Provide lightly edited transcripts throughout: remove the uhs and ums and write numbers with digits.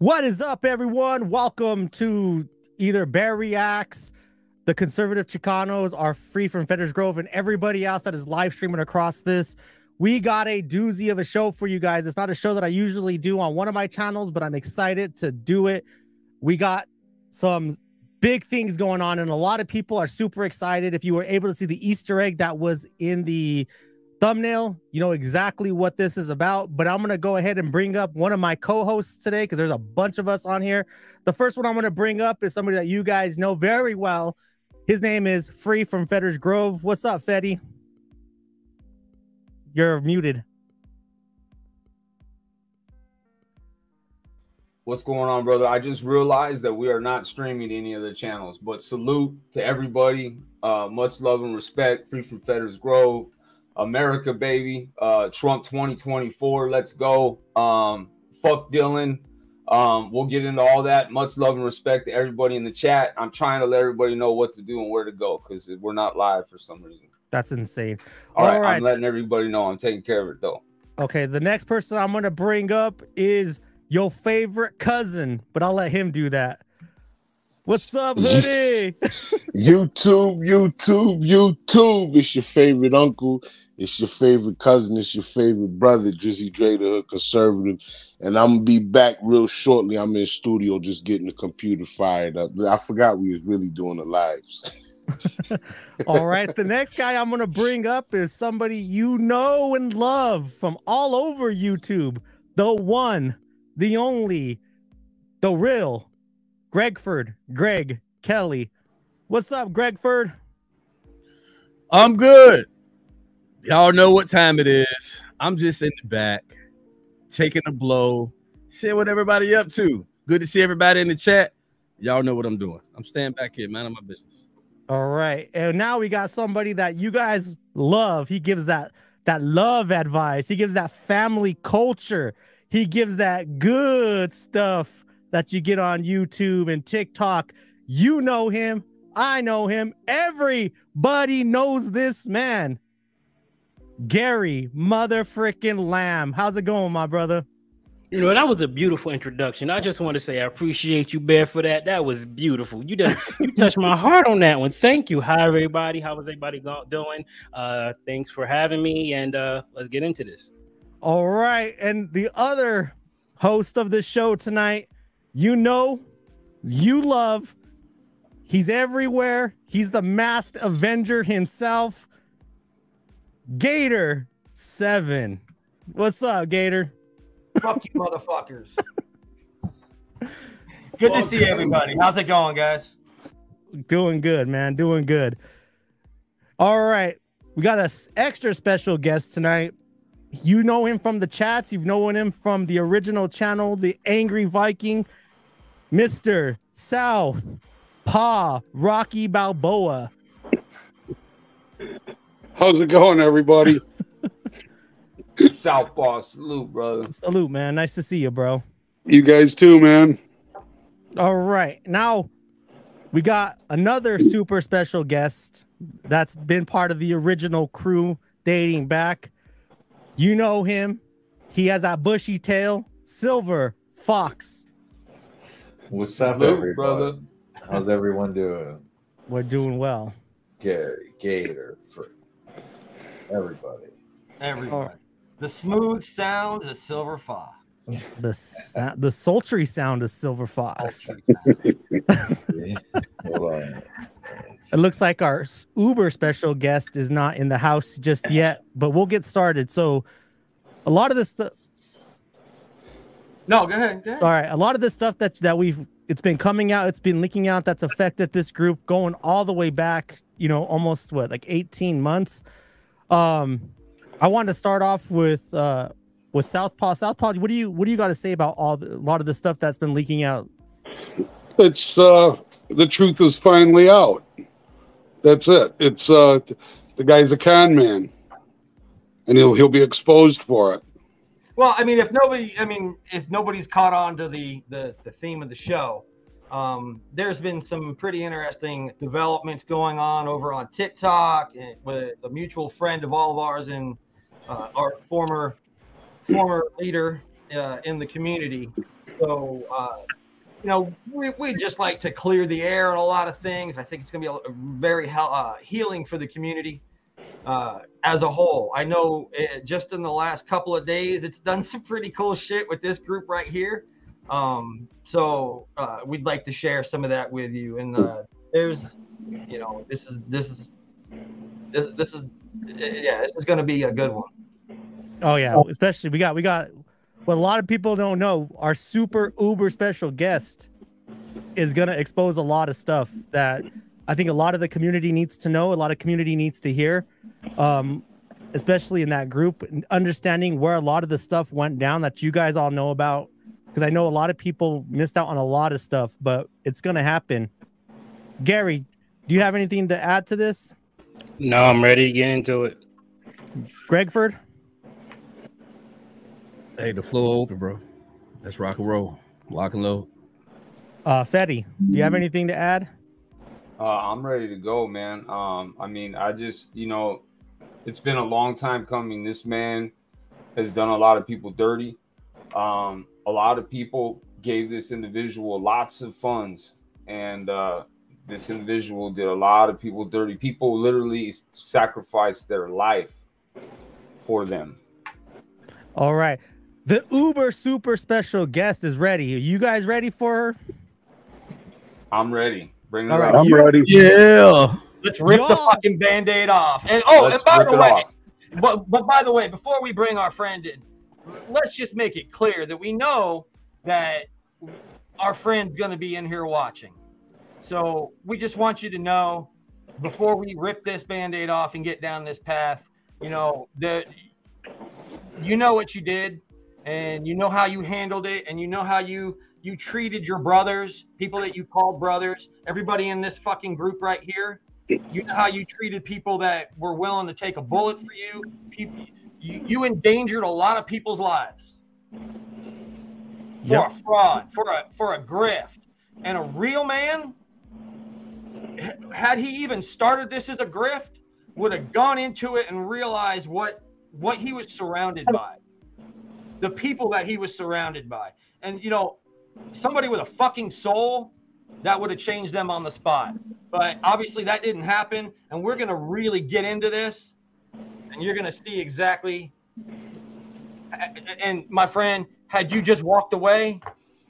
What is up, everyone? Welcome to either Bear Reacts, the Conservative Chicanos, our Free from Fetters Grove, and everybody else that is live streaming across this. We got a doozy of a show for you guys. It's not a show that I usually do on one of my channels, but I'm excited to do it. We got some big things going on, and a lot of people are super excited. If you were able to see the Easter egg that was in the thumbnail, you know exactly what this is about. But I'm going to go ahead and bring up one of my co-hosts today because there's a bunch of us on here. The first one I'm going to bring up is somebody that you guys know very well. His name is Free from Fetters Grove. What's up, Fetty? You're muted. What's going on, brother? I just realized that we are not streaming any other channels, but salute to everybody. Much love and respect. Free from Fetters Grove. America, baby. Trump 2024. Let's go. Fuck Dylan. We'll get into all that. Much love and respect to everybody in the chat. I'm trying to let everybody know what to do and where to go because we're not live for some reason. That's insane. All right. I'm letting everybody know I'm taking care of it, though. Okay, the next person I'm going to bring up is your favorite cousin, but I'll let him do that. What's up, Hoodie? YouTube. It's your favorite uncle. It's your favorite cousin. It's your favorite brother, Drizzy Dre, the Hood Conservative. And I'm going to be back real shortly. I'm in the studio just getting the computer fired up. I forgot we was really doing the lives. All right. The next guy I'm going to bring up is somebody you know and love from all over YouTube. The one, the only, the real Gregford, Greg Kelly. What's up, Gregford? I'm good. Y'all know what time it is. I'm just in the back, taking a blow, seeing what everybody up to. Good to see everybody in the chat. Y'all know what I'm doing. I'm staying back here, man, on my business. All right. And now we got somebody that you guys love. He gives that love advice. He gives that family culture. He gives that good stuff that you get on YouTube and TikTok. You know him. I know him. Everybody knows this man. Gary mother freaking Lamb. How's it going, my brother? You know, that was a beautiful introduction. I just want to say I appreciate you, Bear, for that. That was beautiful. You touched my heart on that one. Thank you. Hi, everybody. How is everybody doing? Thanks for having me, and let's get into this. All right. And the other host of the show tonight, you know, you love, he's everywhere. He's the masked Avenger himself. Gator 7. What's up, Gator? Fuck you, motherfuckers. Good to see everybody. How's it going, guys? Doing good, man. Doing good. All right. We got an extra special guest tonight. You know him from the chats. You've known him from the original channel, The Angry Viking. Mr. South Pa Rocky Balboa. How's it going, everybody? Southpaw, salute, brother. Salute, man. Nice to see you, bro. You guys too, man. All right. Now, we got another super special guest that's been part of the original crew dating back. You know him. He has that bushy tail. Silver Fox. What's up, salute, everybody? Brother? How's everyone doing? We're doing well. Gary, Gator, for everybody. Everyone. Right. The smooth sounds of Silver Fox. The sultry sound of Silver Fox. Hold on. It looks like our uber special guest is not in the house just yet, but we'll get started. So a lot of this stuff. No, go ahead. Go ahead. All right. A lot of this stuff that it's been coming out, it's been leaking out, that's affected this group going all the way back, you know, almost what, like 18 months. I wanted to start off with Southpaw. Southpaw, what do you got to say about a lot of the stuff that's been leaking out? It's the truth is finally out. That's it. It's the guy's a con man, and he'll be exposed for it. Well, I mean, if nobody's caught on to the theme of the show, there's been some pretty interesting developments going on over on TikTok with a mutual friend of all of ours and our former leader in the community So, you know, we just like to clear the air on a lot of things. I think it's going to be a very healing for the community as a whole. I know just in the last couple of days, it's done some pretty cool shit with this group right here. So we'd like to share some of that with you. And there's, you know, this is going to be a good one. Oh yeah, especially we got what a lot of people don't know. Our super uber special guest is gonna expose a lot of stuff that I think a lot of the community needs to know. A lot of community needs to hear, especially in that group, understanding where a lot of the stuff went down that you guys all know about. Because I know a lot of people missed out on a lot of stuff, but it's gonna happen. Gary, do you have anything to add to this? No, I'm ready to get into it. Gregford? Hey, the floor open, bro. Let's rock and roll. Lock and load. Fetty, do you have anything to add? I'm ready to go, man. I mean, I just, you know, it's been a long time coming. This man has done a lot of people dirty. A lot of people gave this individual lots of funds, and this individual did a lot of people dirty. People literally sacrificed their life for them. All right. The uber super special guest is ready. Are you guys ready for her? I'm ready. Bring it All right. up. I'm ready. Yeah. Let's rip the fucking Band-Aid off. And and by the way, but by the way, before we bring our friend in, let's just make it clear that we know that our friend's going to be in here watching. So we just want you to know, before we rip this Band-Aid off and get down this path, you know, that you know what you did, and you know how you handled it, and you know how you treated your brothers, people that you called brothers, everybody in this fucking group right here. You know how you treated people that were willing to take a bullet for you. People, you endangered a lot of people's lives for a fraud, for a grift. And a real man, had he even started this as a grift, would have gone into it and realized what he was surrounded by, the people that he was surrounded by. And, you know, somebody with a fucking soul, that would have changed them on the spot. But obviously that didn't happen. And we're going to really get into this, and you're going to see exactly. And my friend, had you just walked away,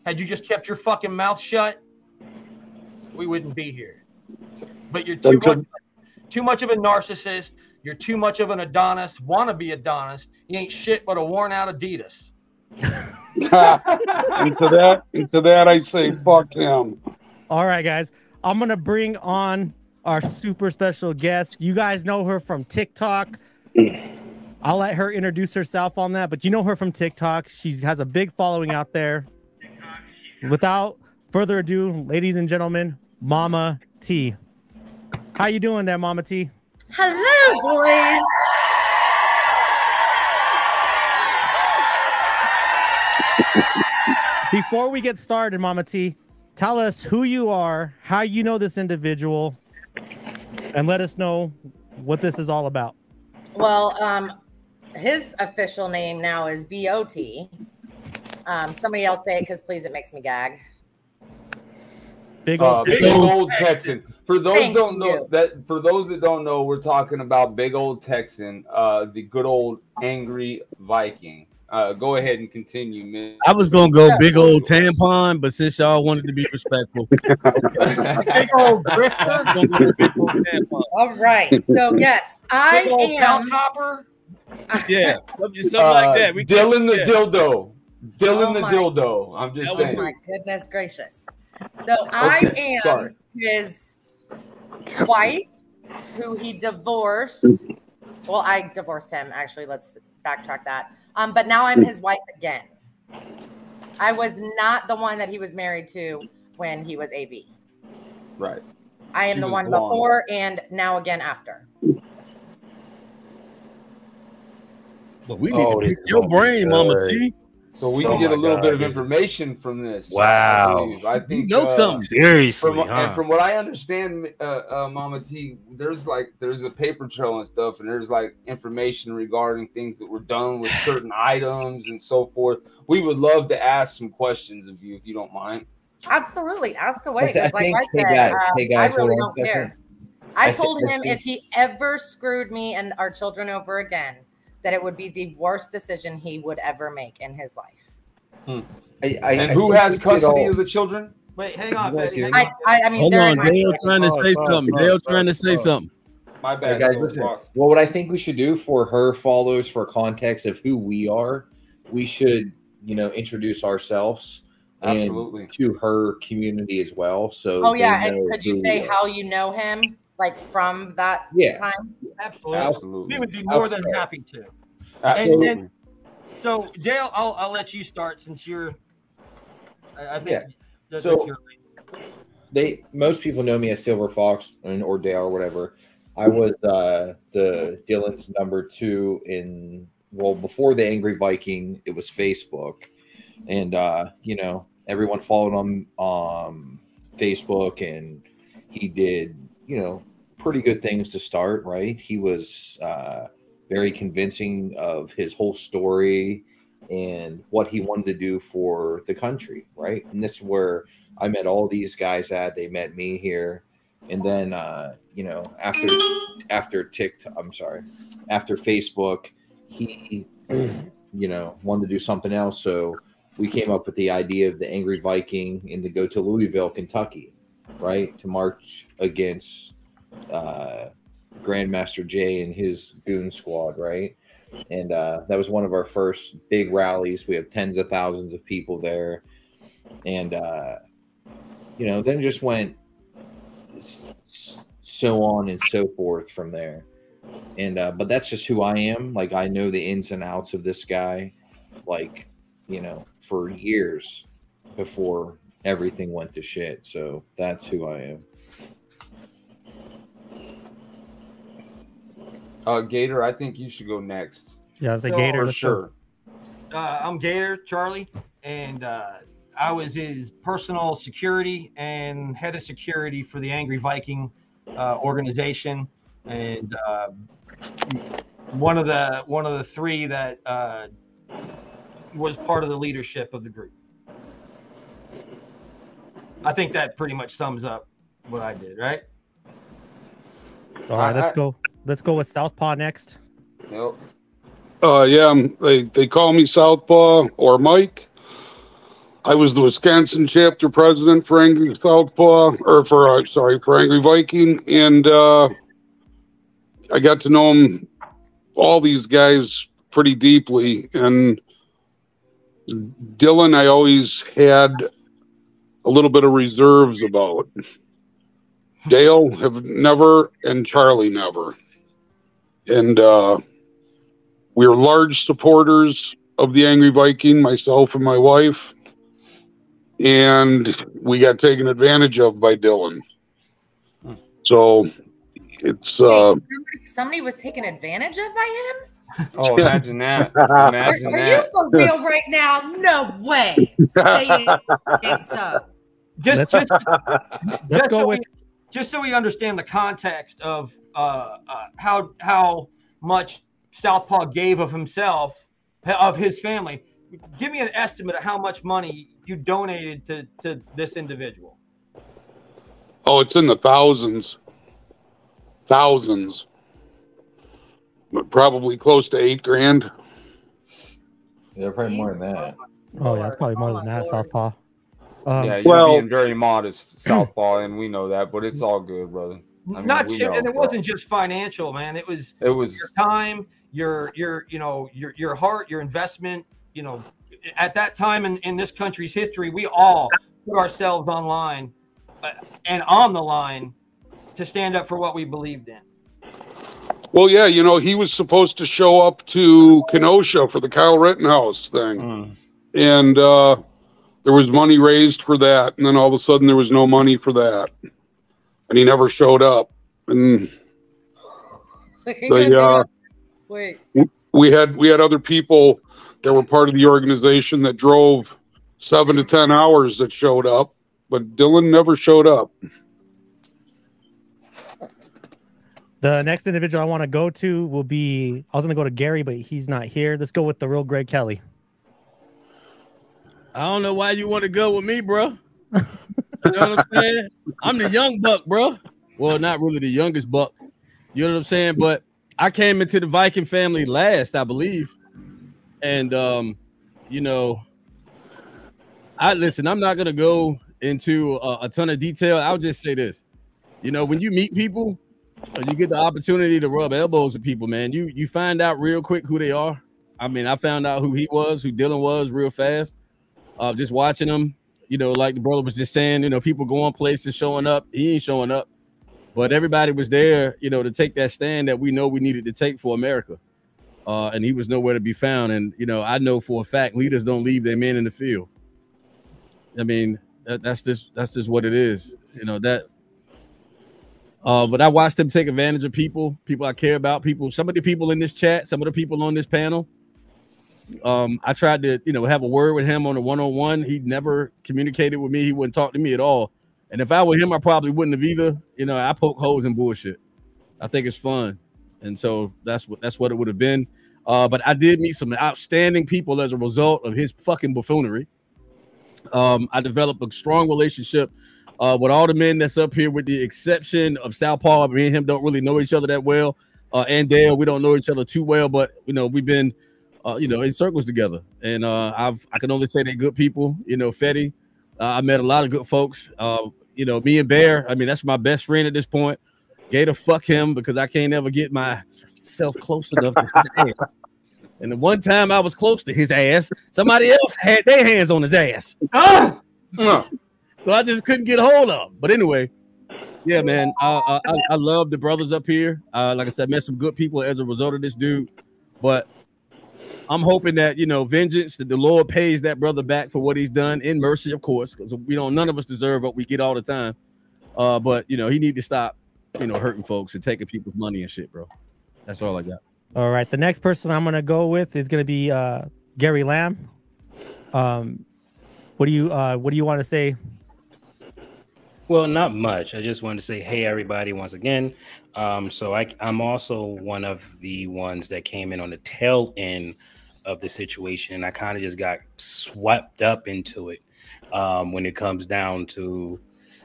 had you just kept your fucking mouth shut, we wouldn't be here. But you're too much of a narcissist. You're too much of an Adonis, wannabe Adonis. You ain't shit but a worn out Adidas. Into that I say, fuck him. All right, guys. I'm going to bring on our super special guest. You guys know her from TikTok. I'll let her introduce herself on that, but you know her from TikTok. She has a big following out there. Without further ado, ladies and gentlemen, Mama T. How you doing there, Mama T? Hello, boys. Before we get started, Mama T, tell us who you are, how you know this individual, and let us know what this is all about. Well, his official name now is B.O.T. Somebody else say it, because please, it makes me gag. Big old Texan. For those that don't know, we're talking about big old Texan, the good old angry Viking. Go ahead and continue, man. I was gonna go big old tampon, but since y'all wanted to be respectful, big old grifter. Big old tampon. All right. So yes, I big old am. Hopper. Yeah, something like that. Dylan the dildo. Dylan the dildo. I'm just saying. Oh my goodness gracious. So I am his wife, who he divorced. Well, I divorced him, actually. Let's backtrack that. But now I'm his wife again. I was not the one that he was married to when he was AV. Right. I am the one before and now again after. But we need to pick your brain, Mama T. So we can get a little bit of information from this. Wow. I think something. Seriously, and from what I understand, Mama T, there's a paper trail and stuff, and there's like information regarding things that were done with certain items and so forth. We would love to ask some questions of you if you don't mind. Absolutely, ask away. Like I hey said, guys, I really don't care. I told him if he ever screwed me and our children over again, that it would be the worst decision he would ever make in his life. And who has custody of the children? Wait, hang on, Betty. I mean, hold on. Dale trying to say something. Dale trying to say something. My bad. Guys, listen. Well, what I think we should do for her follows, for context of who we are, we should, introduce ourselves. Absolutely. And to her community as well. So and could you say how you know him, like from that time? Absolutely. We would be more than happy to. Absolutely. And so Dale, I'll let you start since you're. I think. So most people know me as Silver Fox or Dale or whatever. I was the Dylan's number 2 before the Angry Viking. It was Facebook, and everyone followed him on Facebook, and he did pretty good things to start. Right, he was very convincing of his whole story and what he wanted to do for the country, right? And this is where I met all these guys at. They met me here, and then after Facebook, he wanted to do something else. So we came up with the idea of the Angry Viking and to go to Louisville, Kentucky, right, to march against Grandmaster Jay and his goon squad, right? And that was one of our first big rallies. We have tens of thousands of people there, and then just went so on and so forth from there. And but that's just who I am. Like, I know the ins and outs of this guy, like, for years before everything went to shit. So that's who I am. Gator, I think you should go next. Yeah, it's a Gator for sure. I'm Gator Charlie, and I was his personal security and head of security for the Angry Viking organization, and one of the 3 that was part of the leadership of the group. I think that pretty much sums up what I did, right? All right, let's go. Let's go with Southpaw next. Yep. They call me Southpaw or Mike. I was the Wisconsin chapter president for Angry Southpaw, or for Angry Viking, and I got to know all these guys pretty deeply. And Dylan, I always had a little bit of reserves about. Dale have never, and Charlie never. And we're large supporters of the Angry Viking, myself and my wife. And we got taken advantage of by Dylan. So it's somebody was taken advantage of by him. Oh, imagine that! Imagine are you for real right now? No way. Say it so. Just so we understand the context of how much Southpaw gave of himself, of his family. Give me an estimate of how much money you donated to this individual. Oh, it's in the thousands. Probably close to $8,000. Yeah, probably more than that. Oh yeah, it's probably more than that, Southpaw. Yeah, you're being very modest, Southpaw, and we know that, but it's all good, brother. I mean, and it wasn't just financial, man. It was your time, your heart, your investment. At that time in this country's history, we all put ourselves online and on the line to stand up for what we believed in. Well, yeah, he was supposed to show up to Kenosha for the Kyle Rittenhouse thing. And there was money raised for that. And then all of a sudden there was no money for that. And he never showed up. And Wait. we had other people that were part of the organization that drove 7 to 10 hours that showed up, but Dylan never showed up. The next individual I want to go to will be, I was going to go to Gary, but he's not here. Let's go with the real Greg Kelly. I don't know why you want to go with me, bro. You know what I'm saying? I'm the young buck, bro. Well, not really the youngest buck. You know what I'm saying? But I came into the Viking family last, I believe. And, you know, I'm not going to go into a ton of detail. I'll just say this. You know, when you meet people, you get the opportunity to rub elbows with people, man. You find out real quick who they are. I mean, I found out who he was, who Dylan was real fast. Just watching him, you know, like the brother was just saying, you know, people going places, showing up. He ain't showing up. But everybody was there, you know, to take that stand that we know we needed to take for America. And he was nowhere to be found. And, you know, I know for a fact leaders don't leave their men in the field. I mean, that's just what it is. You know, that. But I watched him take advantage of people I care about, some of the people in this chat, some of the people on this panel. I tried to, you know, have a word with him on a one-on-one. He never communicated with me. He wouldn't talk to me at all. And if I were him, I probably wouldn't have either. You know, I poke holes in bullshit. I think it's fun. And so that's what it would have been. But I did meet some outstanding people as a result of his fucking buffoonery. I developed a strong relationship with all the men that's up here, with the exception of Southpaw. Me and him don't really know each other that well. And Dale, we don't know each other too well, but, you know, we've been, you know, in circles together. And I can only say they're good people. You know, Fetty, I met a lot of good folks. You know, me and Bear, I mean, that's my best friend at this point. Gator, fuck him, because I can't ever get myself close enough to his ass. And the one time I was close to his ass, somebody else had their hands on his ass. So I just couldn't get a hold of him. But anyway, yeah, man, I love the brothers up here. Like I said, met some good people as a result of this dude. But I'm hoping that, you know, vengeance, that the Lord pays that brother back for what he's done, in mercy, of course, because we don't, none of us deserve what we get all the time. But, you know, he need to stop, you know, hurting folks and taking people's money and shit, bro. That's all I got. All right. The next person I'm going to go with is going to be Gary Lamb. What do you want to say? Well, not much. I just wanted to say, hey, everybody, once again. So I'm also one of the ones that came in on the tail end of the situation, and I kind of just got swept up into it when it comes down to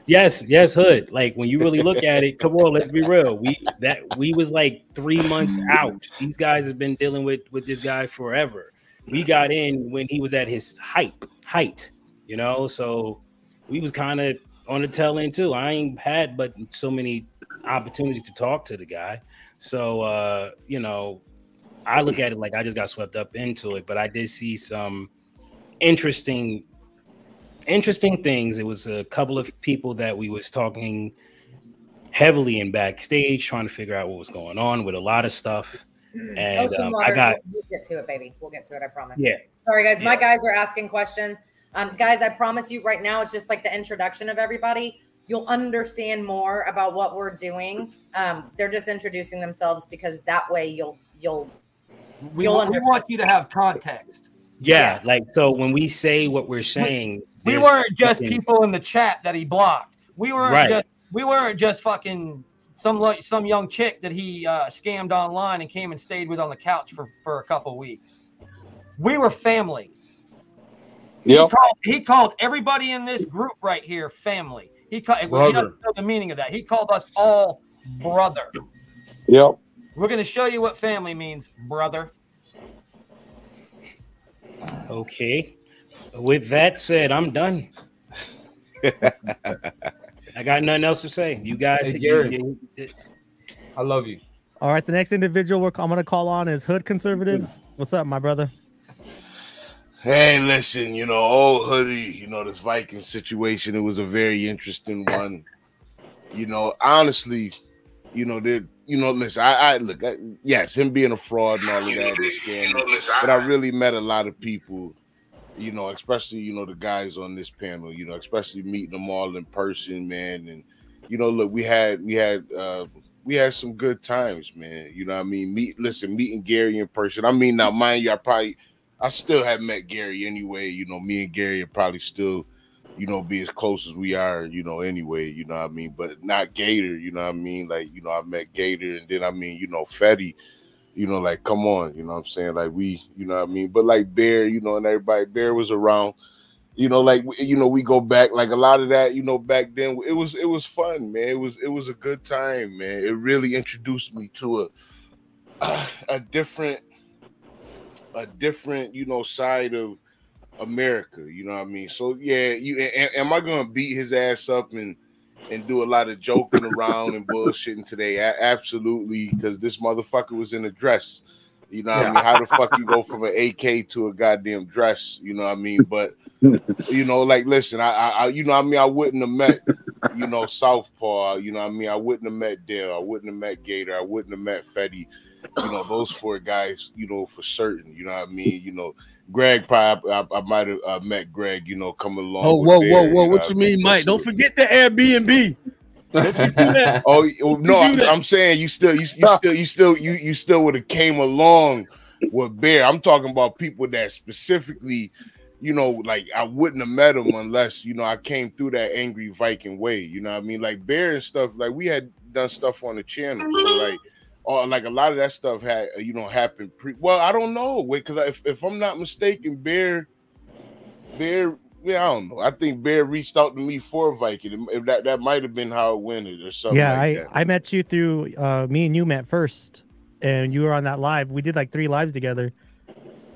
yes, Hood. Like, when you really look at it, come on, let's be real. We was like 3 months out. These guys have been dealing with this guy forever. We got in when he was at his height, you know. So we was kind of on the tail end too. I ain't had but so many opportunities to talk to the guy. So you know, I look at it like I just got swept up into it, but I did see some interesting things. It was a couple of people that we was talking heavily in backstage, trying to figure out what was going on with a lot of stuff. And we'll get to it, baby. We'll get to it, I promise. Yeah. Sorry, guys. My guys are asking questions. Guys, I promise you right now, it's just like the introduction of everybody. You'll understand more about what we're doing. They're just introducing themselves because that way you'll we want you to have context. Yeah, like, so when we say what we're saying, we weren't just people in the chat that he blocked. We weren't just fucking some young chick that he scammed online and came and stayed with on the couch for a couple of weeks. We were family. Yep. He called everybody in this group right here family. He doesn't know the meaning of that. He called us all brother. Yep. We're going to show you what family means, brother. Okay. With that said, I'm done. I got nothing else to say. You guys, hey, Gary, I love you. All right, the next individual I'm going to call on is Hood Conservative. What's up, my brother? Hey, listen, you know, old Hoodie, you know, this Viking situation, it was a very interesting one. You know, honestly, you know, listen, I look, yes, him being a fraud and all of that is scary, but I really met a lot of people, you know, especially, you know, the guys on this panel, you know, especially meeting them all in person, man. And, you know, look, we had some good times, man. You know what I mean? Meeting Gary in person. I mean, now, mind you, I still have met Gary anyway. You know, me and Gary are probably still, you know, be as close as we are, you know, anyway, you know what I mean? But not Gator, you know what I mean? Like, you know, I met Gator, and then I mean, you know, Fetty, you know, like, come on, you know what I'm saying? Like, we, you know what I mean? But like Bear, you know, and everybody, Bear was around, you know, like, you know, we go back, like a lot of that, you know, back then, it was fun, man. It was a good time, man. It really introduced me to a different, you know, side of America, you know what I mean? So yeah, am I gonna beat his ass up and do a lot of joking around and bullshitting today? Absolutely, because this motherfucker was in a dress. You know what I mean? How the fuck you go from an AK to a goddamn dress? You know what I mean? But you know, like, listen, I you know what I mean, I wouldn't have met, you know, Southpaw, you know what I mean? I wouldn't have met Dale, I wouldn't have met Gator, I wouldn't have met Fetty, you know, those four guys, you know, for certain, you know what I mean? You know, Greg, probably I might have met Greg, you know, coming along. Oh, whoa! What you mean, Mike? Don't forget the Airbnb. Don't you do that? Oh no, I'm saying you still would have came along with Bear. I'm talking about people that specifically, you know, like I wouldn't have met them unless, you know, I came through that angry Viking way. You know what I mean? Like Bear and stuff. Like we had done stuff on the channel, so like a lot of that stuff had, you know, happened well, I don't know, because if I'm not mistaken, Bear, yeah, I don't know. I think Bear reached out to me for Viking. That might have been how it went or something. Yeah, like that. I met you through me and you met first, and you were on that live. We did like 3 lives together,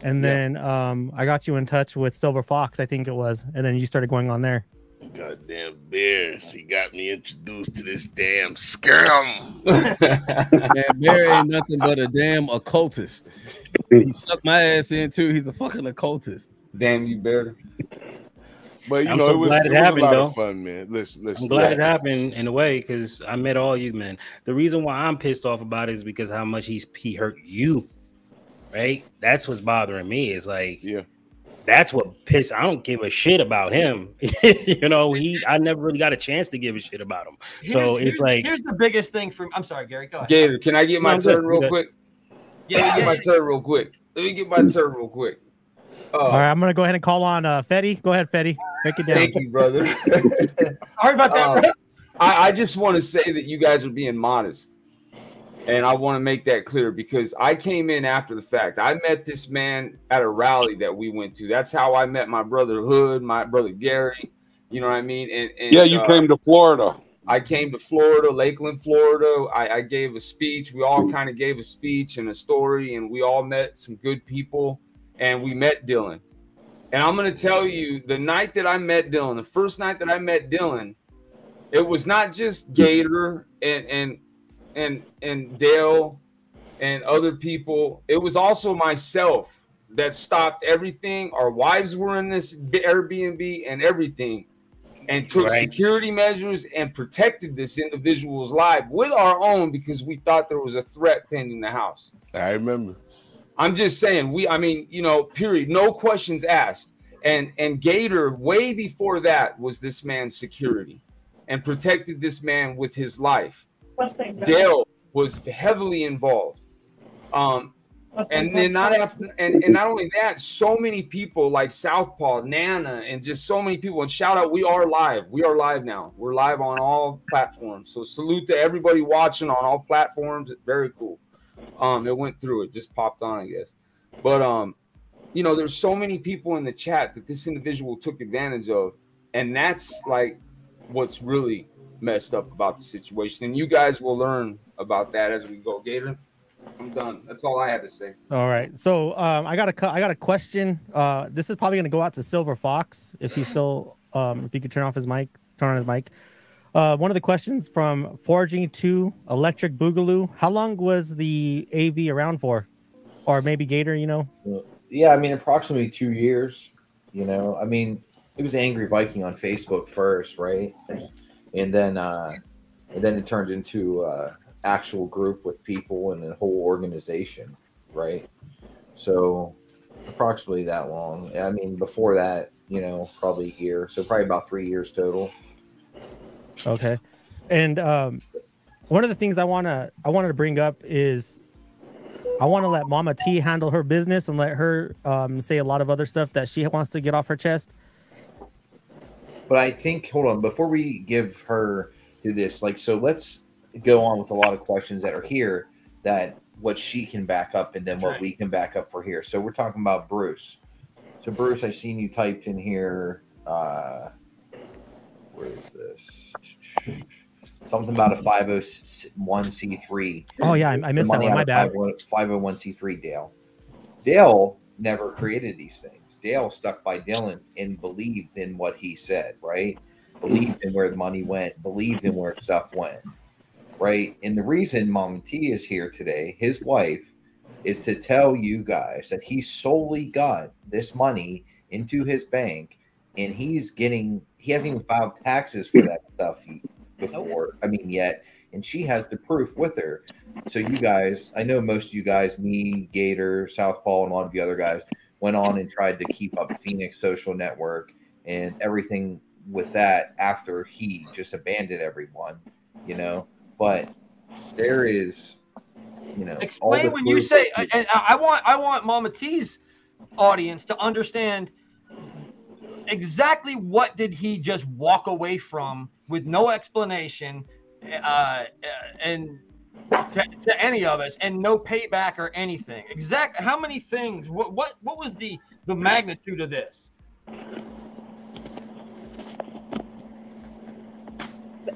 and then I got you in touch with Silver Fox, I think it was, and then you started going on there. Goddamn Bears, he got me introduced to this damn scum. Man, Bear ain't nothing but a damn occultist. He sucked my ass in too. He's a fucking occultist. Damn you, Bear. But you I'm know, so it was glad it a happened, lot though. of fun, man. Listen. I'm glad it happened in a way because I met all you, man. The reason why I'm pissed off about it is because how much he hurt you, right? That's what's bothering me. Is like, that's what pissed. I don't give a shit about him. You know, I never really got a chance to give a shit about him. So it's like, here's the biggest thing for. I'm sorry, Gary. Go ahead. Gator, can I get my turn real quick? Yeah, Let me get my turn real quick. All right, I'm gonna go ahead and call on Fetty. Go ahead, Fetty. Break it down. Thank you, brother. Sorry about that, bro. I just want to say that you guys are being modest. And I want to make that clear because I came in after the fact. I met this man at a rally that we went to. That's how I met my brother Hood, my brother Gary. You know what I mean? And yeah, you came to Florida. I came to Florida, Lakeland, Florida. I gave a speech. We all kind of gave a speech and a story, and we all met some good people. And we met Dylan. And I'm going to tell you, the night that I met Dylan, the first night that I met Dylan, it was not just Gator and Dale and other people. It was also myself that stopped everything. Our wives were in this Airbnb and everything, and took security measures and protected this individual's life with our own because we thought there was a threat pending the house. I remember. I'm just saying, you know, period. No questions asked. And Gator, way before that, was this man's security and protected this man with his life. Dale was heavily involved. And then not only that, so many people like Southpaw, Nana, and just so many people. And shout out, we are live. We are live now. We're live on all platforms. So salute to everybody watching on all platforms. It's very cool. It went through, it just popped on, I guess. But you know, there's so many people in the chat that this individual took advantage of, and that's like what's really messed up about the situation. And you guys will learn about that as we go. Gator, I'm done. That's all I had to say. All right. So I got a question. This is probably gonna go out to Silver Fox if he's still if he could turn on his mic. One of the questions from Forging to Electric Boogaloo. How long was the AV around for? Or maybe Gator, you know? Yeah, I mean, approximately 2 years. You know, I mean, it was Angry Viking on Facebook first, right? And then it turned into actual group with people and a whole organization, right? So approximately that long. I mean, before that, you know, probably a year. So probably about 3 years total. Okay. And one of the things I wanted to bring up is I want to let Mama T handle her business and let her say a lot of other stuff that she wants to get off her chest. But I think, hold on, before we give her to this, like, so let's go on with a lot of questions that are here that what she can back up and then what we can back up for here. So we're talking about Bruce. So Bruce, I seen you typed in here. Where is this? Something about a 501c3. Oh yeah, I missed that one. My bad. 501c3. Dale never created these things. Dale stuck by Dylan and believed in what he said, right? Believed in where the money went, believed in where stuff went, right? And the reason Mama T is here today, his wife, is to tell you guys that he solely got this money into his bank, and he hasn't even filed taxes for that stuff before. I mean, yet. And she has the proof with her. So you guys, I know most of you guys, me, Gator, Southpaw, and a lot of the other guys went on and tried to keep up Phoenix Social Network and everything with that after he just abandoned everyone, you know. But there is, you know, explain when you say, and I want Mama T's audience to understand exactly what did he just walk away from with no explanation, and to any of us, and no payback or anything. Exactly how many things? What was the magnitude of this?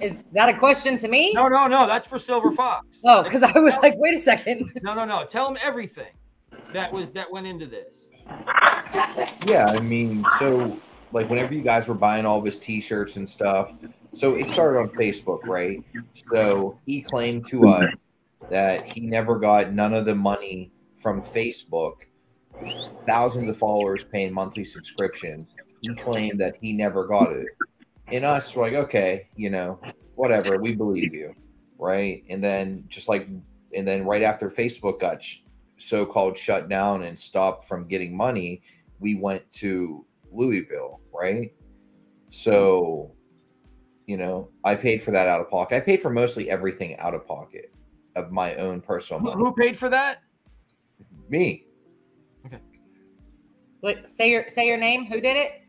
Is that a question to me? No. That's for Silver Fox. Oh, because I was like, wait a second. No. Tell him everything that went into this. Yeah, I mean, so like whenever you guys were buying all of his T-shirts and stuff, so it started on Facebook, right? So he claimed to us that he never got none of the money from Facebook. Thousands of followers paying monthly subscriptions. He claimed that he never got it. And us were like, okay, you know, whatever, we believe you, right? And then right after Facebook got so-called shut down and stopped from getting money, we went to Louisville, right? So, you know, I paid for that out of pocket. I paid for mostly everything out of pocket of my own personal money. Who paid for that? Me. Okay. Wait, say your name. Who did it?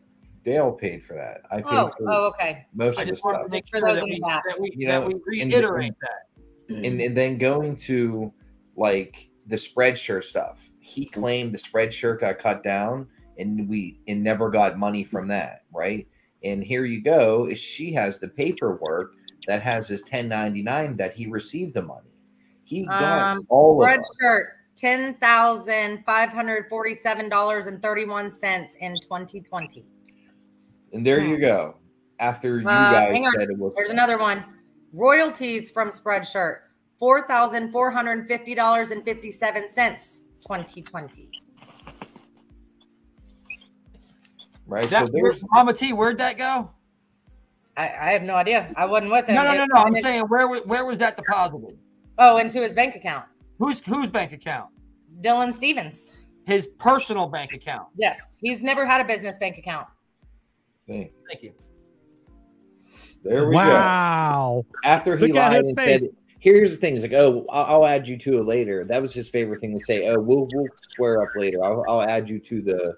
Dale paid for that. I paid for okay. most I of the just wanted stuff. to make For sure those that in we, the back. that we reiterate that. And then going to like the Spreadshirt stuff. He claimed the Spreadshirt got cut down and never got money from that, right? And here you go, she has the paperwork that has his 1099 that he received the money. He got all of Spreadshirt, $10,547.31 in 2020. And there you go. After you guys said it was. There's another one. Royalties from Spreadshirt, $4,450.57, 2020. Right. So there's Mama T, where'd that go? I have no idea. I wasn't with him. No. I'm saying where was that deposited? Oh, into his bank account. Whose bank account? Dylan Stevens. His personal bank account. Yes. He's never had a business bank account. Thank you. There we go. After he lied and said, here's the thing. He's like, oh, I'll add you to it later. That was his favorite thing to say. Oh, we'll square up later. I'll add you to the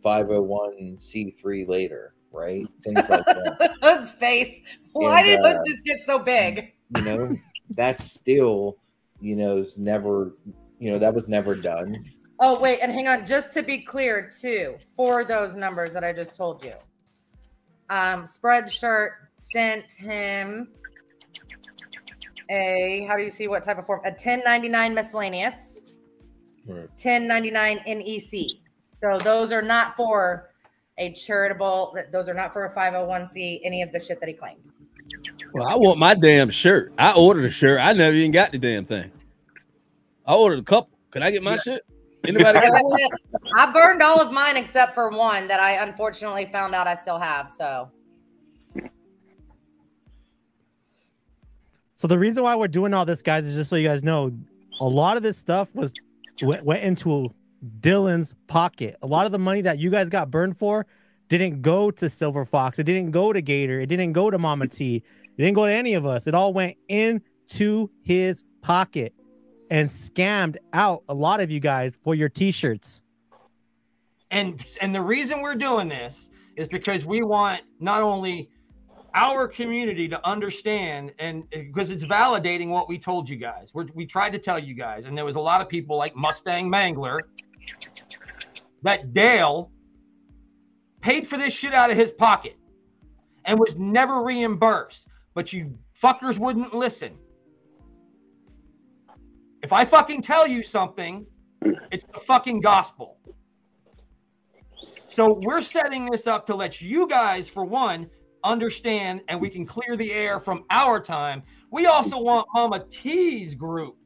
501c3 later, right? Things like that. Hood's face. Why did Hood just get so big? You know, that's still, you know, it's never, you know, that was never done. Oh, wait, and hang on. Just to be clear, too, for those numbers that I just told you. Spreadshirt sent him how do you see what type of form? A 1099 miscellaneous, 1099 NEC. So those are not for a charitable, those are not for a 501c, any of the shit that he claimed. Well, I want my damn shirt. I ordered a shirt. I never even got the damn thing. I ordered a couple. Can I get my shit? Anybody? I burned all of mine except for one that I unfortunately found out I still have. So the reason why we're doing all this, guys, is just so you guys know, a lot of this stuff went into Dylan's pocket. A lot of the money that you guys got burned for didn't go to Silver Fox. It didn't go to Gator. It didn't go to Mama T. It didn't go to any of us. It all went into his pocket. and scammed out a lot of you guys for your t-shirts. And the reason we're doing this is because we want not only our community to understand, and because it's validating what we told you guys. We tried to tell you guys, and there was a lot of people like Mustang Mangler that Dale paid for this shit out of his pocket and was never reimbursed. But you fuckers wouldn't listen. If I fucking tell you something, it's the fucking gospel. So we're setting this up to let you guys, for one, understand, and we can clear the air from our time. We also want Mama T's group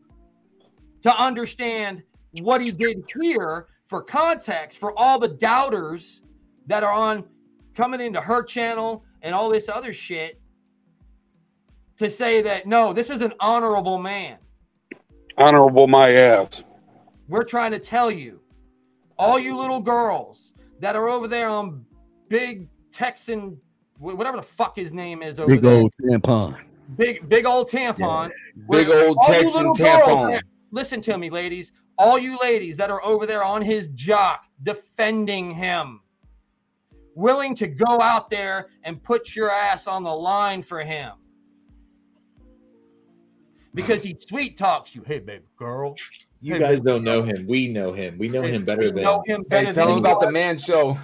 to understand what he did here for context for all the doubters that are on coming into her channel and all this other shit to say that, no, this is an honorable man. Honorable my ass. We're trying to tell you, all you little girls that are over there on Big Texan, whatever the fuck his name is over big there. Old tampon. Big old tampon. Yeah. Big old Texan tampon. Listen to me, ladies. All you ladies that are over there on his jock defending him, willing to go out there and put your ass on the line for him. Because he sweet talks you. Hey, baby girl. You guys don't know him. We know him. We know him better than. Hey, tell him about the man show.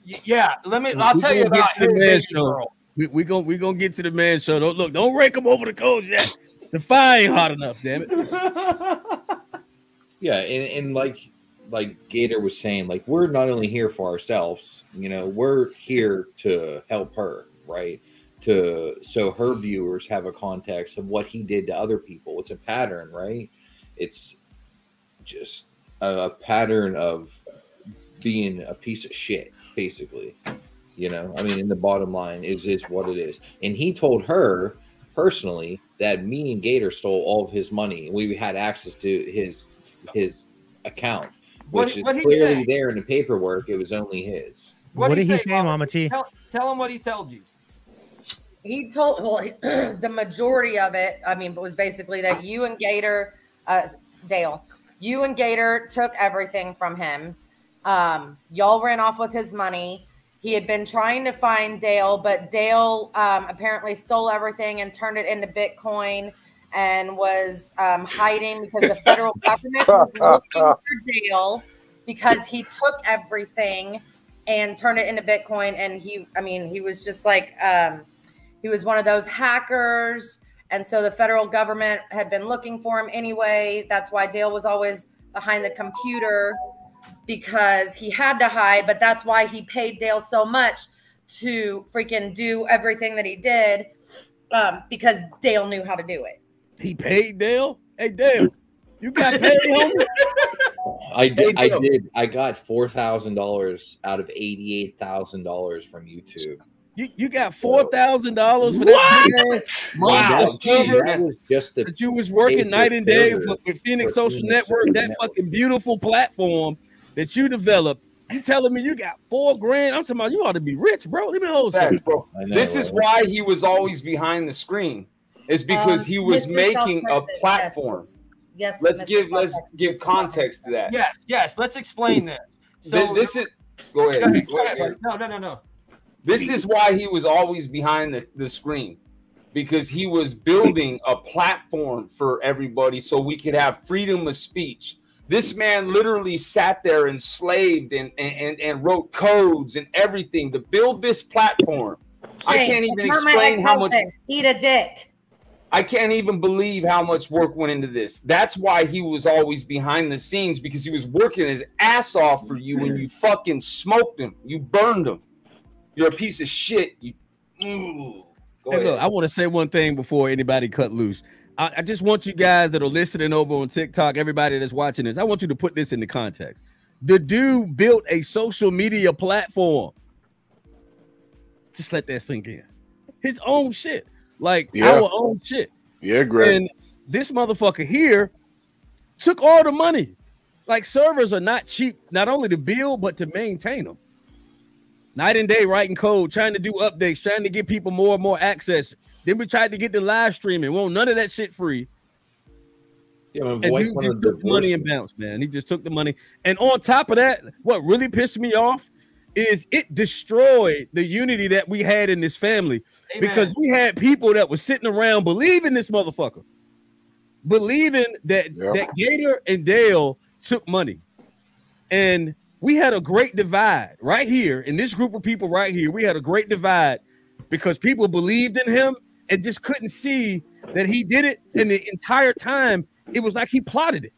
Yeah, I'll tell you about his baby girl. We gonna get to the man show. Don't rake him over the coals yet. The fire ain't hot enough, damn it. Yeah, and like Gator was saying, like, we're not only here for ourselves, we're here to help her, right? So her viewers have a context of what he did to other people. It's a pattern, right? It's just a pattern of being a piece of shit, basically. In the bottom line is what it is. And he told her personally that me and Gator stole all of his money, and we had access to his account, which is clearly there in the paperwork. It was only his. What did he say, Mama T? Tell him what he told you. He told, the majority of it, was basically that you and Gator, Dale, you and Gator took everything from him. Y'all ran off with his money. He had been trying to find Dale, but Dale apparently stole everything and turned it into Bitcoin and was hiding because the federal government was looking for Dale because he took everything and turned it into Bitcoin. And he was just like, he was one of those hackers. And so the federal government had been looking for him anyway. That's why Dale was always behind the computer, because he had to hide. But that's why he paid Dale so much to freaking do everything that he did, because Dale knew how to do it. He paid Dale? Hey, Dale, you got paid, homie? I did. I got $4,000 out of $88,000 from YouTube. You got $4,000 for that server that you was working night and day with Phoenix Social Network, that fucking beautiful platform that you developed. You telling me you got $4,000? I'm talking about you ought to be rich, bro. Leave me hold something, bro. This is why he was always behind the screen. It's because he was making a platform. Yes. Let's give context to that. Yes. Let's explain this. So this is. Go ahead. No. This is why he was always behind the screen, because he was building a platform for everybody so we could have freedom of speech. This man literally sat there and slaved and wrote codes and everything to build this platform. I can't even explain how much. Eat a dick. I can't even believe how much work went into this. That's why he was always behind the scenes, because he was working his ass off for you, and you fucking smoked him. You burned him. You're a piece of shit. Go ahead. Look, I want to say one thing before anybody cut loose. I just want you guys that are listening over on TikTok, everybody that's watching this, I want you to put this into context. The dude built a social media platform. Just let that sink in. His own shit. Like our own shit. Yeah, Greg. And this motherfucker here took all the money. Like, servers are not cheap, not only to build, but to maintain them. Night and day writing code, trying to do updates, trying to get people more and more access. Then we tried to get the live streaming. We want none of that shit free. Yeah, my And wife dude wanted just to took the money and bounced, man. He just took the money. And on top of that, what really pissed me off is it destroyed the unity that we had in this family. Amen. Because we had people that were sitting around believing this motherfucker, believing that that Gator and Dale took money. And we had a great divide right here in this group of people right here. We had a great divide because people believed in him and just couldn't see that he did it. And the entire time, it was like he plotted it.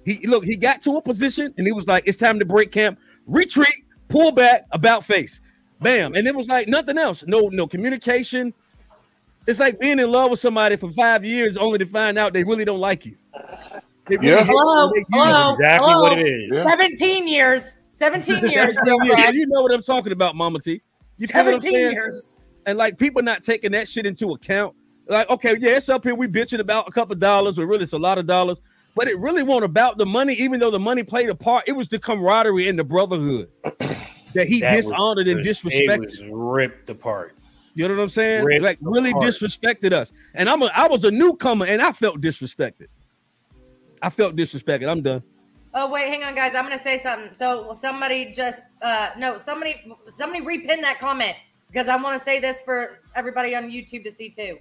He got to a position and he was like, it's time to break camp, retreat, pull back, about face. Bam. And it was like nothing else. No communication. It's like being in love with somebody for 5 years only to find out they really don't like you. Hello. Exactly what it is. Yeah. 17 years. 17 years. Yeah, you know what I'm talking about, Mama T. You get what I'm 17 saying? years. And like people not taking that shit into account. Like, okay, yeah, it's up here. We bitching about a couple of dollars, but really it's a lot of dollars. But it really wasn't about the money, even though the money played a part. It was the camaraderie and the brotherhood that he dishonored and disrespected. It was ripped apart. You know what I'm saying? Ripped like really apart. disrespected us. And I was a newcomer and I felt disrespected. I'm done. Oh wait, hang on, guys. I'm gonna say something. So somebody just somebody repin that comment because I want to say this for everybody on YouTube to see too.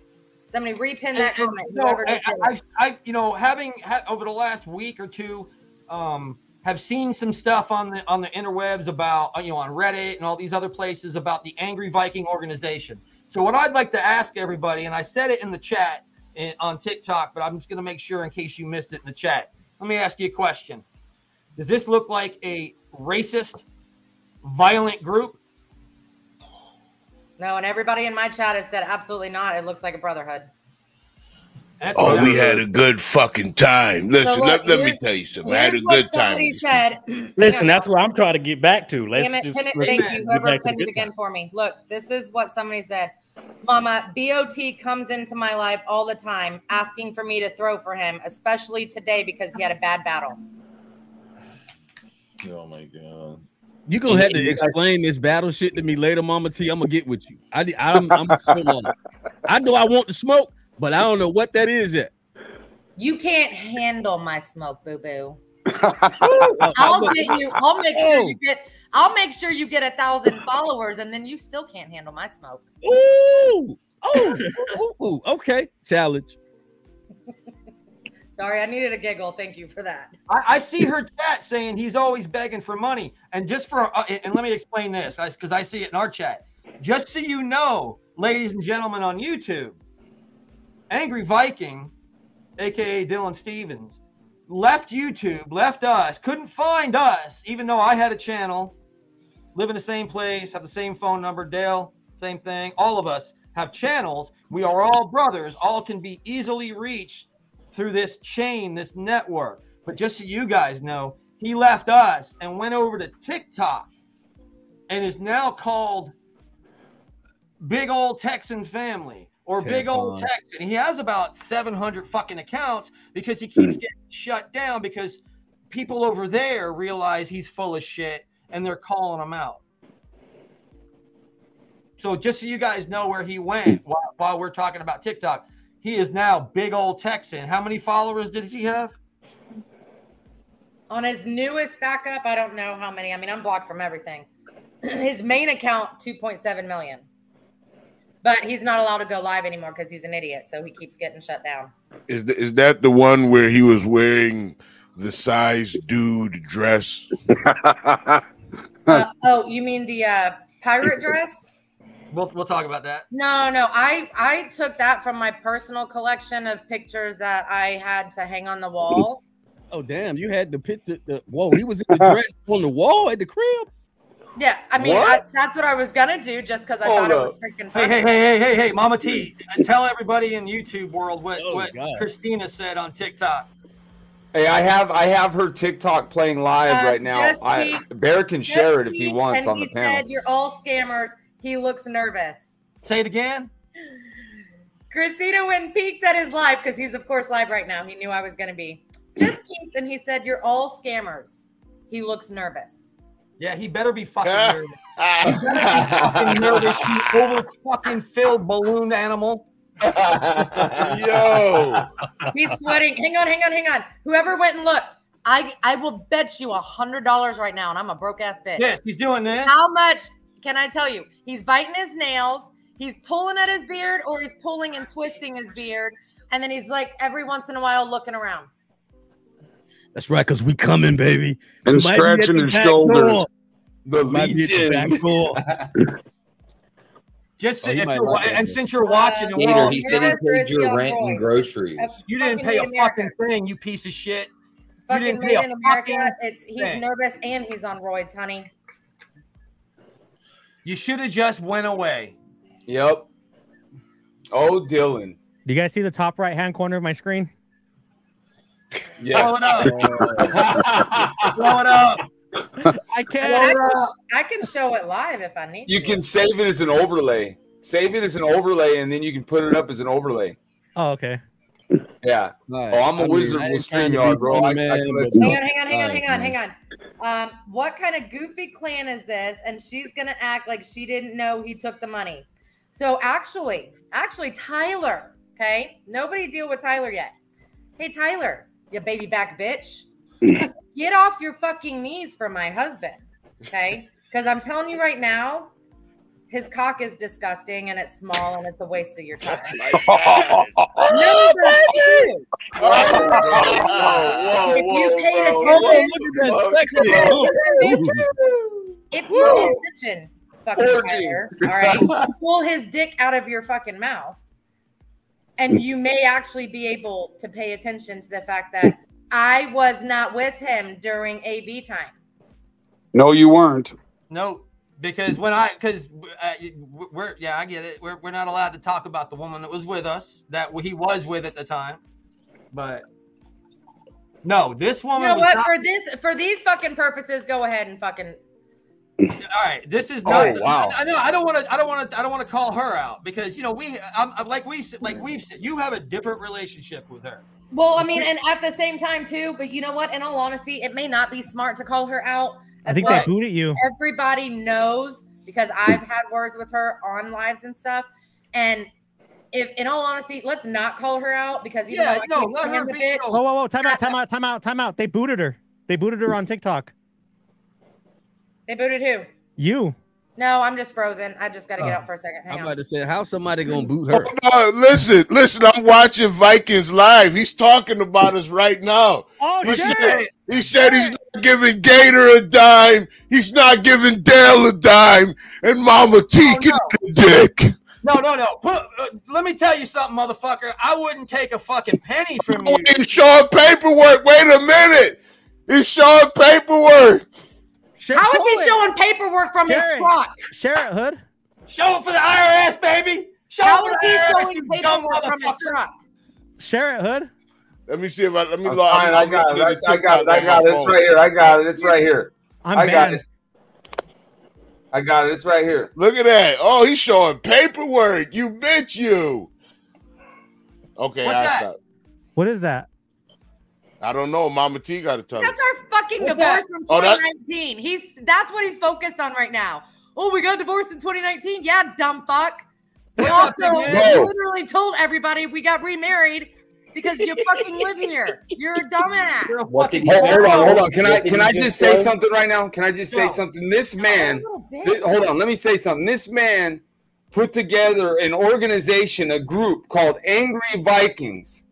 Somebody repin that comment. Having over the last week or two, have seen some stuff on the interwebs about on Reddit and all these other places about the Angry Viking organization. So what I'd like to ask everybody, and I said it in the chat on TikTok, but I'm just going to make sure in case you missed it in the chat. Let me ask you a question. Does this look like a racist, violent group? No, and everybody in my chat has said absolutely not. It looks like a brotherhood. We had a good fucking time. Listen, So look, let me tell you something. I had a good time. Somebody said. Listen, that's what I'm trying to get back to. Let's Damn it, just thank you. Whoever pinned it good again time. for me. Look, this is what somebody said. Mama, BOT comes into my life all the time asking for me to throw for him, especially today because he had a bad battle. Oh my god. You're gonna have to explain this battle shit to me later, Mama T. I'm gonna get with you. I'm so long. I know I want to smoke, but I don't know what that is yet. You can't handle my smoke, boo boo. I'll make sure you get 1,000 followers, and then you still can't handle my smoke. Ooh, okay. Challenge. Sorry, I needed a giggle. Thank you for that. I see her chat saying he's always begging for money. And just for, and let me explain this, because I see it in our chat. Just so you know, ladies and gentlemen on YouTube, Angry Viking, aka Dylan Stevens, left YouTube, left us, couldn't find us, even though I had a channel, live in the same place, have the same phone number, Dale, same thing. All of us have channels. We are all brothers. All can be easily reached through this chain, this network. But just so you guys know, he left us and went over to TikTok and is now called Big Old Texan Family or Big Old Texan. He has about 700 fucking accounts because he keeps getting shut down because people over there realize he's full of shit and they're calling him out. So just so you guys know where he went while we're talking about TikTok, he is now Big Old Texan. How many followers did he have? On his newest backup, I don't know how many. I mean, I'm blocked from everything. His main account, 2.7 million. But he's not allowed to go live anymore because he's an idiot. So he keeps getting shut down. Is that the one where he was wearing the size dude dress? Oh, you mean the pirate dress? We'll talk about that. No. I took that from my personal collection of pictures that I had to hang on the wall. Oh, damn. You had the picture. Whoa, he was in the dress on the wall at the crib? Yeah, I mean, that's what I was going to do just because I thought it was freaking funny. Hey, Mama T, tell everybody in YouTube world what Christina said on TikTok. Hey, I have her TikTok playing live right now. Bear can share it if he wants on the panel. He said, "You're all scammers." He looks nervous. Say it again. Christina went and peeked at his live because he's, of course, live right now. He knew I was going to be. Just peeked, and he said, "You're all scammers." He looks nervous. Yeah, he better be fucking nervous. He better be fucking nervous, you over fucking filled balloon animal. Yo. He's sweating. Hang on. Whoever went and looked, I will bet you $100 right now, and I'm a broke ass bitch. Yes, he's doing this. How much can I tell you? He's biting his nails. He's pulling at his beard, or he's pulling and twisting his beard, and then he's like every once in a while looking around. That's right, because we coming, baby. And scratching his shoulders. The Might be at the back door. Just Oh, he if might you're, like that, and since you're watching, and we're Gator, all, he said he Nervous or paid is he your on rent and Roy? groceries. you didn't pay a fucking thing, you piece of shit. You Fucking didn't pay made a in America. fucking He's thing. nervous and he's on roids, honey. You should have just went away. Yep. Oh, Dylan. Do you guys see the top right-hand corner of my screen? Yes. Blow it up. Blow it up. I can't. I can show it live if I need You to. can save it as an overlay. Save it as an overlay, and then you can put it up as an overlay. Oh, okay. Yeah. Right. Oh, I'm a I mean, wizard I with ain't trying to be StreamYard, bro. funny, man, but- Hang on. What kind of goofy clan is this? And she's gonna act like she didn't know he took the money. So actually, Tyler. Okay, nobody deal with Tyler yet. Hey, Tyler, you baby back bitch. Get off your fucking knees for my husband. Okay, because I'm telling you right now, his cock is disgusting and it's small and it's a waste of your time. If you paid attention, fucking Tyler, all right, pull his dick out of your fucking mouth, and you may actually be able to pay attention to the fact that I was not with him during AV time. No, you weren't. No, because we're I get it. We're not allowed to talk about the woman that was with us, that he was with at the time. But no, this woman. You know was what? not, For these fucking purposes, go ahead and fucking. all right, this is not. Oh, wow. I know. I don't want to call her out because we've said, you have a different relationship with her. Well, I mean, and at the same time too. But you know what? In all honesty, it may not be smart to call her out. I think well. they booted you. Everybody knows because I've had words with her on lives and stuff. And if, in all honesty, let's not call her out because even though I can't stand the bitch. Whoa, time out. They booted her. They booted her on TikTok. They booted who? You. No, I'm just frozen. I just got to get out for a second. Hang I'm on. about to say, how's somebody gonna boot her? Listen. I'm watching Vikings live. He's talking about us right now. Oh, He shit. said he's not giving Gator a dime. He's not giving Dale a dime. And Mama T get the dick. No. Let me tell you something, motherfucker. I wouldn't take a fucking penny from you. He's showing paperwork. Wait a minute. He's showing paperwork. How is he showing paperwork from his truck? Share it, Hood. Show it for the IRS, baby. How is he showing paperwork from his truck? Share it, Hood. Let me see if let me log. I got it. I got it. It's right here. I got it. It's right here. I got it. I got it. It's right here. Look at that. Oh, he's showing paperwork. You bitch, you. Okay, What's that? stop. What is that? I don't know. Mama T got to tell That's me. our fucking divorce from 2019. That's what he's focused on right now. Oh, we got divorced in 2019. Yeah, dumb fuck. We also literally told everybody we got remarried because you fucking live here. You're a dumbass. Hold on. Can I just say something right now? Can I just say something? This man, hold on. Let me say something. This man put together an organization, a group called Angry Vikings.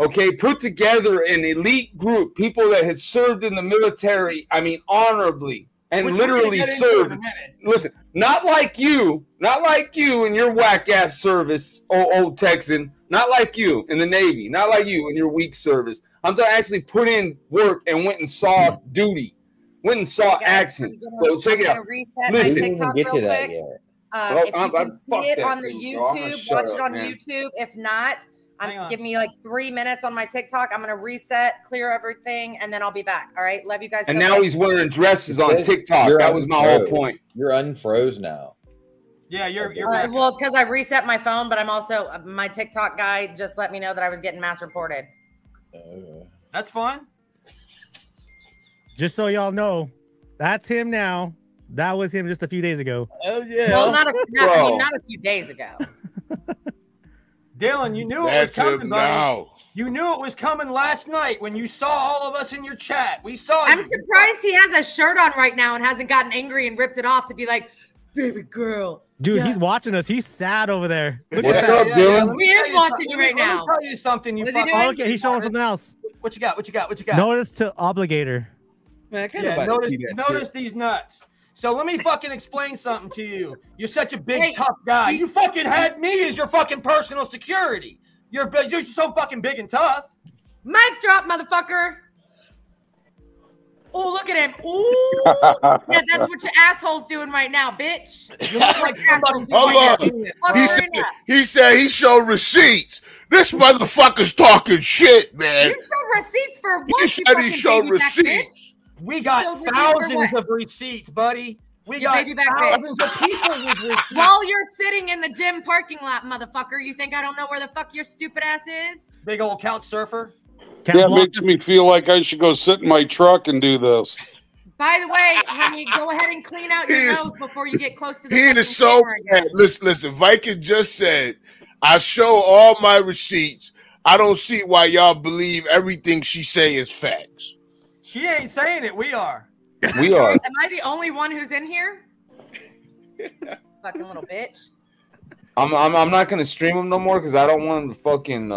Okay, put together an elite group, people that had served in the military, I mean, honorably, and literally served. Listen, not like you in your whack-ass service, old Texan, not like you in the Navy, not like you in your weak service. I'm talking actually put in work and went and saw duty, went and saw action. So check it out. Listen, we didn't even get to that yet. If you can see it on the YouTube, watch it on YouTube. If not, give me like 3 minutes on my TikTok. I'm gonna reset, clear everything, and then I'll be back. All right, love you guys. And now he's wearing dresses on TikTok. That was my whole point. You're unfroze now. Yeah, you're well, it's because I reset my phone, but I'm also my TikTok guy just let me know that I was getting mass reported. That's fine. Just so y'all know, that's him now. That was him just a few days ago. Oh yeah. Well, not a few days ago. Dylan, you knew it was That's coming, him buddy. now. You knew it was coming last night when you saw all of us in your chat. We saw I'm you. surprised he has a shirt on right now and hasn't gotten angry and ripped it off to be like, baby girl. Dude, yes. he's watching us. He's sad over there. Look What's at that. up, Dylan? He is watching you right Let now. me tell you something. You What is he fucking. doing? Oh, okay, he's showing something else. What you got? What you got? What you got? Notice to obligator. Man, can't Yeah, nobody see that notice shit. these nuts. So let me fucking explain something to you. You're such a big, Hey, tough guy. You fucking had me as your fucking personal security. You're so fucking big and tough. Mic drop, motherfucker. Oh, look at him. Ooh. Yeah, that's what your asshole's doing right now, bitch. You look like somebody. Hold on. He said he showed receipts. This motherfucker's talking shit, man. You show receipts for what? He said he showed receipts. We got thousands of receipts, buddy. We got thousands of people with receipts. While you're sitting in the gym parking lot, motherfucker, you think I don't know where the fuck your stupid ass is? Big old couch surfer. Yeah, it makes me feel like I should go sit in my truck and do this. By the way, honey, go ahead and clean out your nose before you get close to the He is so mad. Listen, Viking just said, I show all my receipts. I don't see why y'all believe everything she say is facts. She ain't saying it. We are. We are. Am I the only one who's in here? Fucking little bitch. I'm not gonna stream him no more because I don't want him to fucking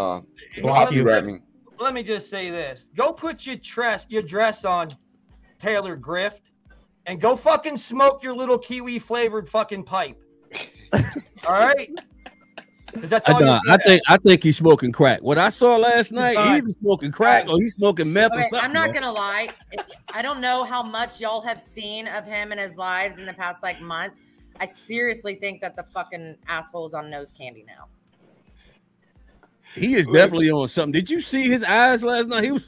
block you at me. Let me just say this. Go put your dress on, Taylor Grift, and go fucking smoke your little kiwi flavored fucking pipe. All right? Because that's all I think he's smoking crack. What I saw last night, he's either smoking crack or he's smoking meth or something. I'm not gonna lie. I don't know how much y'all have seen of him and his lives in the past like month. I seriously think that the fucking asshole's on nose candy now. He is definitely on something. Did you see his eyes last night? He was.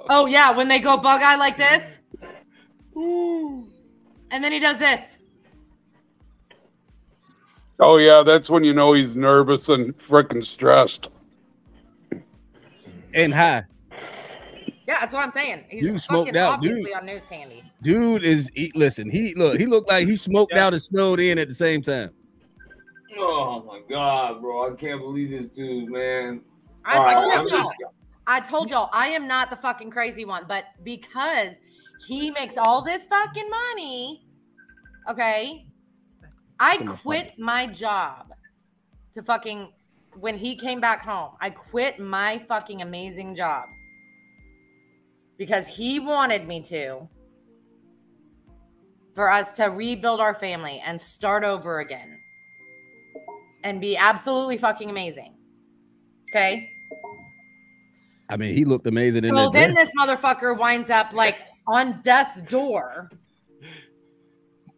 Oh yeah, when they go bug eye like this, and then he does this. Oh yeah, that's when you know he's nervous and freaking stressed. And high. Yeah, that's what I'm saying. He's Dude smoked fucking out, obviously dude. on nose candy. Dude is listen. He looked like he smoked out and snowed in at the same time. Oh my god, bro! I can't believe this dude, man. I told y'all I am not the fucking crazy one, but because he makes all this fucking money, okay, I quit my job to fucking when he came back home. I quit my fucking amazing job because he wanted me to, for us to rebuild our family and start over again and be absolutely fucking amazing. Okay. I mean, he looked amazing in So that then dress. this motherfucker winds up like on death's door.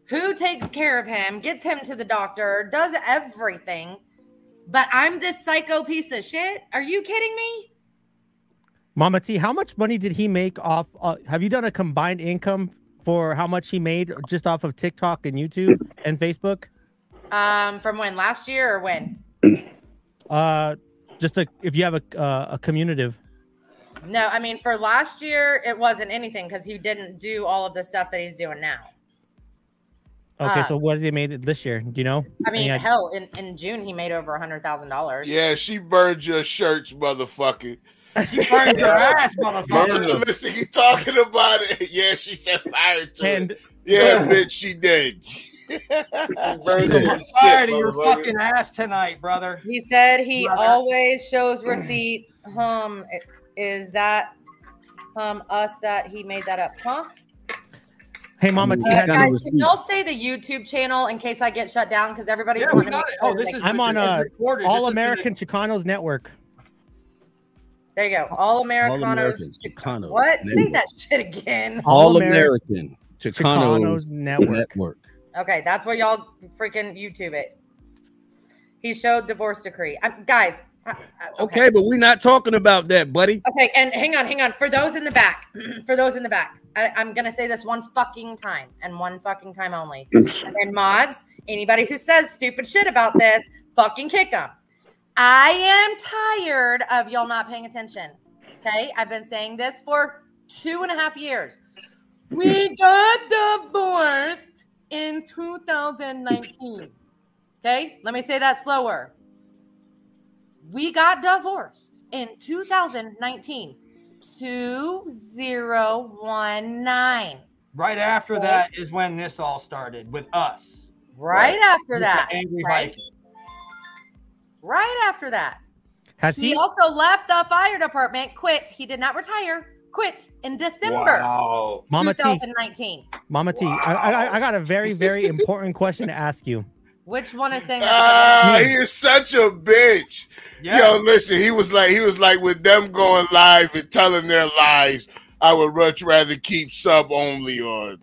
Who takes care of him, gets him to the doctor, does everything. But I'm this psycho piece of shit. Are you kidding me? Mama T, how much money did he make off? Have you done a combined income for how much he made just off of TikTok and YouTube and Facebook? From when, last year or when? If you have a commutative. No, I mean for last year it wasn't anything because he didn't do all of the stuff that he's doing now. Okay, so what has he made this year? Do you know? I mean, hell, in June he made over $100,000. Yeah, she burned your shirts, motherfucker. She burned your ass, motherfucker. Listen, he talking about it. Yeah, she said fire to it. Yeah, bitch, she did. I'm tired of your fucking ass tonight, brother. He said he always shows receipts. Is that us that he made that up? Huh? Hey, Mama T. Guys, can y'all say the YouTube channel in case I get shut down? Because everybody's wanting me. I'm on All American Chicanos Network. There you go. All Americanos. Chicano. What? Say that shit again. All American Chicanos Network. Okay, that's where y'all freaking YouTube it. He showed divorce decree. Guys. Okay, but we're not talking about that, buddy. Okay, and hang on. For those in the back, I'm going to say this one fucking time and one fucking time only. And then mods, anybody who says stupid shit about this, fucking kick them. I am tired of y'all not paying attention. Okay, I've been saying this for 2.5 years. We got divorced in 2019. Okay, let me say that slower. We got divorced in 2019. 2019. Right after that is when this all started with us. Right after With that. the Angry Right? Viking. Right after that. Has He he? also left the fire department, quit. He did not retire, quit in December Wow. Mama T, 2019. Mama T, I got a very, very important question to ask you. Which one is saying He that? is such a bitch. Yeah. Yo, listen, he was like with them going live and telling their lies, I would much rather keep sub only on.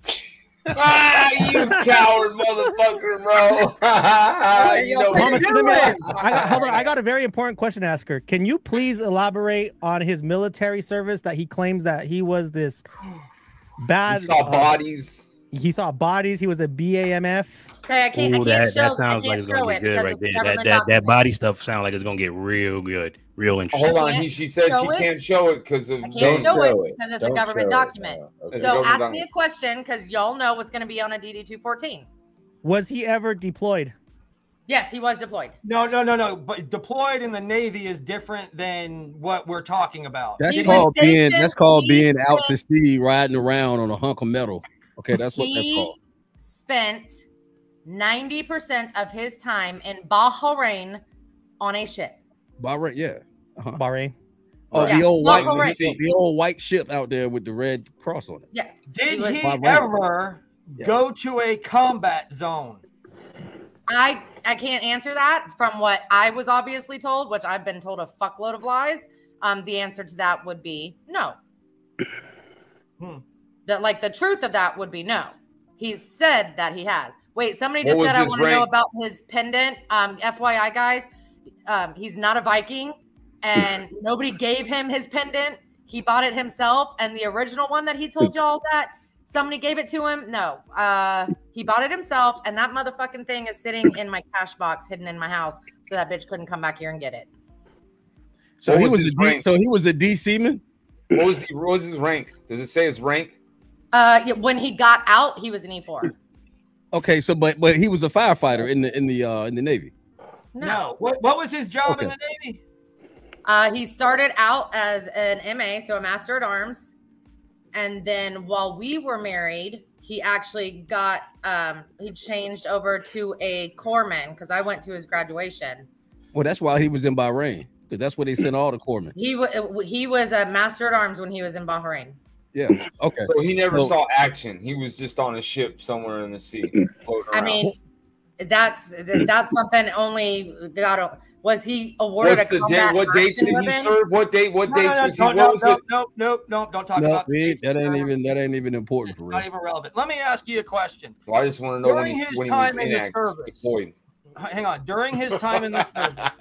You coward motherfucker, bro. You know, Mama, do let me it. hold on. I got a very important question to ask her. Can you please elaborate on his military service that he claims that he was this bad? he saw bodies. He saw bodies. He was a BAMF. Okay, I can't Ooh, that show, sounds like it's gonna show get it good because right it's there. government That document. body stuff sounds like it's gonna get real good, real interesting. Hold on, can't she said show she it. can't show it because of I can't Don't show show it it. because it's a Don't government show it. document. Okay. It's a So government ask me a question because y'all know what's going to be on a DD-214. Was he ever deployed? Yes, he was deployed. No. But deployed in the Navy is different than what we're talking about. That's He called was being. stationed- That's called he being out to spent- sea, riding around on a hunk of metal. Okay, that's what that's He called. spent 90% of his time in Bahrain on a ship. Bahrain, yeah. Bahrain. Oh, Yeah, the old not white, correct. the old white ship out there with the red cross on it. Yeah. Did was- he Bahrain. ever Yeah. go to a combat zone? I can't answer that from what I was obviously told, which I've been told a fuckload of lies. The answer to that would be no. The truth of that would be no. He's said that he has. Wait, somebody just What said was I his want to know rank? about his pendant. FYI, guys, he's not a Viking, and nobody gave him his pendant. He bought it himself, and the original one that he told y'all that somebody gave it to him. No, he bought it himself, and that motherfucking thing is sitting in my cash box, hidden in my house, so that bitch couldn't come back here and get it. So What he was was his a D, rank? so he was a D seaman. What was his rank? Does it say his rank? Yeah, when he got out, he was an E4. Okay, so but he was a firefighter in the Navy. No. What was his job in Okay. the Navy? He started out as an MA, so a Master at Arms, and then while we were married, he actually got he changed over to a corpsman because I went to his graduation. Well, that's why he was in Bahrain, because that's where they sent all the corpsmen. He was a Master at Arms when he was in Bahrain. Yeah. Okay. So he never So- saw action. He was just on a ship somewhere in the sea. floating I around. mean, that's something only God. Was he awarded What's a the date? combat What dates action did he ribbon? serve? What date? What dates was he? What was it? No, don't talk No, about the that ain't even important for real. not even relevant. Let me ask you a question. Well, I just want to know when During he's his when he was time in the inactive, service. deployed. Hang on. During his time in the service,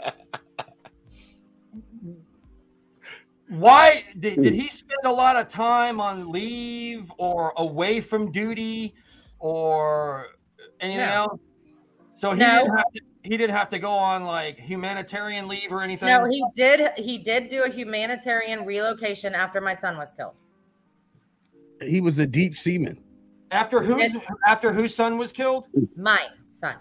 why did he spend a lot of time on leave or away from duty or anything No. else? So he didn't have to go on like humanitarian leave or anything. No, he did. He did do a humanitarian relocation after my son was killed. He was a deep seaman. After whose son was killed? My son.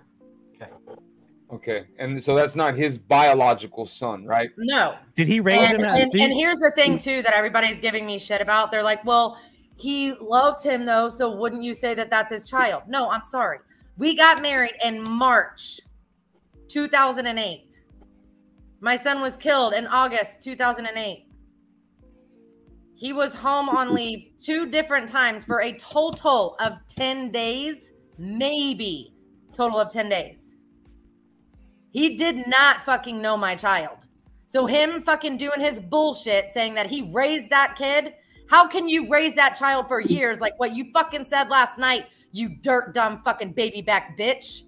Okay, and so that's not his biological son, right? No. Did he raise And, him? and here's the thing too that everybody's giving me shit about. They're like, well, he loved him though, so wouldn't you say that that's his child? No, I'm sorry. We got married in March 2008. My son was killed in August 2008. He was home on leave 2 different times for a total of 10 days, maybe total of 10 days. He did not fucking know my child. So him fucking doing his bullshit saying that he raised that kid. How can you raise that child for years? Like what you fucking said last night, you dirt dumb fucking baby back bitch.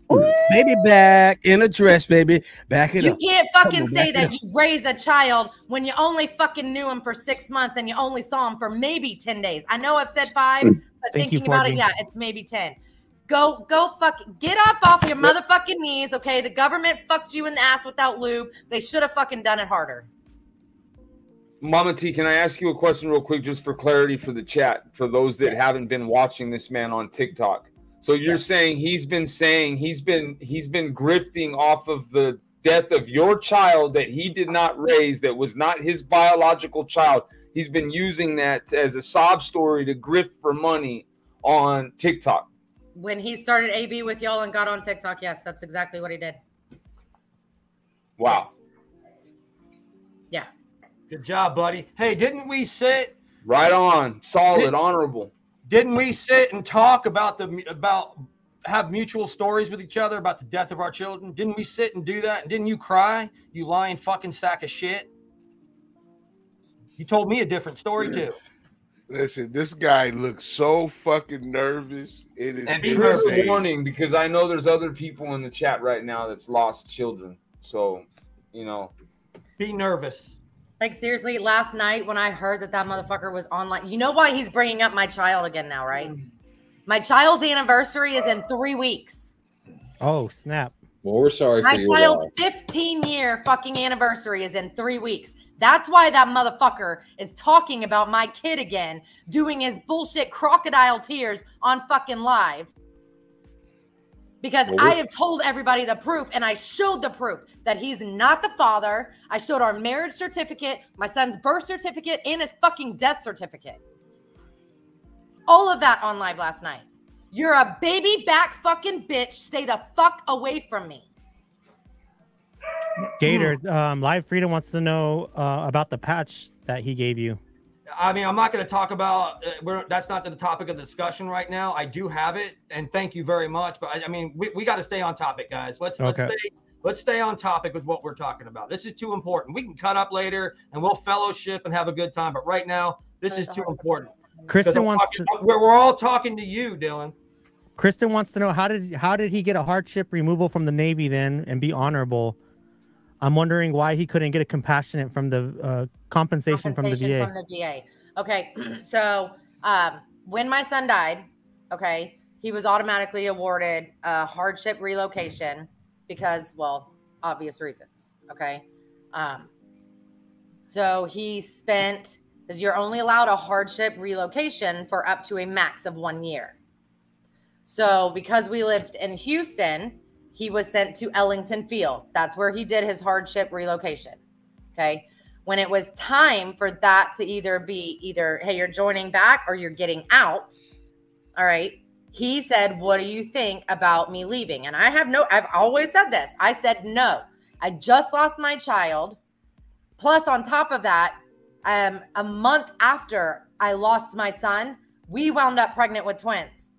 Baby back in a dress, baby. Back it You up. can't fucking Come on, say back it that you raised a child when you only fucking knew him for 6 months and you only saw him for maybe 10 days. I know I've said 5, but Thank you, thinking about it, 4G. yeah, it's maybe 10. Go fucking get up off your motherfucking knees, okay? The government fucked you in the ass without lube. They should have fucking done it harder. Mama T, can I ask you a question real quick, just for clarity for the chat, for those that haven't been watching this man on TikTok? So you're saying he's been grifting off of the death of your child that he did not raise, that was not his biological child. He's been using that as a sob story to grift for money on TikTok. When he started AB with y'all and got on TikTok, yes, that's exactly what he did. Wow. Yes. Yeah. Good job, buddy. Hey, didn't we sit? Right on. Solid, honorable. Didn't we sit and talk about have mutual stories with each other about the death of our children? Didn't we sit and do that? And didn't you cry, you lying fucking sack of shit? You told me a different story too. Listen, this guy looks so fucking nervous. It is and trigger warning, because I know there's other people in the chat right now that's lost children. So, you know, be nervous. Like, seriously, last night when I heard that motherfucker was online, you know why he's bringing up my child again now, right? My child's anniversary is in 3 weeks. Oh, snap. Well, we're sorry for my your child's loss. 15-year fucking anniversary is in 3 weeks. That's why that motherfucker is talking about my kid again, doing his bullshit crocodile tears on fucking live. Because I have told everybody the proof, and I showed the proof that he's not the father. I showed our marriage certificate, my son's birth certificate, and his fucking death certificate. All of that on live last night. You're a baby back fucking bitch. Stay the fuck away from me. Gator, Live Freedom wants to know about the patch that he gave you. I mean, I'm not going to talk about that's not the topic of discussion right now. I do have it, and thank you very much. But I mean, we got to stay on topic, guys. Let's stay on topic with what we're talking about. This is too important. We can cut up later, and we'll fellowship and have a good time. But right now, this is too important. Kristen wants we're all talking to you, Dylan. Kristen wants to know how did he get a hardship removal from the Navy then and be honorable? I'm wondering why he couldn't get a compassionate from the compensation from the VA. Okay, so when my son died, okay, he was automatically awarded a hardship relocation because, well, obvious reasons. Okay, so he spent, because you're only allowed a hardship relocation for up to a max of 1 year. So because we lived in Houston, he was sent to Ellington Field. That's where he did his hardship relocation. Okay. When it was time for that to either, hey, you're joining back or you're getting out. All right. He said, what do you think about me leaving? And I've always said this. I said, no, I just lost my child. Plus on top of that, a month after I lost my son, we wound up pregnant with twins.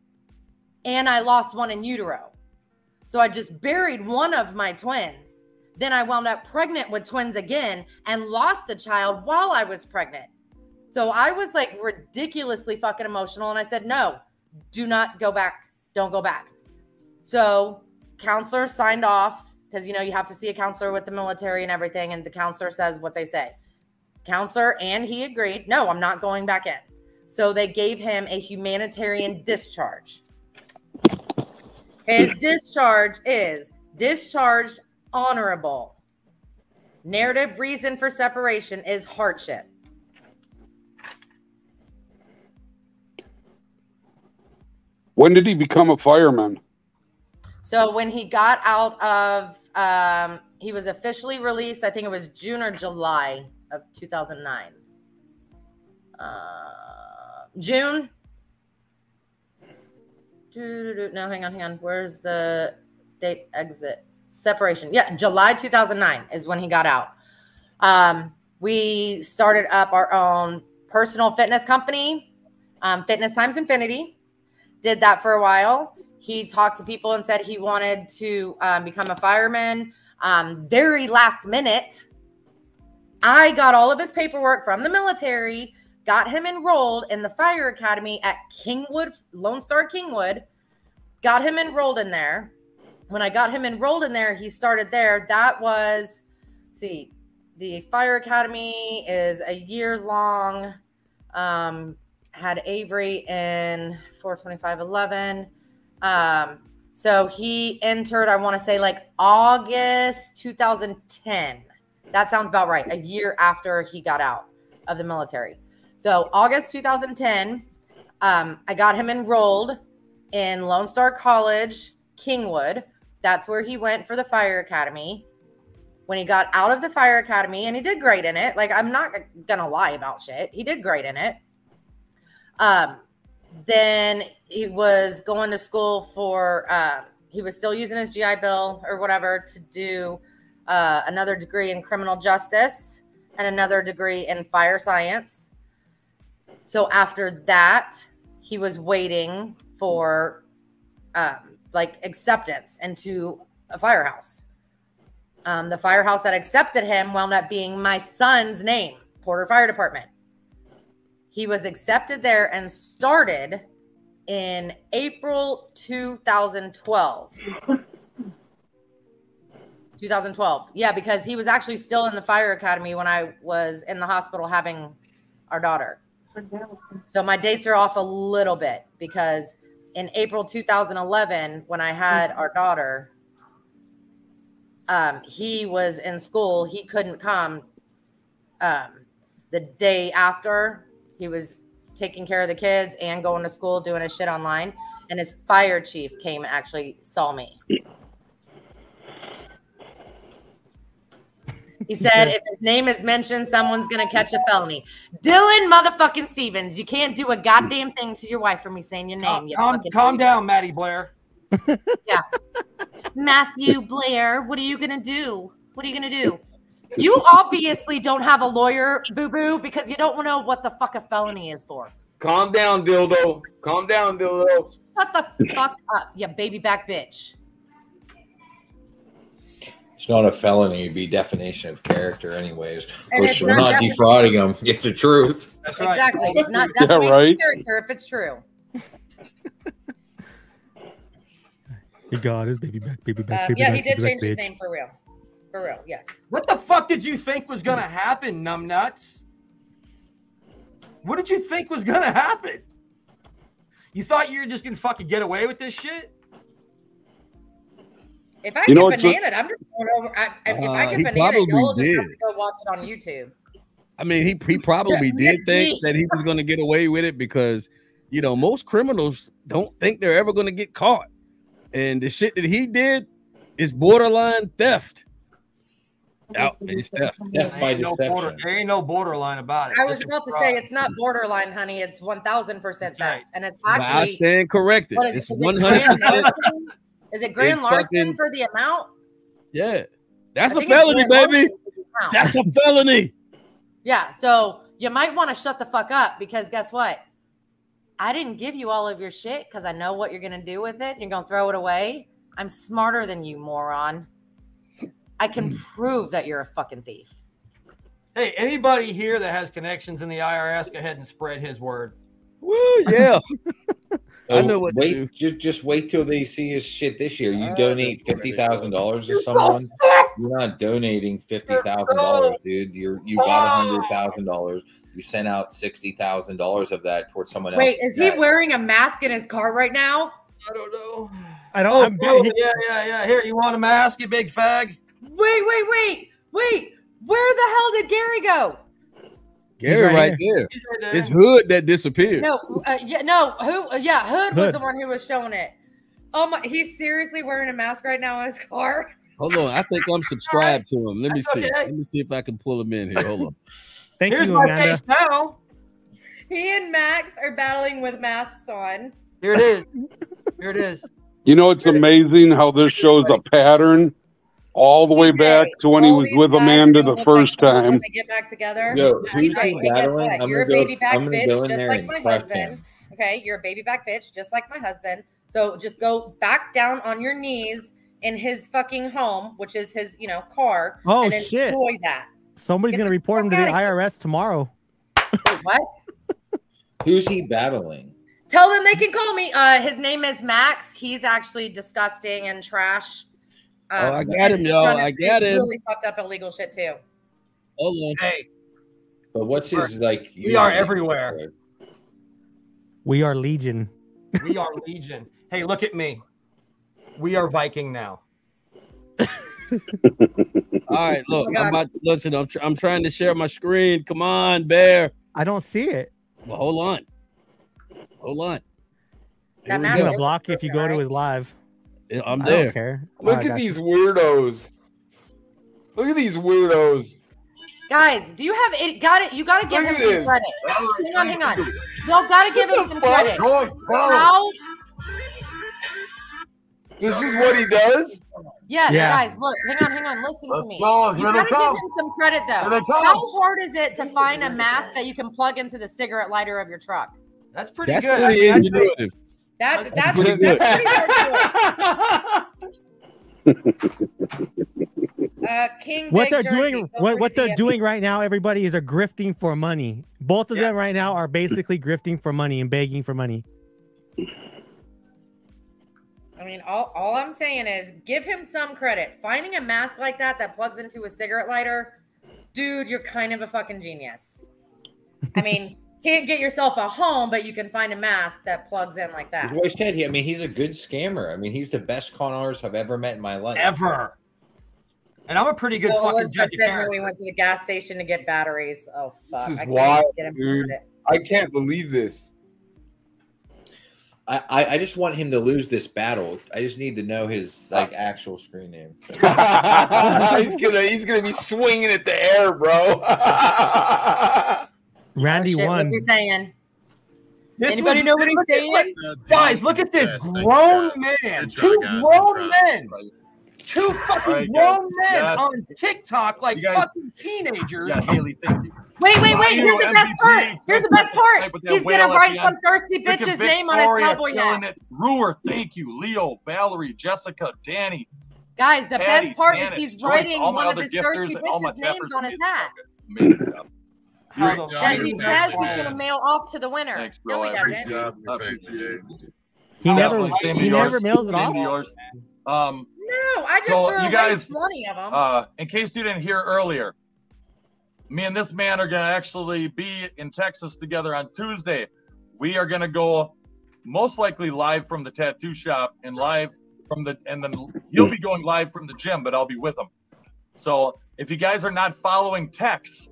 And I lost one in utero. So I just buried one of my twins. Then I wound up pregnant with twins again and lost a child while I was pregnant. So I was like ridiculously fucking emotional. And I said, no, do not go back. Don't go back. So counselor signed off because, you know, you have to see a counselor with the military and everything. And the counselor says what they say. Counselor and he agreed, no, I'm not going back in. So they gave him a humanitarian discharge. His discharge is discharged honorable. Narrative reason for separation is hardship. When did he become a fireman? So when he got out of, he was officially released, I think it was June or July of 2009. June. No, hang on. Where's the date exit? Separation. Yeah, July 2009 is when he got out. We started up our own personal fitness company, Fitness Times Infinity. Did that for a while. He talked to people and said he wanted to become a fireman. Very last minute, I got all of his paperwork from the military, got him enrolled in the fire academy at Kingwood, Lone Star Kingwood, got him enrolled in there. When I got him enrolled in there, he started there. That was, the fire academy is a year long, had Avery in 4/25/11. So he entered, I want to say like August 2010. That sounds about right. A year after he got out of the military. So August 2010, I got him enrolled in Lone Star College, Kingwood. That's where he went for the fire academy. when he got out of the fire academy, and he did great in it. Like, I'm not gonna lie about shit. He did great in it. Then he was going to school for, he was still using his GI Bill or whatever to do another degree in criminal justice and another degree in fire science. So after that, he was waiting for like acceptance into a firehouse. The firehouse that accepted him wound up being my son's name, Porter Fire Department. He was accepted there and started in April 2012. 2012. Yeah, because he was actually still in the fire academy when I was in the hospital having our daughter. So my dates are off a little bit because in April 2011, when I had our daughter, he was in school. He couldn't come. The day after, he was taking care of the kids and going to school, doing his shit online. And his fire chief came and actually saw me. He said, if his name is mentioned, someone's going to catch a felony. Dylan motherfucking Stevens, you can't do a goddamn thing to your wife for me saying your name. Calm down, Maddie Blair. Yeah. Matthew Blair, what are you going to do? What are you going to do? You obviously don't have a lawyer, boo-boo, because you don't know what the fuck a felony is for. Calm down, dildo. Calm down, dildo. Shut the fuck up, you baby back bitch. It's not a felony, it'd be defamation of character anyways. And Which we're not defrauding them. It's the truth. That's right. Exactly. It's not defamation of character if it's true. He got his baby back, baby back, yeah, he did change his name for real. For real, yes. What the fuck did you think was gonna happen, numbnuts? What did you think was gonna happen? You thought you were just gonna fucking get away with this shit? If I get bananaed, I'm just going over. If I get bananaed, you'll just have to go watch it on YouTube. I mean, he probably did think that he was going to get away with it because, you know, most criminals don't think they're ever going to get caught. And the shit that he did is borderline theft. It's theft. Theft by deception. There ain't no borderline about it. I was about to say it's not borderline, honey. It's 1,000% theft, right. and it's actually. I stand corrected. It's 100%. Is it grand larceny for the amount? Yeah, that's a felony, baby. That's a felony. Yeah, so you might want to shut the fuck up because guess what? I didn't give you all of your shit because I know what you're gonna do with it. You're gonna throw it away. I'm smarter than you, moron. I can prove that you're a fucking thief. Hey, anybody here that has connections in the IRS, go ahead and spread his word. Woo, yeah. I know what to do. Just wait till they see his shit this year. You donate $50,000 to someone. You're not donating $50,000, dude. You got $100,000. You sent out $60,000 of that towards someone else. Wait, is he wearing a mask in his car right now? I don't know. I don't. Yeah. Here, you want a mask, you big fag? Wait. Where the hell did Gary go? Gary right there. He's right there. It's Hood that disappeared. No, Hood was the one who was showing it. Oh my, he's seriously wearing a mask right now in his car. Hold on, I think I'm subscribed to him. Let me see. Let me see if I can pull him in here. Hold on. Here's you, Amanda. Face now. He and Max are battling with masks on. Here it is. You know, it's amazing how this shows a pattern all the way back to when he was with Amanda the first time. When they get back together. Yo, who's battling? You're a baby back bitch, just like my husband. Okay, you're a baby back bitch, just like my husband. So just go back down on your knees in his fucking home, which is his, car. Oh, and shit. Enjoy that. Somebody's going to report him to the IRS tomorrow. Wait, what? Who's he battling? Tell them they can call me. His name is Max. He's actually disgusting and trash. I got him, y'all. I got him. Really fucked up illegal shit too. Hold on. Hey, but what's his like? We are everywhere. We are Legion. We are Legion. Hey, look at me. We are Viking now. All right, look. Listen. I'm trying to share my screen. Come on, Bear. I don't see it. Well, hold on. He's gonna block you if you go to his live. I'm there. I don't care. Look at these weirdos. Look at these weirdos. Guys, do you have it? Got it? You got to give him some credit. Hang on. Y'all got to give him some credit. How? This is what he does? Yes, guys, look. Hang on. Listen to me. You got to give him some credit, though. How hard is it to find a mask that you can plug into the cigarette lighter of your truck? That's pretty good. Pretty intuitive. That's pretty good. King What Big they're Jersey, doing, don't what they're forget doing right now, everybody, is a grifting for money. Both of them right now are basically grifting for money and begging for money. I mean, all I'm saying is give him some credit. Finding a mask like that plugs into a cigarette lighter, dude, you're kind of a fucking genius. I mean, can't get yourself a home, but you can find a mask that plugs in like that. As I said, I mean, he's a good scammer. I mean, he's the best con artist I've ever met in my life. Ever. And I'm a pretty good fucking judge. We went to the gas station to get batteries. Oh, fuck. This is wild, dude. I can't believe this. I just want him to lose this battle. I just need to know his actual screen name. he's gonna be swinging at the air, bro. Randy won. What's he saying? Anybody know what he's saying? Guys, look at this grown man. Two grown men. Two fucking grown men on TikTok like fucking teenagers. Yeah, Haley, thank you. Wait. Here's the best part. Here's the best part. He's going to write some thirsty bitch's name on his cowboy hat. Brewer, thank you. Leo, Valerie, Jessica, Danny. Guys, the Patty, best part Janet, is he's Joyce, writing all my one of other his gifters, thirsty and all my bitch's names tappers. on his hat. Amazing job. That he says he's going to mail off to the winner. Thanks, bro. No, he Great doesn't. job. He never mails it off. No, I just threw you away guys, 20 of them. In case you didn't hear earlier, me and this man are going to actually be in Texas together on Tuesday. We are going to go most likely live from the tattoo shop and then he'll be going live from the gym, but I'll be with him. So if you guys are not following Tex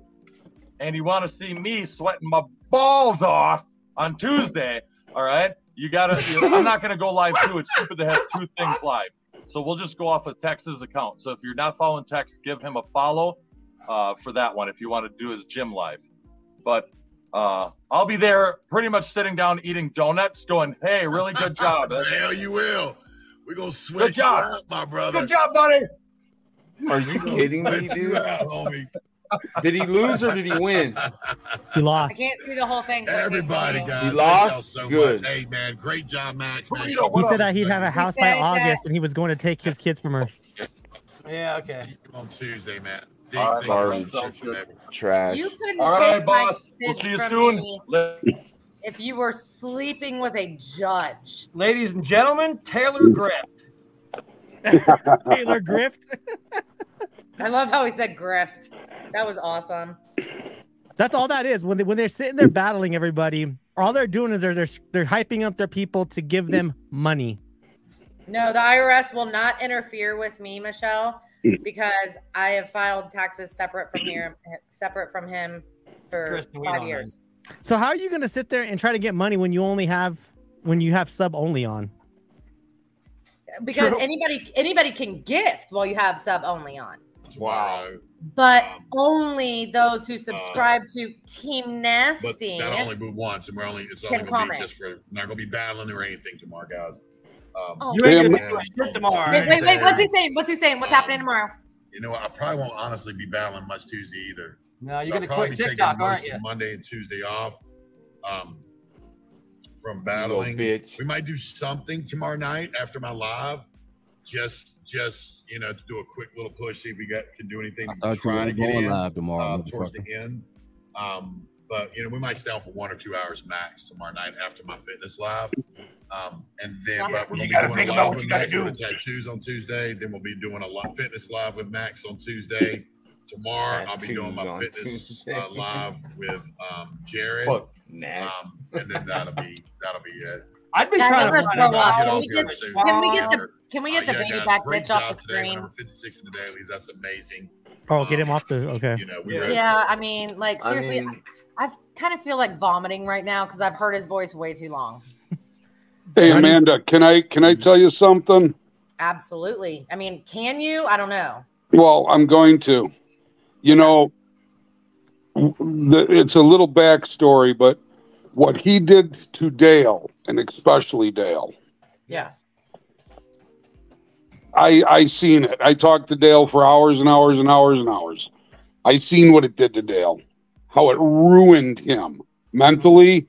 and you want to see me sweating my balls off on Tuesday, all right, I'm not going to go live too. It's stupid to have two things live. So we'll just go off of Tex's account. So if you're not following Tex, give him a follow for that one if you want to do his gym live. But I'll be there pretty much sitting down eating donuts going, hey, really good job. Hell, you will. We're going to switch you up, my brother. Good job, buddy. Are you kidding me, dude? Homie. Did he lose or did he win? He lost. I can't see the whole thing. Everybody, guys. He lost? So good. Much. Hey, man, great job, Max. Man. He said that he'd have a house by August and he was going to take his kids from her. Yeah, okay. On Tuesday, man. Trash. You couldn't All right, take my boss. We'll kids see you from soon. me if you were sleeping with a judge. Ladies and gentlemen, Taylor Griff. Taylor Grift. I love how he said grift. That was awesome. That's all that is. When they're sitting there battling everybody, all they're doing is they're hyping up their people to give them money. No, the IRS will not interfere with me, Michelle, because I have filed taxes separate from him for 5 years. So how are you going to sit there and try to get money when you have sub only on? Because anybody can gift while you have sub only on. Wow. But only those who subscribe to Team Nasty. But that only be once, and it's only going to be just for, not going to be battling or anything tomorrow, guys. You ain't going to do shit tomorrow. Wait, what's he saying? What's happening tomorrow? You know what? I probably won't honestly be battling much Tuesday either. No, you're so going to quit TikTok, aren't you? Monday and Tuesday off from battling. We might do something tomorrow night after my live. Just you know, to do a quick little push, see if we can do anything to try to get in live tomorrow towards the end. But you know, we might stay on for 1 or 2 hours max tomorrow night after my fitness live. And then but we're gonna be doing a live with Max for the tattoos on Tuesday. Then we'll be doing a fitness live with Max on Tuesday. Tomorrow I'll be doing my fitness live with Jared. And then that'll be it. I'd be trying to throw up. Can we get the baby back bitch off the screen? Number 56 in the dailies. That's amazing. Oh, get him off the okay. You know, I mean, like seriously, I kind of feel like vomiting right now because I've heard his voice way too long. Hey Amanda, can I tell you something? Absolutely. I mean, can you? I don't know. Well, I'm going to. You know, it's a little backstory, but what he did to Dale, and especially Dale. Yes. I seen it. I talked to Dale for hours and hours and hours and hours. I seen what it did to Dale, how it ruined him mentally,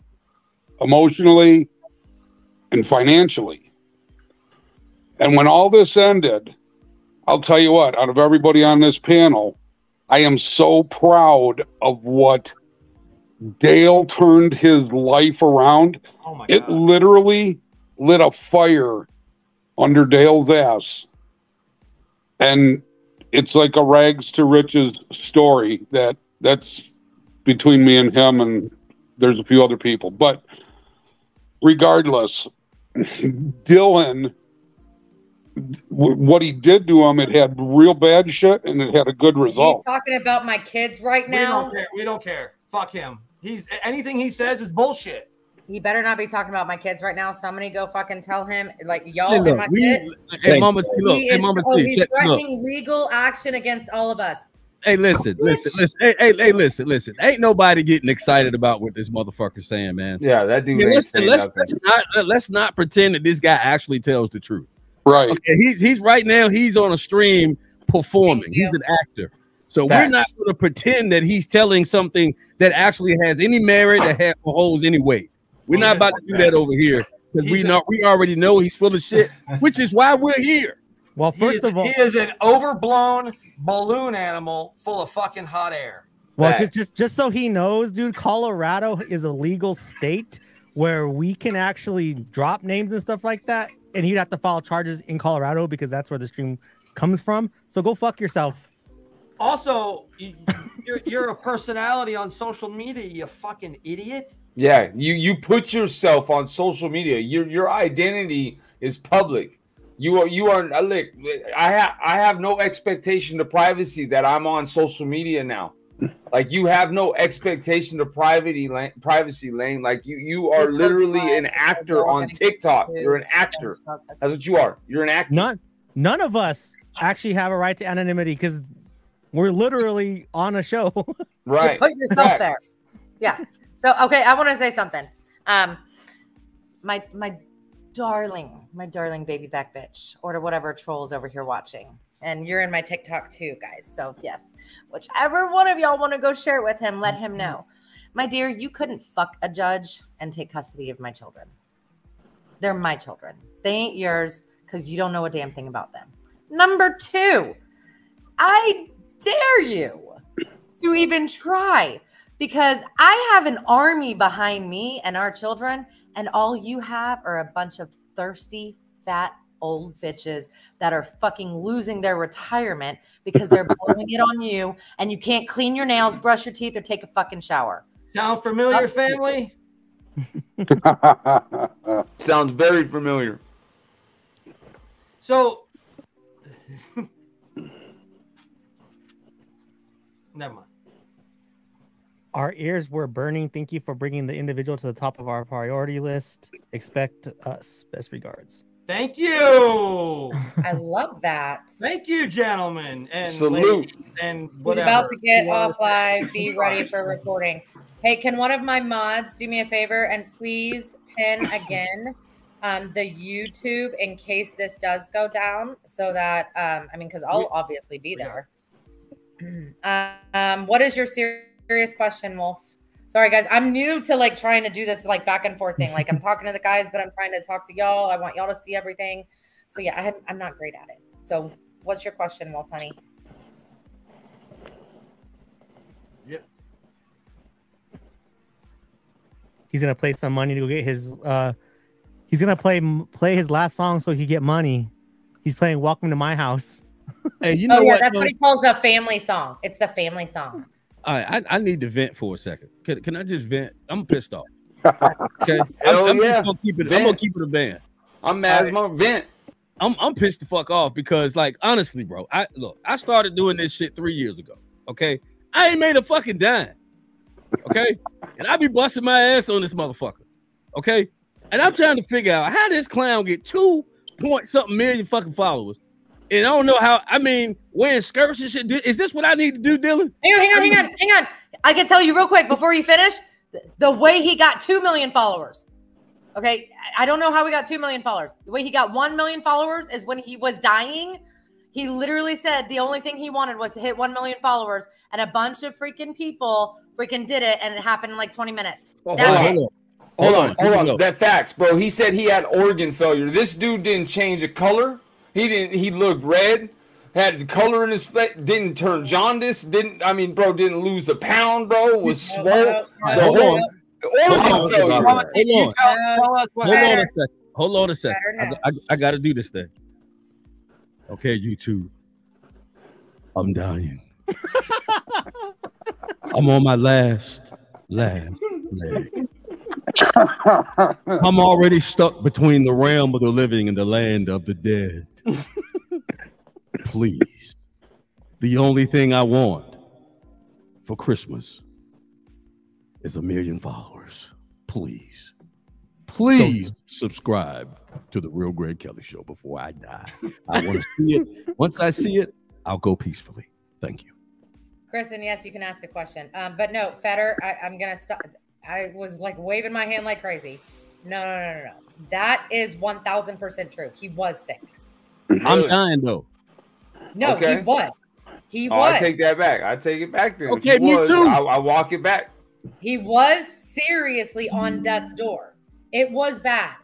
emotionally, and financially. And when all this ended, I'll tell you what, out of everybody on this panel, I am so proud of what Dale turned his life around. Oh my it God. literally lit a fire under Dale's ass. And it's like a rags to riches story that's between me and him, and there's a few other people. But regardless, Dylan, what he did to him, it had real bad shit and it had a good result. He's talking about my kids right now. We don't care. Fuck him. Anything he says is bullshit. He better not be talking about my kids right now. Somebody go fucking tell him, like, y'all in my shit. Hey, Mama T, look. Hey, Mama T, he's threatening legal action against all of us. Hey, listen. Hey, listen. Ain't nobody getting excited about what this motherfucker's saying, man. Yeah, that dude ain't saying nothing. Let's not pretend that this guy actually tells the truth. Right. Okay, he's right now, he's on a stream performing. He's an actor. So we're not going to pretend that he's telling something that actually has any merit, that has holds any weight. We're not about to do that over here because we already know he's full of shit, which is why we're here. Well, first of all, he is an overblown balloon animal full of fucking hot air. Well, just so he knows, dude, Colorado is a legal state where we can actually drop names and stuff like that, and he'd have to file charges in Colorado because that's where the stream comes from. So go fuck yourself. Also, you're a personality on social media, you fucking idiot. Yeah, you put yourself on social media. Your identity is public. You are look. I have no expectation of privacy that I'm on social media now. Like you have no expectation of privacy, Lane. Like you are literally an actor on TikTok. You're an actor. That's what you are. You're an actor. None of us actually have a right to anonymity because we're literally on a show. Right. You put yourself there. Yeah. So okay, I want to say something. My darling baby back bitch, or whatever trolls over here watching. And you're in my TikTok too, guys. So yes, whichever one of y'all want to go share it with him, let him know. My dear, you couldn't fuck a judge and take custody of my children. They're my children. They ain't yours because you don't know a damn thing about them. Number two, I dare you to even try, because I have an army behind me and our children, and all you have are a bunch of thirsty, fat, old bitches that are fucking losing their retirement because they're blowing it on you, and you can't clean your nails, brush your teeth, or take a fucking shower. Sound familiar, family? Sounds very familiar. So, never mind. Our ears were burning. Thank you for bringing the individual to the top of our priority list. Expect us. Best regards. Thank you. I love that. Thank you, gentlemen. And salute. And who's about to get off live. Be ready for recording. Hey, can one of my mods do me a favor and please pin again the YouTube in case this does go down, so that I mean, because I'll obviously be there. What is your serious question, Wolf? Sorry, guys. I'm new to like trying to do this like back and forth thing. Like I'm talking to the guys, but I'm trying to talk to y'all. I want y'all to see everything. So yeah, I'm not great at it. So what's your question, Wolf, honey? Yep. He's gonna play some money to go get his. He's gonna play his last song so he can get money. He's playing "Welcome to My House." Hey, you know what? That's what he calls the family song. It's the family song. All right, I need to vent for a second. Can I just vent? I'm pissed off. Okay, I'm just gonna keep it. I'm gonna keep it a band. I'm mad as my vent. I'm pissed the fuck off because, like, honestly, bro, I started doing this shit 3 years ago. Okay, I ain't made a fucking dime. Okay, and I be busting my ass on this motherfucker. Okay, and I'm trying to figure out how this clown get 2 point something million fucking followers, And I don't know how. I mean, wearing skirts and shit. Is this what I need to do, Dylan? Hang on. I can tell you real quick before you finish the way he got 2 million followers. Okay, I don't know how he got 2 million followers. The way he got 1 million followers is when he was dying. He literally said the only thing he wanted was to hit 1 million followers, and a bunch of freaking people freaking did it, and it happened in like 20 minutes. Hold on. That facts, bro. He said he had organ failure. This dude didn't change the color. He looked red, had the color in his face, didn't turn jaundice, didn't lose a pound, bro, was swole. Hold on a second. I got to do this thing. Okay, YouTube. I'm dying. I'm on my last leg. I'm already stuck between the realm of the living and the land of the dead. Please. The only thing I want for Christmas is 1 million followers. Please. Please subscribe to the Real Greg Kelly Show before I die. I want to see it. Once I see it, I'll go peacefully. Thank you. Kristen, yes, you can ask a question. But no, Feder, I'm going to stop. I was like waving my hand like crazy. No. That is 1000% true. He was sick. I'm dying though. No, okay. He was. I take that back. I take it back then. Okay, me too. I walk it back. He was seriously on death's door. It was bad.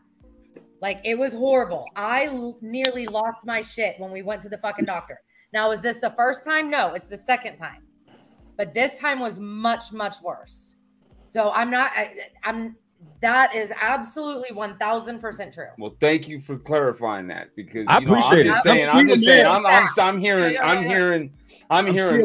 Like, it was horrible. I nearly lost my shit when we went to the fucking doctor. Now, is this the first time? No, it's the second time. But this time was much, much worse. So that is absolutely 1000% true. Well, thank you for clarifying that, because I appreciate it. I'm just saying I'm hearing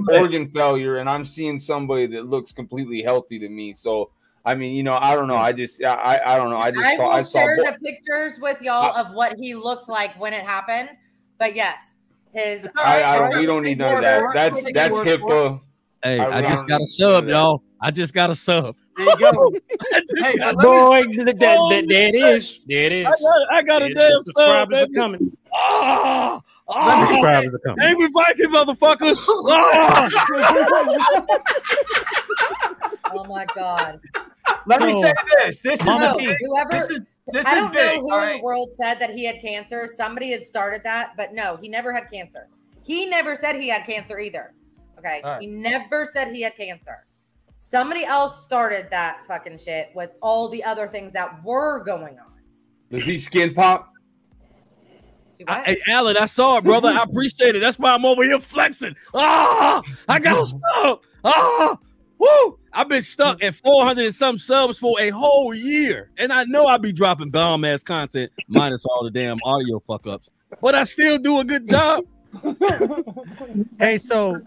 organ failure, and I'm seeing somebody that looks completely healthy to me. So I mean, I don't know. I don't know. I will share the pictures with y'all of what he looks like when it happened. But yes, we don't need none of that. That's HIPAA. Hey, I just got a sub, y'all. I just got a sub. There you go. Hey, boy, there it is. There it is. I got a damn sub, baby. Coming. Subscribers are coming. Angry Viking, motherfuckers. Oh my God. Let me say this. This is I don't big, know who in the world said that he had cancer. Somebody had started that, but no, he never had cancer. He never said he had cancer either. Okay. Right. He never said he had cancer. Somebody else started that fucking shit with all the other things that were going on. Does he skin pop? Hey, Alan, I saw it, brother. I appreciate it. That's why I'm over here flexing. I got a sub. Woo! I've been stuck at 400 and some subs for a whole year. And I know I'll be dropping bomb ass content, minus all the damn audio fuck ups. But I still do a good job. Hey, so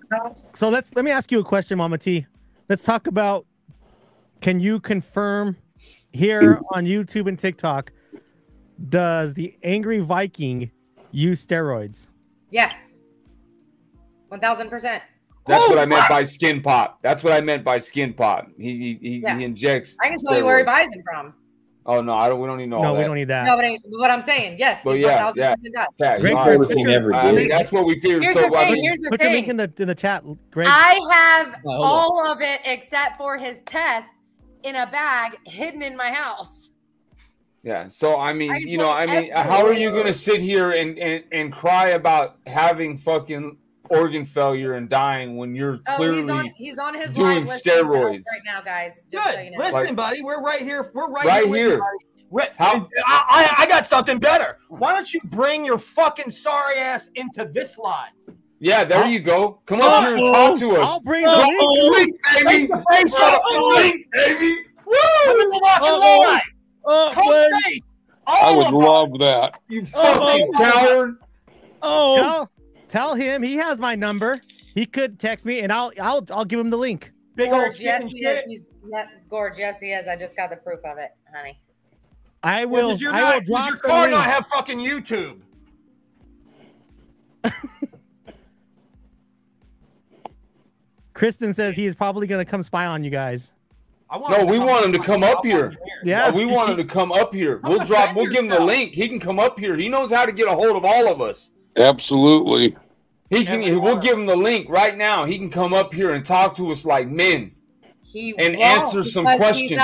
let me ask you a question, Mama T. Let's talk about, can you confirm here on YouTube and TikTok, does the Angry Viking use steroids? Yes. 1000%. That's what I meant by skin pop. That's what I meant by skin pop. He injects. I can tell you where he buys them from. Oh no, we don't need no. No, we don't need that. No, but what I'm saying, yes, but 1000% does. That's what we figured. Here's the put your link in the chat, Greg. I have all of it except for his test in a bag hidden in my house. Yeah. So I mean, how are you gonna sit here and cry about having fucking organ failure and dying when you're clearly he's on his doing steroids right now, guys? Just so you know. Listen, buddy, we're right here. We're right here. I got something better. Why don't you bring your fucking sorry ass into this live? Yeah, there you go. Come up here and talk to us. I'll bring the link, baby. Link, baby. Woo! I would love that. You fucking coward. Tell him he has my number. He could text me, and I'll give him the link. Gorge, yes, he is. Gorge, yes, he is. I just got the proof of it, honey. I will. Does your car not have fucking YouTube? Kristen says he is probably going to come spy on you guys. We want him to come up here. Yeah, we want him to come up here. We'll give him the link. He can come up here. He knows how to get a hold of all of us. Absolutely. We'll give him the link right now. He can come up here and talk to us like men and answer some questions.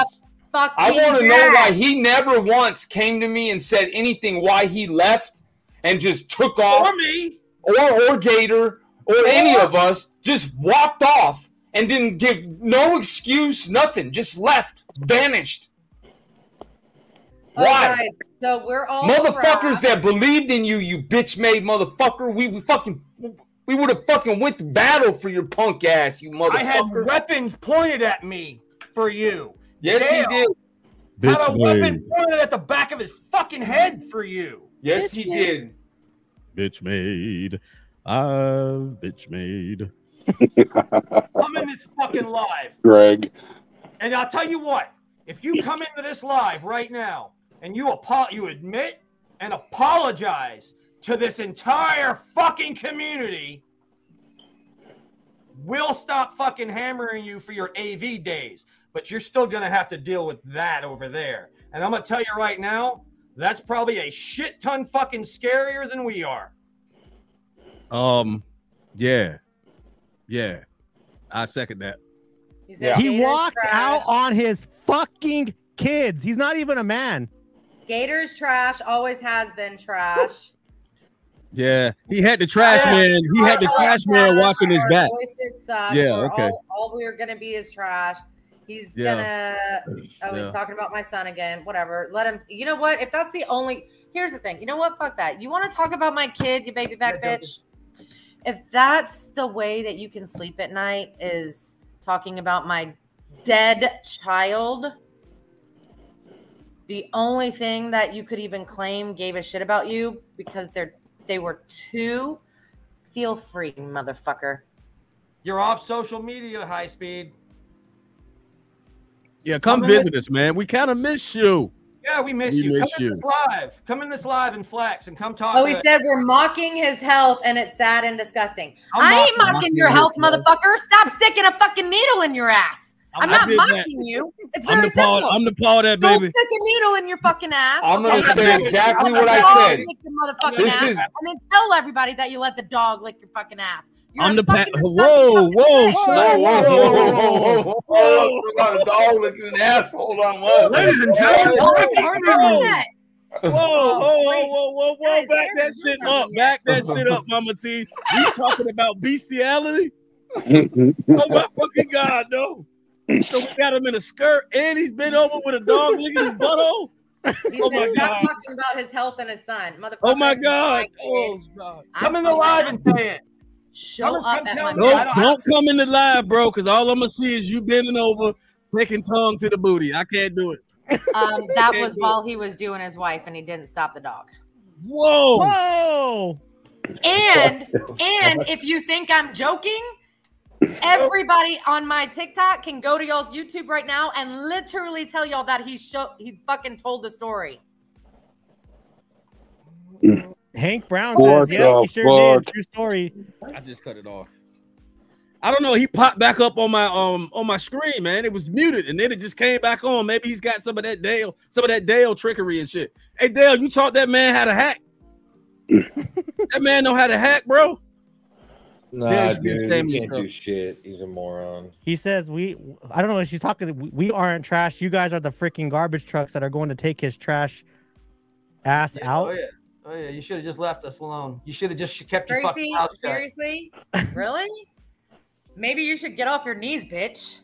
I want to know why he never once came to me and said anything why he left and just took off. Or me. Or Gator or any of us just walked off and didn't give no excuse, nothing. Just left, vanished. Why? Guys, so we're all motherfuckers that believed in you, you bitch-made motherfucker. We would have fucking went to battle for your punk ass, you motherfucker. I had weapons pointed at me for you. Yes, Dale he did. Had a weapon pointed at the back of his fucking head for you. Yes, he did. Bitch made. I've bitch made. I'm in this fucking live, Greg. and I'll tell you what. If you come into this live right now and you admit and apologize to this entire fucking community, we'll stop fucking hammering you for your AV days. But you're still going to have to deal with that over there. And I'm going to tell you right now, that's probably a shit ton fucking scarier than we are. Yeah. I second that. He walked out on his fucking kids. He's not even a man. Gator's trash, always has been trash. Yeah, he had the trash man. He had the trash man watching his back. Yeah, okay. All we're gonna be is trash. He's gonna. Oh, he's talking about my son again. Whatever. Let him. You know what? If that's the only. Here's the thing. You know what? Fuck that. You want to talk about my kid, you baby back bitch? If that's the way that you can sleep at night, is talking about my dead child, the only thing that you could even claim gave a shit about you because they were two, feel free, motherfucker. You're off social media, High Speed. Yeah, come visit us, man. We kind of miss you. Yeah, we miss you. Come in this live. Come in this live and flex and come talk. Oh, he said we're mocking his health and it's sad and disgusting. I ain't mocking your health, motherfucker. Stop sticking a fucking needle in your ass. I'm not mocking you. It's very simple. I'm the Paul that baby. Don't stick a needle in your fucking ass. I'm gonna say exactly what I said. Lick your motherfucking ass, and then tell everybody that you let the dog lick your fucking ass. I'm the whoa, we got a dog licking an asshole on what? Ladies and gentlemen, whoa, back that shit up. Back that shit up, Mama T. We talking about bestiality? Oh my fucking God, no. So we got him in a skirt and he's been over with a dog licking his butthole. Oh my God. Stop talking about his health and his son. Motherfucker. Oh my God. Oh God. Come in the live and say it. Show up at my don't come in the live, bro, because all I'm gonna see is you bending over, taking tongue to the booty. I can't do it. That was while he was doing his wife and he didn't stop the dog. Whoa. And if you think I'm joking, everybody on my TikTok can go to y'all's YouTube right now and literally tell y'all that he fucking told the story. Hank Brown says, yeah, he sure did. True story. I just cut it off. I don't know. He popped back up on my screen, man. It was muted, and then it just came back on. Maybe he's got some of that Dale trickery and shit. Hey, Dale, you taught that man how to hack. That man know how to hack, bro. Nah, dude, he can't do shit. He's a moron. He says I don't know if she's talking. We aren't trash. You guys are the freaking garbage trucks that are going to take his trash ass out. Oh yeah, you should have just left us alone. You should have just kept your Tracy, fucking mouth shut. seriously? Really? Maybe you should get off your knees, bitch.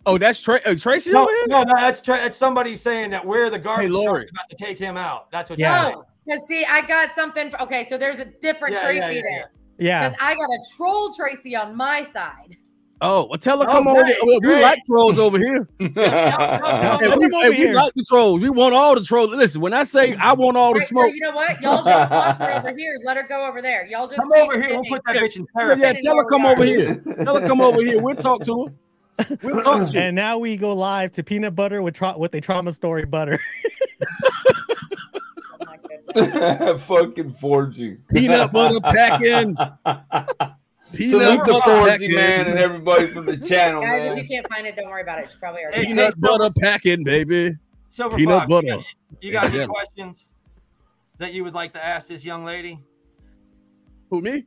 Oh, that's Tracy no, over here? No, that's somebody saying that we're the garbage trucks about to take him out. That's what you're saying. Because see, I got something. Okay, so there's a different Tracy there. Yeah. Because I got a troll Tracy on my side. Oh, well, tell her come over here. We like trolls over here. We like the trolls. We want all the trolls. Listen, when I say I want all the smoke. So you know what? Y'all don't want her over here. Let her go over there. Y'all just come over here. We'll put that bitch in therapy. Yeah, tell her come over here. Tell her come over here. We'll talk to her. We'll talk to her. And now we go live to peanut butter with a trauma story butter. Fucking 4G. Peanut butter packing. Salute the 4G man and everybody from the channel. Guys, man. if you can't find it, don't worry about it. It's probably already. Peanut butter packing, baby. Silver Peanut Fox, butter. You got any questions that you would like to ask this young lady? Who, me?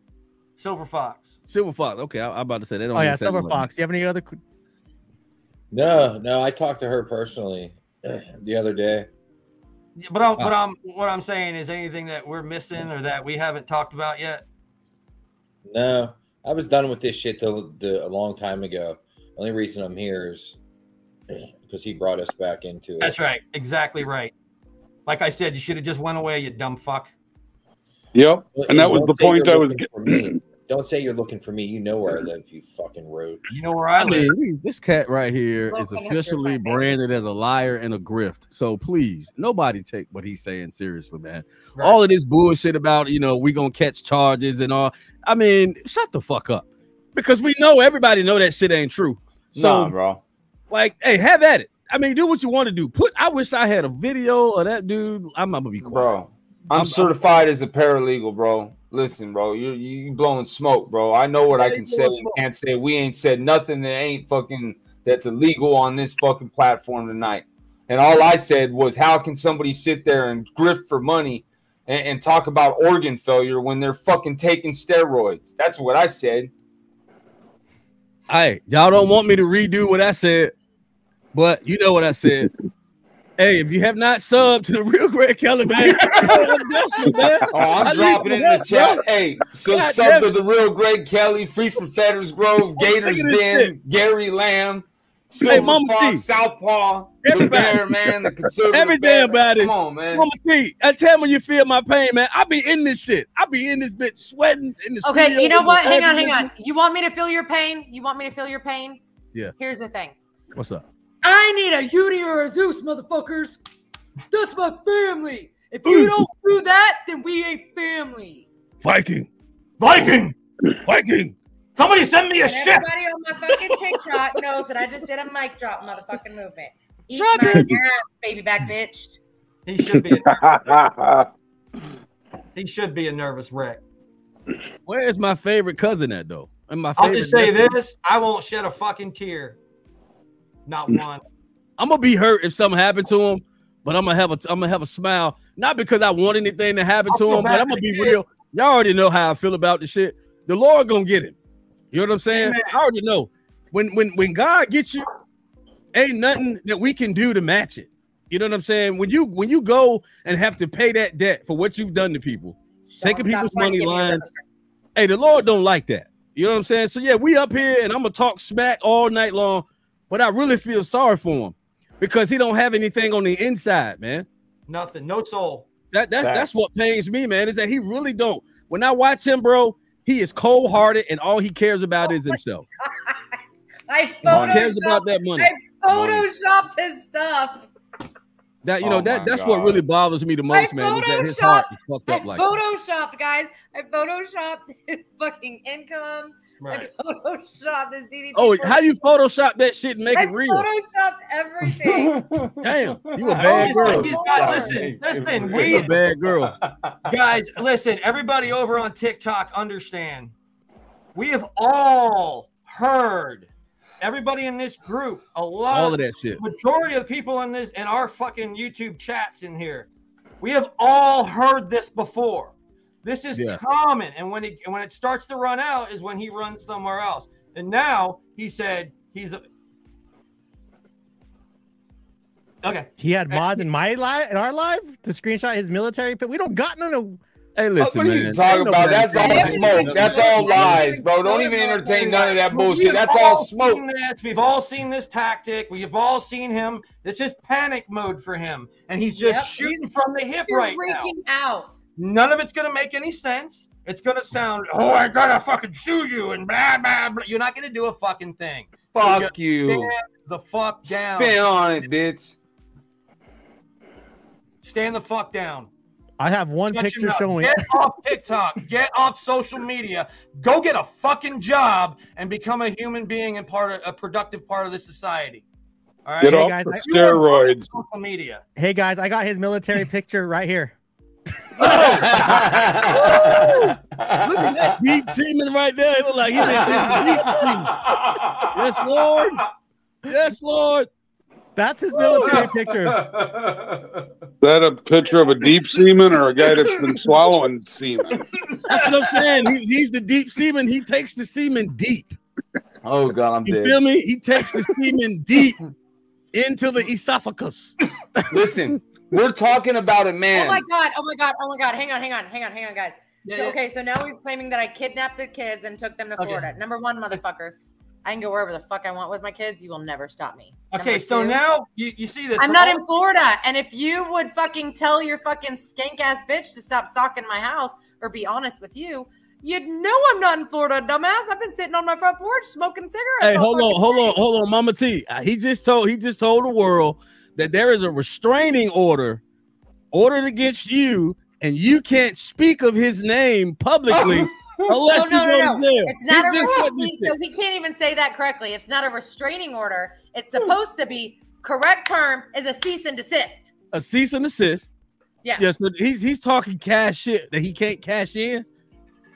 Silver Fox. Silver Fox. Okay, I'm about to say they don't. Oh yeah, Silver Fox. You have any other? No. I talked to her personally the other day. But what I'm saying is anything that we're missing or that we haven't talked about yet. No, I was done with this shit a long time ago. Only reason I'm here is because he brought us back into it. That's right. Exactly right. Like I said, you should have just went away, you dumb fuck. Yep. And that was the point I was getting. Don't say you're looking for me. You know where I live, you fucking roach. You know where I live. This cat right here is officially branded as a liar and a grift. So please, nobody take what he's saying seriously, man. Right. All of this bullshit about, we gonna catch charges and all. I mean, shut the fuck up. Because we know everybody know that shit ain't true. So, nah, bro. Like, hey, have at it. I mean, do what you want to do. I wish I had a video of that dude. I'm gonna be quiet. Bro, I'm certified as a paralegal, bro. Listen, bro, you blowing smoke, bro. I know what I can say and can't say. We ain't said nothing that ain't that's illegal on this fucking platform tonight. And all I said was, how can somebody sit there and grift for money and talk about organ failure when they're fucking taking steroids? That's what I said. Hey, y'all don't want me to redo what I said, but you know what I said. Hey, if you have not subbed to the Real Greg Kelly, man, I'm dropping it in the chat. Hey, so sub to the Real Greg Kelly, Free from Fetters Grove, Gators Den, Gary Lamb, Silver Fox, Southpaw, the Bear, man, the conservative. Every day about it. Come on, man. Mama C, I tell me when you feel my pain, man. I be in this shit. I be in this bitch sweating in this. Okay, you know what? Hang on. You want me to feel your pain? Yeah. Here's the thing. What's up? I need a Uni or a Zeus, motherfuckers. That's my family. If you don't do that, then we ain't family. Viking. Somebody send me a shit. Everybody on my fucking TikTok knows that I just did a mic drop motherfucking movement. Eat my ass, baby back bitch. He should be a nervous wreck. Where is my favorite cousin at, though? And I'll just say this: I won't shed a fucking tear. Not one. I'm gonna be hurt if something happened to him, but I'm gonna have a smile. Not because I want anything to happen to him, but I'm gonna be real. Y'all already know how I feel about the shit. The Lord gonna get him. You know what I'm saying? Amen. I already know. When God gets you, ain't nothing that we can do to match it. You know what I'm saying? When you go and have to pay that debt for what you've done to people, taking people's money lines, hey, the Lord don't like that. You know what I'm saying? So yeah, we up here and I'm gonna talk smack all night long, but I really feel sorry for him because he don't have anything on the inside, man. Nothing, no soul. That's what pains me, man, is that he really don't. When I watch him, bro, he is cold-hearted and all he cares about is himself. I cares about that money. I photoshopped his stuff. That that's what really bothers me the most, man, is that his heart is fucked up like that. Guys. I photoshopped his fucking income. Right. I photoshopped his DDP. Oh, how you Photoshop that shit and make it real? I photoshopped everything. Damn, you a bad girl. Listen, you a bad girl. Guys, listen, everybody over on TikTok, understand. We have all heard, everybody in this group, all of that shit. Majority of the people in our fucking YouTube chats in here, we have all heard this before. This is common, and when it starts to run out is when he runs somewhere else. And now he said okay. He had mods in our live to screenshot his military, but we don't got none of. Hey, listen, what are you talking about? That's all smoke. That's all lies, bro. Don't even entertain none of that bullshit. That's all smoke. We've all seen this tactic. We've all seen him. This is panic mode for him, and he's just shooting from the hip right now. Freaking out. None of it's going to make any sense. It's going to sound, oh, I got to fucking sue you and blah, blah, blah. You're not going to do a fucking thing. Fuck you. Stand the fuck down. Spin on it, bitch. Stand the fuck down. I have one picture showing. Get off TikTok. Get off social media. Go get a fucking job and become a human being and a productive part of the society. All right? Get off the steroids. Social media. Hey, guys, I got his military picture right here. Look at that deep semen right there. It look like he's in deep semen. Yes, Lord. Yes, Lord. That's his military picture. that a picture of a deep seaman or a guy that's been swallowing semen? That's what I'm saying. He's the deep seaman. He takes the semen deep. Oh God, I'm You dead. feel me? He takes the semen deep into the esophagus. Listen, we're talking about a man. Oh my god! Oh my god! Oh my god! Hang on, guys. Yeah, Okay, so now he's claiming that I kidnapped the kids and took them to Florida. Number one, motherfucker, I can go wherever the fuck I want with my kids. You will never stop me. Okay, so now you see this. I'm not in Florida, and if you would fucking tell your fucking skank ass bitch to stop stalking my house or be honest with you, you'd know I'm not in Florida, dumbass. I've been sitting on my front porch smoking cigarettes. Hey, hold on, Mama T. He just told the world that there is a restraining ordered against you, and you can't speak of his name publicly unless you go to jail. It's not a restraining. So he can't even say that correctly. It's not a restraining order. It's supposed to be correct term is a cease and desist. A cease and desist. Yeah. Yeah. So he's talking cash shit that he can't cash in,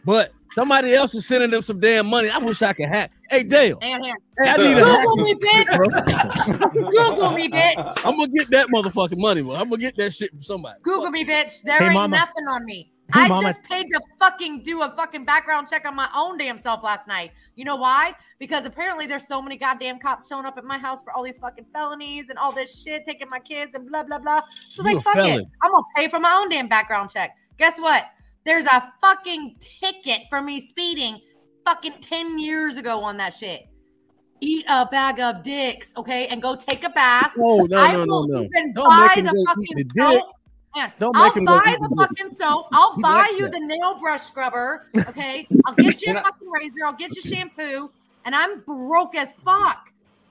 but somebody else is sending them some damn money. I wish I could hack. Hey, Dale. Hang on here. Hey, I need Google me, bitch. Google me, bitch. I'm gonna get that motherfucking money, bro. I'm gonna get that shit from somebody. Google me, bitch. There ain't mama. nothing on me. Hey, I mama. just paid to fucking do a fucking background check on my own damn self last night. You know why? Because apparently there's so many goddamn cops showing up at my house for all these fucking felonies and all this shit, taking my kids and blah, blah, blah. So You like, a fuck felon. it. I'm going to pay for my own damn background check. Guess what? There's a fucking ticket for me speeding fucking 10 years ago on that shit. Eat a bag of dicks, okay? And go take a bath. No. I will even Don't buy make him the go fucking eat the dick. soap. Man, Don't I'll make him go buy eat the the dick. fucking soap. I'll He buy likes you that. the nail brush scrubber. Okay. I'll get you a fucking razor. I'll get you shampoo. And I'm broke as fuck.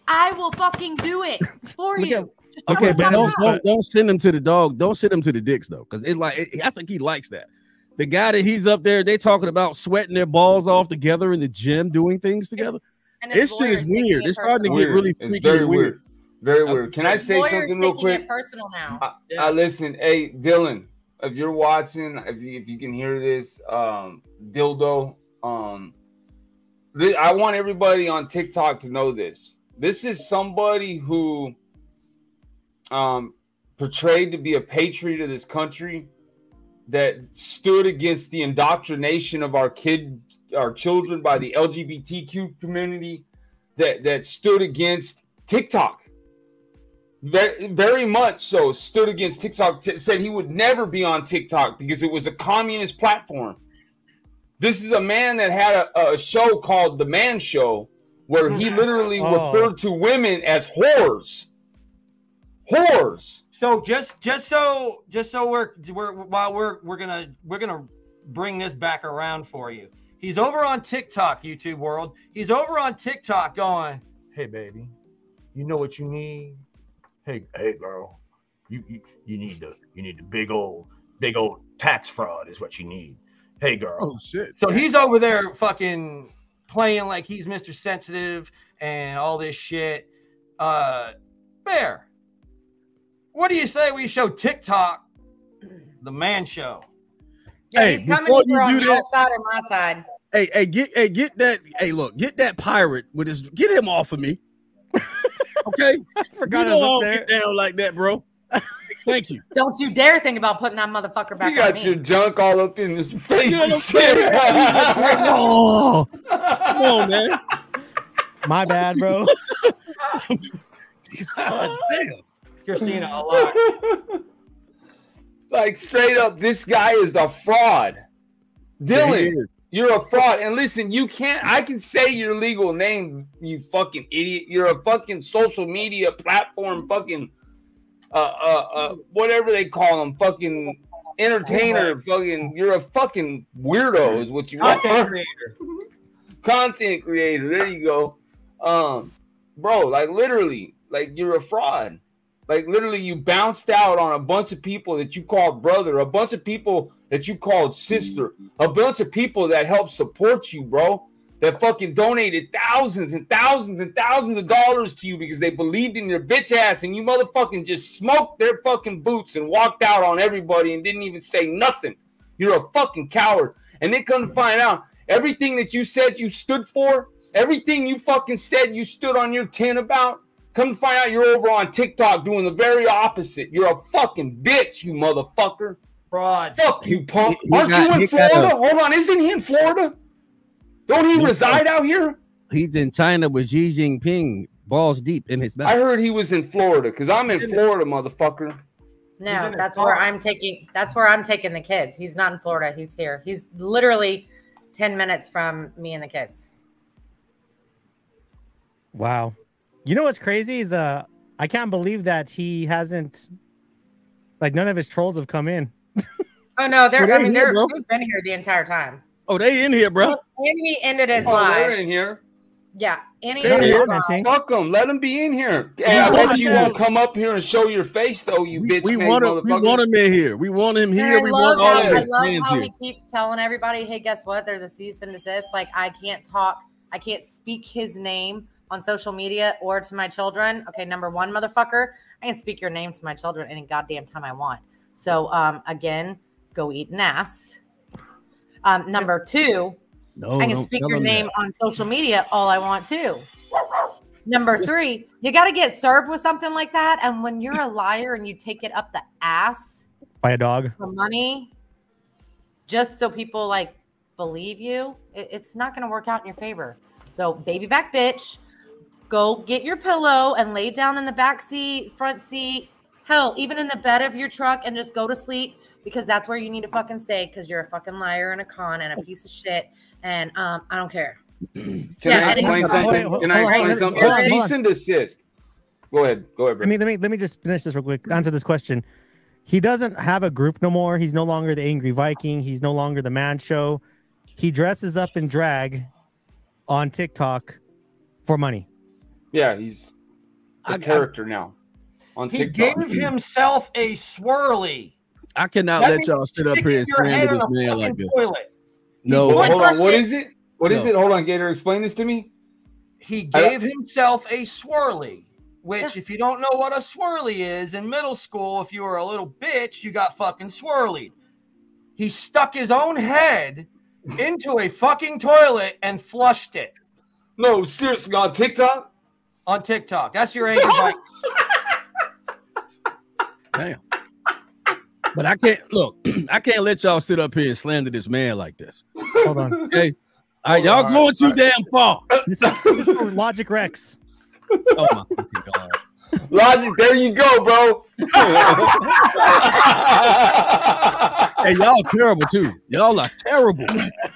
I will fucking do it for you. Just Okay, shut the but fuck up. don't send him to the dog. Don't send him to the dicks though, because I think he likes that. The guy that he's up there, they talking about sweating their balls off together in the gym, doing things together. And his This shit lawyer's is taking weird. it It's starting to personal. get really It's freaky very and weird. Very weird. Can I His say lawyer's something real taking quick? it personal now. Listen, hey Dylan, if you're watching, if you can hear this, dildo, I want everybody on TikTok to know this. This is somebody who portrayed to be a patriot of this country, that stood against the indoctrination of our children by the LGBTQ community, that stood against TikTok. Very, very much so stood against TikTok, said he would never be on TikTok because it was a communist platform. This is a man that had a show called The Man Show, where he literally referred to women as whores. Whores. So just so we're gonna bring this back around for you. He's over on TikTok, YouTube world. He's over on TikTok going, "Hey baby, you know what you need? Hey girl, you need the big old tax fraud is what you need. Hey girl." Oh shit. So he's over there fucking playing like he's Mr. Sensitive and all this shit. Bear, what do you say we show TikTok The Man Show? Yeah, Hey, he's coming before either you on do your that- side or my side. Get that. Hey, look, get that pirate with his. Get him off of me. Okay, I forgot you I was know up I don't there. get down like that, bro. Thank you. Don't you dare think about putting that motherfucker back You on got me. your junk all up in his face. You know and what I'm saying? shit. Oh, come on, man. My bad, bro. God damn. Christina, a lot. Like straight up, this guy is a fraud. Yeah, he Dylan, is. you're a fraud. And listen, I can say your legal name, you fucking idiot. You're a fucking social media platform, fucking whatever they call them, fucking entertainer, fucking, you're a fucking weirdo is what you are. Content creator. Content creator. There you go. Bro, like literally, like you're a fraud. Like literally you bounced out on a bunch of people that you called brother, a bunch of people that you called sister, a bunch of people that helped support you, bro, that fucking donated thousands and thousands and thousands of dollars to you because they believed in your bitch ass, and you motherfucking just smoked their fucking boots and walked out on everybody and didn't even say nothing. You're a fucking coward. And they come to find out everything that you said you stood for, everything you fucking said you stood on your tin about, Come to find out you're over on TikTok doing the very opposite. You're a fucking bitch, you motherfucker. Fraud. Fuck you, punk. Aren't you in Florida? Hold on, isn't he in Florida? Don't he reside out here? He's in China with Xi Jinping, balls deep in his back. I heard he was in Florida because I'm in Florida, motherfucker. No, that's where I'm taking. That's where I'm taking the kids. He's not in Florida. He's here. He's literally 10 minutes from me and the kids. Wow. You know what's crazy is I can't believe that he hasn't, like, none of his trolls have come in. Oh no, they've been here the entire time. Oh, they in here, bro. Well, Annie ended his live. They're in here. Yeah, Annie ended his live. Fuck them. Let them be in here. Hey, I bet you won't come up here and show your face, though, you bitch. We want him in here. We want him here. We want all of his fans here. He keeps telling everybody, hey, guess what? There's a cease and desist. Like, I can't talk. I can't speak his name on social media or to my children. Okay, number one, motherfucker, I can speak your name to my children any goddamn time I want. So, again, go eat an ass. Number two, I can speak your name on social media all I want to. Number three, you got to get served with something like that. And when you're a liar and you take it up the ass by a dog for money, just so people like believe you, it's not going to work out in your favor. So baby back bitch, go get your pillow and lay down in the back seat, front seat, hell, even in the bed of your truck, and just go to sleep, because that's where you need to fucking stay, because you're a fucking liar and a con and a piece of shit. And I don't care. Can I explain something? Can I explain something? Cease and desist. Go ahead. Go ahead, bro. Let me just finish this real quick. Answer this question. He doesn't have a group no more. He's no longer the Angry Viking. He's no longer the Man Show. He dresses up in drag on TikTok for money. Yeah, he's a character now on TikTok. He gave himself a swirly. I cannot let y'all sit up here and slander this man like this. No, hold on. What is it? What is it? Hold on, Gator. Explain this to me. He gave himself a swirly, which, if you don't know what a swirly is, in middle school, if you were a little bitch, you got fucking swirlied. He stuck his own head into a fucking toilet and flushed it. No, seriously, on TikTok? On TikTok. That's your angry bite. Damn. But I can't look. I can't let y'all sit up here and slander this man like this. Hold on. Okay. All right, y'all going too damn far. This is for Logic Rex. Oh my fucking god. Logic, there you go, bro. Hey, y'all terrible too. Y'all are terrible.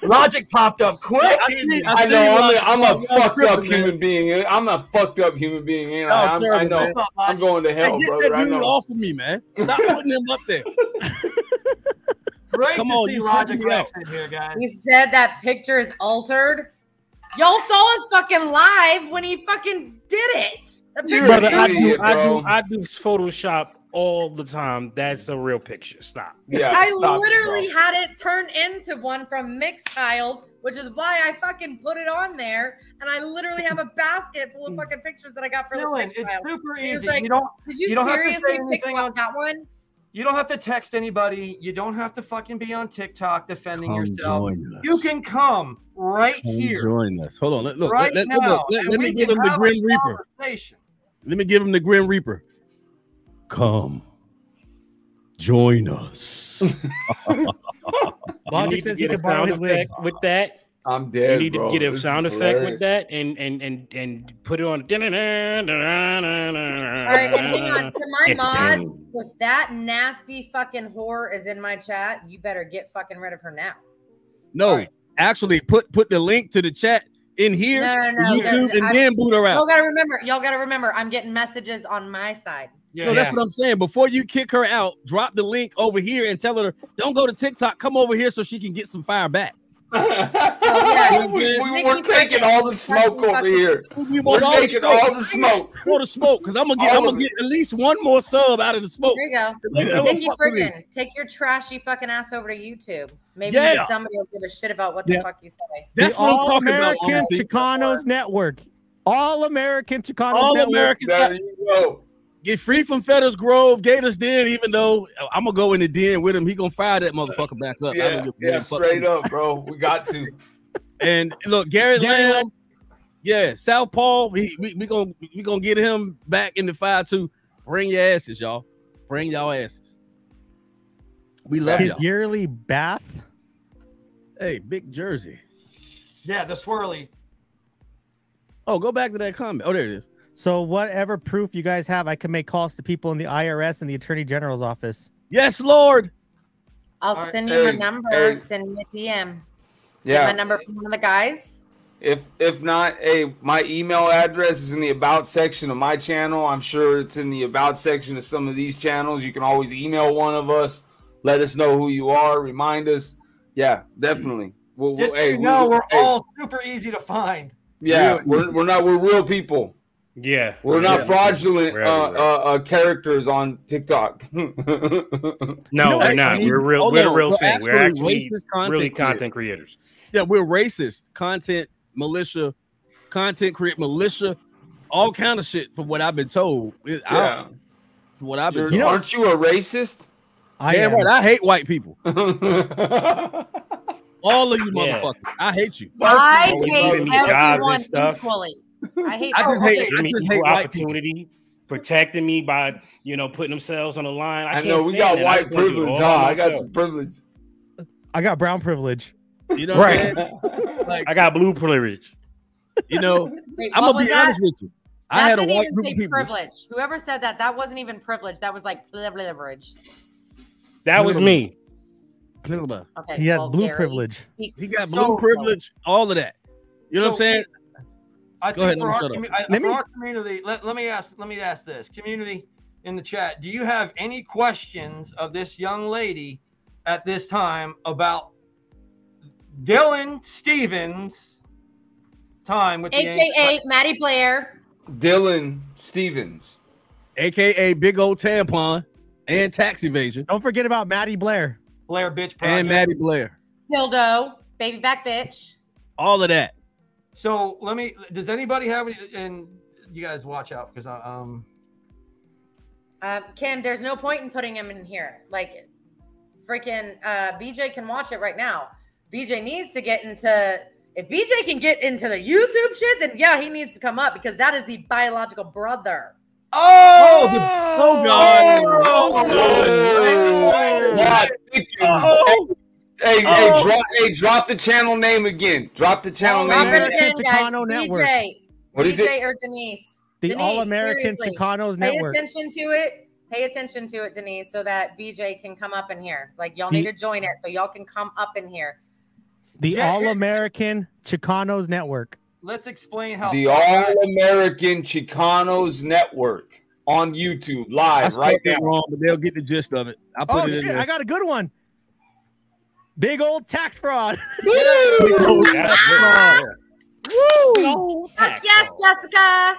Logic popped up quick. I know. I'm a fucked up human being. I'm a fucked up human being. And I know. Man. I'm going to hell, brother. That dude off of me, man. Stop putting him up there. Great to see Logic Rex in here, guys. He said that picture is altered. Y'all saw his fucking live when he fucking did it. Brother, I do Photoshop all the time. That's a real picture. Stop. Yeah, I literally had it turned into one from Mixed Tiles, which is why I fucking put it on there. And I literally have a basket full of fucking pictures that I got for the Mixed Tiles. It's super easy. Like, you don't seriously have to say anything pick on that one? You don't have to text anybody. You don't have to fucking be on TikTok defending yourself. You can come here. Join us. Hold on. Look. Right let me give him the Grim Reaper. Let me give him the Grim Reaper. Come. Join us. Logic says he can borrow his wig. With that. I'm dead. You need to get a sound effect with that and put it on. All right, and hang on. To my mods, if that nasty fucking whore is in my chat, you better get fucking rid of her now. No, actually, put the link to the chat in here, YouTube, and then boot her out. Y'all gotta remember, I'm getting messages on my side. No, that's what I'm saying. Before you kick her out, drop the link over here and tell her, don't go to TikTok, come over here so she can get some fire back. We're taking all the smoke over here. We're taking all the smoke. For the smoke, because I'm gonna get at least one more sub out of the smoke. There you go. Nikki Friggin, take your trashy fucking ass over to YouTube. Maybe somebody will give a shit about what the fuck you say. That's what I'm talking about. All-American Chicanos Network. All-American Chicanos Network. All-American. There you go. Get free from Fetters Grove, Gators Den, even though I'm going to go in the den with him. He going to fire that motherfucker back up. Yeah, straight up, bro. We got to. And look, Garrett Lamb, Yeah, Southpaw. We gonna get him back in the fire too. Bring your asses, y'all. Bring y'all asses. We love his y'all. yearly bath. Hey, big Jersey. Yeah, the swirly. Oh, go back to that comment. Oh, there it is. So whatever proof you guys have, I can make calls to people in the IRS and the Attorney General's office. Yes, Lord. I'll send you my number. Send me a PM. Yeah. Get my number from one of the guys. If not, hey, my email address is in the about section of my channel. I'm sure it's in the about section of some of these channels. You can always email one of us. Let us know who you are. Remind us. Yeah, definitely. Just so you know, we're all super easy to find. Yeah, we're real people. Yeah, we're not fraudulent characters on TikTok. No, we're not. We're real. We're the real thing. We're actually really content creators. Yeah, we're racist content militia, all kind of shit. From what I've been told. Yeah. From what I've been told. Aren't you a racist? Damn right. I hate white people. All of you motherfuckers. I hate you. I hate everyone equally. I just hate equal opportunity, protecting me by putting themselves on the line. I know we got white privilege. I got some privilege. I got brown privilege. You know, right? Like, I got blue privilege. You know, wait, I'm gonna be honest with you. I had a white group of people. Privilege. Whoever said that wasn't even privilege. That was like privilege. That was me. Okay, he has blue privilege. He got blue privilege. All of that. You know what I'm saying? I think for our community, let me ask this community in the chat. Do you have any questions of this young lady at this time about Dylan Stevens' time with AKA Maddie Blair? Dylan Stevens, AKA Big Old Tampon and Tax Evasion. Don't forget about Maddie Blair. Blair bitch project. And Maddie Blair. Dildo, baby back bitch. All of that. So does anybody have any, and you guys watch out because Kim, there's no point in putting him in here. Like freaking BJ can watch it right now. BJ needs to get into, if BJ can get into the YouTube shit, then yeah, he needs to come up because that is the biological brother. God. Hey, drop the channel name again. Drop the channel name again. Chicano Network. What is it? Or Denise. The All-American Chicanos Network. Pay attention to it. Pay attention to it, Denise, so that BJ can come up in here. Like y'all need to join it so y'all can come up in here. The All-American Chicanos Network. Let's explain how the All-American Chicanos Network on YouTube live right now. Wrong, but they'll get the gist of it. I got a good one. Big old tax fraud. Woo! Yes, Jessica.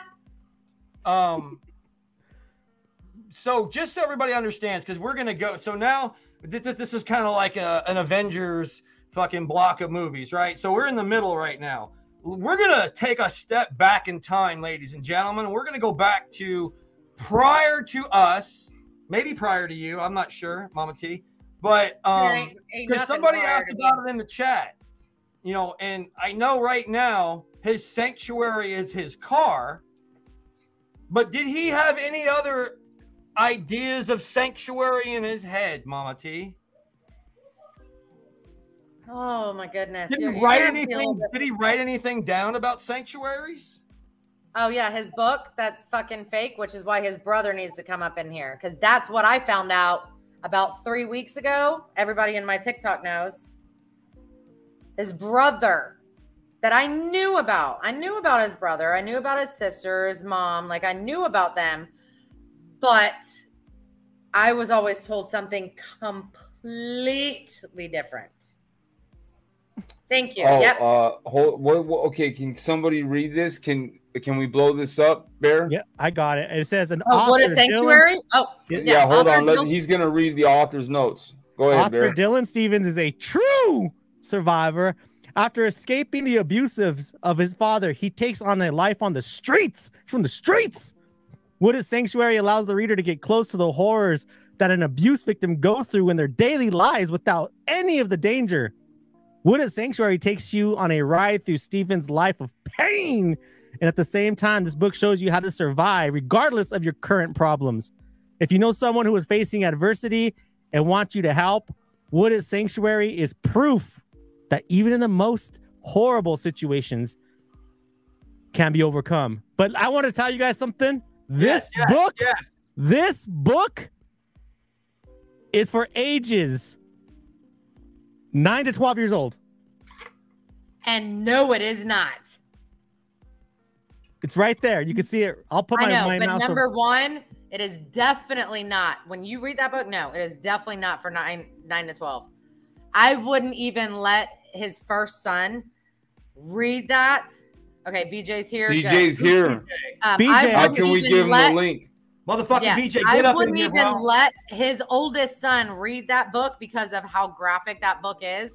So just so everybody understands, because we're gonna go. So now this is kind of like an Avengers fucking block of movies, right? So we're in the middle right now. We're gonna take a step back in time, ladies and gentlemen. We're gonna go back to prior to us, maybe prior to you. I'm not sure, Mama T. But because somebody asked about it in the chat, and I know right now his sanctuary is his car. But did he have any other ideas of sanctuary in his head, Mama T? Oh my goodness! Did he write anything? Did he write anything down about sanctuaries? Oh yeah, his book that's fucking fake, which is why his brother needs to come up in here because that's what I found out about 3 weeks ago. Everybody in my TikTok knows his brother that I knew about. I knew about his brother. I knew about his sister, his mom. Like I knew about them, but I was always told something completely different. Thank you. Okay, can somebody read this? Can we blow this up, Bear? Yeah, I got it. It says an author. What a sanctuary? Yeah, hold on. He's gonna read the author's notes. Go ahead, Bear. Author Dylan Stevens is a true survivor. After escaping the abusives of his father, he takes on a life on the streets. From the streets. Wooded Sanctuary allows the reader to get close to the horrors that an abuse victim goes through in their daily lives without any of the danger. Wooded Sanctuary takes you on a ride through Stephen's life of pain. And at the same time, this book shows you how to survive regardless of your current problems. If you know someone who is facing adversity and wants you to help, Wooded Sanctuary is proof that even in the most horrible situations can be overcome. But I want to tell you guys something. This book is for ages 9 to 12 years old. And no, it is not. It's right there. You can see it. I'll put my mouse. Number one, it is definitely not. When you read that book, no, it is definitely not for 9 to 12. I wouldn't even let his first son read that. Okay, BJ's here. BJ's here. BJ, how can we give him the link? Motherfucking BJ, get up in here, I wouldn't even let his oldest son read that book because of how graphic that book is.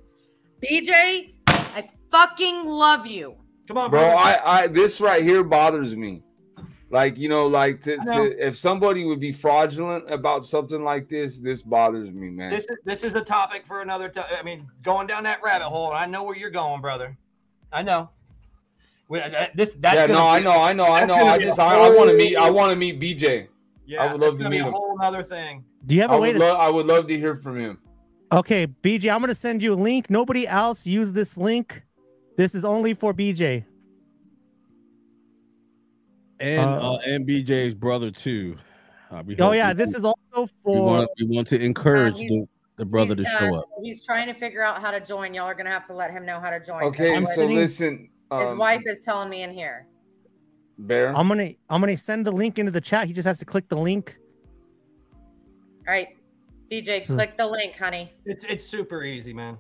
BJ, I fucking love you. Come on, bro. I this right here bothers me. Like, you know, like to if somebody would be fraudulent about something like this bothers me, man. This is a topic for another time. I mean, going down that rabbit hole, I know where you're going, brother. I know. I know. I want to meet BJ. Yeah, I would love to meet him. A whole other thing. Do you have a way I would love to hear from him. Okay, BJ, I'm gonna send you a link. Nobody else use this link. This is only for BJ. And BJ's brother too. This is also for. We want to encourage the brother to show up. He's trying to figure out how to join. Y'all are gonna have to let him know how to join. Okay, so listen. His wife is telling me in here. Bear. I'm gonna send the link into the chat. He just has to click the link. All right, BJ, click the link, honey. It's super easy, man.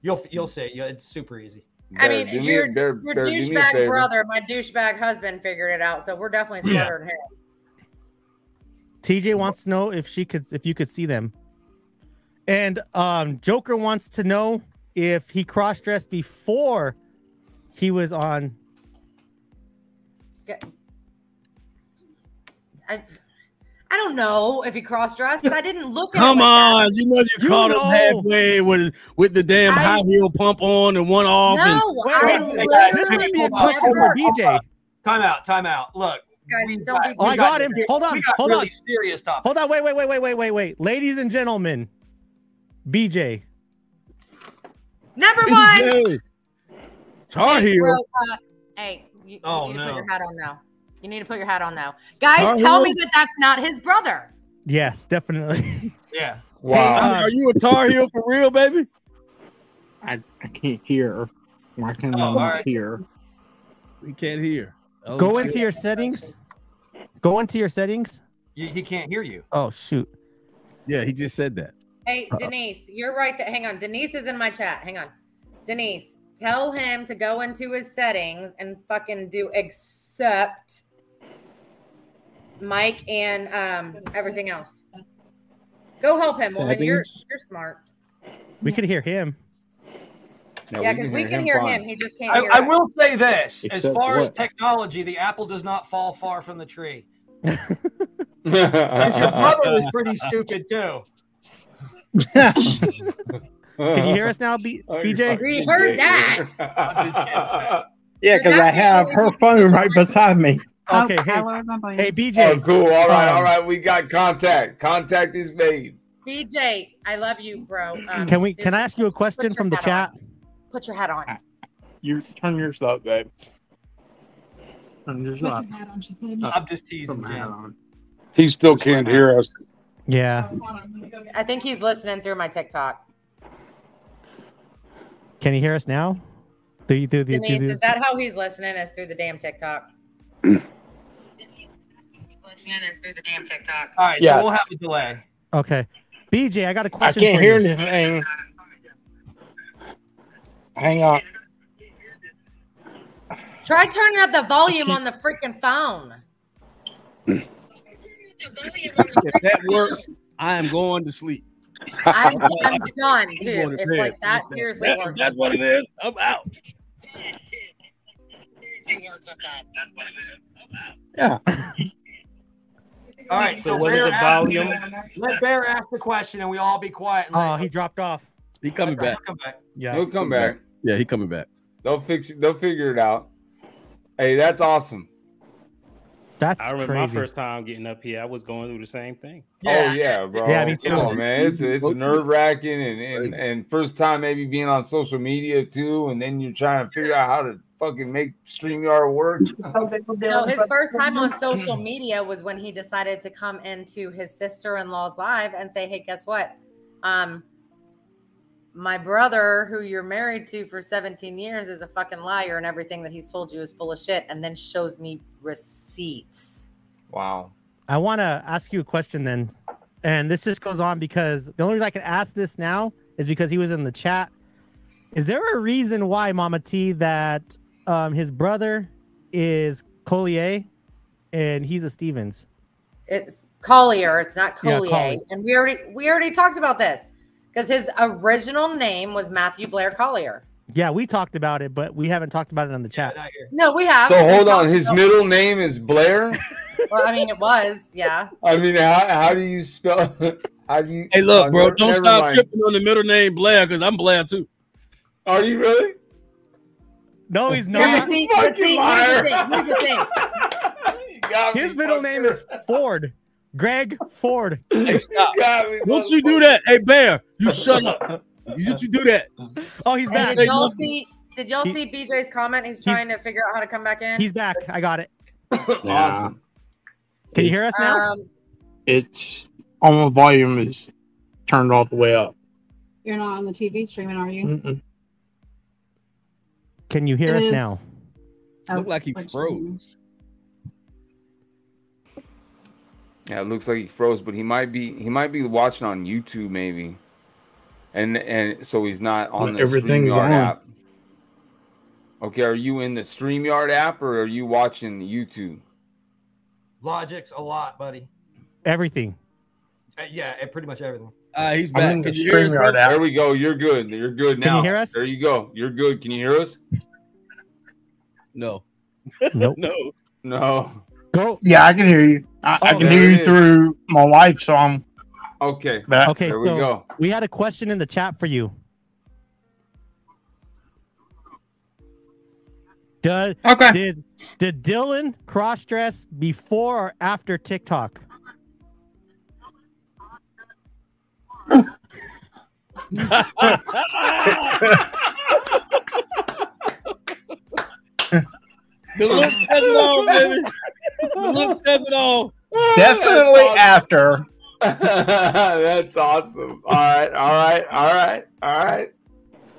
You'll see it. It's super easy. I mean, your douchebag brother, my douchebag husband figured it out, so we're definitely smarter than him. TJ wants to know if you could see them. And Joker wants to know if he cross-dressed before he was on. I don't know if he cross-dressed, but I didn't look at Come him on, like that. you know you caught him halfway with the damn high heel pump on and one off. No, this might be a question for BJ. Time out. Look. I got him. Hold on. Really serious topic. Hold on. Wait. Ladies and gentlemen, BJ. Number one. Tar heel. Hey, you need to put your hat on now. You need to put your hat on now. Guys, tell me that that's not his brother. Yes, definitely. Yeah. Wow. Are you a Tar Heel for real, baby? I can't hear. Why can't I not hear? We can't hear. Go into your settings. Go into your settings. He can't hear you. Oh, shoot. Yeah, he just said that. Hey, Denise, you're right. Hang on. Denise is in my chat. Hang on. Denise, tell him to go into his settings and fucking do accept Mike and everything else. Go help him, woman. You're smart. We could hear him. Yeah, because we can hear him. He just can't hear us. I will say this. As far as technology, the apple does not fall far from the tree. Because your brother was pretty stupid, too. Can you hear us now, BJ? We heard that. Yeah, because I have her phone right beside me. Okay, hey, BJ. Oh, cool. All right. We got contact. Contact is made. BJ, I love you, bro. Can I ask you a question from the chat? Put your hat on. You turn yours up, babe. Turn yours up. I'm just teasing, Jim. He still can't hear us. Yeah. I think he's listening through my TikTok. Can you hear us now? Denise, is that how he's listening? Is through the damn TikTok? All right, so we'll have a delay. Okay. BJ, I got a question. I can't hear anything. Hang on. Try turning up the volume on the freaking phone. If that works, I am going to sleep. I'm done too. If like that seriously works. That's what it is. I'm out. Yeah. All right. So what is the volume? Let Bear ask the question, and we all be quiet. Oh, he dropped off. He coming back. He'll come back. Yeah, He'll come back. Yeah, he coming back. They'll fix it. They'll figure it out. Hey, that's awesome. That's I remember crazy. my first time getting up here. I was going through the same thing. Oh yeah, bro. Yeah, me too. Come on, man. It's nerve wracking and first time maybe being on social media too, and then you're trying to figure out how to fucking make StreamYard work. No, his first time on social media was when he decided to come into his sister-in-law's live and say, "Hey, guess what? My brother, who you're married to for 17 years, is a fucking liar, and everything that he's told you is full of shit." And then shows me receipts. Wow. I want to ask you a question then, and this just goes on because the only reason I can ask this now is because he was in the chat. Is there a reason why, Mama T, that his brother is Collier and he's a Stevens? It's Collier. It's not Yeah, Collier. Collier. And we already talked about this because his original name was Matthew Blair Collier. Yeah, we talked about it, but we haven't talked about it on the chat. No, we have. So hold on. His middle name is Blair. Well, I mean, it was, yeah. I mean, how do you spell? How do you? Hey, look, bro, never don't stop mind. tripping on the middle name Blair because I'm Blair too. Are you really? No, he's But not. see, here's the thing. His middle name is Ford. Greg Ford. Hey, stop. Don't you do that. Hey, Bear, you shut up. You do that. Oh, he's back. Did y'all see BJ's comment? He's trying to figure out how to come back in. He's back. I got it. Awesome. Can you hear us now? It's all my volume is turned all the way up. You're not on the TV streaming, are you? Mm-mm. Can you hear It us is. now? Look like he froze. Yeah, it looks like he froze, but he might be watching on YouTube maybe, and so he's not on the Everything's StreamYard on. app. Okay, are you in the StreamYard app or are you watching YouTube? Logic's a lot, buddy. Everything. Yeah, pretty much everything. He's I'm back. in the Can you hear us, StreamYard bro? app. There we go. You're good. You're good now. Can you hear us? There you go. You're good. Can you hear us? No. Nope. No. No. Go. Yeah, I can hear you. I can there hear it you is. through my wife, so I'm Okay. back. Okay, There we so go. we had a question in the chat for you. Did Dylan cross dress before or after TikTok? The look says it all, baby. The look says it all. Definitely after. That's awesome. All right.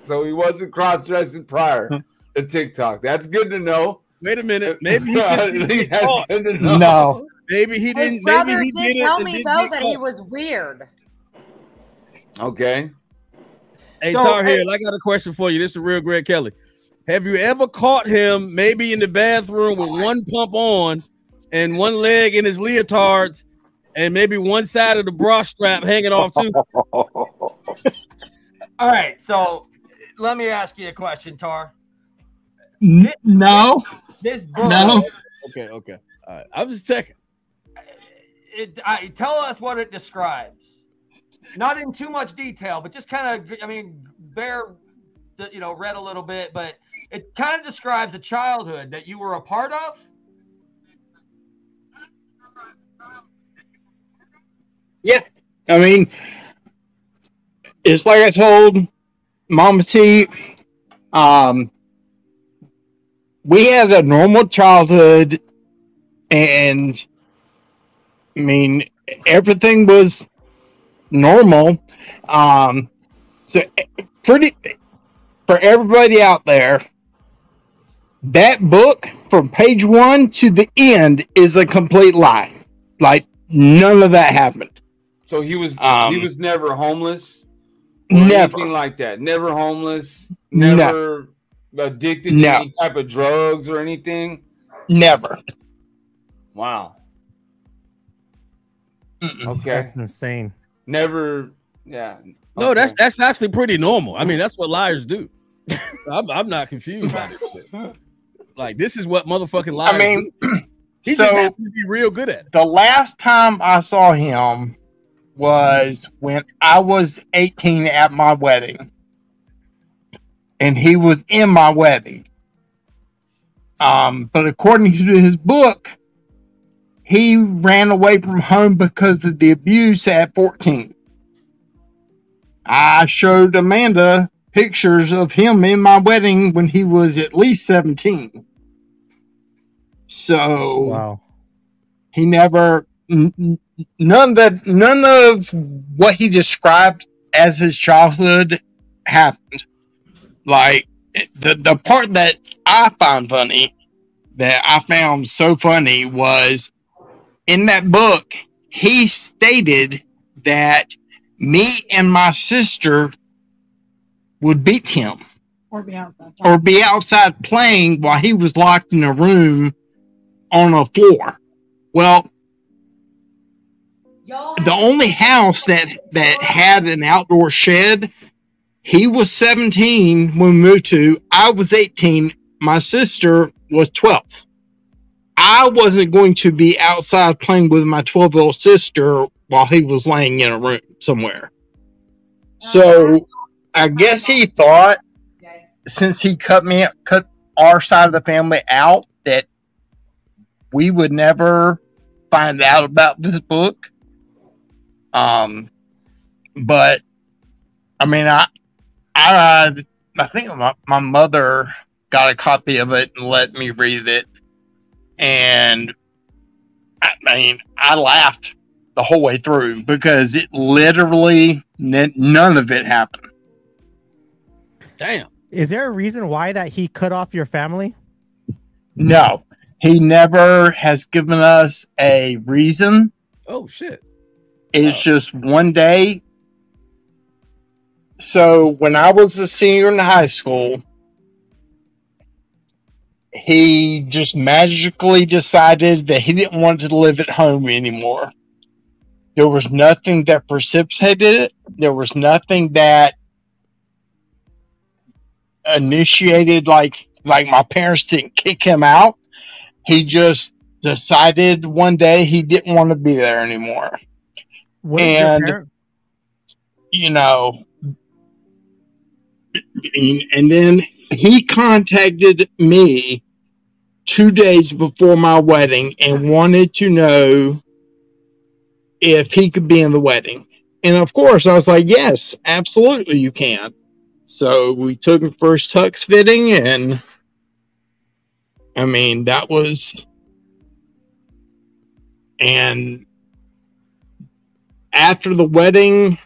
So he wasn't cross-dressing prior to TikTok. That's good to know. Wait a minute. Maybe he At didn't least get that's caught. good to know. No. Maybe he His didn't. brother Maybe he did did it. tell and me didn't though get that he caught. was weird. Okay. Hey, So, Tar hey- Heel, I got a question for you. This is real Greg Kelly. Have you ever caught him maybe in the bathroom with one pump on and one leg in his leotards and maybe one side of the bra strap hanging off too? All right, so let me ask you a question, Tar. No. This book, No. Okay. All right. I'm just checking. tell us what it describes. Not in too much detail, but just kind of, I mean, Bear, read a little bit, but it kind of describes a childhood that you were a part of. Yeah. I mean, it's like I told Mama T, we had a normal childhood, and I mean, everything was normal. So pretty for everybody out there, that book from page 1 to the end is a complete lie. Like none of that happened. So he was never homeless? Never. Anything like that? Never homeless? Never addicted to any type of drugs or anything? Never. Wow. Okay. That's insane. Never. Yeah. No, Okay. that's actually pretty normal. I mean, that's what liars do. I'm not confused by this shit. Like, this is what motherfucking liars I mean, do. He so just happens to be real good at it. the last time I saw him was when I was 18 at my wedding, and he was in my wedding. But according to his book, he ran away from home because of the abuse at 14. I showed Amanda pictures of him in my wedding when he was at least 17. So Wow. He never, none of what he described as his childhood happened. Like the part that I find funny, that I found so funny, was in that book, he stated that me and my sister would beat him Or be outside. or be outside playing while he was locked in a room on a floor. Well, the only house that had an outdoor shed, he was 17 when we moved to. I was 18. My sister was 12. I wasn't going to be outside playing with my 12-year-old sister while he was laying in a room somewhere. So I guess he thought, since he cut our side of the family out, that we would never find out about this book. But I mean, I think my mother got a copy of it and let me read it, and I mean, I laughed the whole way through because it literally none of it happened. Damn. Is there a reason why that he cut off your family? No, he never has given us a reason. Oh shit. It's just one day. So when I was a senior in high school, he just magically decided that he didn't want to live at home anymore. There was nothing that precipitated it. There was nothing that initiated, like my parents didn't kick him out. He just decided one day he didn't want to be there anymore. And, you know, and then he contacted me 2 days before my wedding and wanted to know if he could be in the wedding. And of course, I was like, yes, absolutely you can. So we took him for his tux fitting, and I mean, that was, and after the wedding,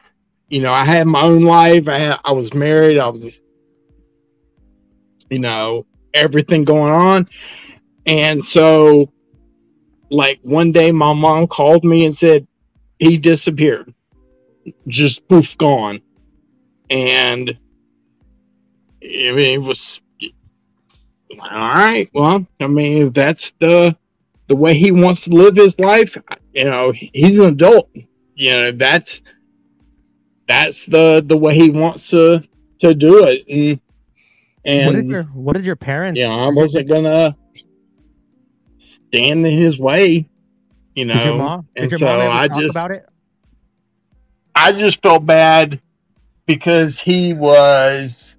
you know, I had my own life. I was married. I was, you know, everything going on. And so, like, one day my mom called me and said, he disappeared. Just poof, gone. And I mean, it was, all right, well, I mean, if that's the way he wants to live his life, you know, he's an adult. You know, that's the way he wants to do it. And what did your parents? Yeah, I wasn't gonna stand in his way. You know, did your mom ever talk about it? I just felt bad because he was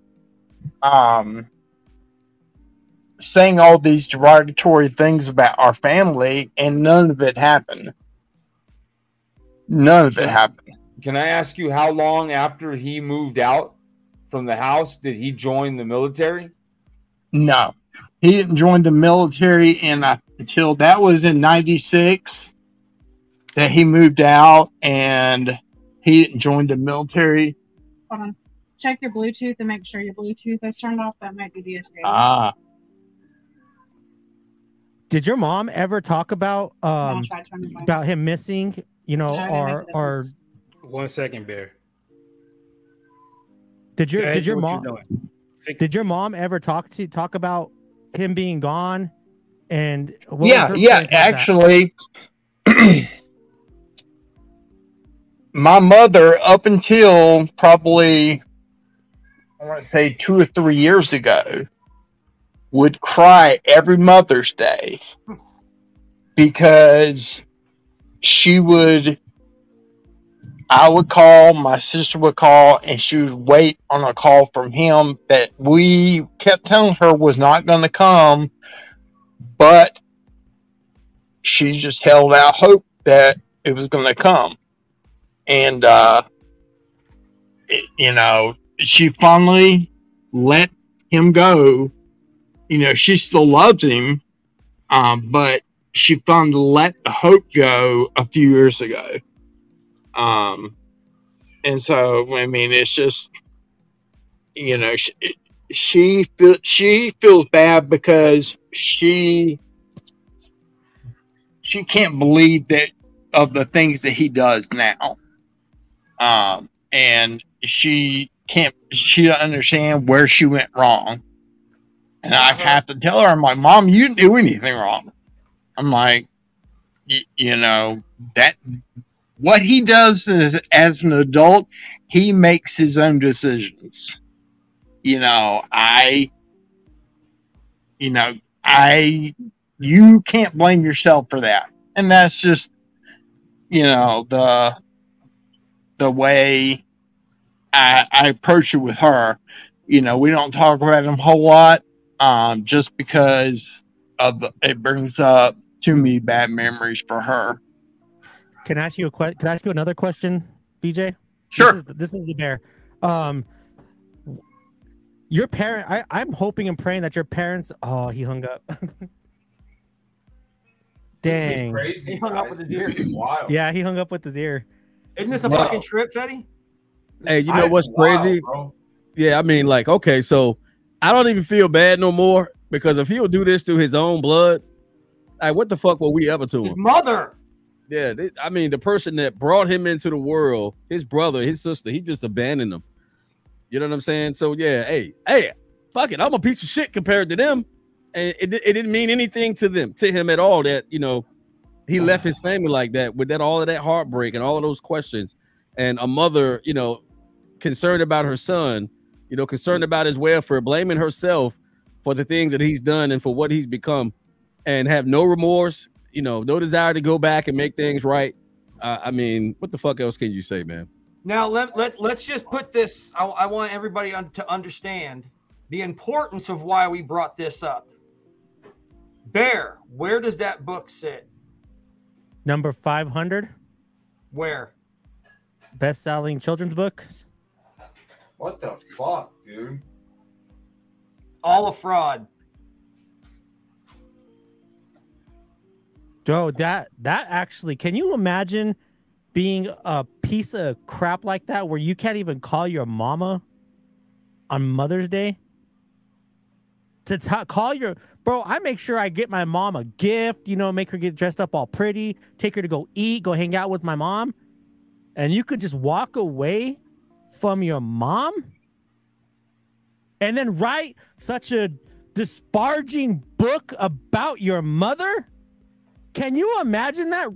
saying all these derogatory things about our family, and none of it happened. None of it happened. Can I ask you, how long after he moved out from the house did he join the military? No, he didn't join the military until that was in '96 that he moved out, and he didn't join the military. Hold on. Check your Bluetooth and make sure your Bluetooth is turned off. That might be the issue. Did your mom ever talk about him missing? You know, or 1 second, Bear. Did your mom ever talk about him being gone? And yeah, actually, my mother, up until probably, I want to say 2 or 3 years ago, would cry every Mother's Day because she would, I would call, my sister would call, and she would wait on a call from him that we kept telling her was not going to come, but she just held out hope that it was going to come. And, you know, she finally let him go. You know, she still loves him, but she finally let the hope go a few years ago. And so, I mean, it's just, you know, she feels bad because she can't believe that of the things that he does now. And she doesn't understand where she went wrong. And I have to tell her, I'm like, Mom, you didn't do anything wrong. I'm like, you know, that what he does is, as an adult, he makes his own decisions. You can't blame yourself for that. And that's just, you know, the way I approach it with her. You know, we don't talk about him a whole lot, just because it brings up too many bad memories for her. Can I ask you Can I ask you another question, BJ? Sure. This is the bear. Your parent. I'm hoping and praying that your parents. Oh, he hung up. Dang. Crazy. He hung up with his ear. Wild. Yeah, he hung up with his ear. Isn't this a fucking trip, Fetty? Hey, you know what's crazy? Yeah, I mean, like, okay, so I don't even feel bad no more, because if he'll do this to his own blood, like, what the fuck were we ever to him? His mother. Yeah, I mean, the person that brought him into the world, his brother, his sister, he just abandoned them. You know what I'm saying? So yeah, hey, fuck it, I'm a piece of shit compared to them, and it didn't mean anything to him at all that, you know, he left his family like that with all of that heartbreak and all of those questions, and a mother, you know, concerned about her son, you know, concerned about his welfare, blaming herself for the things that he's done and for what he's become, and have no remorse, you know, no desire to go back and make things right. I mean, what the fuck else can you say, man? Now let's just put this. I want everybody to understand the importance of why we brought this up. Bear, where does that book sit? Number 500. Where? Best-selling children's books. What the fuck, dude? All a fraud. Bro, that actually, can you imagine being a piece of crap like that where you can't even call your mama on Mother's Day? Call your... Bro, I make sure I get my mom a gift, you know, make her get dressed up all pretty, take her to go eat, go hang out with my mom. And you could just walk away from your mom and then write such a disparaging book about your mother? Can you imagine that?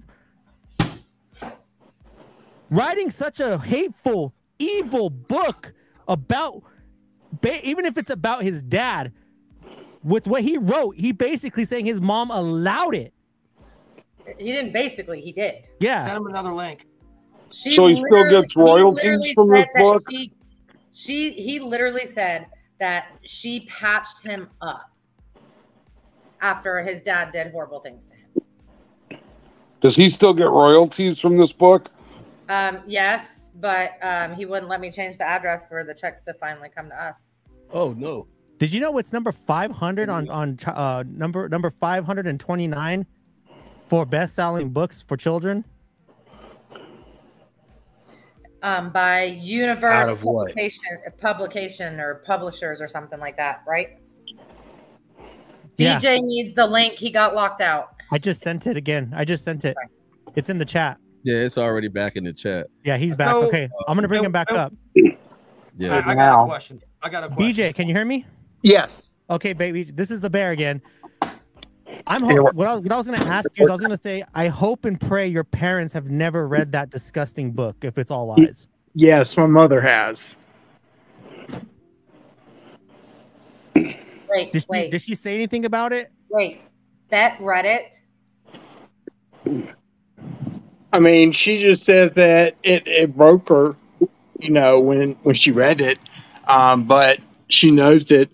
Writing such a hateful, evil book about, even if it's about his dad, with what he wrote, he basically saying his mom allowed it. He didn't basically, he did. Yeah. Send him another link. So he still gets royalties from this book? He literally said that she patched him up after his dad did horrible things to him. Does he still get royalties from this book? Yes, but he wouldn't let me change the address for the checks to finally come to us. Oh no! Did you know it's number 500 on number 529 for best-selling books for children? By Universe publication or publishers or something like that, right? Yeah. DJ needs the link. He got locked out. I just sent it again. I just sent it. It's in the chat. Yeah, it's already back in the chat. Yeah, he's back. So, okay, I'm gonna bring him back up. Yeah. I got a question. BJ, can you hear me? Yes. Okay, baby. This is the bear again. What I was going to ask you is I was going to say, I hope and pray your parents have never read that disgusting book if it's all lies. Yes, my mother has. Wait, Did she say anything about it? Wait, Bet read it? I mean, she just says that it broke her, you know, when she read it. But she knows that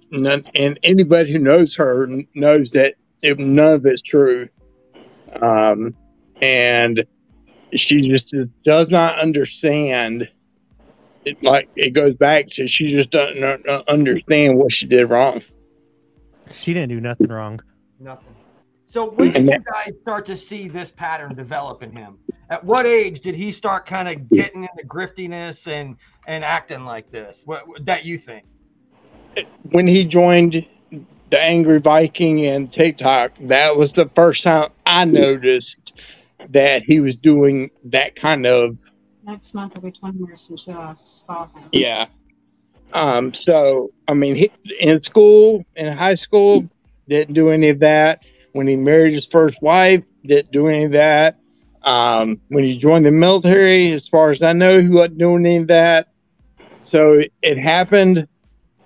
and anybody who knows her knows that none of it's true. And she just does not understand. It, like, it goes back to she just doesn't understand what she did wrong. She didn't do nothing wrong. Nothing. So when did you guys start to see this pattern develop in him? At what age did he start kind of getting into griftiness and acting like this? What that you think? When he joined the Angry Viking and TikTok, that was the first time I noticed that he was doing that kind of. Next month will be 20 years since I saw him. Yeah. So I mean, he, in school, in high school, didn't do any of that. When he married his first wife, didn't do any of that. When he joined the military, as far as I know, he wasn't doing any of that. So it happened,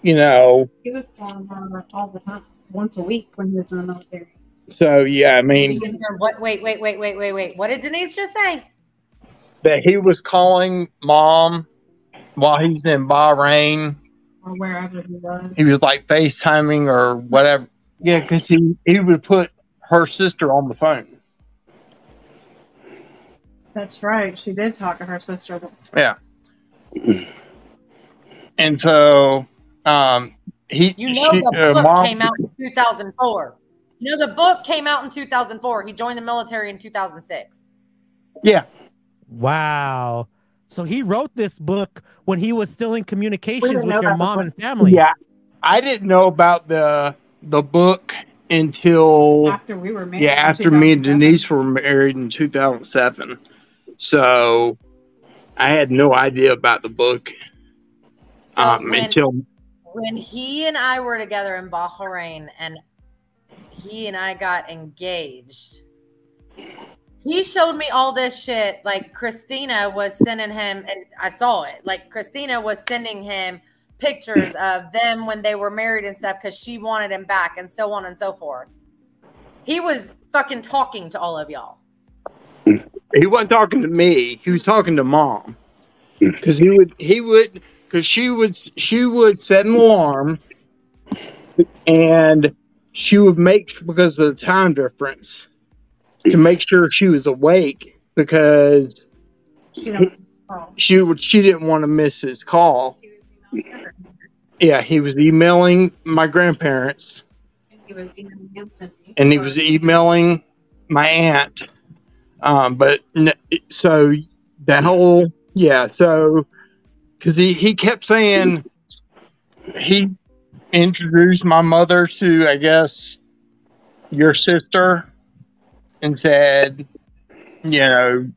you know. He was calling her all the time, once a week when he was in the military. So yeah, I mean, What? Wait. What did Denise just say? that he was calling mom while he's in Bahrain. Or wherever he was. He was like FaceTiming or whatever. Yeah, because he would put her sister on the phone. That's right. She did talk to her sister. Yeah. And so, the book came out in 2004. You know, the book came out in 2004. He joined the military in 2006. Yeah. Wow. So he wrote this book when he was still in communications with your mom and family. Yeah. I didn't know about the book until after we were married. Yeah, after me and Denise were married in 2007. So I had no idea about the book until when he and I were together in Bahrain and he and I got engaged. He showed me all this shit. Like Christina was sending him, and I saw it. Like Christina was sending him pictures of them when they were married and stuff because she wanted him back and so on and so forth. He was fucking talking to all of y'all. He wasn't talking to me. He was talking to mom. Because she would set an alarm and she would make, because of the time difference, to make sure she was awake because she didn't want to miss his call. Yeah, he was emailing my grandparents. And he was emailing Cindy. And he was emailing my aunt. So that whole, so because he kept saying he introduced my mother to, I guess, your sister and said, you know,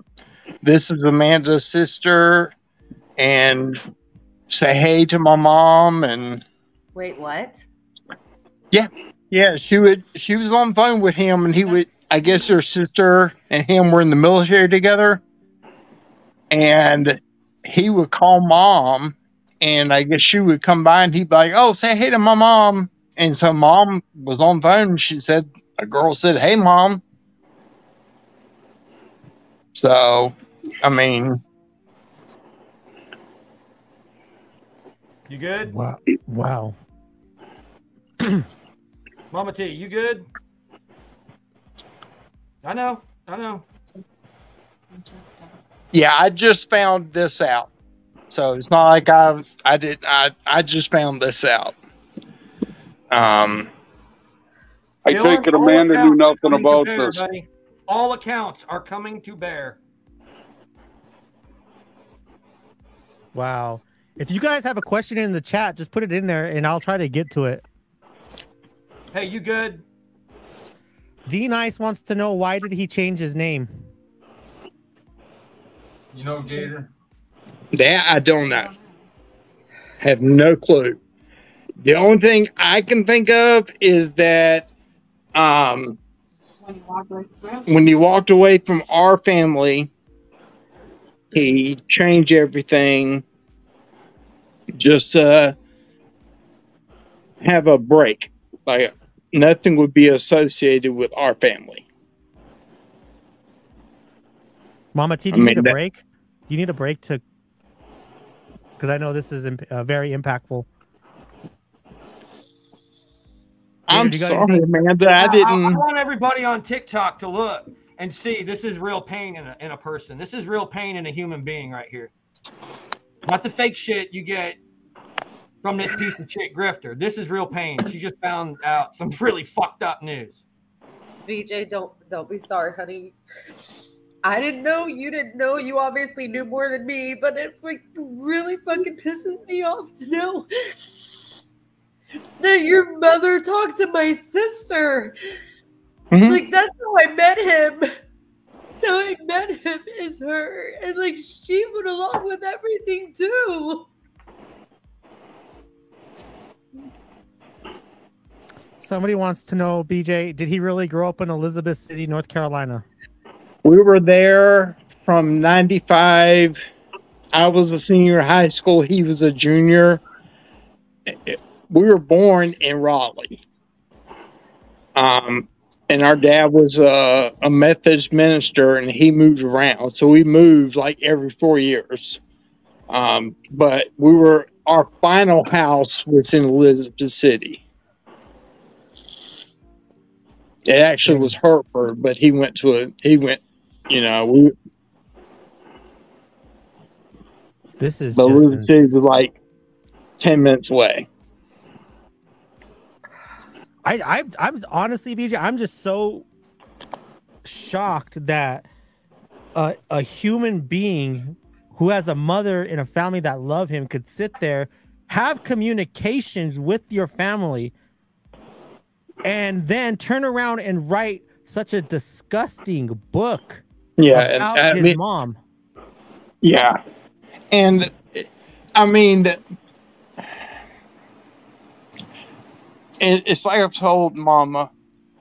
this is Amanda's sister and say hey to my mom. And wait, what? Yeah, she was on the phone with him and he would, I guess her sister and him were in the military together and he would call mom and I guess she would come by and he'd be like, oh, say hey to my mom. And so mom was on the phone and she said, a girl said, hey mom. So, I mean. You good? Wow. Mama T, you good? I know. Yeah, I just found this out. So it's not like I just found this out. I take it Amanda knew nothing about this. Buddy. All accounts are coming to bear. Wow. If you guys have a question in the chat, just put it in there and I'll try to get to it. Hey, you good? D Nice wants to know, why did he change his name? You know, Gator? That I don't know. Have no clue. The only thing I can think of is that when he walked away from our family, he changed everything just to have a break. Like nothing would be associated with our family. Mama T, do you need a break? Do you need a break to? Because I know this is very impactful. I'm sorry, Amanda. I didn't. I want everybody on TikTok to look and see. This is real pain in a person. This is real pain in a human being right here. Not the fake shit you get from this piece of shit grifter. This is real pain. She just found out some really fucked up news. BJ, don't be sorry, honey. I didn't know. You didn't know. You obviously knew more than me, but it like really fucking pisses me off to know that your mother talked to my sister. Like, that's how I met him. That's how I met him, is her. And like, she went along with everything too. Somebody wants to know, BJ, did he really grow up in Elizabeth City, North Carolina? We were there from 95. I was a senior in high school. He was a junior. We were born in Raleigh. And our dad was a Methodist minister, and he moved around. So we moved like every 4 years. But our final house was in Elizabeth City. It actually was Hertford, but he went, This is but Elizabeth City was like 10 minutes away. I'm honestly, BJ, I'm just so shocked that a human being who has a mother and a family that love him could sit there, have communications with your family, and then turn around and write such a disgusting book about his mom. Yeah. And I mean, it's like I've told Mama,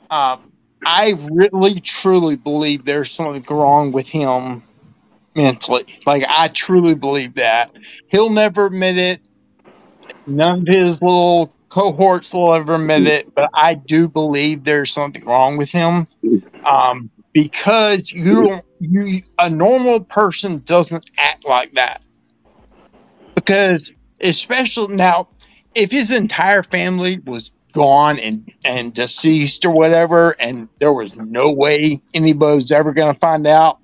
I really, truly believe there's something wrong with him mentally. Like, I truly believe that. He'll never admit it. None of his little cohorts will ever admit it, but I do believe there's something wrong with him. Because a normal person doesn't act like that. Because, especially now, if his entire family was gone and deceased or whatever, and there was no way anybody was ever going to find out,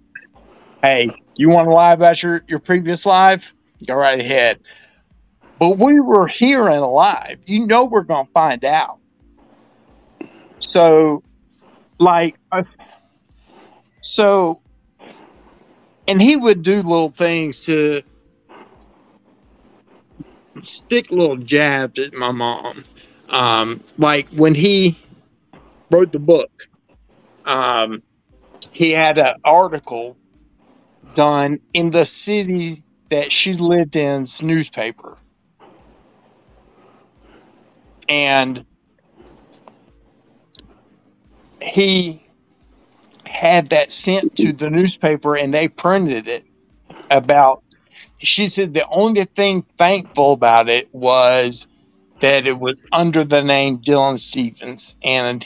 hey, you want to lie about your previous life? Go right ahead. But we were here and alive. You know we're going to find out. So, and he would do little things to stick little jabs at my mom. Like when he wrote the book, he had an article done in the city that she lived in's newspaper. And he had that sent to the newspaper, and they printed it about. She said the only thing thankful about it was that it was under the name Dylan Stevens, and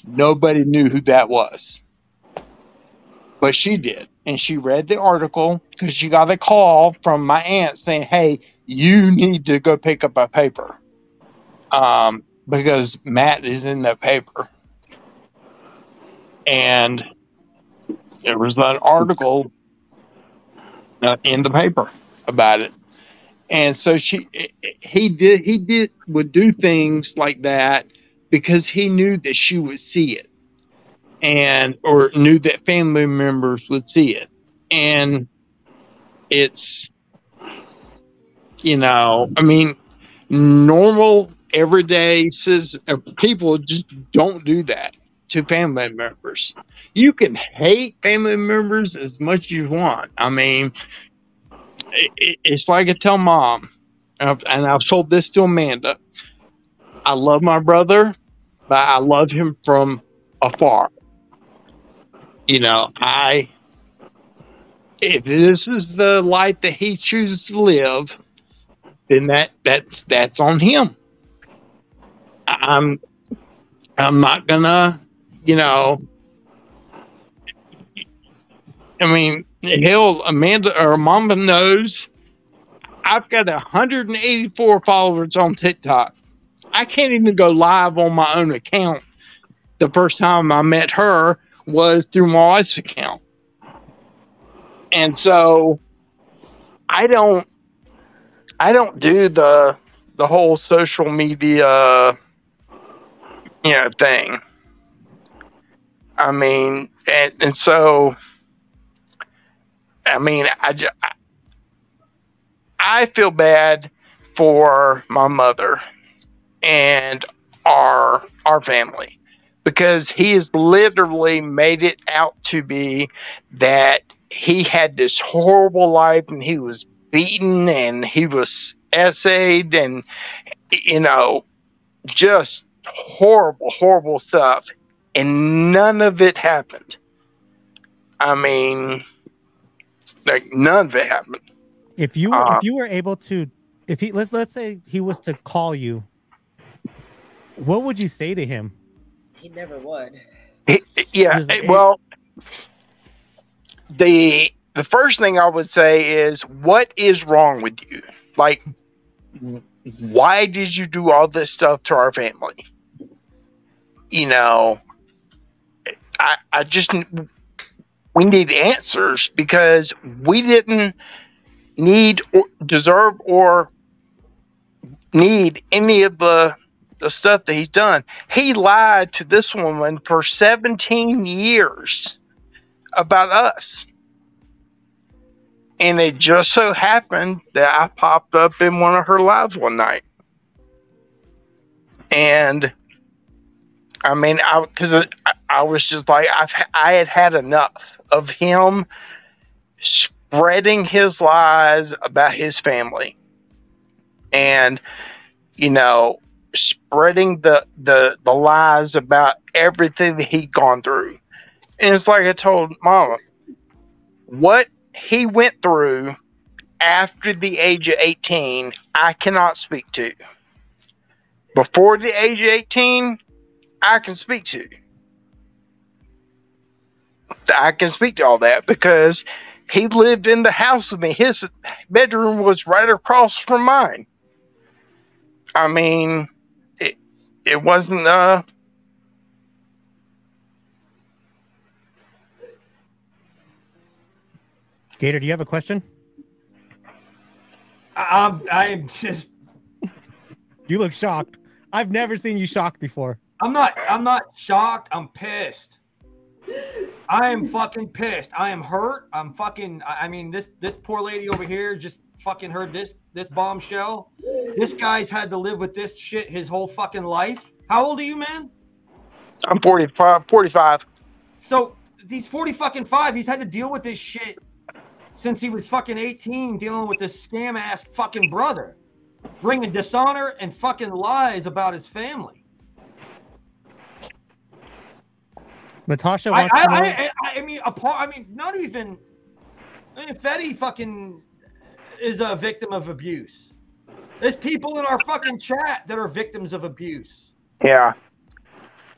nobody knew who that was. But she did, and she read the article because she got a call from my aunt saying, "Hey, you need to go pick up a paper because Matt is in that paper." And there was an article in the paper about it. And so he would do things like that because he knew that she would see it, or knew that family members would see it. And it's, I mean, normal everyday people just don't do that to family members. You can hate family members as much as you want. I mean, it's like I tell Mom, and I've told this to Amanda. I love my brother, but I love him from afar. If this is the life that he chooses to live, then that's on him. I'm not gonna, I mean, hell, Amanda or Mama knows I've got 184 followers on TikTok. I can't even go live on my own account. The first time I met her was through my wife's account. And so I don't do the whole social media thing. I mean, and so I mean, I feel bad for my mother and our family, because he has literally made it out to be that he had this horrible life and he was beaten and he was essayed and just horrible stuff, and none of it happened. I mean, like, none of it happened. If you were able to, if he let's say he was to call you, what would you say to him? He never would. Well, the first thing I would say is, what is wrong with you? Like, why did you do all this stuff to our family? I just, we need answers, because we didn't need or deserve or need any of the stuff that he's done. He lied to this woman for 17 years about us. And it just so happened that I popped up in one of her lives one night. And I mean, because I was just like, I had enough of him spreading his lies about his family, and spreading the lies about everything that he'd gone through. And it's like I told Mama, what he went through after the age of 18, I cannot speak to. Before the age of 18, I can speak to. I can speak to all that, because he lived in the house with me. His bedroom was right across from mine. I mean, it wasn't Gator, do you have a question? I'm just. You look shocked. I've never seen you shocked before. I'm not shocked. I'm pissed. I am fucking pissed. I am hurt. I'm fucking. I mean, this poor lady over here just fucking heard this bombshell. This guy's had to live with this shit his whole fucking life. How old are you, man? I'm 45. So he's 45. He's had to deal with this shit since he was fucking 18, dealing with this scam ass fucking brother, bringing dishonor and fucking lies about his family. Natasha wants to know. I mean, not even. I mean, Fetty fucking is a victim of abuse. There's people in our fucking chat that are victims of abuse. Yeah.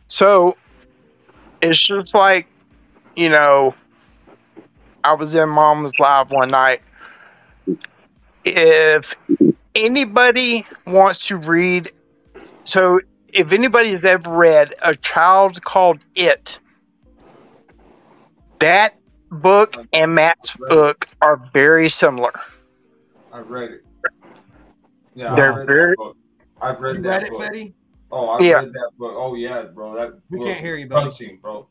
So it's just like, I was in Mama's live one night. If anybody wants to read, so if anybody has ever read A Child Called It, that book and Matt's book are very similar. I've read it. Yeah, they're I've read you that read it, book. Fetty? Oh, I've read that book. Oh yeah, bro. That we book can't hear is you, buddy. touching, bro.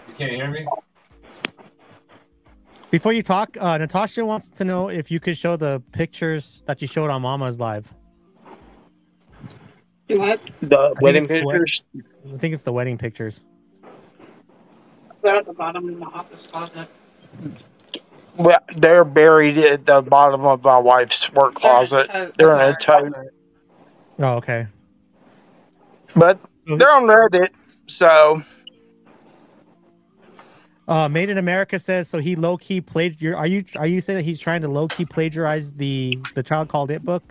You can't hear me? Before you talk, Natasha wants to know if you could show the pictures that you showed on Mama's live. What? The wedding pictures? I think it's the wedding pictures. They're at the bottom of my office closet. Well, they're buried at the bottom of my wife's work closet. They're in a tote. Oh, okay. But they're on Reddit, so. Made in America says, so he low-key are you saying that he's trying to low-key plagiarize the Child Called It book?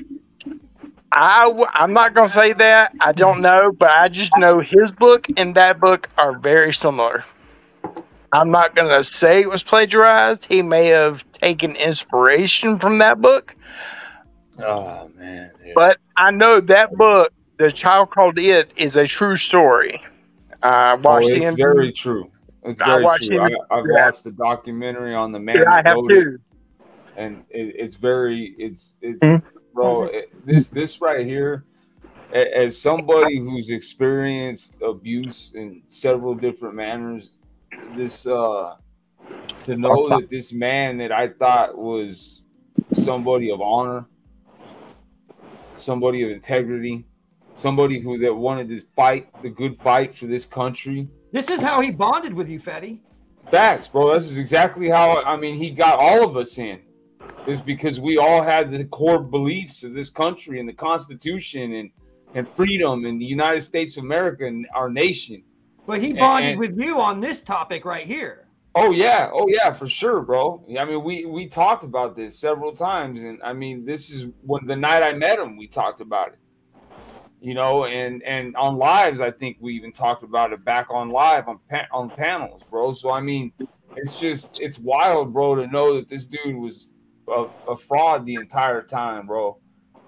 I'm not going to say that. I don't know, but I just know his book and that book are very similar. I'm not going to say it was plagiarized. He may have taken inspiration from that book. Oh, man. Dude. But I know that book, The Child Called It, is a true story. It's very true. It's very true. I've watched the documentary on the man. Yeah, I have too. And it's bro. This right here, as somebody who's experienced abuse in several different manners, to know that this man that I thought was somebody of honor, somebody of integrity, somebody that wanted to fight the good fight for this country. This is how he bonded with you, Fetty. Facts, bro. This is exactly how, he got all of us in. It's because we all had the core beliefs of this country and the Constitution and freedom and the United States of America and our nation. But he bonded with you on this topic right here. Oh yeah, for sure, bro. I mean, we talked about this several times, and this is the night I met him. We talked about it, and on lives. I think we even talked about it back on live on panels, bro. So it's wild, bro, to know that this dude was a fraud the entire time, bro.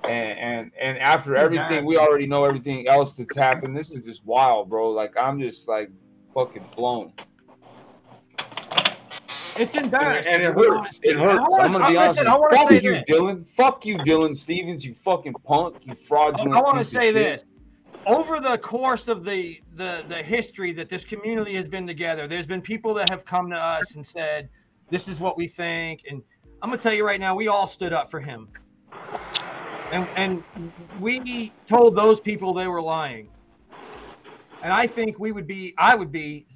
And after everything, we already know everything else that's happened. This is just wild, bro. Like, I'm just like fucking blown. It's embarrassing. And it hurts. It hurts. I'm going to be honest. Fuck you, Dylan. Fuck you, Dylan Stevens, you fucking punk, you fraudulent. I want to say this. Over the course of the history that this community has been together, there's been people that have come to us and said, this is what we think. And I'm going to tell you right now, we all stood up for him. And we told those people they were lying. And I think I would be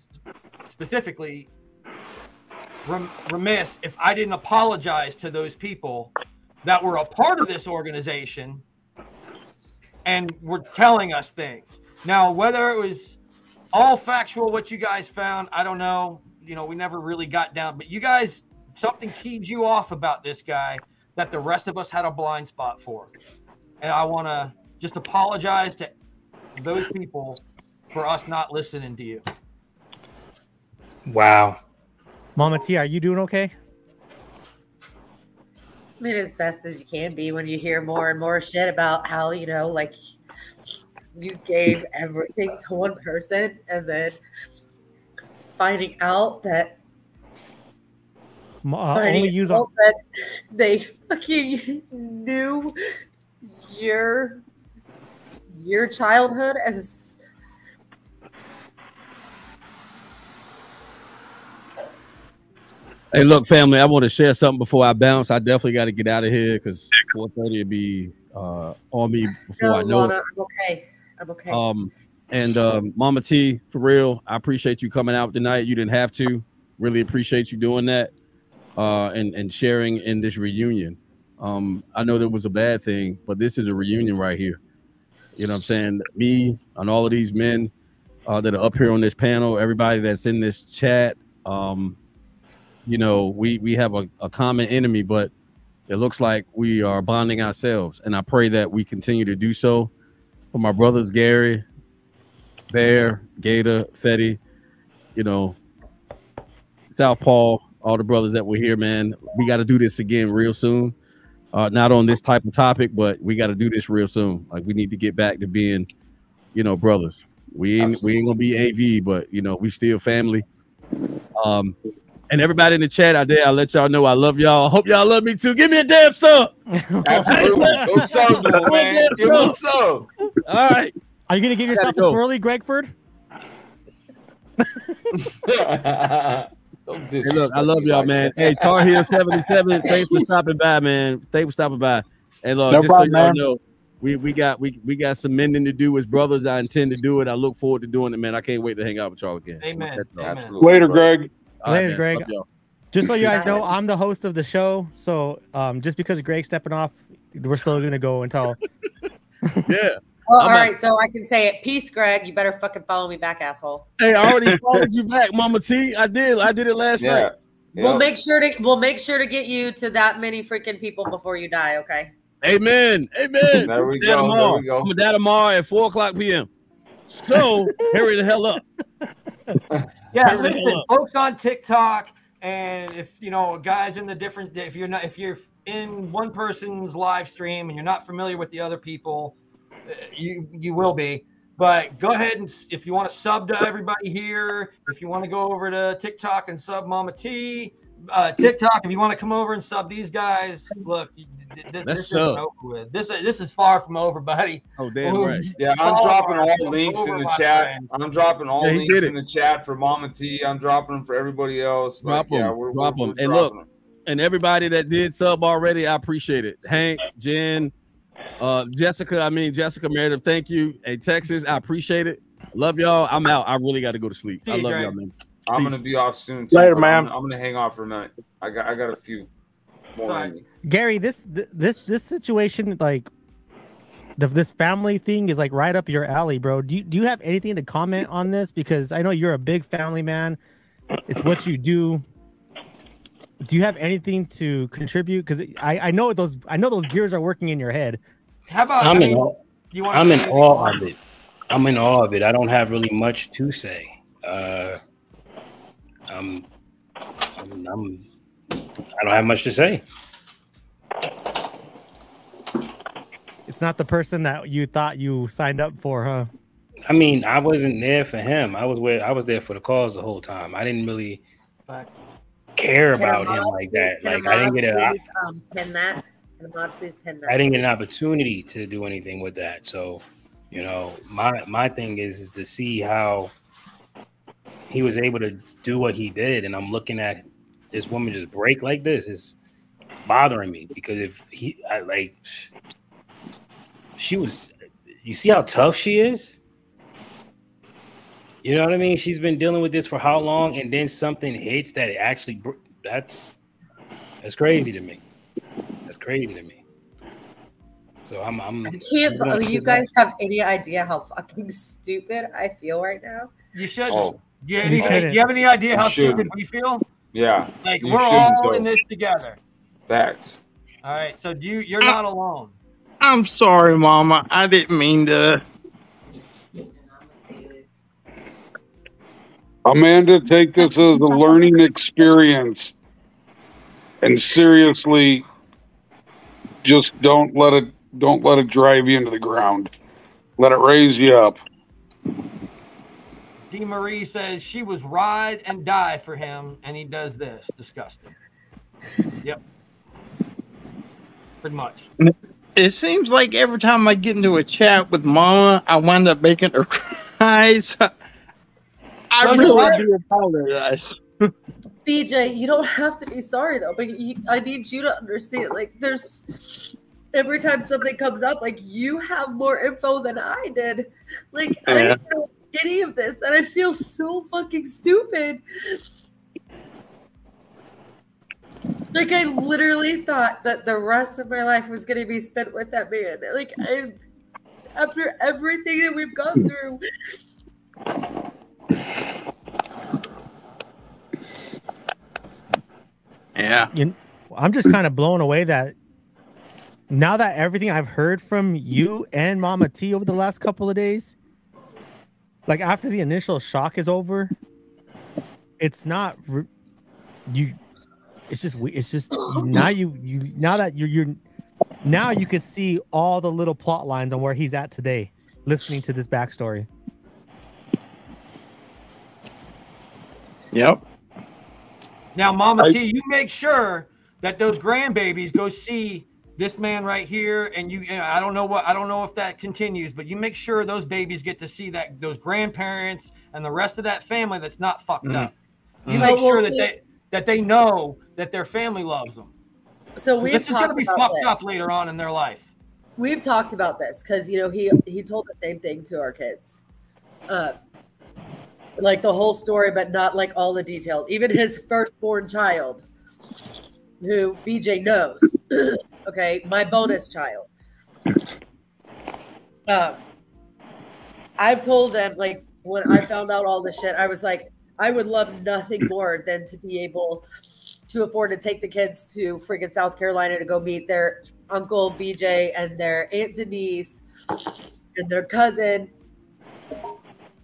specifically remiss if I didn't apologize to those people that were a part of this organization and were telling us things. Now, whether it was all factual, what you guys found, I don't know. We never really got down, but you guys, something keyed you off about this guy that the rest of us had a blind spot for. And I want to just apologize to those people for us not listening to you. Wow. Mama T, are you doing okay? I mean, as best as you can be when you hear more and more shit about how, like you gave everything to one person and then finding out that that they fucking knew your childhood as Hey, look, family, I want to share something before I bounce. I definitely got to get out of here because 4:30 will be on me before I know Lana, it. I'm okay. And Mama T, for real, I appreciate you coming out tonight. You didn't have to. Really appreciate you doing that and sharing in this reunion. I know that was a bad thing, but this is a reunion right here. You know what I'm saying? Me and all of these men that are up here on this panel, everybody that's in this chat, we have a common enemy, but it looks like we are bonding ourselves. And I pray that we continue to do so. For my brothers, Gary, Bear, Gator, Fetty, Southpaw, all the brothers that were here, man. We got to do this again real soon. Not on this type of topic, but we got to do this real soon. Like, we need to get back to being, brothers. We ain't gonna be AV, but we still family. And everybody in the chat out there, I'll let y'all know I love y'all. Hope y'all love me too. Give me a damn sub. Absolutely. Go sub, man. Give me a sub. All right. Are you gonna give yourself a swirly, Gregford? Hey, look, I love y'all, man. Hey, Tar Heel 77, thanks for stopping by, man. Thanks for stopping by. Hey, look, just so y'all know, we got some mending to do as brothers. I intend to do it. I look forward to doing it, man. I can't wait to hang out with y'all again. Amen. Absolutely. Later, Greg. Later, Greg. Just so you guys know, I'm the host of the show. So just because Greg's stepping off, we're still gonna go until. Yeah. Well, all right, so I can say it. Peace, Greg. You better fucking follow me back, asshole. Hey, I already followed you back, Mama T. I did it last night. We'll make sure to get you to that many freaking people before you die. Okay. Amen. Amen. There we go. There we go. I'm tomorrow at 4:00 p.m. So hurry the hell up. Yeah, listen, folks on TikTok, and if you know guys in the different, if you're in one person's live stream and you're not familiar with the other people, you will be. But go ahead and if you want to sub to everybody here, if you want to go over to TikTok and sub Mama T, TikTok, if you want to come over and sub these guys, look, this isn't over with. This is far from over, buddy. Oh, damn right. Yeah, I'm dropping all links in the chat. I'm dropping all links in the chat for Mama T. I'm dropping them for everybody else. Drop them. Drop them. And look, and everybody that did sub already, I appreciate it. Hank, Jen, Jessica Meredith, thank you. Hey, Texas, I appreciate it. Love y'all. I'm out. I really got to go to sleep. I love y'all, man. I'm gonna be off soon too. Later, man. I'm gonna hang off for a minute. I got a few more. Gary, this situation, like this family thing, is like right up your alley, bro. Do you have anything to comment on this? Because I know you're a big family man. It's what you do. Do you have anything to contribute? Because I know those gears are working in your head. How about I'm in awe of it. I'm in awe of it. I don't have really much to say. I don't have much to say. It's not the person that you thought you signed up for, huh? I mean, I wasn't there for him. I was there for the cause the whole time. I didn't really care about him like that. Like I didn't get pin that. Please pin that. I didn't get an opportunity to do anything with that. So, you know, my thing is to see how he was able to do what he did, and I'm looking at this woman just break like this. It's bothering me because she was. You see how tough she is. You know what I mean? She's been dealing with this for how long, and then something hits that it actually. That's crazy to me. That's crazy to me. So I'm. You guys have any idea how fucking stupid I feel right now? You should. Do you have any idea how stupid we feel? Yeah. Like we're all in this together. Facts. All right. So you're not alone. I'm sorry, Mama. I didn't mean to. Amanda, take this as a learning experience, and seriously, just don't let it drive you into the ground. Let it raise you up. D. Marie says she was ride and die for him, and he does this. Disgusting. Yep. Pretty much. It seems like every time I get into a chat with Mama, I wind up making her cry. So I really do apologize. BJ, you don't have to be sorry though, but I need you to understand. Like, there's every time something comes up, like you have more info than I did. Like, I didn't know any of this, and I feel so fucking stupid. Like, I literally thought that the rest of my life was gonna be spent with that man. Like, after everything that we've gone through. Yeah. I'm just kind of blown away that now that everything I've heard from you and Mama T over the last couple of days, like after the initial shock is over, it's not you. It's just now now you can see all the little plot lines on where he's at today, listening to this backstory. Yep. Now, Mama T, you make sure that those grandbabies go see this man right here, and I don't know if that continues, but you make sure those babies get to see those grandparents and the rest of that family that's not fucked up. You make sure that they know that their family loves them. So this is going to be fucked up later on in their life. We've talked about this because he told the same thing to our kids. Like the whole story, but not like all the details. Even his firstborn child, who BJ knows, okay, my bonus child. I've told them, like, when I found out all this shit, I was like, I would love nothing more than to be able to afford to take the kids to freaking South Carolina to go meet their uncle BJ and their Aunt Denise and their cousin.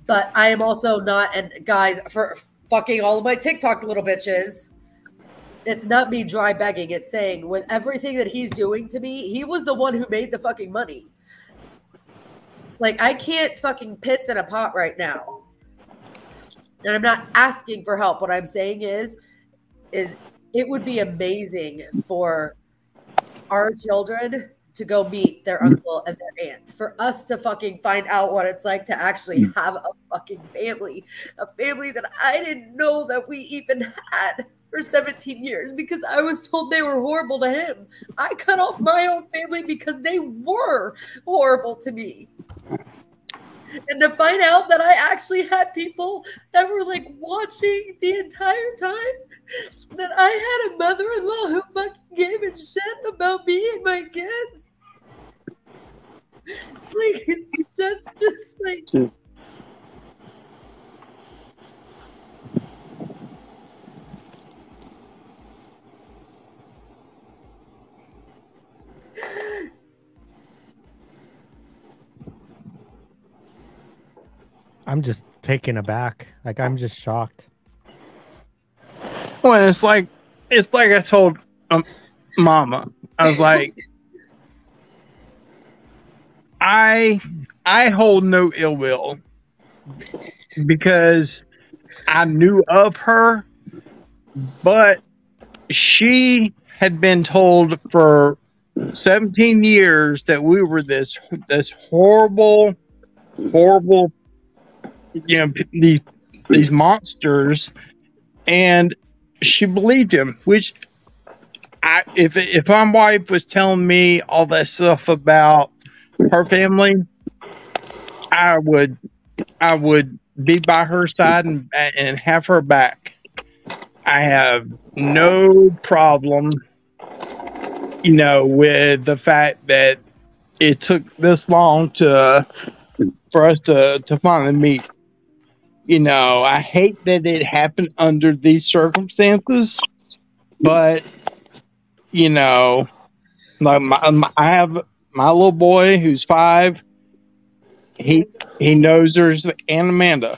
But I am also not, and guys, fucking all of my TikTok little bitches. It's not me dry begging. It's saying with everything that he's doing to me, he was the one who made the fucking money. Like, I can't fucking piss in a pot right now. And I'm not asking for help. What I'm saying is it would be amazing for our children to go meet their uncle and their aunt, for us to fucking find out what it's like to actually have a fucking family, a family that I didn't know that we even had for 17 years because I was told they were horrible to him. I cut off my own family because they were horrible to me. And to find out that I actually had people that were like watching the entire time, that I had a mother-in-law who fucking gave a shit about me and my kids. Like, that's just like. I'm just taken aback. Like, I'm just shocked. Well, it's like I told Mama. I was like, I hold no ill will because I knew of her, but she had been told for 17 years that we were this horrible, you know, these monsters, and she believed him. Which, if my wife was telling me all that stuff about her family, I would be by her side and have her back. I have no problem, you know, with the fact that it took this long for us to finally meet. You know, I hate that it happened under these circumstances, but you know, like I have my little boy who's 5. He knows there's Aunt Amanda.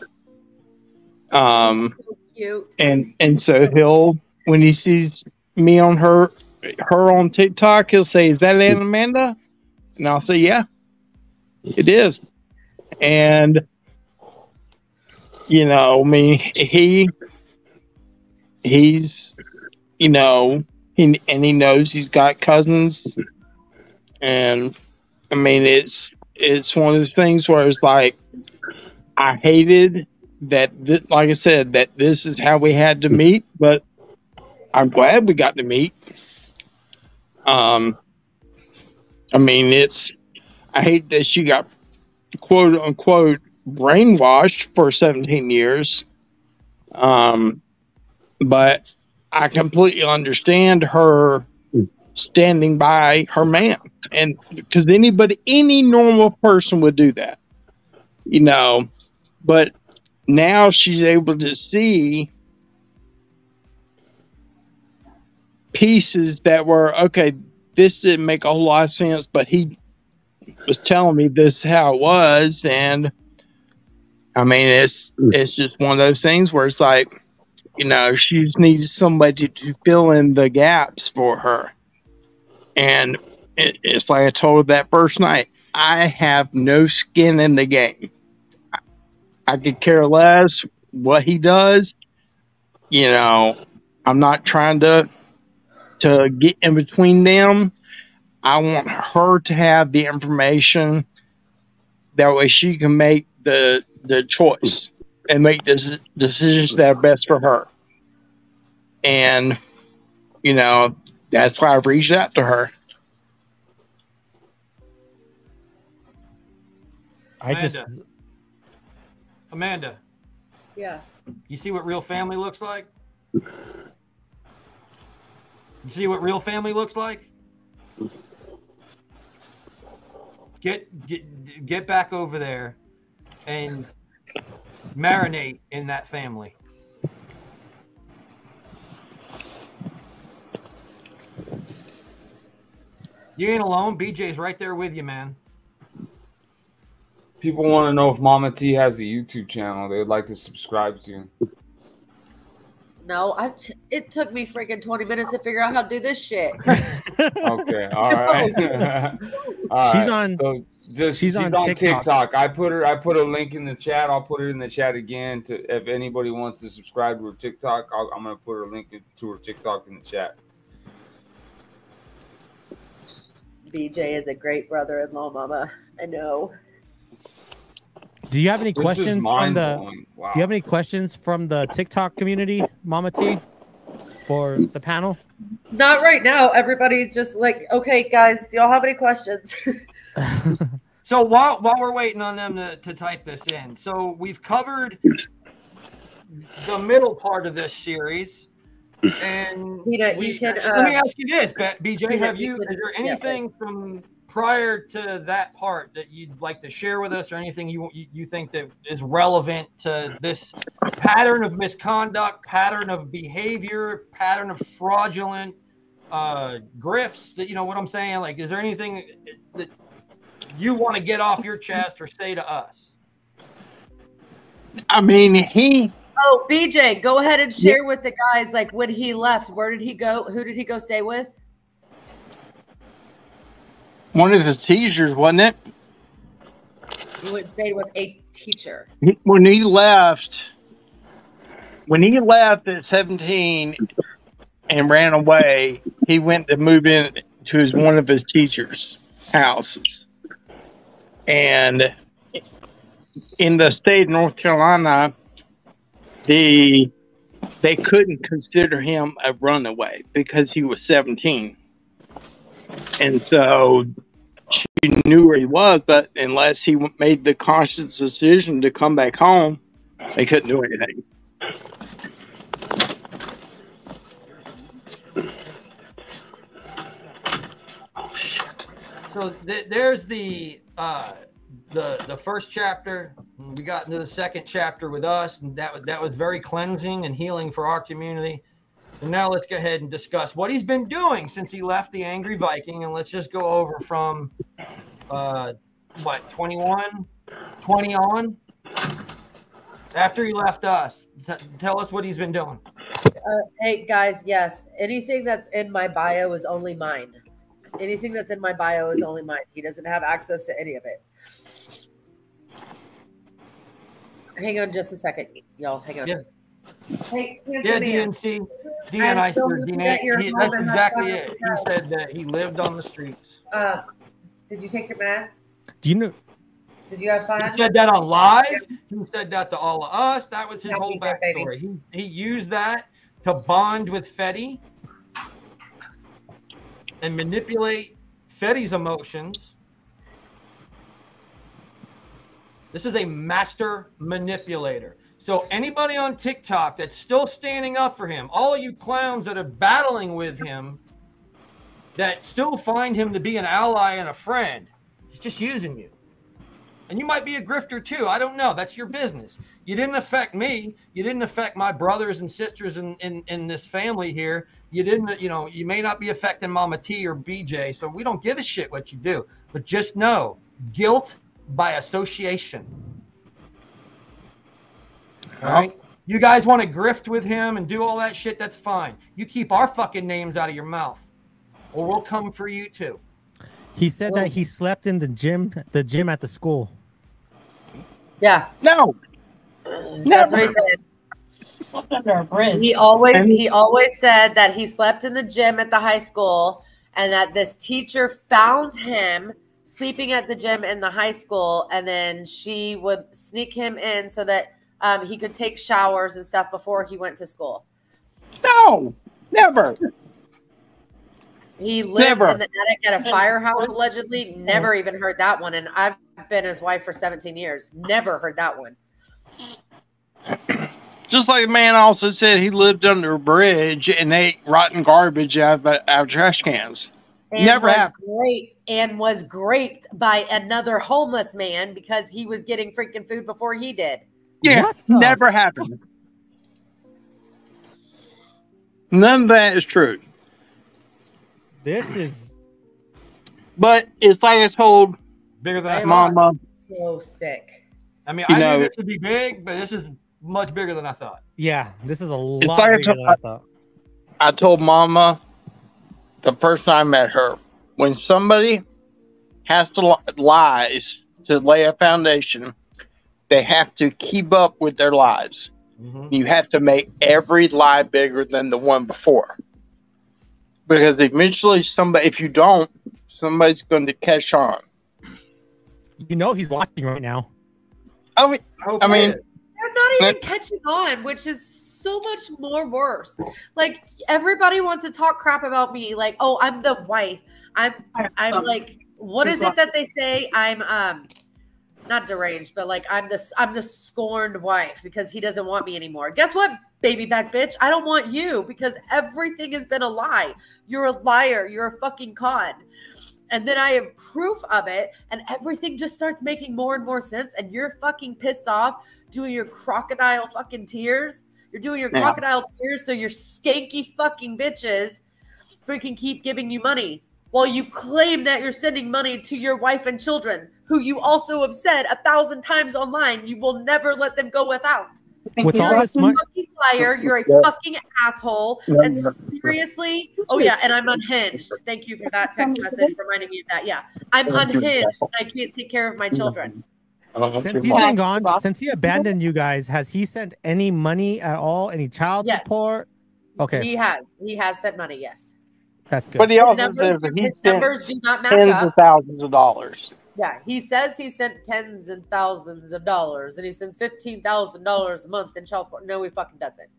So cute. And so he'll, when he sees me on her on TikTok, he'll say, "Is that Aunt Amanda?" And I'll say, "Yeah, it is." And you know, I mean, he's, you know, he knows he's got cousins, and I mean, it's one of those things where it's like, I hated that, like I said, that this is how we had to meet, but I'm glad we got to meet. I mean, I hate that she got quote unquote brainwashed for 17 years. But I completely understand her standing by her man, and because any normal person would do that, you know, but now she's able to see pieces that were, okay, this didn't make a whole lot of sense, but he was telling me this is how it was. And I mean, it's just one of those things where it's like, you know, she just needs somebody to fill in the gaps for her. And it's like I told her that first night, I have no skin in the game. I could care less what he does. You know, I'm not trying to get in between them. I want her to have the information. That way she can make the choice and make decisions that are best for her. And, you know, that's why I've reached out to her. Amanda. Yeah. You see what real family looks like? You see what real family looks like? Get back over there and marinate in that family. You ain't alone. BJ's right there with you, man. People want to know if Mama T has a YouTube channel they'd like to subscribe to. No, it took me freaking 20 minutes to figure out how to do this shit. Okay, all right. All She's right. on. So she's on TikTok. I put a link in the chat. I'll put it in the chat again to if anybody wants to subscribe to her TikTok. I'm gonna put her link to her TikTok in the chat. BJ is a great brother-in-law, Mama. I know. Do you have any This is questions from the? mind-blowing. Wow. Do you have any questions from the TikTok community, Mama T, for the panel? Not right now. Everybody's just like, okay, guys, do y'all have any questions? So while we're waiting on them to type this in, so we've covered the middle part of this series. And Nina, you can, let me ask you this, BJ, Nina, is there anything from prior to that part that you'd like to share with us, or anything you think that is relevant to this pattern of misconduct, pattern of behavior, pattern of fraudulent grifts, that, you know what I'm saying? Like, is there anything that you want to get off your chest or say to us? I mean, Oh, BJ, go ahead and share with the guys, like, when he left, where did he go? Who did he go stay with? one of his teachers, wasn't it? He went stay with a teacher. When he left at 17 and ran away, he went to move in to one of his teachers' houses. And in the state of North Carolina, they couldn't consider him a runaway because he was 17. And so she knew where he was, but unless he made the conscious decision to come back home, they couldn't do anything. So there's the first chapter. We got into the second chapter with us, and that was very cleansing and healing for our community. And now let's go ahead and discuss what he's been doing since he left the Angry Viking, and let's just go over from 21, 20 on. After he left us, tell us what he's been doing. Hey guys, yes, anything that's in my bio is only mine. Anything that's in my bio is only mine. He doesn't have access to any of it. Hang on just a second, y'all. Hang on. Yeah. Hey, yeah, DNC. DNI. That's exactly it. He said that he lived on the streets. Did you take your meds? Do you know? Did you have fun? He said that on live. He said that to all of us. That was his whole backstory. He used that to bond with Fetty and manipulate Fetty's emotions. This is a master manipulator. So anybody on TikTok that's still standing up for him, all of you clowns that are battling with him, that still find him to be an ally and a friend, he's just using you. And you might be a grifter too. I don't know. That's your business. You didn't affect me. You didn't affect my brothers and sisters in this family here. You didn't, you may not be affecting Mama T or BJ. So we don't give a shit what you do. But just know, guilt by association. All right? You guys want to grift with him and do all that shit, that's fine. You keep our fucking names out of your mouth, or we'll come for you too. He said that he slept in the gym at the school. Yeah. No. That's what he said. Slept under a bridge. He always said that he slept in the gym at the high school, and that this teacher found him sleeping at the gym in the high school, and then she would sneak him in so that he could take showers and stuff before he went to school. No, never. He lived in the attic at a firehouse, allegedly. Never even heard that one. And I've been his wife for 17 years. Never heard that one. Just like the man also said he lived under a bridge and ate rotten garbage out of trash cans. And never happened. Was graped by another homeless man because he was getting freaking food before he did. Yeah, never happened. None of that is true. This is. But it's like I told bigger than Mama. So sick. I mean, I knew this would be big, but this is much bigger than I thought. Yeah, this is a lot It's like bigger than I thought. I told Mama the first time I met her, when somebody has to lies to lay a foundation, they have to keep up with their lies. You have to make every lie bigger than the one before. Because eventually somebody, if you don't, somebody's going to catch on. You know he's watching right now. I mean, they're not even catching on, which is so much more worse. Like, everybody wants to talk crap about me. Like, oh, I'm the wife. I'm like, what is it that they say? I'm not deranged, but like I'm the scorned wife because he doesn't want me anymore. Guess what, baby back bitch? I don't want you because everything has been a lie. You're a liar. You're a fucking con. And then I have proof of it, and everything just starts making more and more sense. And you're fucking pissed off, doing your crocodile fucking tears. You're doing your crocodile tears so your skanky fucking bitches freaking keep giving you money while you claim that you're sending money to your wife and children, who you also have said 1,000 times online you will never let them go without. With You're all a this money, fucking liar. You're a fucking asshole. And seriously, oh yeah, and I'm unhinged. Thank you for that text message reminding me of that. Yeah, I'm unhinged. I can't take care of my children. since he's been gone, since he abandoned you guys, has he sent any money at all? Any child support? Okay, He has sent money. Yes. That's good. But he His also numbers- says that he his sent numbers do not match tens up. of thousands of dollars. Yeah, he says he sent tens and thousands of dollars, and he sends $15,000 a month in child support. No, he fucking doesn't.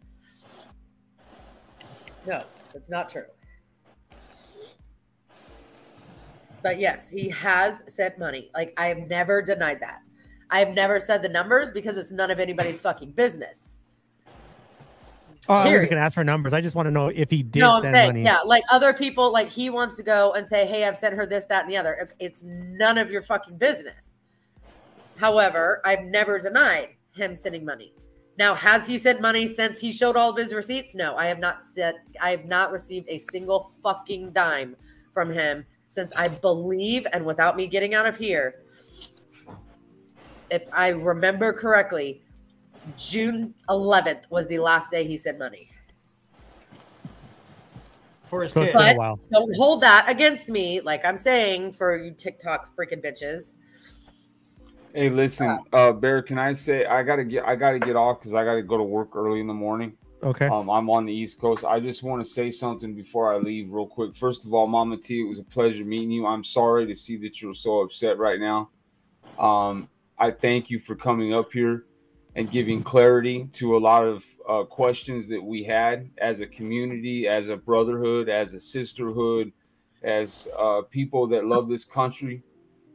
No, that's not true. But yes, he has sent money. Like, I have never denied that. I have never said the numbers because it's none of anybody's fucking business. Oh, I wasn't Period. gonna ask for numbers. I just want to know if he did No, I'm send saying, money. yeah, like other people, like he wants to go and say, hey, I've sent her this, that, and the other. It's none of your fucking business. However, I've never denied him sending money. Now, has he sent money since he showed all of his receipts? No, I have not received a single fucking dime from him since I believe, and without me getting out of here, if I remember correctly, June 11th was the last day he sent money. For his So kid. it's been a But while. don't hold that against me, like I'm saying, for you TikTok freaking bitches. Hey, listen, Bear, can I say I gotta get off because I gotta go to work early in the morning. Okay. I'm on the East Coast. I just want to say something before I leave real quick. First of all, Mama T, it was a pleasure meeting you. I'm sorry to see that you're so upset right now. I thank you for coming up here and giving clarity to a lot of questions that we had as a community, as a brotherhood, as a sisterhood, as people that love this country.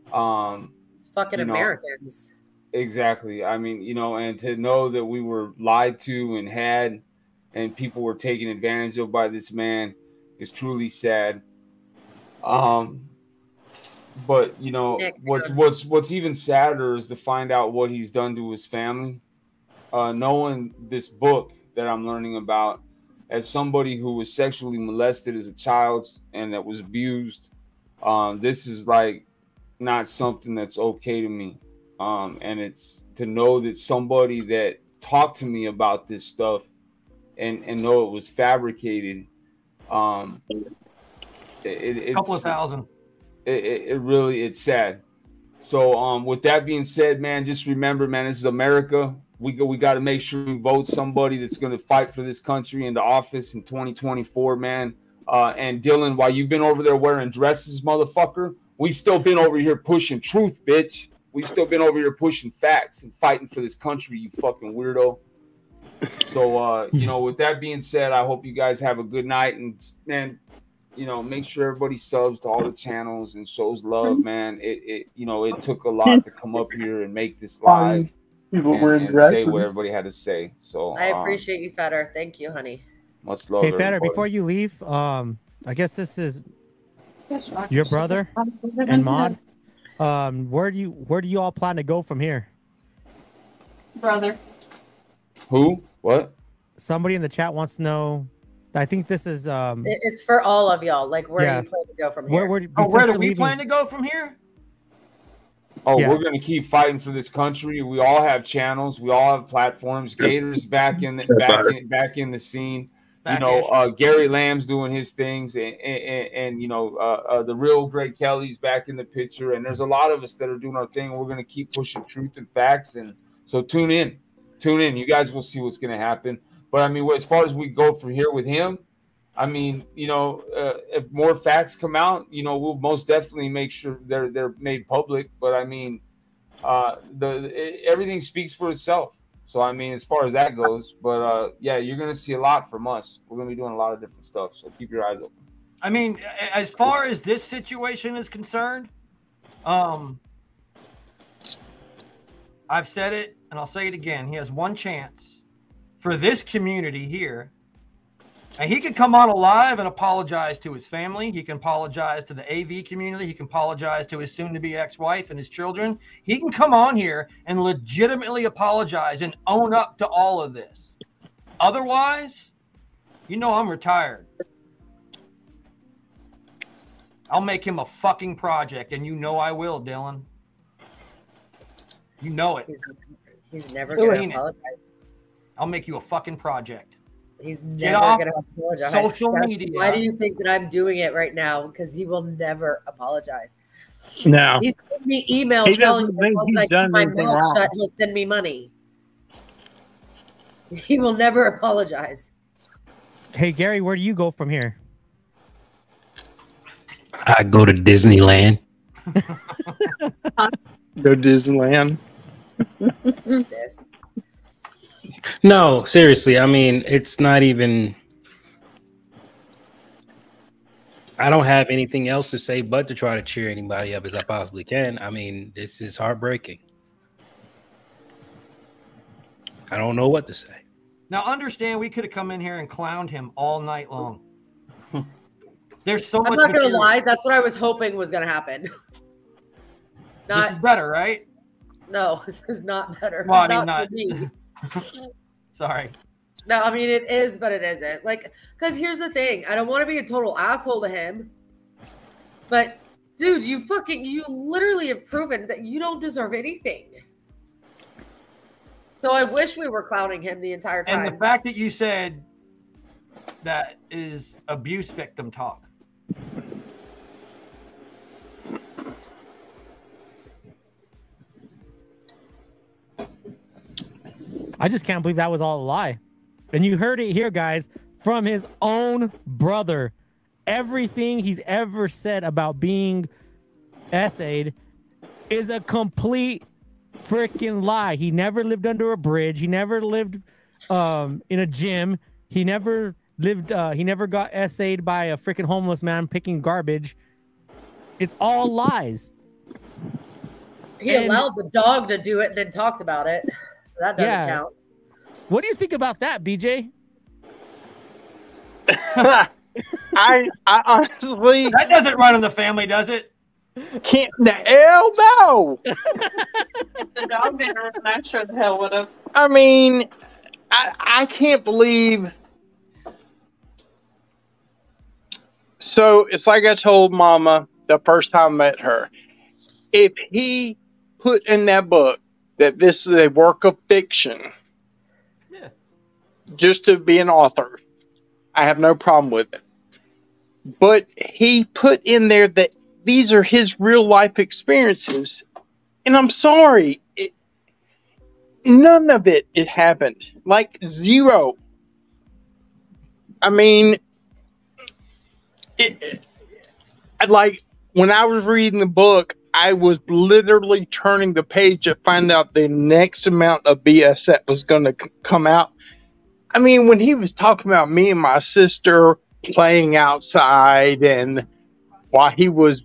It's fucking Americans. Exactly. I mean, and to know that we were lied to and people were taken advantage of by this man is truly sad. But what's even sadder is to find out what he's done to his family. Knowing this book that I'm learning about, as somebody who was sexually molested as a child and that was abused, this is like not something that's okay to me. And it's to know that somebody that talked to me about this stuff and know it was fabricated. It's a couple of thousand. It's sad. So with that being said, man, just remember, man, this is America. We got to make sure we vote somebody that's going to fight for this country into office in 2024, man. And Dylan, while you've been over there wearing dresses, motherfucker, we've still been over here pushing truth, bitch. We've still been over here pushing facts and fighting for this country, you fucking weirdo. So, with that being said, I hope you guys have a good night. And, man, make sure everybody subs to all the channels and shows love, man. It took a lot to come up here and make this live and say what everybody had to say. So I appreciate you, Fetter. Thank you, honey. Much love. Hey, Fetter, everybody. before you leave, I guess this is your brother and Maud. Where do you all plan to go from here? Brother. Who? What? Somebody in the chat wants to know. I think this is It's for all of y'all. Like, where do you plan to go from here? Where do we plan to go from here? Oh, Yeah. we're gonna keep fighting for this country. We all have channels. We all have platforms. Gator's back in the scene. Gary Lamb's doing his things, and the real Greg Kelly's back in the picture. And there's a lot of us that are doing our thing. We're gonna keep pushing truth and facts. And so tune in. You guys will see what's gonna happen. But I mean, as far as we go from here with him, I mean, if more facts come out, we'll most definitely make sure they're made public. But I mean, everything speaks for itself. So I mean, as far as that goes, but yeah, you're gonna see a lot from us. We're gonna be doing a lot of different stuff. So keep your eyes open. I mean, as far as this situation is concerned, I've said it and I'll say it again. He has one chance for this community here. And he can come on live and apologize to his family. He can apologize to the AV community. He can apologize to his soon-to-be ex-wife and his children. He can come on here and legitimately apologize and own up to all of this. Otherwise, I'm retired. I'll make him a fucking project, and I will, Dylan. You know it. He's never going to apologize. I'll make you a fucking project. He's never going to apologize. Social media. Why do you think that I'm doing it right now? Because he will never apologize. No. He's sending me emails telling me once I keep my mouth shut, he'll send me money. He will never apologize. Hey, Gary, where do you go from here? I go to Disneyland. Go Disneyland. This. No, seriously. I mean, it's not even. I don't have anything else to say but to try to cheer anybody up as I possibly can. I mean, this is heartbreaking. I don't know what to say. Now, understand, we could have come in here and clowned him all night long. There's so much. I'm not going to lie. That's what I was hoping was going to happen. This is better, right? No, this is not better. Well, I mean, not. Sorry. No, I mean, it is, but it isn't. Like, because here's the thing. I don't want to be a total asshole to him. But, dude, you literally have proven that you don't deserve anything. So I wish we were clowning him the entire time. And the fact that you said that is abuse victim talk. I just can't believe that was all a lie. And you heard it here, guys, from his own brother. Everything he's ever said about being essayed is a complete freaking lie. He never lived under a bridge. He never lived in a gym. He never lived. He never got essayed by a freaking homeless man picking garbage. It's all lies. He allowed the dog to do it and then talked about it. So that doesn't count. What do you think about that, BJ? I honestly, that doesn't run in the family, does it? Can't the hell no. The dog didn't run, I sure the hell would have. I mean, I can't believe. So it's like I told Mama the first time I met her. If he put in that book that this is a work of fiction, just to be an author, I have no problem with it. But he put in there that these are his real life experiences. And I'm sorry, none of it happened. Like zero. I mean, like when I was reading the book, I was literally turning the page to find out the next amount of BS that was going to come out. I mean, when he was talking about me and my sister playing outside and while he was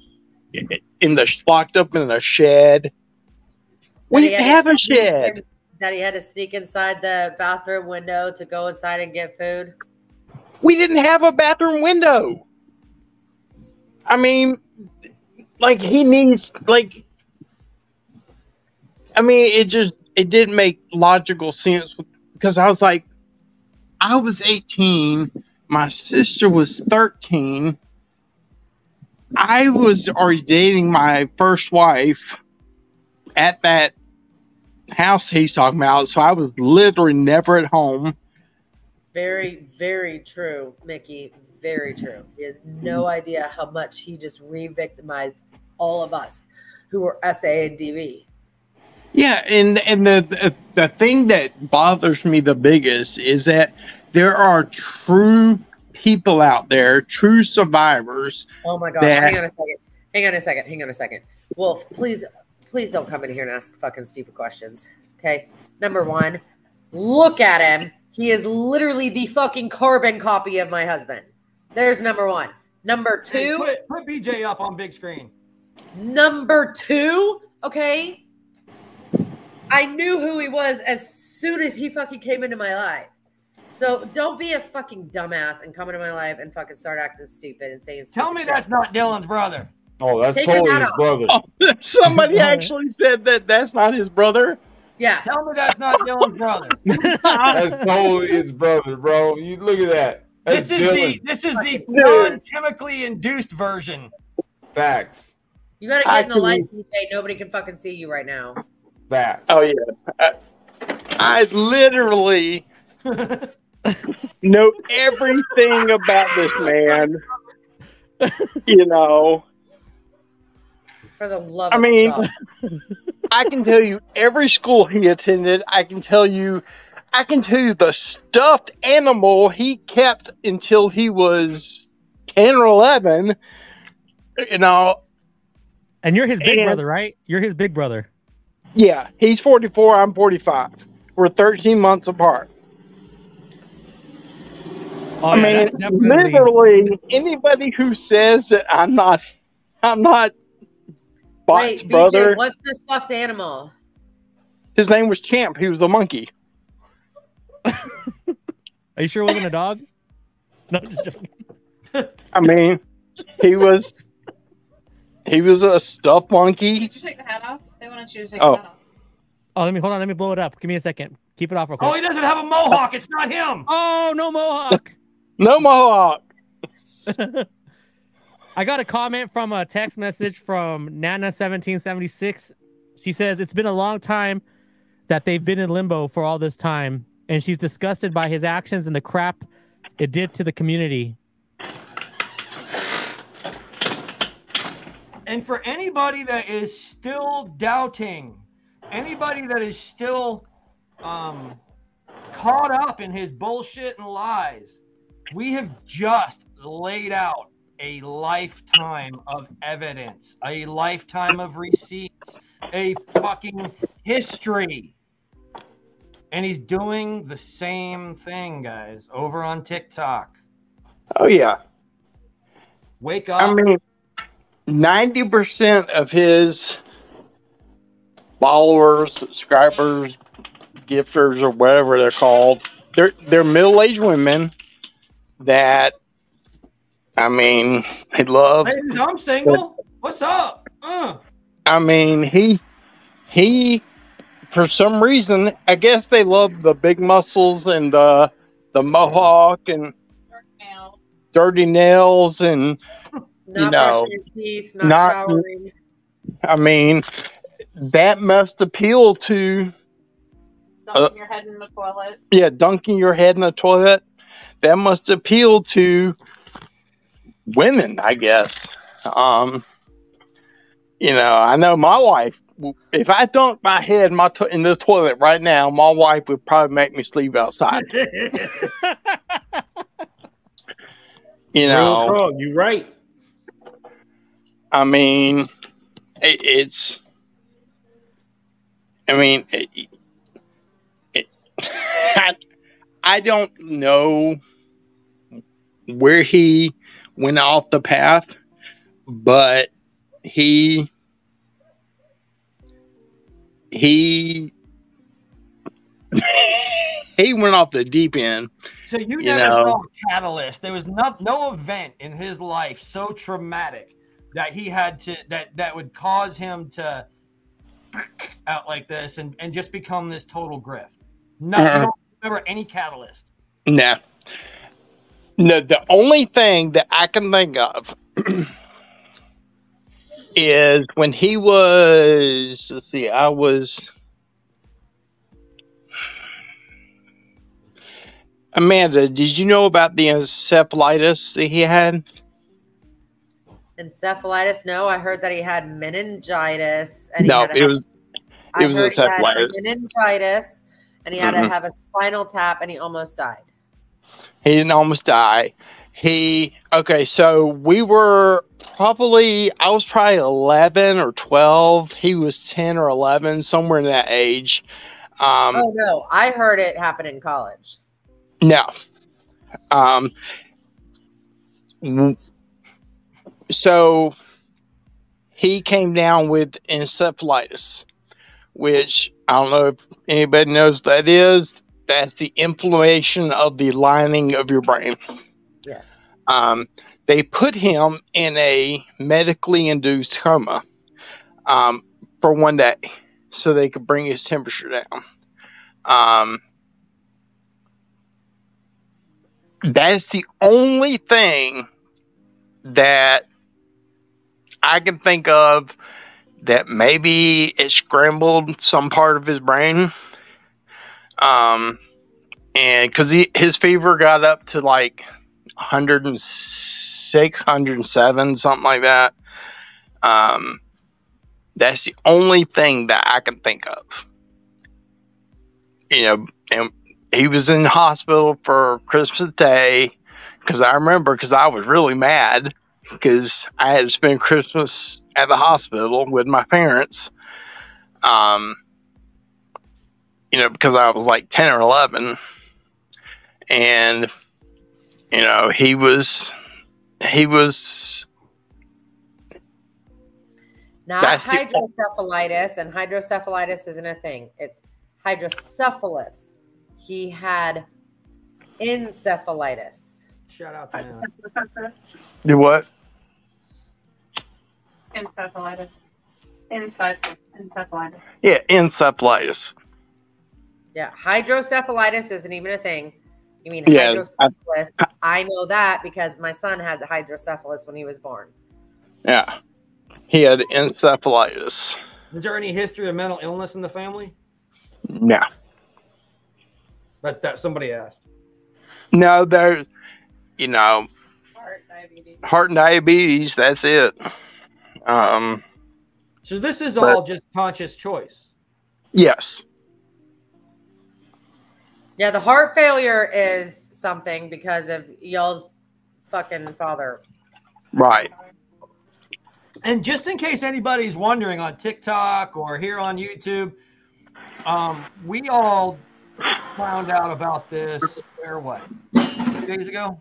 locked up in a shed. We didn't have a shed. That he had to sneak inside the bathroom window to go inside and get food. We didn't have a bathroom window. I mean, like he needs, like, I mean, it didn't make logical sense because I was like, I was 18. My sister was 13. I was already dating my first wife. at that house he's talking about, so I was literally never at home. Very, very true, Mickey. Very true. He has no idea how much he just re-victimized all of us who were SA and DV. Yeah, and the thing that bothers me the biggest is that there are true people out there, true survivors. Oh my gosh! Hang on a second. Wolf, please don't come in here and ask fucking stupid questions. Okay. Number one, look at him. He is literally the fucking carbon copy of my husband. There's number one. Number two. Hey, put BJ up on big screen. Number two, okay. I knew who he was as soon as he fucking came into my life. So don't be a fucking dumbass and come into my life and fucking start acting stupid and saying stupid Tell me shit. That's not Dylan's brother. Oh, that's Take totally your hat his off. brother. Oh, somebody actually said that that's not his brother. Yeah. Tell me that's not Dylan's brother. That's totally his brother, bro. You look at that. That's This is the non-chemically induced version. Facts. You gotta get in the light, DJ. Nobody can fucking see you right now. Facts. Oh yeah, I literally know everything about this man. You know, For the love I of mean, God. I can tell you every school he attended. I can tell you the stuffed animal he kept until he was 10 or 11. You know. And you're his big brother, right? You're his big brother. Yeah, he's 44, I'm 45. We're 13 months apart. Oh, I mean, literally, anybody who says that I'm not Bot's Wait, brother. BJ, what's the stuffed animal? His name was Champ. He was a monkey. Are you sure it wasn't a dog? No, I'm just joking. I mean, he was a stuffed monkey. Did you take the hat off? They wanted you to take the hat off. Oh, hold on. Let me blow it up. Give me a second. Keep it off real quick. Oh, he doesn't have a mohawk. It's not him. Oh, no mohawk. No mohawk. I got a comment from a text message from Nana1776. She says, it's been a long time that they've been in limbo for all this time, and she's disgusted by his actions and the crap it did to the community. And for anybody that is still doubting, anybody that is still caught up in his bullshit and lies, we have just laid out a lifetime of evidence, a lifetime of receipts, a fucking history. And he's doing the same thing, guys, over on TikTok. Oh, yeah. Wake up. I mean, 90% of his followers, subscribers, gifters, or whatever they're called, they're middle-aged women that, I mean, he loves. Ladies, I'm single. What's up? I mean, he, for some reason, I guess they love the big muscles and the mohawk and dirty nails and, you know, brushing your teeth, not showering. I mean, that must appeal to Dunking your head in the toilet. Yeah, dunking your head in the toilet. That must appeal to women, I guess. You know, I know my wife. If I dunked my head in the toilet right now, my wife would probably make me sleep outside. You know, Real talk, you're right. I mean, it's. I mean, I don't know where he went off the path, but he went off the deep end. So you never saw a catalyst. There was no event in his life so traumatic that he had to that would cause him to out like this and just become this total grift. No, you don't remember any catalyst. No. No, the only thing that I can think of is when he was, let's see, I was, Amanda, did you know about the encephalitis that he had? Encephalitis? No, I heard that he had meningitis and he No, had to it have. was I heard he had encephalitis. meningitis and he had to have a spinal tap and he almost died. He didn't almost die. Okay, so we were I was probably 11 or 12. He was 10 or 11, somewhere in that age. Oh, no. I heard it happen in college. No. So he came down with encephalitis, which I don't know if anybody knows what that is. That's the inflammation of the lining of your brain. Yes. They put him in a medically induced coma for 1 day so they could bring his temperature down. That's the only thing that I can think of that maybe it scrambled some part of his brain. And because his fever got up to like 106, 107, something like that. That's the only thing that I can think of. And he was in the hospital for Christmas Day because I was really mad because I had to spend Christmas at the hospital with my parents. Because I was like 10 or 11. And, he was not hydrocephalitis, and hydrocephalitis isn't a thing. It's hydrocephalus. He had encephalitis. Shout out to him. Do what? Encephalitis. Encephalitis. Yeah, encephalitis. Yeah, hydrocephalitis isn't even a thing. You mean Yes, hydrocephalus? I know that because my son had the hydrocephalus when he was born. Yeah, he had encephalitis. Is there any history of mental illness in the family? No. That somebody asked. No, there's, heart and diabetes. That's it. So this is all just conscious choice. Yes. Yeah, the heart failure is something because of y'all's fucking father. Right. And just in case anybody's wondering on TikTok or here on YouTube, we all found out about this, 2 days ago?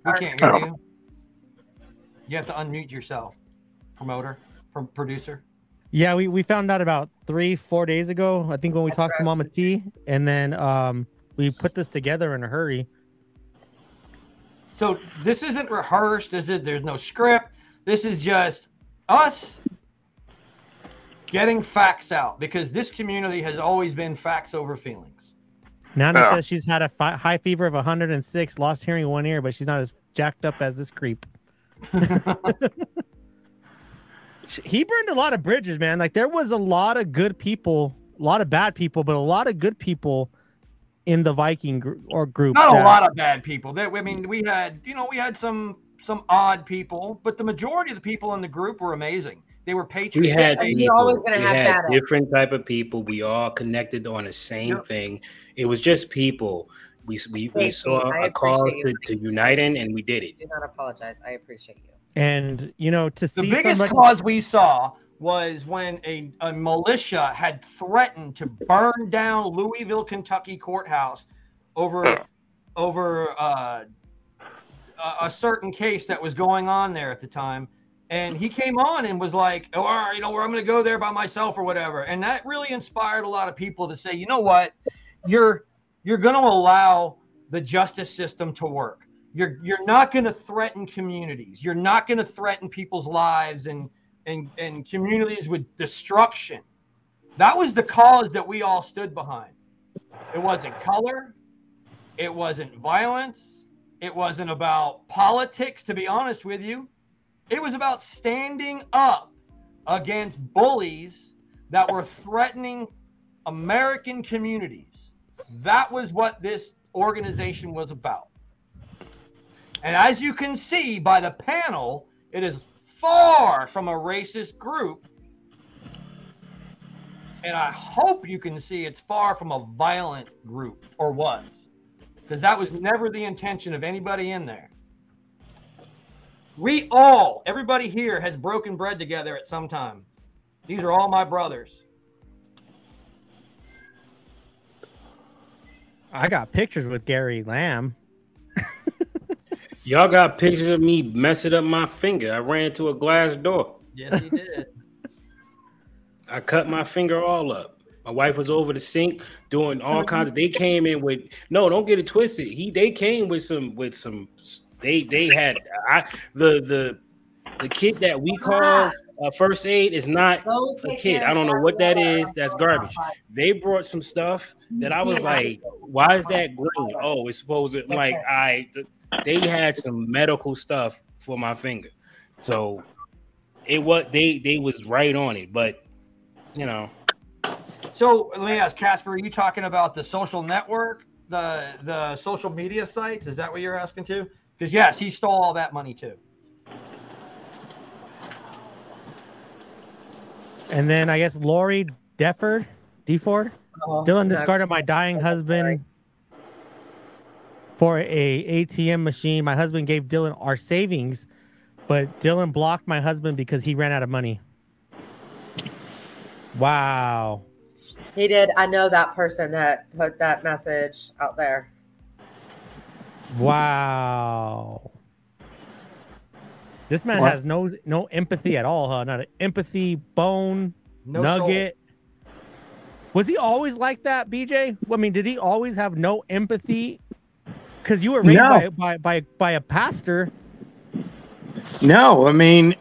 We can't hear you. You have to unmute yourself, producer. Yeah, we found out about 3-4 days ago. I think when we talked to Mama T, and then we put this together in a hurry. So this isn't rehearsed, is it? There's no script. This is just us getting facts out because this community has always been facts over feelings. Nana says she's had a high fever of 106, lost hearing in one ear, but she's not as jacked up as this creep. He burned a lot of bridges, man. Like there was a lot of good people, a lot of bad people, but a lot of good people in the Viking group. Not a lot of bad people. We had some odd people, but the majority of the people in the group were amazing. They were patriots. We had different type of people. We all connected on the same thing. It was just people. We saw a call to uniting, and we did it. Do not apologize. I appreciate you. And to see the biggest cause we saw was when a militia had threatened to burn down Louisville, Kentucky courthouse over a certain case that was going on there at the time. And he came on and was like, oh, all right, where I'm going to go there by myself or whatever. And that really inspired a lot of people to say, you know what, you're going to allow the justice system to work. You're not going to threaten communities. You're not going to threaten people's lives and communities with destruction. That was the cause that we all stood behind. It wasn't color. It wasn't violence. It wasn't about politics, to be honest with you. It was about standing up against bullies that were threatening American communities. That was what this organization was about. And as you can see by the panel, it is far from a racist group. And I hope you can see it's far from a violent group, or was. Because that was never the intention of anybody in there. Everybody here has broken bread together at some time. These are all my brothers. I got pictures with Gary Lamb. Y'all got pictures of me messing up my finger. I ran into a glass door. Yes, he did. I cut my finger all up. My wife was over the sink doing all kinds of. They came in with don't get it twisted. They came with some. They had the kit that we call first aid is not a kit. I don't know what that is. That's garbage. They brought some stuff that I was like, why is that green? Oh, it's supposed to they had some medical stuff for my finger. So it was they was right on it, but So let me ask, Casper, are you talking about the social network, the social media sites? Is that what you're asking too? Because yes, he stole all that money too. And then I guess Lori Deford. Dylan discarded my dying husband for a ATM machine. My husband gave Dylan our savings, but Dylan blocked my husband because he ran out of money. Wow. He did. I know that person that put that message out there. Wow. This man has no empathy at all, huh? Not an empathy bone, nugget. Soul. Was he always like that, BJ? I mean, did he always have no empathy? Because you were raised by a pastor. No, I mean,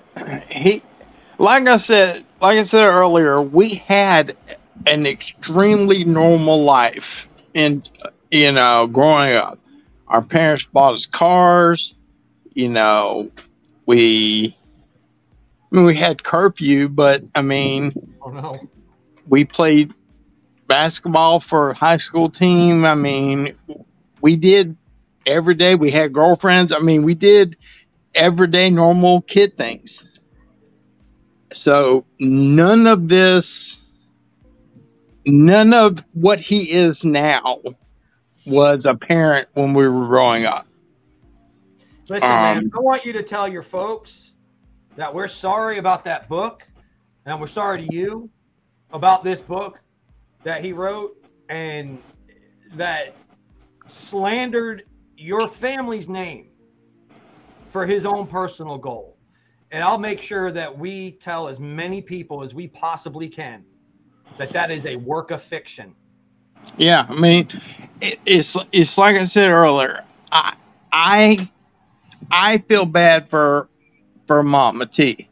like I said earlier, we had an extremely normal life, and growing up, our parents bought us cars. We had curfew, but I mean, we played basketball for a high school team. I mean, we did every day. We had girlfriends. I mean, we did everyday normal kid things. So none of what he is now was apparent when we were growing up. Listen, man, I want you to tell your folks that we're sorry about that book, and we're sorry to you about this book that he wrote and that slandered your family's name for his own personal goal. And I'll make sure that we tell as many people as we possibly can that is a work of fiction. Yeah, I mean, it's like I said earlier. I feel bad for Mama T.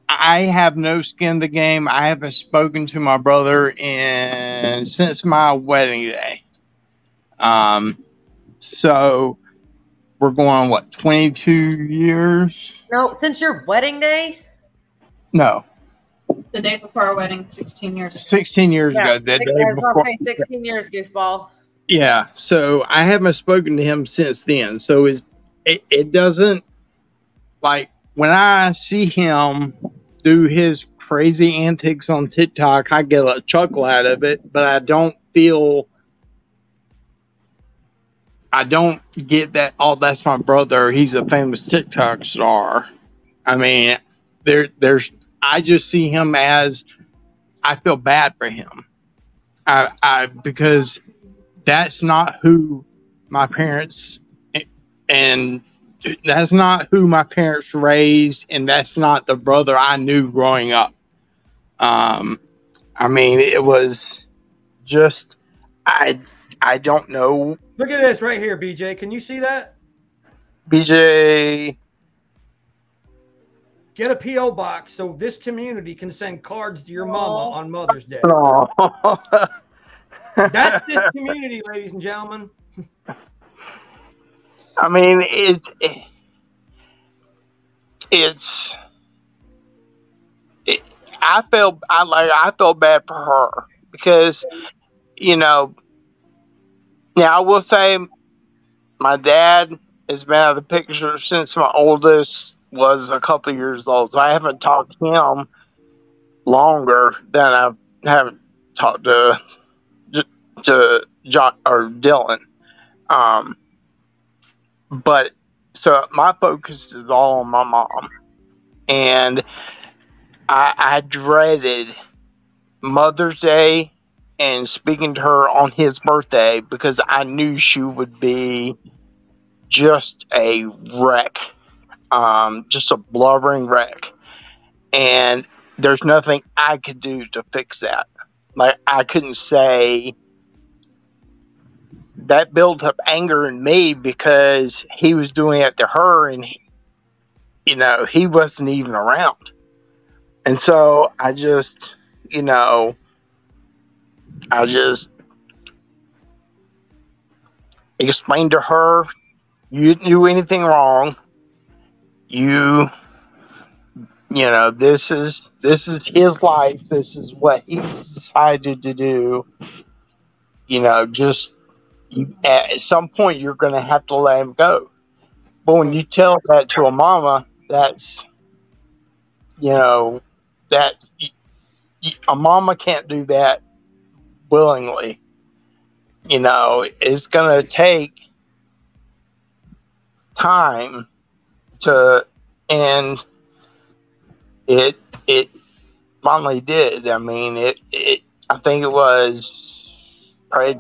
I have no skin in the game. I haven't spoken to my brother since my wedding day. So we're going on what, 22 years? No, since your wedding day? No. The day before our wedding, 16 years ago. 16 years ago. That day I was before. going to say 16 years, goofball. Yeah. So I haven't spoken to him since then. So it doesn't, like, when I see him do his crazy antics on TikTok, I get a chuckle out of it, but I don't get that, oh, that's my brother, he's a famous TikTok star. I mean, I just see him as, I feel bad for him. Because that's not who my parents, and that's not who my parents raised, and that's not the brother I knew growing up. I mean, it was just, I don't know. Look at this right here, BJ. Can you see that? BJ. Get a P.O. box so this community can send cards to your mama on Mother's Day. That's this community, ladies and gentlemen. I mean, I felt bad for her because, you know, now I will say my dad has been out of the picture since my oldest was a couple of years old. So I haven't talked to him longer than I haven't talked to John or Dylan. But so my focus is all on my mom, and I dreaded Mother's Day and speaking to her on his birthday because I knew she would be just a wreck, just a blubbering wreck, and there's nothing I could do to fix that. Like, I couldn't say. That built up anger in me because he was doing it to her, and he wasn't even around. And so I just explained to her, you didn't do anything wrong. This is his life. This is what he's decided to do. At some point you're going to have to let him go. But when you tell that to a mama, a mama can't do that willingly. It's going to take time and it finally did. I mean, I think it was probably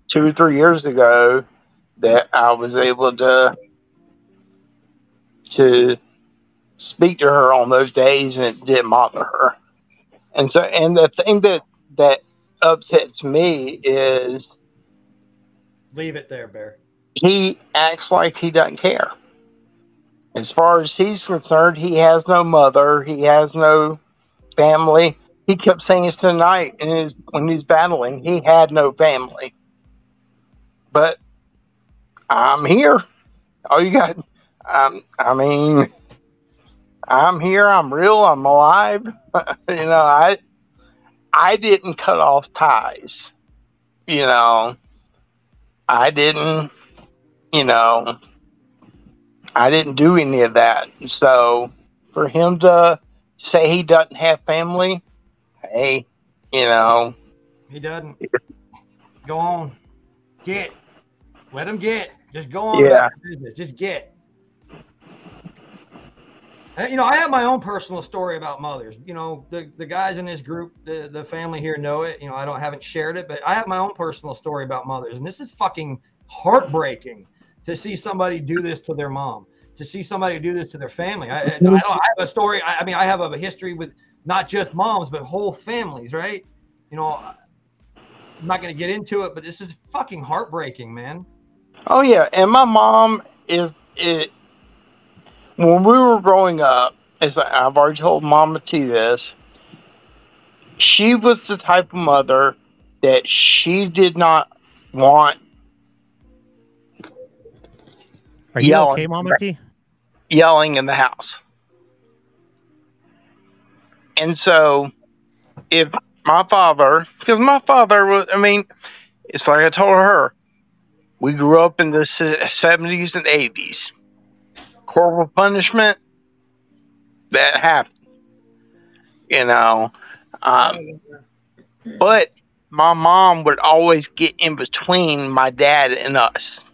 2 or 3 years ago that I was able to speak to her on those days, and it didn't bother her. And the thing that upsets me is, leave it there, Bear. He acts like he doesn't care. As far as he's concerned, he has no mother. He has no family. He kept saying this tonight when he's battling. He had no family. But I'm here. All you got, I'm here. I'm real. I'm alive. I didn't cut off ties. I didn't do any of that. So for him to say he doesn't have family, hey, he doesn't. Go on. Let him get. Just go on about the business. Just get. I have my own personal story about mothers. The guys in this group, the family here know it. I haven't shared it, but I have my own personal story about mothers. And this is fucking heartbreaking to see somebody do this to their mom, to see somebody do this to their family. I have a story. I have a history with not just moms, but whole families, right? I'm not going to get into it, but this is fucking heartbreaking, man. Oh yeah, and my mom when we were growing up, as I've already told Mama T this, she was the type of mother that she did not want. Are you okay, Mama T? Yelling in the house. And so, if my father, because my father was, it's like I told her, we grew up in the 70s and 80s. Corporal punishment, that happened. But my mom would always get in between my dad and us.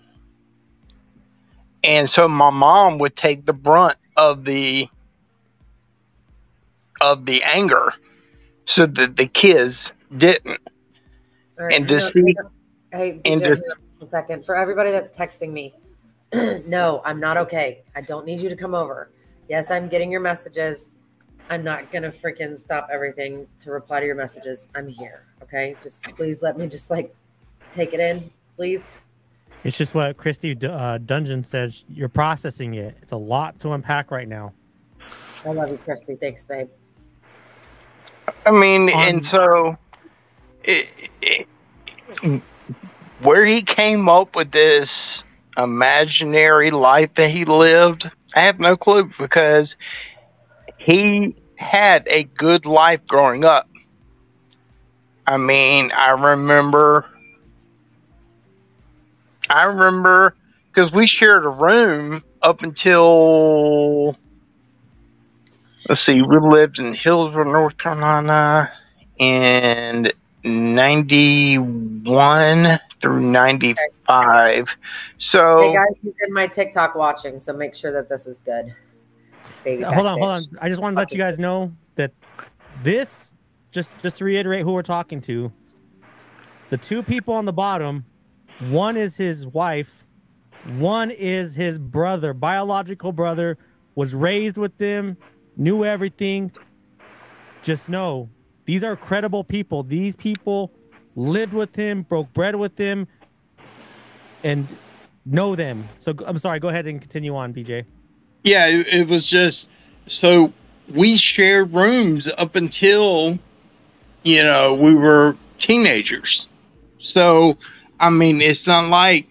And so my mom would take the brunt of the anger so that the kids didn't. All right, hey, just a second. For everybody that's texting me, no, I'm not okay. I don't need you to come over. Yes, I'm getting your messages. I'm not going to freaking stop everything to reply to your messages. I'm here. Okay. Just please let me take it in, please. It's just what Christy Dungeon said. You're processing it. It's a lot to unpack right now. I love you, Christy. Thanks, babe. And so where he came up with this imaginary life that he lived, I have no clue because he had a good life growing up. I mean, I remember because we shared a room up until, let's see, we lived in Hillsborough, North Carolina in 91 through 95. So, Hey guys, he's in my TikTok watching, so make sure that this is good. Baby Hold on. I just want to let you guys know that this, just to reiterate who we're talking to, the two people on the bottom, one is his wife, one is his brother, biological brother, was raised with them, knew everything. Just know, these are credible people. These people lived with him, broke bread with him, and know them. So I'm sorry, go ahead and continue on, BJ. yeah, it was just, so we shared rooms up until, we were teenagers. So, I mean, it's not like,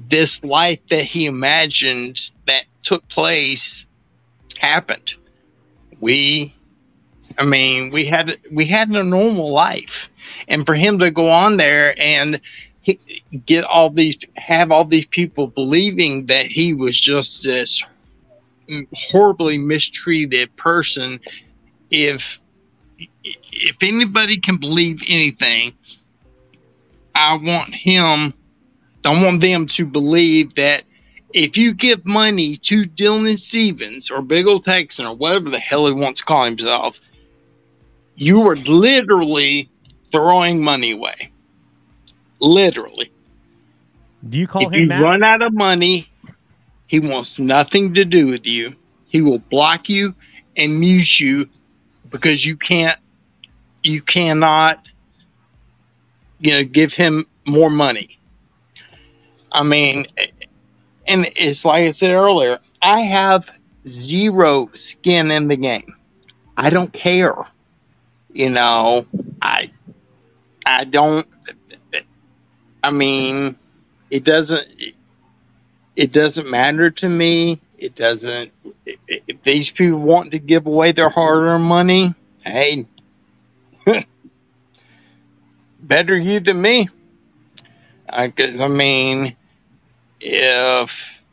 this life that he imagined that took place happened. We had a normal life, and for him to go on there and have all these people believing that he was just this horribly mistreated person. If anybody can believe anything, I want them to believe that if you give money to Dylan Stevens or Big Ol' Texan or whatever the hell he wants to call himself, you are literally throwing money away. Literally. Do you call if him you Matt? run out of money, he wants nothing to do with you. He will block you and mute you because you cannot, give him more money. I mean, and it's like I said earlier, I have zero skin in the game. I don't care. I don't. I mean, it doesn't matter to me. It doesn't. If these people want to give away their hard-earned money, hey, better you than me. I mean, if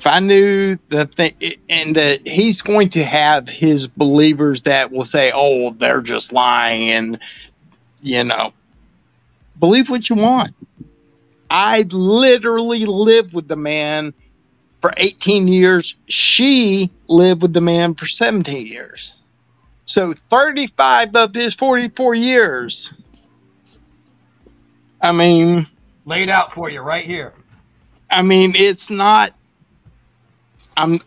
I knew that he's going to have his believers that will say, "Oh, they're just lying," and believe what you want. I literally lived with the man for 18 years. She lived with the man for 17 years. So 35 of his 44 years. I mean, laid out for you right here. I mean, it's not. I'm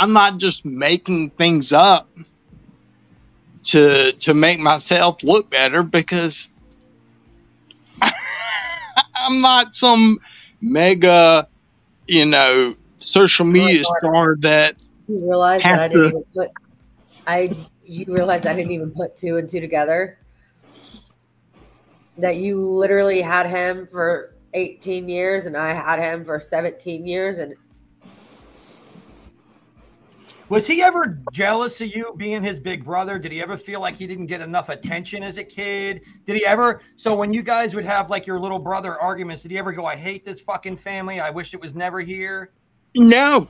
not just making things up to make myself look better, because I'm not some mega, social media star that. You realize that I didn't even put. You realize I didn't even put two and two together. That you literally had him for 18 years and I had him for 17 years. And was he ever jealous of you being his big brother? Did he ever feel like he didn't get enough attention as a kid? Did he ever? So when you guys would have like your little brother arguments, did he ever go, "I hate this fucking family. I wish it was never here"? No.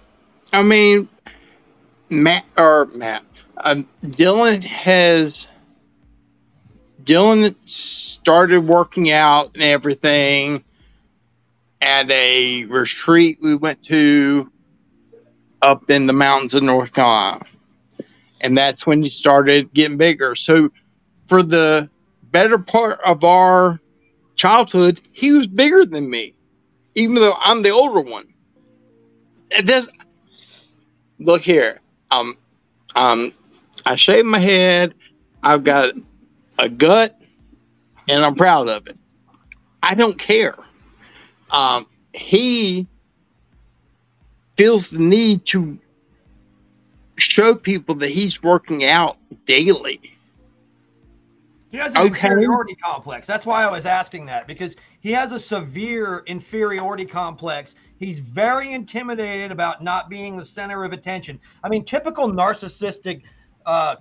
I mean, Dylan started working out and everything at a retreat we went to up in the mountains of North Carolina. And that's when he started getting bigger. So for the better part of our childhood, he was bigger than me, even though I'm the older one. It does. Look here. I shaved my head. I've got a gut, and I'm proud of it. I don't care. He feels the need to show people that he's working out daily. He has an inferiority complex. That's why I was asking that, because he has a severe inferiority complex. He's very intimidated about not being the center of attention. I mean, typical narcissistic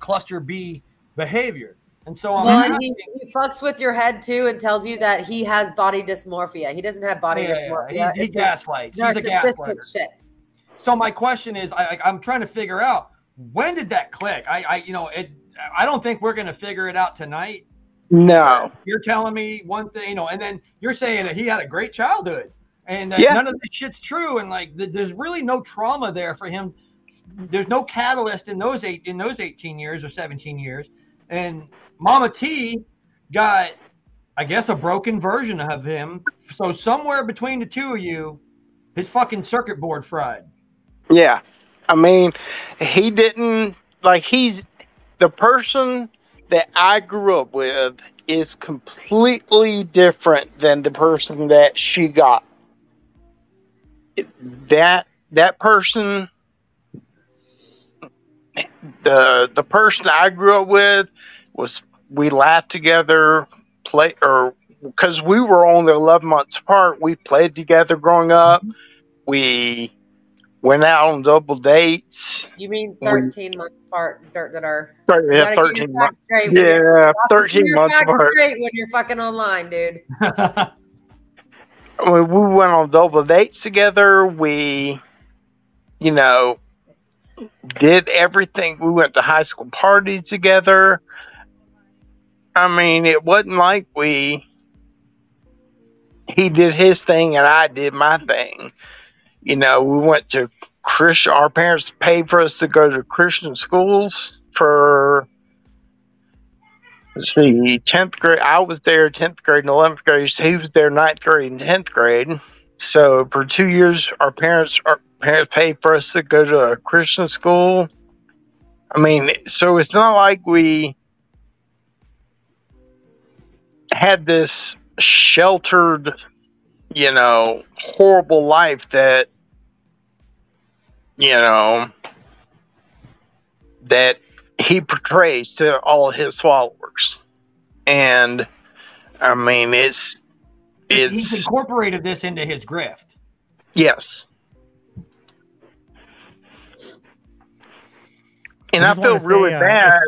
cluster B behavior. And so he fucks with your head too and tells you that he has body dysmorphia. He doesn't have body dysmorphia. Yeah. He gaslights. He's a gaslighter. Shit. So my question is, I'm trying to figure out, when did that click? I don't think we're going to figure it out tonight. No. You're telling me one thing, and then you're saying that he had a great childhood, and none of this shit's true, and like there's really no trauma there for him. There's no catalyst in those 18 years or 17 years, and Mama T got, I guess, a broken version of him. So somewhere between the two of you, his fucking circuit board fried. Yeah. I mean, he didn't, like, he's the person that I grew up with is completely different than the person that she got. That person, the person I grew up with was, we laughed together, because we were only 11 months apart. We played together growing up. We went out on double dates. You mean 13 months apart? That are 13 months. Yeah, 13 months apart. Straight when you're fucking online, dude. We went on double dates together. We, did everything. We went to high school parties together. I mean, it wasn't like he did his thing and I did my thing. We went to our parents paid for us to go to Christian schools for, 10th grade. I was there 10th grade and 11th grade. So he was there 9th grade and 10th grade. So for 2 years, our parents paid for us to go to a Christian school. I mean, so it's not like we had this sheltered, horrible life that, that he portrays to all his followers. And I mean, he's incorporated this into his grift. Yes. And I feel really bad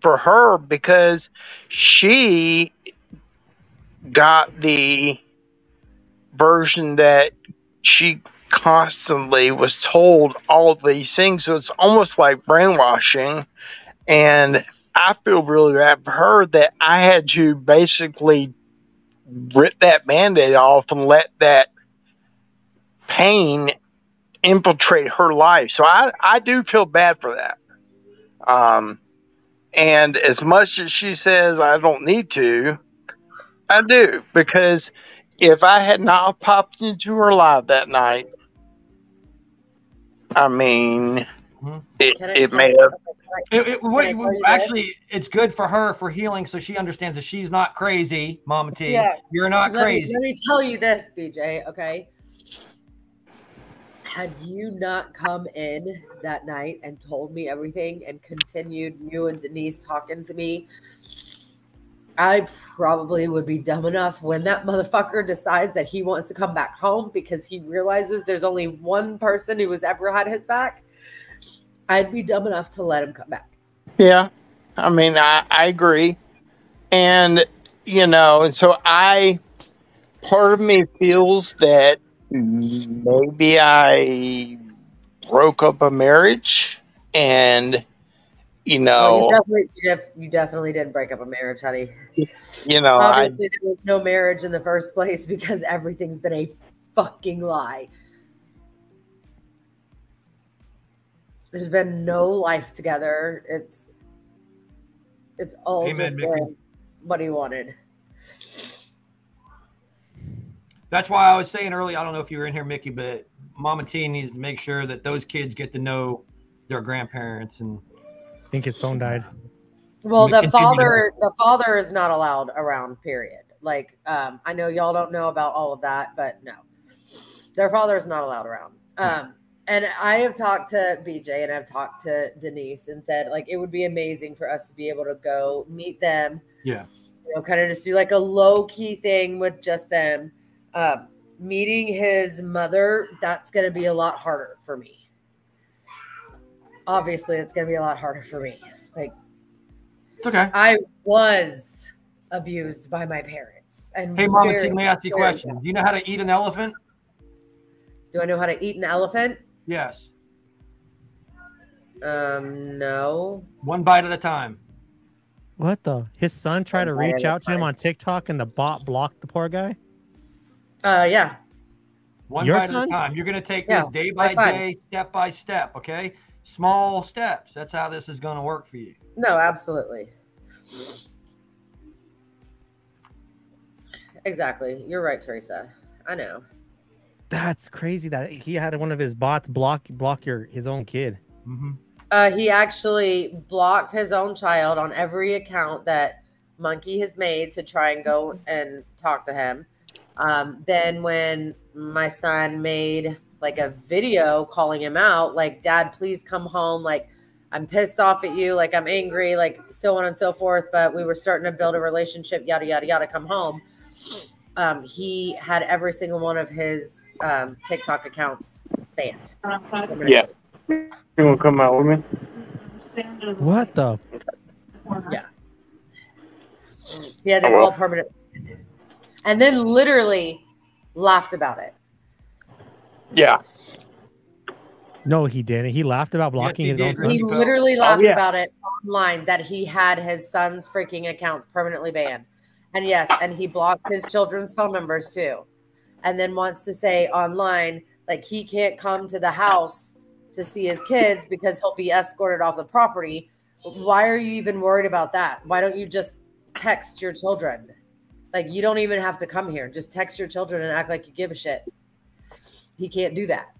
for her because she got the version that she constantly was told all of these things. So it's almost like brainwashing. And I feel really bad for her that I had to basically rip that Band-Aid off and let that pain infiltrate her life. So I do feel bad for that. And as much as she says I don't need to, I do, because if I had not popped into her life that night, I mean, it may have. Actually, it's good for her for healing, so she understands that she's not crazy, Mama T. Yeah. You're not crazy. Let me tell you this, BJ, okay? Had you not come in that night and told me everything and continued you and Denise talking to me, I probably would be dumb enough when that motherfucker decides that he wants to come back home because he realizes there's only one person who has ever had his back. I'd be dumb enough to let him come back. Yeah. I mean, I agree. And, and so part of me feels that maybe I broke up a marriage and, well, you definitely didn't break up a marriage, honey. Obviously there was no marriage in the first place because everything's been a fucking lie. There's been no life together. It's all just been what he wanted. That's why I was saying earlier, I don't know if you were in here, Mickey, but Mama T needs to make sure that those kids get to know their grandparents. And I think his phone died. Well, the father is not allowed around, period. Like, I know y'all don't know about all of that, but no, their father is not allowed around. And I have talked to BJ and I've talked to Denise and said, like, it would be amazing for us to be able to go meet them Yeah. You know, kind of just do like a low key thing with just them. Meeting his mother, that's going to be a lot harder for me. Obviously, it's going to be a lot harder for me. Like, it's okay. I was abused by my parents. And hey, Mama T, let me ask you a question. Do you know how to eat an elephant? Do I know how to eat an elephant? Yes. No. One bite at a time. What the? His son tried to reach out to him on TikTok and the bot blocked the poor guy? Yeah. One Your bite son? at a time. You're going to take this day by day, step by step, okay? Small steps. That's how this is going to work for you. No, absolutely. Exactly. You're right, Teresa. I know. That's crazy that he had one of his bots block his own kid. He actually blocked his own child on every account that Monkey has made to try and go and talk to him. Then when my son made like a video calling him out, like, Dad, please come home. Like, I'm pissed off at you. Like, I'm angry, like so on and so forth. But we were starting to build a relationship, yada, yada, yada, come home. He had every single one of his TikTok accounts banned. Yeah. You want to come out with me? What the? Yeah. Yeah, they're all permanent. And then literally laughed about it. Yeah. No, he didn't. He laughed about blocking his own son. He literally laughed about it online that he had his son's freaking accounts permanently banned. And yes, and he blocked his children's phone numbers too. And then wants to say online, like, he can't come to the house to see his kids because he'll be escorted off the property. Why are you even worried about that? Why don't you just text your children? Like, you don't even have to come here. Just text your children and act like you give a shit. He can't do that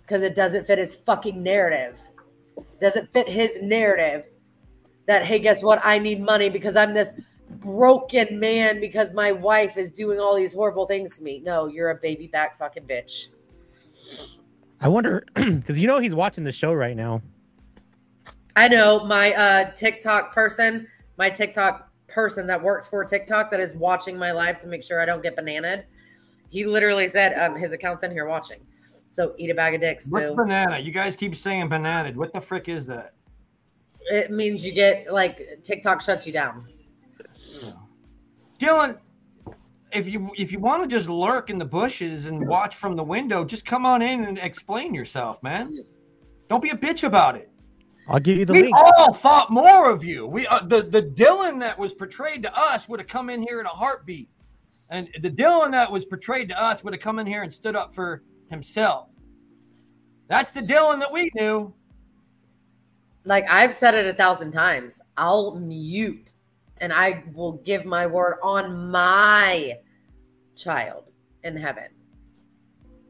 because it doesn't fit his fucking narrative. It doesn't fit his narrative that, hey, guess what? I need money because I'm this broken man because my wife is doing all these horrible things to me. No, you're a baby back fucking bitch. I wonder, because you know he's watching the show right now. I know my TikTok person that works for TikTok that is watching my live to make sure I don't get bananaed. He literally said his account's in here watching. So eat a bag of dicks, boo. What's banana? You guys keep saying bananaed. What the frick is that? It means you get, like, TikTok shuts you down. Dylan, if you want to just lurk in the bushes and watch from the window, just come on in and explain yourself, man. Don't be a bitch about it. I'll give you the we link. all thought more of you. We the Dylan that was portrayed to us would have come in here in a heartbeat, and the Dylan that was portrayed to us would have come in here and stood up for himself. That's the Dylan that we knew. Like, I've said it 1,000 times. I'll mute, and I will give my word on my child in heaven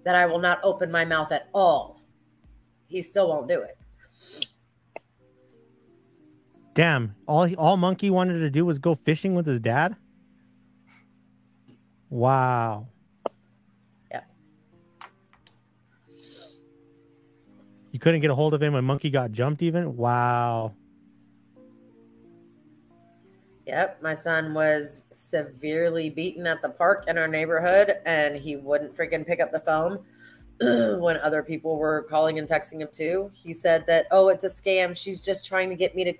that I will not open my mouth at all. He still won't do it. Damn, all Monkey wanted to do was go fishing with his dad? Wow. Yeah. You couldn't get a hold of him when Monkey got jumped even? Wow. Yep, my son was severely beaten at the park in our neighborhood, and he wouldn't freaking pick up the phone when other people were calling and texting him too. He said that, oh, it's a scam. She's just trying to get me to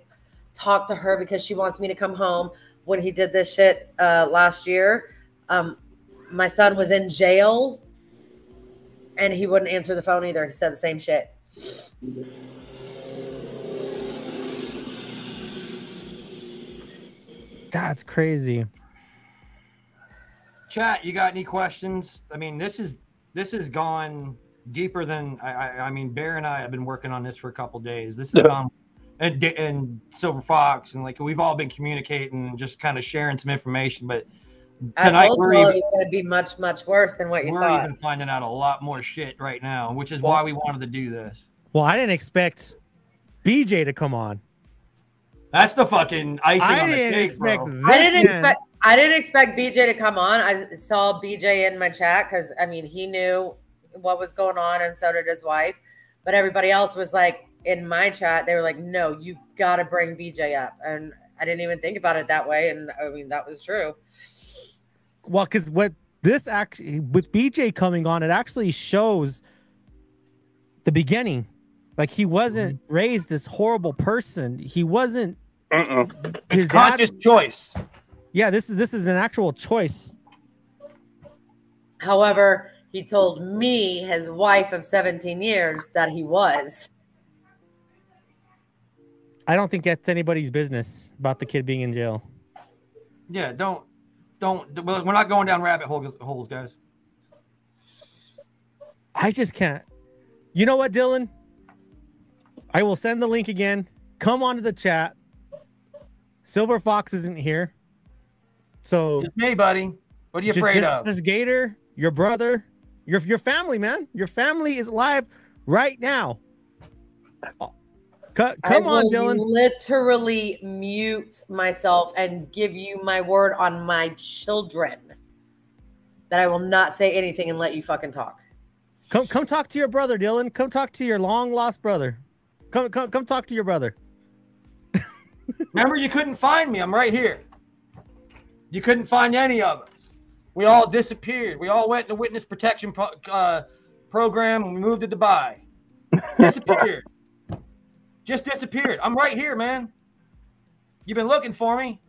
talk to her because she wants me to come home. When he did this shit last year, my son was in jail, and he wouldn't answer the phone either. He said the same shit. That's crazy. Chat, you got any questions? I mean, this has gone deeper than I mean, Bear and I have been working on this for a couple days. This has gone, and Silver Fox, and like we've all been communicating and just kind of sharing some information. But tonight I told you it was going to be much, much worse than what you thought. We're even finding out a lot more shit right now, which is why we wanted to do this. Well, I didn't expect BJ to come on. That's the fucking icing on the cake, bro. I didn't expect BJ to come on. I saw BJ in my chat because, I mean, he knew what was going on, and so did his wife. But everybody else was like, in my chat, they were like, no, you got to bring BJ up. And I didn't even think about it that way, and I mean that was true. Well, because what this actually with BJ coming on, it actually shows the beginning. Like he wasn't raised this horrible person. He wasn't. It's conscious choice. Yeah, this is an actual choice. However, he told me, his wife of 17 years, that he was. I don't think that's anybody's business about the kid being in jail. Yeah, don't. We're not going down rabbit holes, guys. I just can't. You know what, Dylan? I will send the link again. Come onto the chat. Silver Fox isn't here. So just me, buddy. What are you afraid of? Just Gator, your brother, your family, man. Your family is live right now. Come on, Dylan. Literally mute myself and give you my word on my children that I will not say anything and let you fucking talk. Come talk to your brother, Dylan. Come talk to your long lost brother. Come talk to your brother. Remember, you couldn't find me. I'm right here. You couldn't find any of us. We all disappeared. We all went in the witness protection program and we moved to Dubai. Disappeared. Just disappeared. I'm right here, man. You've been looking for me.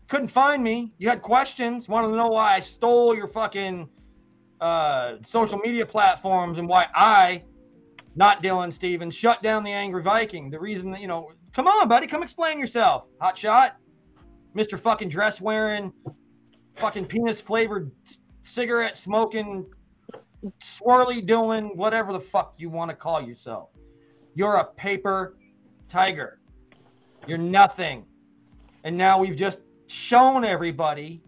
Couldn't find me. You had questions. Wanted to know why I stole your fucking social media platforms and why I, not Dylan Stevens, shut down the Angry Viking. The reason that, come on, buddy. Come explain yourself. Hot shot. Mr. fucking dress wearing, fucking penis flavored, cigarette smoking, swirly doing, whatever the fuck you want to call yourself. You're a paper tiger. You're nothing. And now we've just shown everybody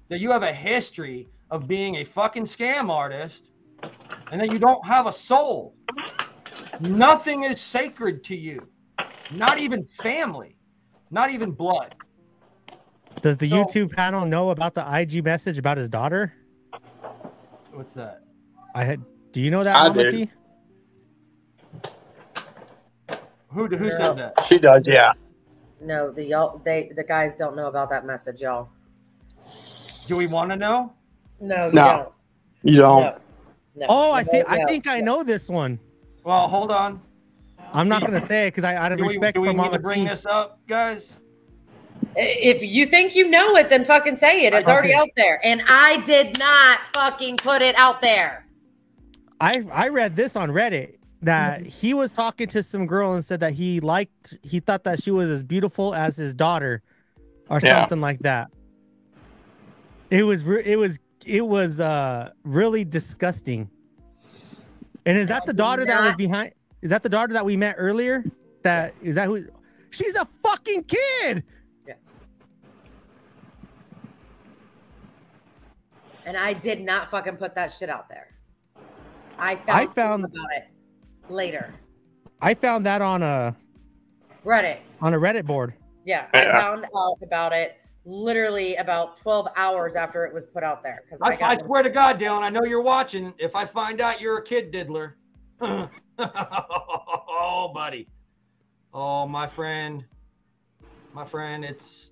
that you have a history of being a fucking scam artist and that you don't have a soul. Nothing is sacred to you. Not even family. Not even blood. Does the YouTube panel know about the IG message about his daughter? What's that? Do you know that, Mama T? Who said that? She does, yeah. No, the guys don't know about that message, y'all. Do we want to know? No, you don't. You don't. No. Oh, I think I know this one. Well, hold on. I'm not gonna say it because out of respect for Mama T. Do we need to bring this up, guys? If you think you know it, then fucking say it. It's already out there. And I did not fucking put it out there. I read this on Reddit that he was talking to some girl and said that he thought that she was as beautiful as his daughter or something like that. It was really disgusting. And is that the daughter that was behind? Is that the daughter that we met earlier? Is that who? She's a fucking kid. Yes. And I did not fucking put that shit out there. I found about it later. I found that on a Reddit. On a Reddit board. Yeah, I found out about it literally about 12 hours after it was put out there. Because I swear to God, Dylan, I know you're watching. If I find out you're a kid diddler, oh, buddy, oh, my friend, it's.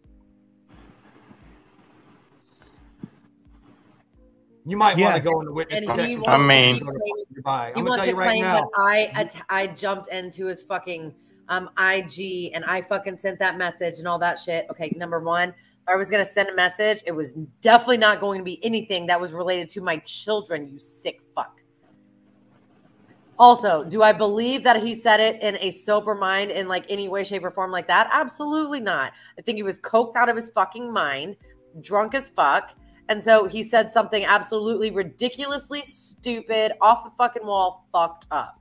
You might want to go into witness protection. I'm going to tell you right now that I jumped into his fucking IG and I fucking sent that message and all that shit. Okay, number one, I was going to send a message. It was definitely not going to be anything that was related to my children, you sick fuck. Also, do I believe that he said it in a sober mind in like any way, shape, or form like that? Absolutely not. I think he was coked out of his fucking mind, drunk as fuck. And so he said something absolutely ridiculously stupid, off the fucking wall, fucked up.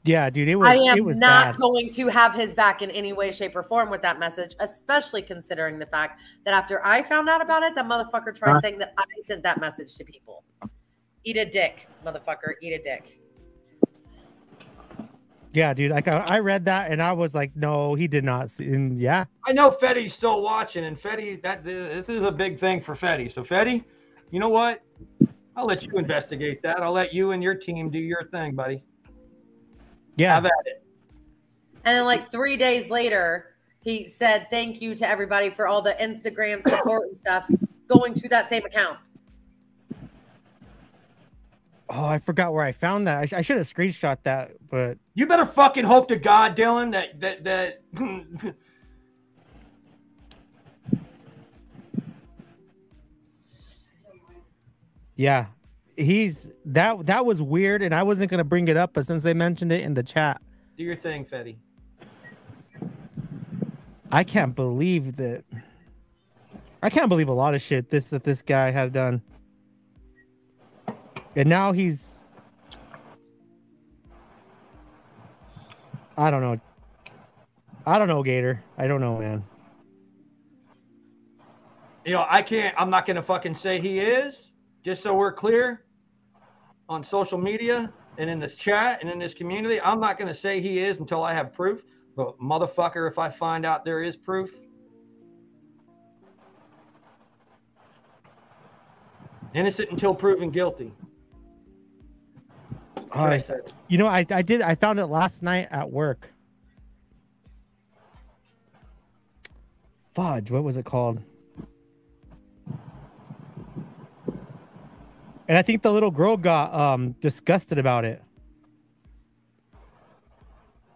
Yeah, dude, it was. I am not bad. going to have his back in any way, shape, or form with that message, especially considering the fact that after I found out about it, that motherfucker tried saying that I sent that message to people. Eat a dick, motherfucker. Eat a dick. Yeah, dude. Like I read that and I was like, no, he did not. And yeah, I know Fetty's still watching, and Fetty, this is a big thing for Fetty. So Fetty, you know what? I'll let you investigate that. I'll let you and your team do your thing, buddy. Yeah. Have at it. And then like 3 days later, He said thank you to everybody for all the Instagram support and stuff going to that same account. Oh, I forgot where I found that. I should have screenshot that, but you better fucking hope to God, Dylan, that yeah, that was weird, and I wasn't gonna bring it up, but since they mentioned it in the chat, do your thing, Fetty. I can't believe that. I can't believe a lot of shit that this guy has done, and now he's. I don't know. I don't know, Gator. I don't know, man. You know, I'm not going to fucking say he is, just so we're clear on social media and in this chat and in this community. I'm not going to say he is until I have proof. But motherfucker, if I find out there is proof, innocent until proven guilty. You know, I found it last night at work. Fudge, what was it called? And I think the little girl got disgusted about it.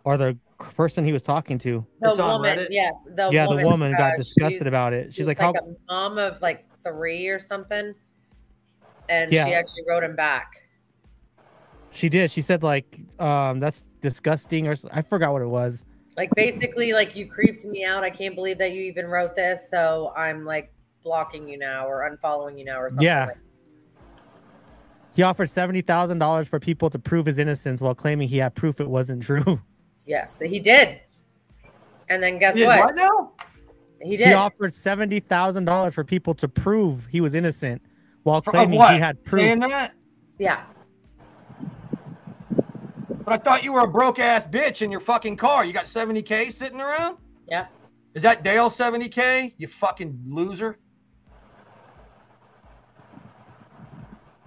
Or the person he was talking to. The woman, yes. The woman got disgusted about it. She's like how a mom of like 3 or something. And Yeah. she actually wrote him back. she did. She said like that's disgusting, or I forgot what it was. Like basically like you creeped me out. I can't believe that you even wrote this. So I'm like blocking you now or unfollowing you now or something. Yeah. He offered $70,000 for people to prove his innocence while claiming he had proof it wasn't true. Yes, he did. And then guess He did what? what now? He did. He offered $70,000 for people to prove he was innocent while Of claiming what? he had proof. Saying that? Yeah. But I thought you were a broke ass bitch in your fucking car. You got 70K sitting around? Yeah. Is that Dale's 70K? You fucking loser.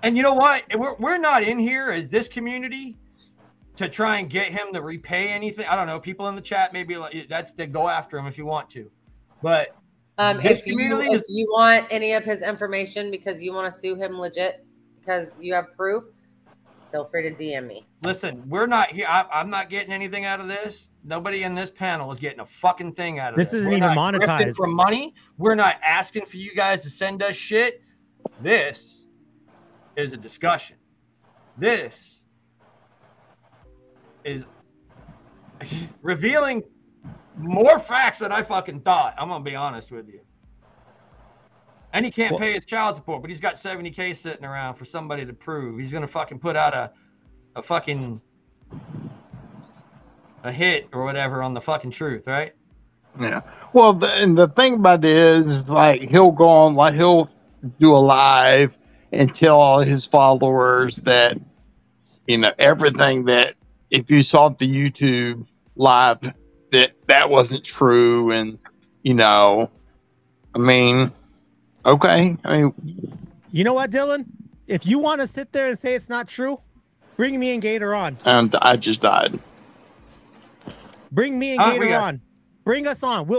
And you know what? We're not in here as this community to try and get him to repay anything. I don't know. People in the chat maybe like they go after him if you want to. But If you want any of his information because you want to sue him legit because you have proof, feel free to DM me. Listen, we're not here. I'm not getting anything out of this. Nobody in this panel is getting a fucking thing out of this. This isn't We're even not monetized. grifting for money. We're not asking for you guys to send us shit. This is a discussion. This is revealing more facts than I fucking thought. I'm gonna be honest with you. And he can't pay his child support, but he's got 70K sitting around for somebody to prove. He's gonna fucking put out a fucking hit or whatever on the fucking truth, right? Yeah. Well, and the thing about it is, like, he'll go on, like, he'll do a live and tell all his followers that, you know, everything that if you saw the YouTube live, that wasn't true. And, you know, I mean, okay. I mean, You know what, Dylan? If you want to sit there and say it's not true, bring me and Gator on. and I just died. Bring me and Gator on. Bring us on.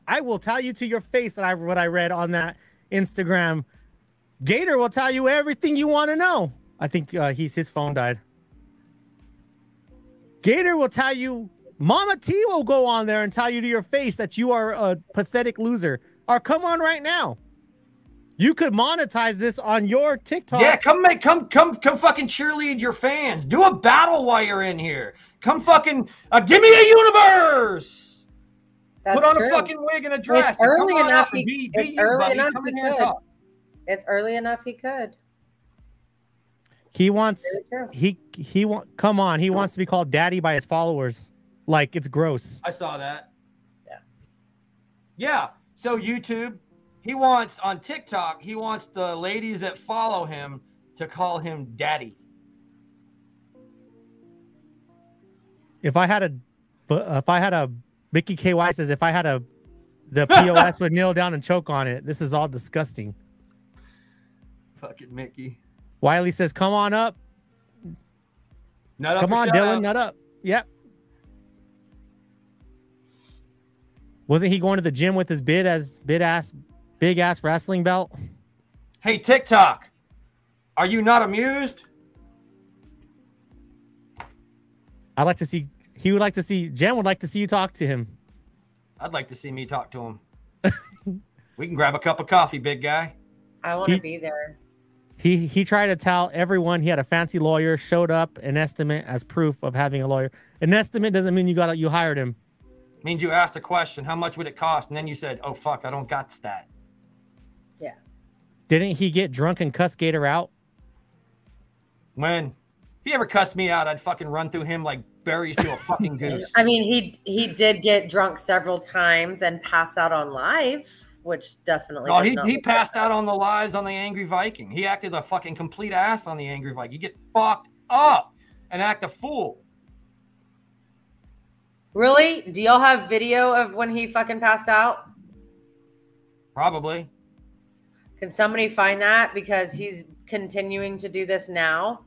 I will tell you to your face that what I read on that Instagram. Gator will tell you everything you want to know. I think his phone died. Gator will tell you. Mama T will go on there and tell you to your face that you are a pathetic loser. Or come on right now. You could monetize this on your TikTok. Yeah, come fucking cheerlead your fans. Do a battle while you're in here. Come fucking give me a universe. That's Put on true. a fucking wig and a dress. It's early Come on enough. up and be It's you, early buddy. enough Come he in here and could. talk. It's early enough he could. He wants come on. He wants to be called daddy by his followers. Like it's gross. I saw that. Yeah. So YouTube, he wants on TikTok, he wants the ladies that follow him to call him daddy. If I had a Mickey KY says if I had the POS would kneel down and choke on it. This is all disgusting. Fucking Mickey. Wiley says, "Come on up." Nut up Come or on, shut Dylan. up. Nut up. Yep. Wasn't he going to the gym with his big ass wrestling belt? Hey, TikTok, are you not amused? I'd like to see. He would like to see. Jen would like to see you talk to him. I'd like to see me talk to him. We can grab a cup of coffee, big guy. I want to be there. He tried to tell everyone he had a fancy lawyer, showed up an estimate as proof of having a lawyer. An estimate doesn't mean you hired him. Means you asked a question, how much would it cost? And then you said, oh, fuck, I don't got that. Yeah. Didn't he get drunk and cuss Gator out? When? If he ever cussed me out, I'd fucking run through him like berries to a fucking goose. I mean, he did get drunk several times and pass out on live, which definitely. Oh, he passed out on the lives on the Angry Viking. He acted a fucking complete ass on the Angry Viking. You get fucked up and act a fool. Really? Do y'all have video of when he fucking passed out? Probably. Can somebody find that? Because he's continuing to do this now.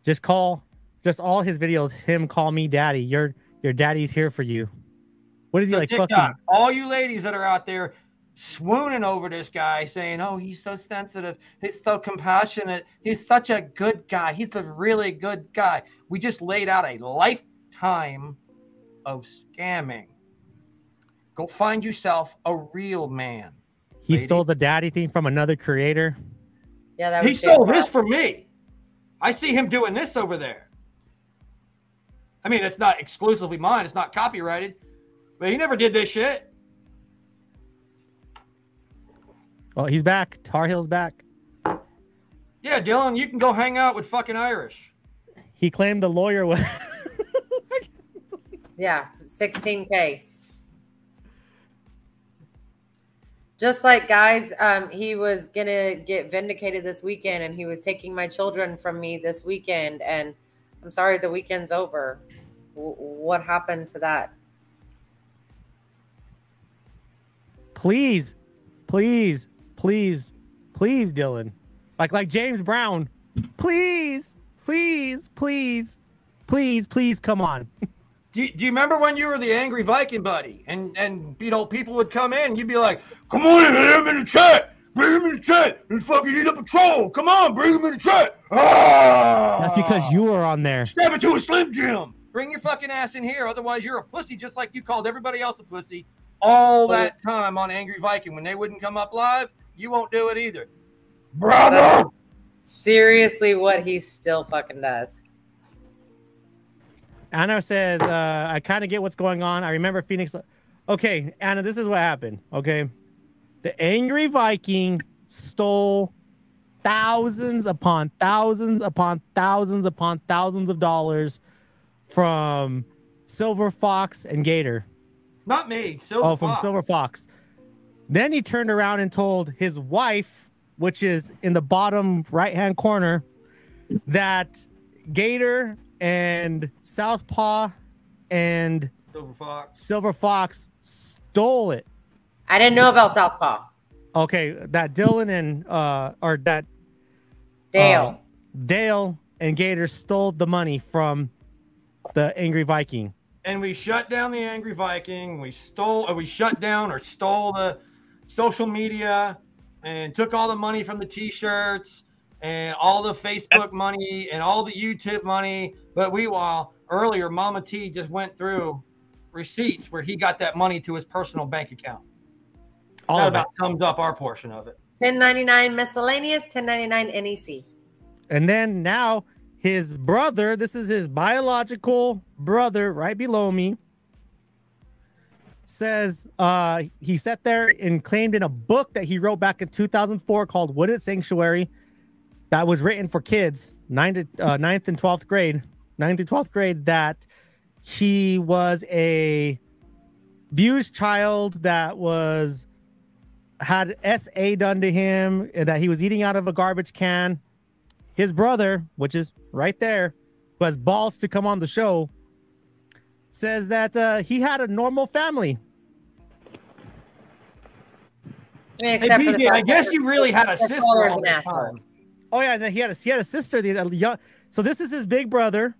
Just all his videos, him call me daddy. Your daddy's here for you. What is he like? TikTok, fucking all you ladies that are out there swooning over this guy saying, oh, he's so sensitive. He's so compassionate. He's such a good guy. He's a really good guy. We just laid out a lifetime of scamming. Go find yourself a real man. He stole the daddy thing from another creator. Yeah, that he was stole this from me. I see him doing this over there. I mean, it's not exclusively mine. It's not copyrighted. But he never did this shit. Well, he's back. Tar Heel's back. Yeah, Dylan, you can go hang out with fucking Irish. He claimed the lawyer was... Yeah, 16K. Just like, guys, he was going to get vindicated this weekend, and he was taking my children from me this weekend. And I'm sorry, the weekend's over. What happened to that? Please, please, please, please, Dylan. Like James Brown. Please, please, please, please, please, come on. Do you remember when you were the Angry Viking buddy? And you know, people would come in and you'd be like, come on, bring him in the chat. Bring him in the chat. Let's fucking eat up a troll. Come on, bring him in the chat. Ah! That's because you were on there. Step into a Slim Jim. Bring your fucking ass in here. Otherwise, you're a pussy just like you called everybody else a pussy all that time on Angry Viking. When they wouldn't come up live, you won't do it either. Brother! That's seriously what he still fucking does. Anna says, I kind of get what's going on. I remember Phoenix. Okay, Anna, this is what happened. Okay. The Angry Viking stole thousands upon thousands upon thousands upon thousands of dollars from Silver Fox and Gator. Not me. From Silver Fox. Then he turned around and told his wife, which is in the bottom right-hand corner, that Gator and Southpaw and Silver Fox stole it. I didn't know about Southpaw. Okay, that Dylan and or that Dale and Gator stole the money from the Angry Viking. And we shut down the Angry Viking. We shut down or stole the social media and took all the money from the t-shirts and all the Facebook money and all the YouTube money. But earlier, Mama T just went through receipts where he got that money to his personal bank account. That about sums up our portion of it. 1099 miscellaneous, 1099 NEC. And then now his brother, this is his biological brother right below me, says he sat there and claimed in a book that he wrote back in 2004 called Wooded Sanctuary that was written for kids, 9th and 12th grade, that he was a abused child that had SA done to him, that he was eating out of a garbage can. His brother, which is right there, who has balls to come on the show, says that he had a normal family. Hey, BJ, I guess you really had a sister all the time. Oh yeah, and then he had a sister. So this is his big brother.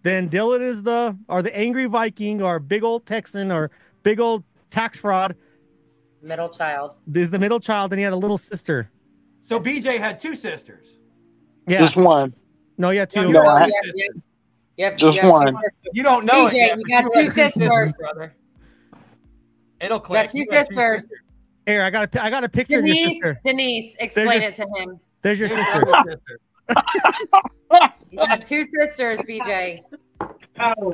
then Dylan is the angry Viking or big old Texan or big old tax fraud. Middle child. This is the middle child, and he had a little sister. So BJ had two sisters. Yeah. Just one. No, yeah, two. No, I- Just one. You don't know BJ, it yet, you but got have two two sisters. brother. It'll You click. got two You got sisters. Here, I got a picture of your sister. Denise, explain your- it to him. There's your sister. You got two sisters, BJ. Oh.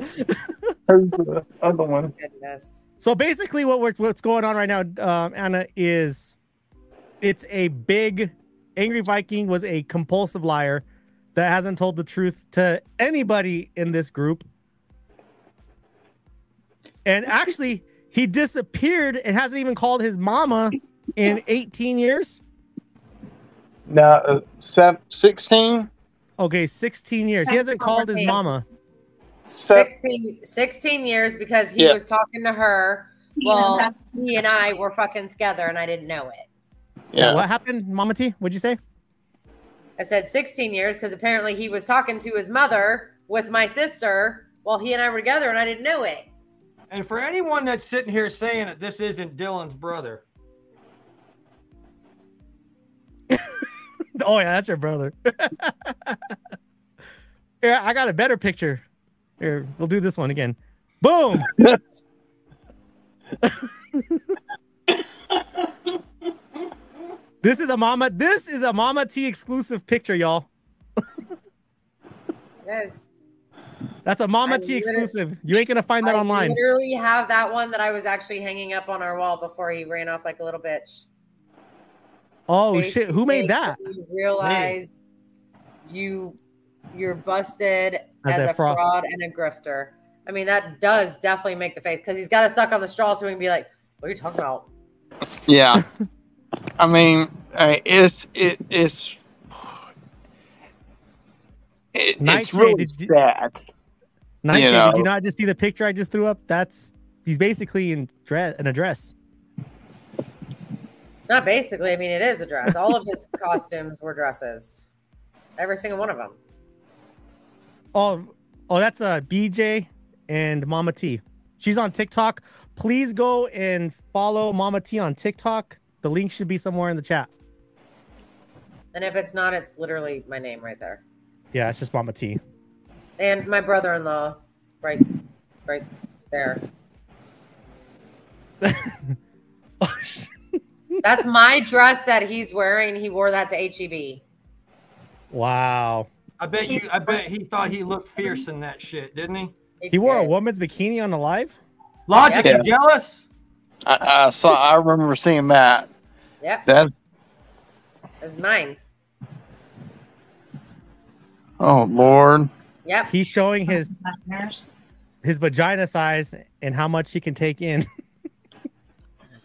Who's the other one? Goodness. So basically, what's going on right now, Anna, is it's a big angry Viking was a compulsive liar that hasn't told the truth to anybody in this group, and actually he disappeared and hasn't even called his mama in 18 years. No, 16. Okay, 16 years. He hasn't called his mama. 16 years because he Yeah. was talking to her. Well, he and I were fucking together and I didn't know it. Yeah. What happened, Mama T? What'd you say? I said 16 years because apparently he was talking to his mother with my sister while he and I were together and I didn't know it. And for anyone that's sitting here saying that this isn't Dylan's brother, Oh yeah, that's your brother. Here, I got a better picture. Here, we'll do this one again. Boom. This is a Mama T exclusive picture, y'all. Yes. That's a Mama T exclusive. You ain't gonna find that I online. literally have that one that I was actually hanging up on our wall before he ran off like a little bitch. Oh shit! Who made that? You realize you're busted as a fraud. fraud and a grifter. I mean, that does definitely make the face because he's got to suck on the straw so he can be like, "What are you talking about?" Yeah. I mean, it's really sad. Nightshade, You know. did you not just see the picture I just threw up? He's basically in a dress. Not basically. I mean, it is a dress. All of his costumes were dresses. Every single one of them. Oh, that's BJ and Mama T. She's on TikTok. Please go and follow Mama T on TikTok. The link should be somewhere in the chat. And if it's not, it's literally my name right there. Yeah, it's just Mama T. And my brother-in-law, right there. That's my dress that he's wearing. He wore that to HEB. Wow. I bet he thought he looked fierce in that shit, didn't he? He wore a woman's bikini on the live? Logic, Yeah. you jealous? I remember seeing that. Yep. That. It's mine. Oh Lord. Yep. He's showing his vagina size and how much he can take in.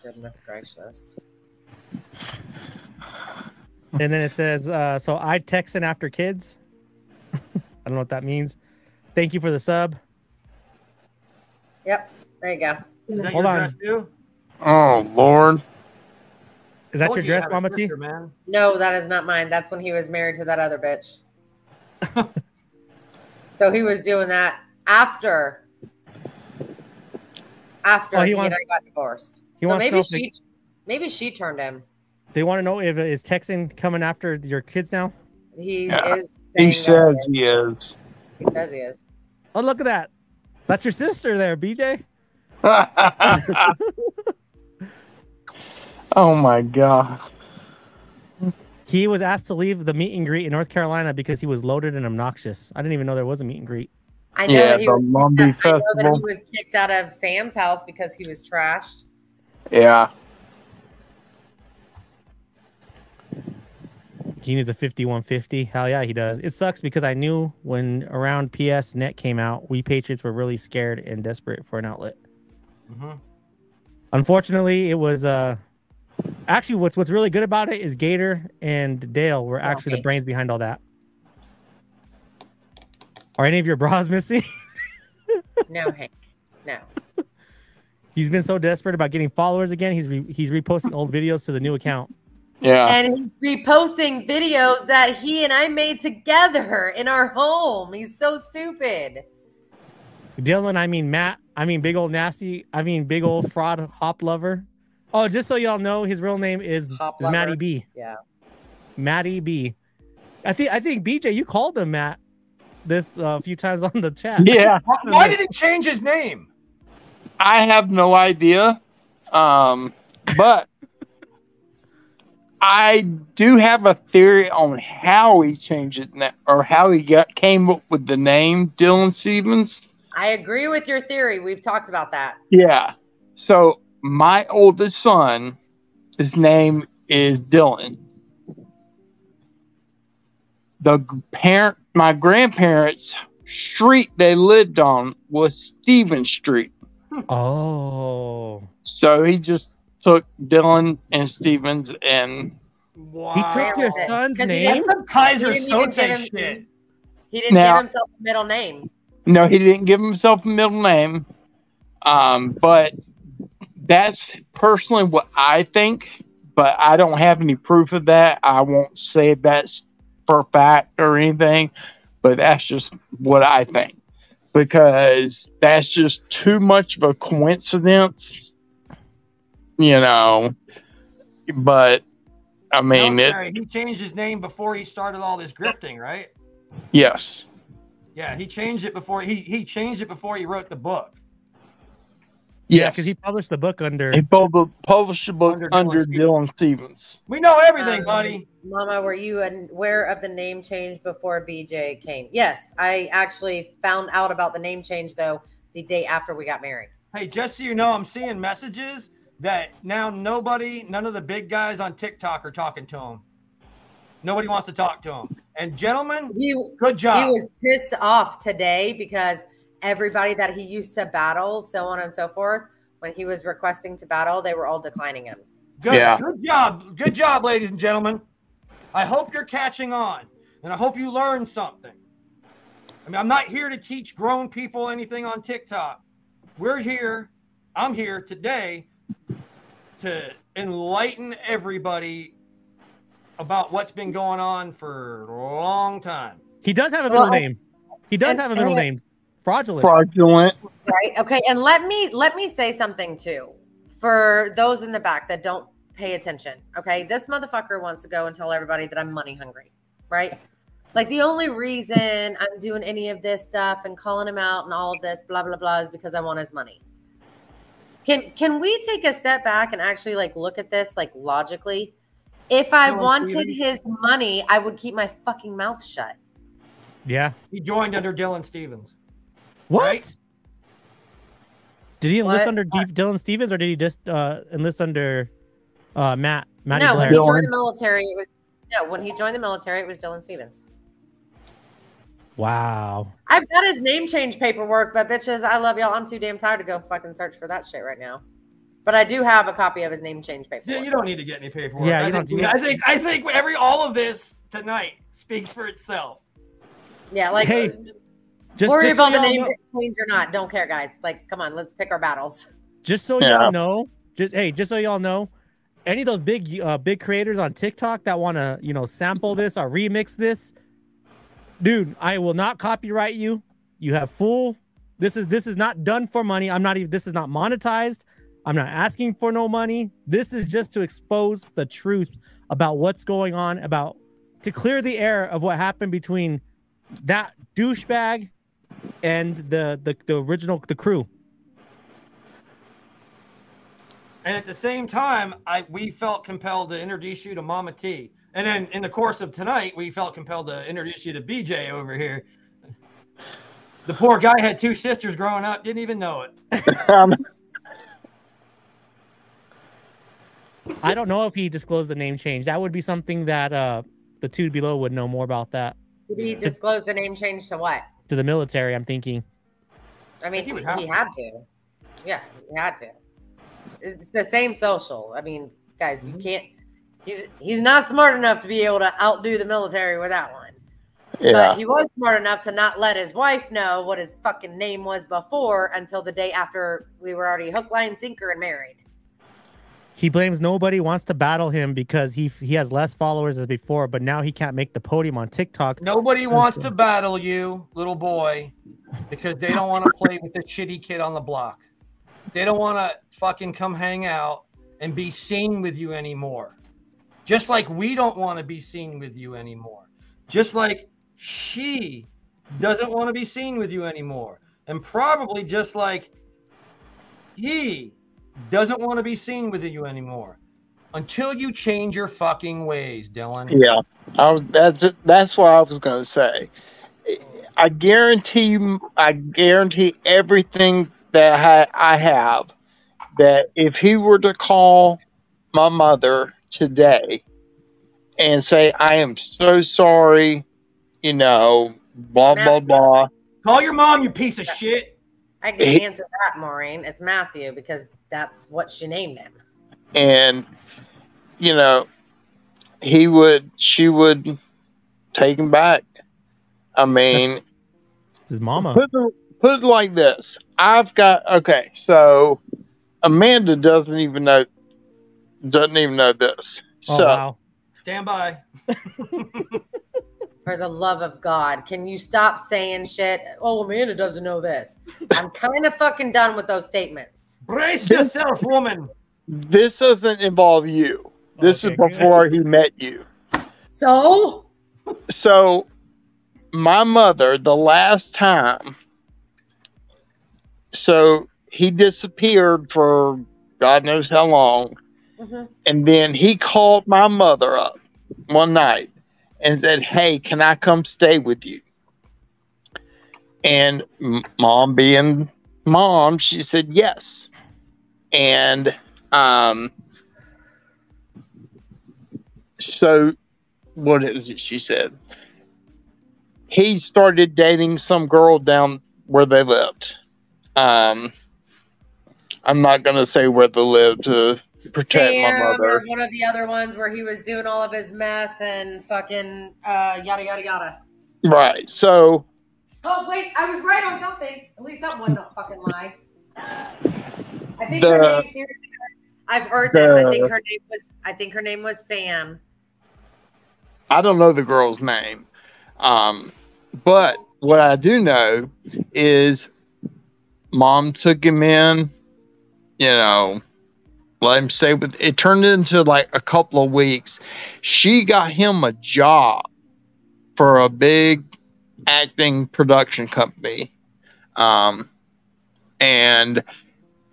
Goodness gracious. And then it says, so I texting after kids. I don't know what that means. Thank you for the sub. Yep. There you go. Is that Hold your on. dress too? Oh Lord. Is that Told your you dress, had a Mama T? sister, man. No, that is not mine. That's when he was married to that other bitch. So he was doing that after Oh, he he and I got divorced. he So wants to know maybe she turned him. They want to know if is texting coming after your kids now? He Yeah. is. He saying that says he is. He says he is. Oh, look at that. That's your sister there, BJ. Oh my God. He was asked to leave the meet and greet in North Carolina because he was loaded and obnoxious. I didn't even know there was a meet and greet. I know that he was. I know that he was kicked out of Sam's house because he was trashed. Yeah. He needs a 5150. Hell yeah, he does. It sucks because I knew when around PS Net came out, we Patriots were really scared and desperate for an outlet. Mm-hmm. Unfortunately, it was actually what's really good about it is Gator and Dale were actually the brains behind all that. Are any of your bras missing? No, Hank. No. He's been so desperate about getting followers again. He's reposting old videos to the new account. Yeah. And he's reposting videos that he and I made together in our home. He's so stupid. Dylan, I mean Matt, I mean big old nasty, I mean big old fraud hop lover. Oh, just so y'all know, his real name is Matty B. Yeah. Matty B. I think BJ, you called him Matt this a few times on the chat. Yeah. Why did he change his name? I have no idea. But I do have a theory on how he changed it or how he came up with the name Dylan Stevens. I agree with your theory. We've talked about that. Yeah. So my oldest son, his name is Dylan. My grandparents' street they lived on was Stevens Street. Oh. So he just took Dylan and Stevens and he took your son's name. Kaiser Soze shit. He didn't give himself a middle name. No, he didn't give himself a middle name. But that's personally what I think. But I don't have any proof of that. I won't say that's for fact or anything. But that's just what I think. Because that's just too much of a coincidence. You know. But, I mean, he changed his name before he started all this grifting, right? Yes. Yeah, he changed it before he changed it before he wrote the book. Yeah, because he published the book under. He published the book under Dylan Stevens. We know everything, buddy. Mama, were you aware of the name change before BJ came? Yes, I actually found out about the name change though the day after we got married. Hey, just so you know, I'm seeing messages that now none of the big guys on TikTok are talking to him. Nobody wants to talk to him. And gentlemen, good job. He was pissed off today because everybody that he used to battle, so on and so forth, when he was requesting to battle, they were all declining him. Good, good job. Good job, ladies and gentlemen. I hope you're catching on, and I hope you learned something. I mean, I'm not here to teach grown people anything on TikTok. I'm here today to enlighten everybody about what's been going on for a long time. He does have a middle name. He does have a middle name. Fraudulent. Right. Okay. And let me say something too for those in the back that don't pay attention. Okay. This motherfucker wants to go and tell everybody that I'm money hungry. Right. Like the only reason I'm doing any of this stuff and calling him out and all of this blah, blah, blah is because I want his money. Can we take a step back and actually like look at this like logically? If I wanted his money, I would keep my fucking mouth shut. Yeah. He joined under Dylan Stevens. What? Right? Did he enlist under Dylan Stevens or did he just enlist under Matty No, Blair? when he joined the military, when he joined the military, it was Dylan Stevens. Wow. I've got his name change paperwork, but bitches, I love y'all. I'm too damn tired to go fucking search for that shit right now. But I do have a copy of his name change paperwork. Yeah, you don't need to get any paperwork. Yeah, I think all of this tonight speaks for itself. Yeah, like hey, worry about the name change or not. Don't care, guys. Like, come on, let's pick our battles. Just so y'all know, just so y'all know, any of those big creators on TikTok that want to sample this or remix this, dude, I will not copyright you. You have full. This is not done for money. This is not monetized. I'm not asking for no money. This is just to expose the truth about what's going on, to clear the air of what happened between that douchebag and the original crew. And at the same time, we felt compelled to introduce you to Mama T. And then in the course of tonight, we felt compelled to introduce you to BJ over here. The poor guy had two sisters growing up, didn't even know it. I don't know if he disclosed the name change. That would be something that the two below would know more about that. Did he disclose the name change to what? To the military, I'm thinking. I mean, he had to. Yeah, he had to. It's the same social. I mean, guys, you can't. He's not smart enough to be able to outdo the military with that one. Yeah. But he was smart enough to not let his wife know what his fucking name was before until the day after we were already hook, line, sinker, and married. He blames nobody wants to battle him because he has less followers as before, but now he can't make the podium on TikTok. Nobody wants to battle you, little boy, because they don't want to play with the shitty kid on the block. They don't want to fucking come hang out and be seen with you anymore. Just like we don't want to be seen with you anymore. Just like she doesn't want to be seen with you anymore. And probably just like he doesn't want to be seen with you anymore. Until you change your fucking ways, Dylan. Yeah, that's what I was gonna say. I guarantee everything that I have, that if he were to call my mother today and say, I am so sorry, you know, blah, blah, blah. Call your mom, you piece of shit. I can answer that, Maureen. It's Matthew, because that's what she named him. And, you know, she would take him back. I mean, it's his mama. Put it like this. So Amanda doesn't even know this. Oh, so wow. Stand by. For the love of God, can you stop saying shit? Oh, Amanda doesn't know this. I'm kind of fucking done with those statements. Brace yourself, woman. This doesn't involve you. This is before he met you. So my mother, the last time, so he disappeared for God knows how long. Mm-hmm. And then he called my mother up one night and said, hey, can I come stay with you? And mom being mom, she said yes. And so what is it she said? He started dating some girl down where they lived. I'm not going to say where they lived to protect my mother. Or one of the other ones where he was doing all of his meth and fucking yada, yada, yada. Right. So. Oh, wait. I was right on something. At least that wasn't a fucking lie. I think her name, seriously, I've heard this. I think her name was Sam. I don't know the girl's name. But what I do know is mom took him in, you know, let him stay with. It turned into like a couple of weeks. She got him a job for a big acting production company. And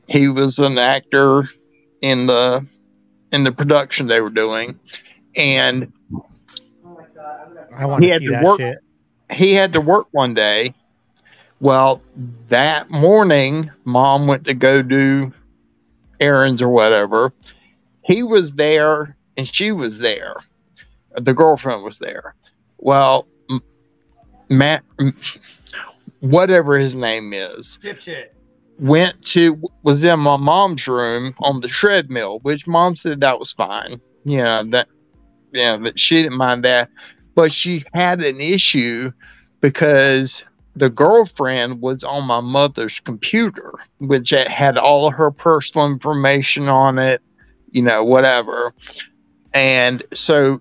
he was an actor in the production they were doing. And I want to see that shit. He had to work one day. Well, that morning, mom went to go do errands or whatever. He was there and she was there. The girlfriend was there. Well, Matt, whatever his name is, was in my mom's room on the treadmill, which mom said that was fine. That she didn't mind that. But she had an issue because the girlfriend was on my mother's computer, which had all of her personal information on it, whatever. And so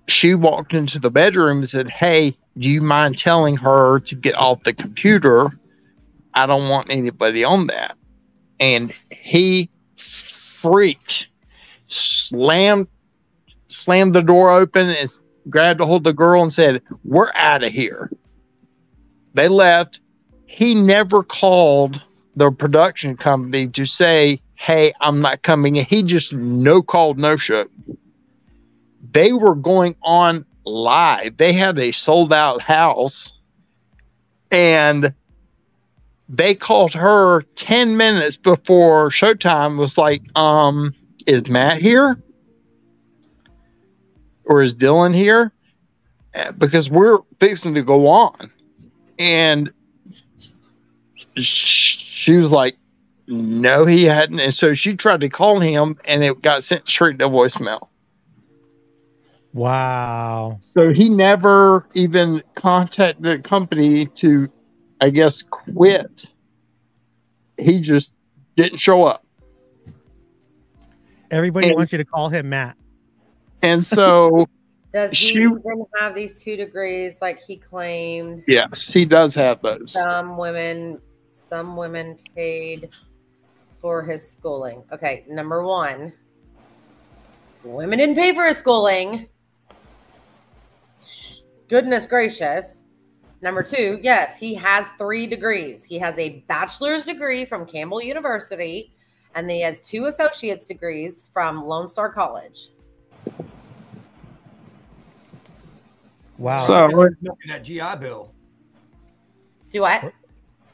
she walked into the bedroom and said, hey, do you mind telling her to get off the computer? I don't want anybody on that. And he freaked, slammed the door open and grabbed a hold of the girl and said, we're out of here. They left. He never called the production company to say, hey, I'm not coming in. He just no called, no show. They were going on live. They had a sold out house and they called her 10 minutes before showtime. Was like, is Matt here? Or is Dylan here? Because we're fixing to go on. And she was like, no, he hadn't. And so she tried to call him and it got sent straight to voicemail. Wow. So he never even contacted the company to, I guess, quit. He just didn't show up. Everybody And- wants you to call him Matt. And so Does he she, even have these 2 degrees like he claimed? yes, he does have those. Some women paid for his schooling. Okay, number 1, women didn't pay for his schooling. Goodness gracious. Number 2, yes, he has 3 degrees. He has a bachelor's degree from Campbell University, and then he has 2 associate's degrees from Lone Star College. Wow. So He was milking that GI Bill. Do what?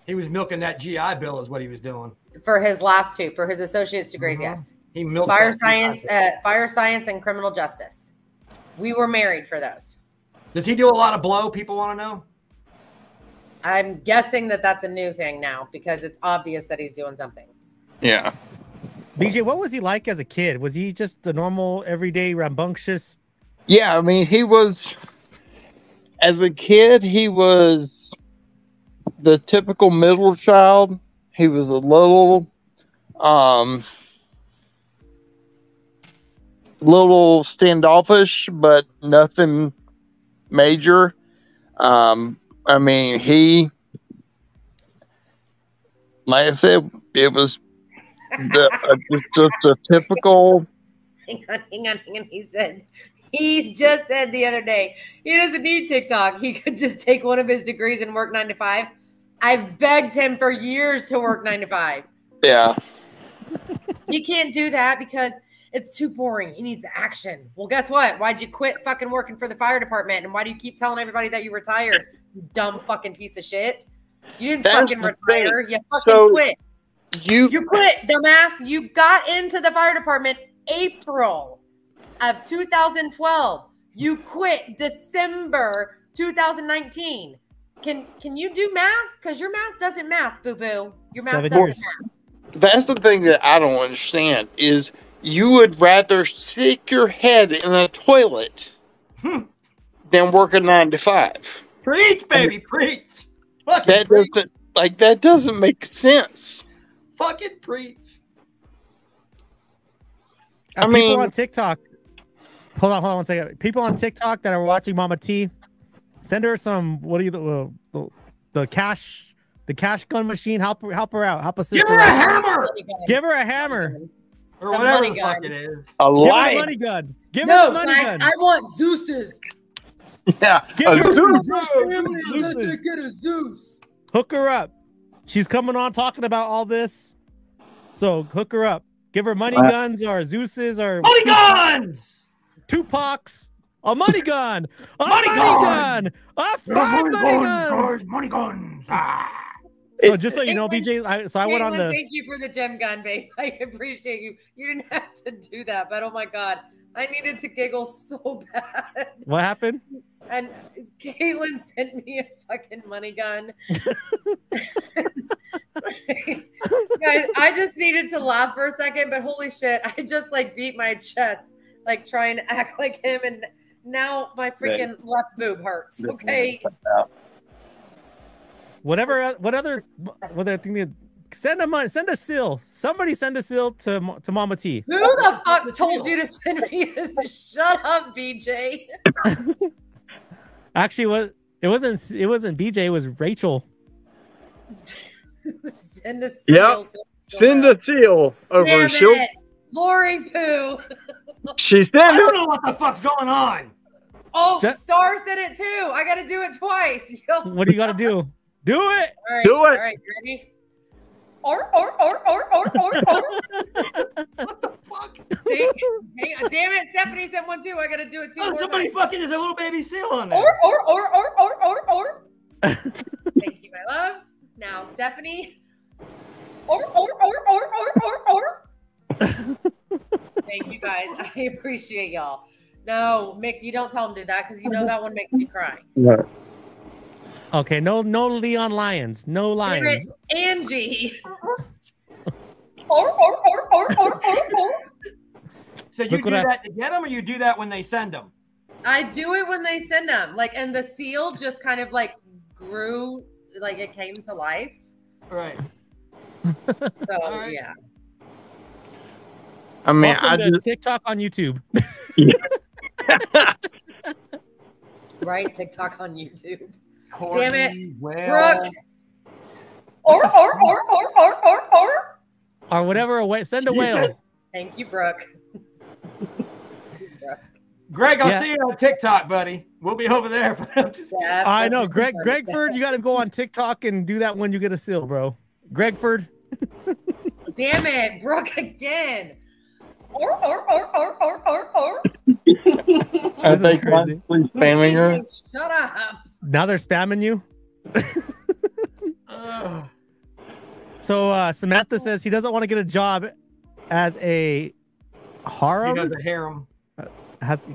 He was milking that GI Bill is what he was doing. For his last 2, for his associate's degrees, yes. He milked Fire that science and criminal justice. We were married for those. Does he do a lot of blow? People want to know. I'm guessing that that's a new thing now because it's obvious that he's doing something. yeah. BJ, what was he like as a kid? Was he just the normal, everyday, rambunctious? Yeah, I mean, he was, as a kid, he was the typical middle child. He was a little standoffish, but nothing major. I mean, like I said, it was just a typical. Hang on. He just said the other day, he doesn't need TikTok. He could just take one of his degrees and work 9 to 5. I've begged him for years to work 9 to 5. Yeah. He can't do that because it's too boring. He needs action. Well, guess what? Why'd you quit fucking working for the fire department? And why do you keep telling everybody that you retired? You dumb fucking piece of shit. You didn't fucking retire. You fucking quit. You quit, dumbass. You got into the fire department April of 2012. You quit December 2019. Can you do math? Because your math doesn't math, boo-boo. Your math 7 doesn't years. math. That's the thing that I don't understand is you would rather stick your head in a toilet than work a 9 to 5. Preach, baby, preach. That doesn't make sense. Fucking preach. People on TikTok. Hold on 1 second. People on TikTok that are watching Mama T, send her some. What do you the cash gun machine? Help her out. Help us. Give her a hammer. Give her a hammer. Or The whatever money the fuck gun. it is. A Give her lion. the money gun. Give No, her the money gun. I want Zeus's. Yeah, Give a her Zeus. Zeus's. Get a Zeus. Hook her up. She's coming on talking about all this. So hook her up. Give her money guns or Zeus's or Money guns. Tupac's. A money gun. A Money gun. A 5 money guns. Money guns. So just so you know, BJ, I went on the. Thank you for the gem gun, babe. I appreciate you. You didn't have to do that, but oh my god, I needed to giggle so bad. What happened? And Caitlin sent me a fucking money gun. Guys, I just needed to laugh for a second, but holy shit, I just like beat my chest, like trying to act like him, and now my freaking left boob hurts. Okay. What other thing? Send a seal. Somebody send a seal to Mama T. Who the fuck told you to send me this? Shut up, BJ. Actually, it wasn't BJ. It was Rachel. Send a seal. Yep. Send a seal over. Damn it. Lori Poo. She sent I don't it. know what the fuck's going on. Oh, Star said it too. I got to do it twice. What do you got to do? Do it. All right, Do it. All right, you ready? Or. What the fuck? Damn it, Stephanie said one too. I got to do it two more Somebody times. fucking, there's a little baby seal on there. Or. Thank you, my love. Now, Stephanie. Or. Thank you, guys. I appreciate y'all. No, Mick, you don't tell him to do that because you know that one makes me cry. Okay, no Leon Lions. No lions. Angie. So you do that to get them, or you do that when they send them? I do it when they send them. Like, and the seal just kind of like grew, like it came to life. Right. So right. yeah. I mean, Welcome to TikTok on YouTube. Right, TikTok on YouTube. Corgi, Damn it, whale. Brooke. Or whatever. Send a whale. Thank you, Brooke. Greg, I'll see you on TikTok, buddy. We'll be over there. I know, Gregford. You got to go on TikTok and do that when you get a seal, bro. Gregford. Damn it, Brooke again. This is crazy. Spamming her. Shut up. Now they're spamming you. So Samantha says he doesn't want to get a job as a harem. He has a harem.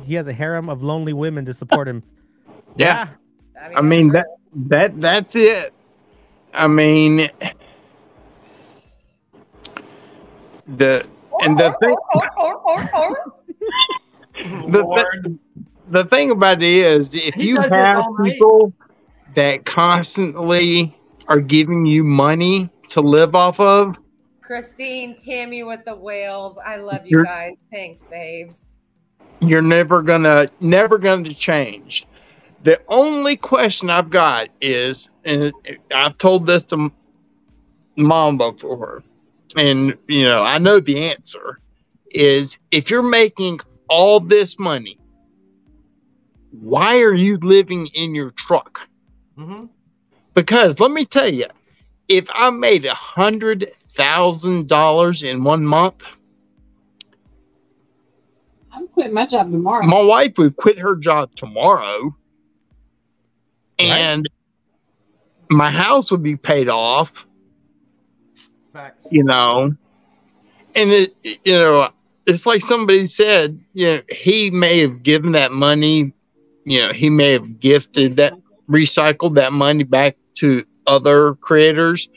He has a harem of lonely women to support him. Yeah. I mean that's it. I mean the thing about it is if you have people that constantly are giving you money to live off of. Christine, Tammy with the whales. I love you guys. Thanks, babes. You're never gonna change. The only question I've got is, and I've told this to Mom before, and I know the answer is, if you're making all this money, why are you living in your truck? Mm-hmm. Because let me tell you, if I made $100,000 in 1 month, I'm quitting my job tomorrow. my wife would quit her job tomorrow, and my house would be paid off. Facts. And it's like somebody said, he may have given that money, he may have gifted that, recycled that money back to other creators.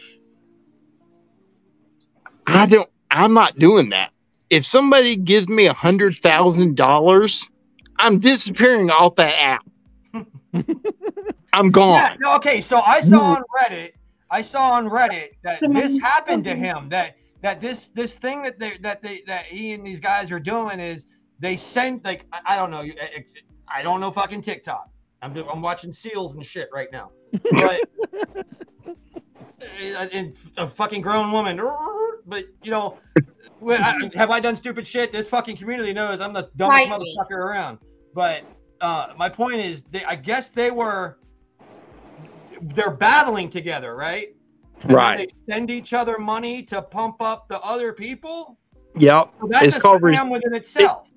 I'm not doing that. If somebody gives me $100,000, I'm disappearing off that app. I'm gone. Yeah, no, okay, so I saw on Reddit that this happened to him. That this thing that he and these guys are doing is they send, like, I don't know, I don't know fucking TikTok. I'm watching seals and shit right now, but a fucking grown woman. But have I done stupid shit? This fucking community knows I'm the dumbest motherfucker around. But my point is, I guess they're battling together, right? Right. They send each other money to pump up the other people. Yep. So that's a scam within itself.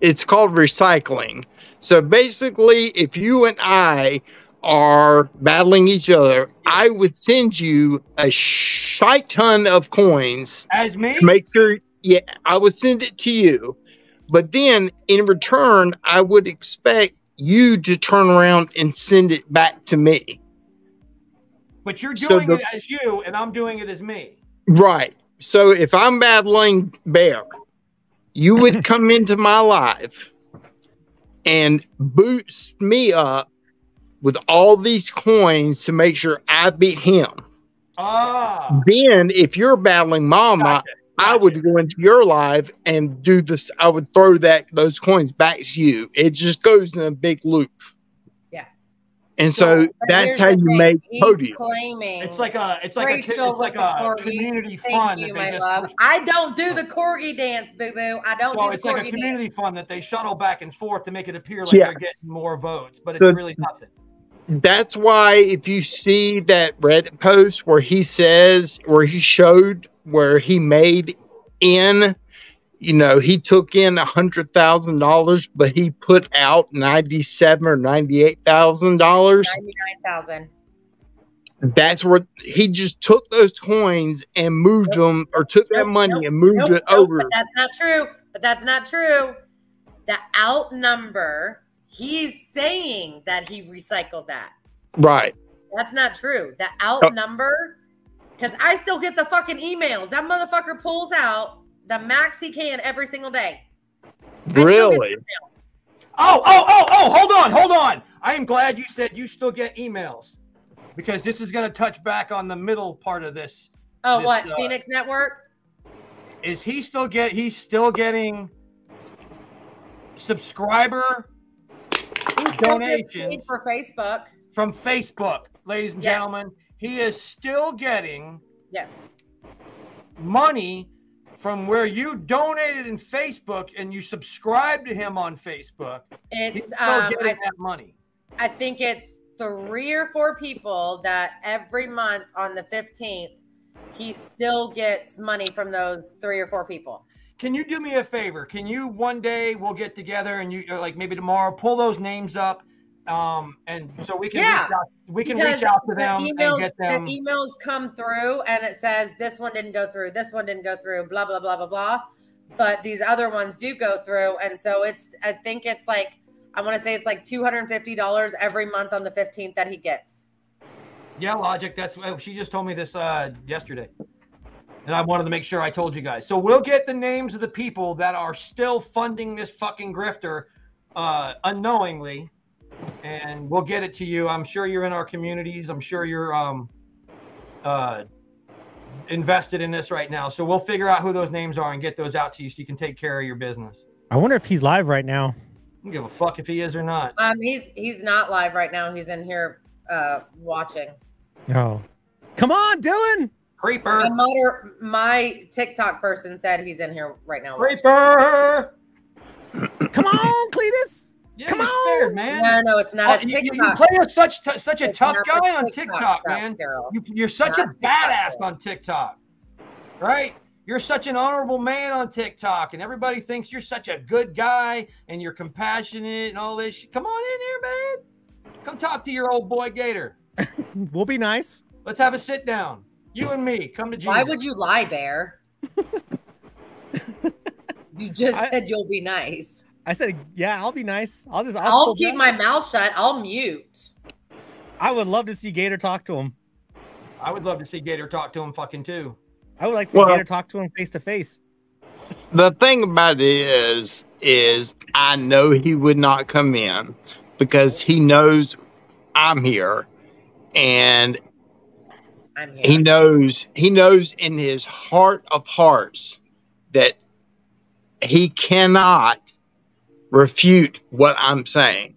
It's called recycling. So basically, if you and I are battling each other, I would send you a shite ton of coins as me to make sure. Yeah, I would send it to you, but then in return, I would expect you to turn around and send it back to me. But you're doing it as you, and I'm doing it as me. Right. So if I'm battling Bear, you would come into my live and boost me up with all these coins to make sure I beat him. Then if you're battling Mama, I would go into your live and do this. I would throw those coins back to you. It just goes in a big loop. Yeah. And so that's how you make podium. Claiming it's like a community fund. Thank you, my love. I don't do the corgi dance, boo boo. I don't do the corgi dance. It's like a community fund that they shuttle back and forth to make it appear like they're getting more votes, but it's really nothing. That's why if you see that Reddit post where he showed where he made in, he took in $100,000, but he put out $97,000 or $98,000. $99,000. That's where he just took those coins and moved them, or took that money and moved it over. But that's not true. The outnumber. He's saying that he recycled that. Right. That's not true. The outnumber, because I still get the fucking emails. That motherfucker pulls out the max he can every single day. Really? Hold on. I am glad you said you still get emails, because this is going to touch back on the middle part of this. Phoenix Network? Is he's still getting subscriber donations for Facebook from Facebook, ladies and gentlemen. He is still getting money from where you donated in Facebook and you subscribe to him on Facebook. He's still getting that money. I think it's 3 or 4 people that every month on the 15th he still gets money from those 3 or 4 people. Can you do me a favor? Can you one day we'll get together and you like maybe tomorrow pull those names up, and so we can reach out to them and get them. The emails come through and it says this one didn't go through, this one didn't go through, blah blah blah blah blah, but these other ones do go through, and so I think it's like I want to say it's like $250 every month on the 15th that he gets. Yeah, Logic. She just told me this yesterday. And I wanted to make sure I told you guys. So we'll get the names of the people that are still funding this fucking grifter unknowingly, and we'll get it to you. I'm sure you're in our communities. I'm sure you're invested in this right now. So we'll figure out who those names are and get those out to you so you can take care of your business. I wonder if he's live right now. I don't give a fuck if he is or not. He's not live right now. He's in here watching. Oh, come on, Dylan. Creeper. My TikTok person said he's in here right now. Creeper. Come on, Cletus. Yeah, come on, scared, man. No, it's not a TikTok. You play such a tough guy on TikTok, man. You're such a badass on TikTok, right? You're such an honorable man on TikTok, and everybody thinks you're such a good guy and you're compassionate and all this shit. Come on in here, man. Come talk to your old boy Gator. We'll be nice. Let's have a sit down. You and me, come to Jesus. Why would you lie, Bear? You just said you'll be nice. I said, yeah, I'll be nice. I'll keep my mouth shut. I'll mute. I would love to see Gator talk to him. I would love to see Gator talk to him fucking too. I would like to see Gator talk to him face to face. The thing about it is I know he would not come in because he knows I'm here, and he knows in his heart of hearts that he cannot refute what I'm saying.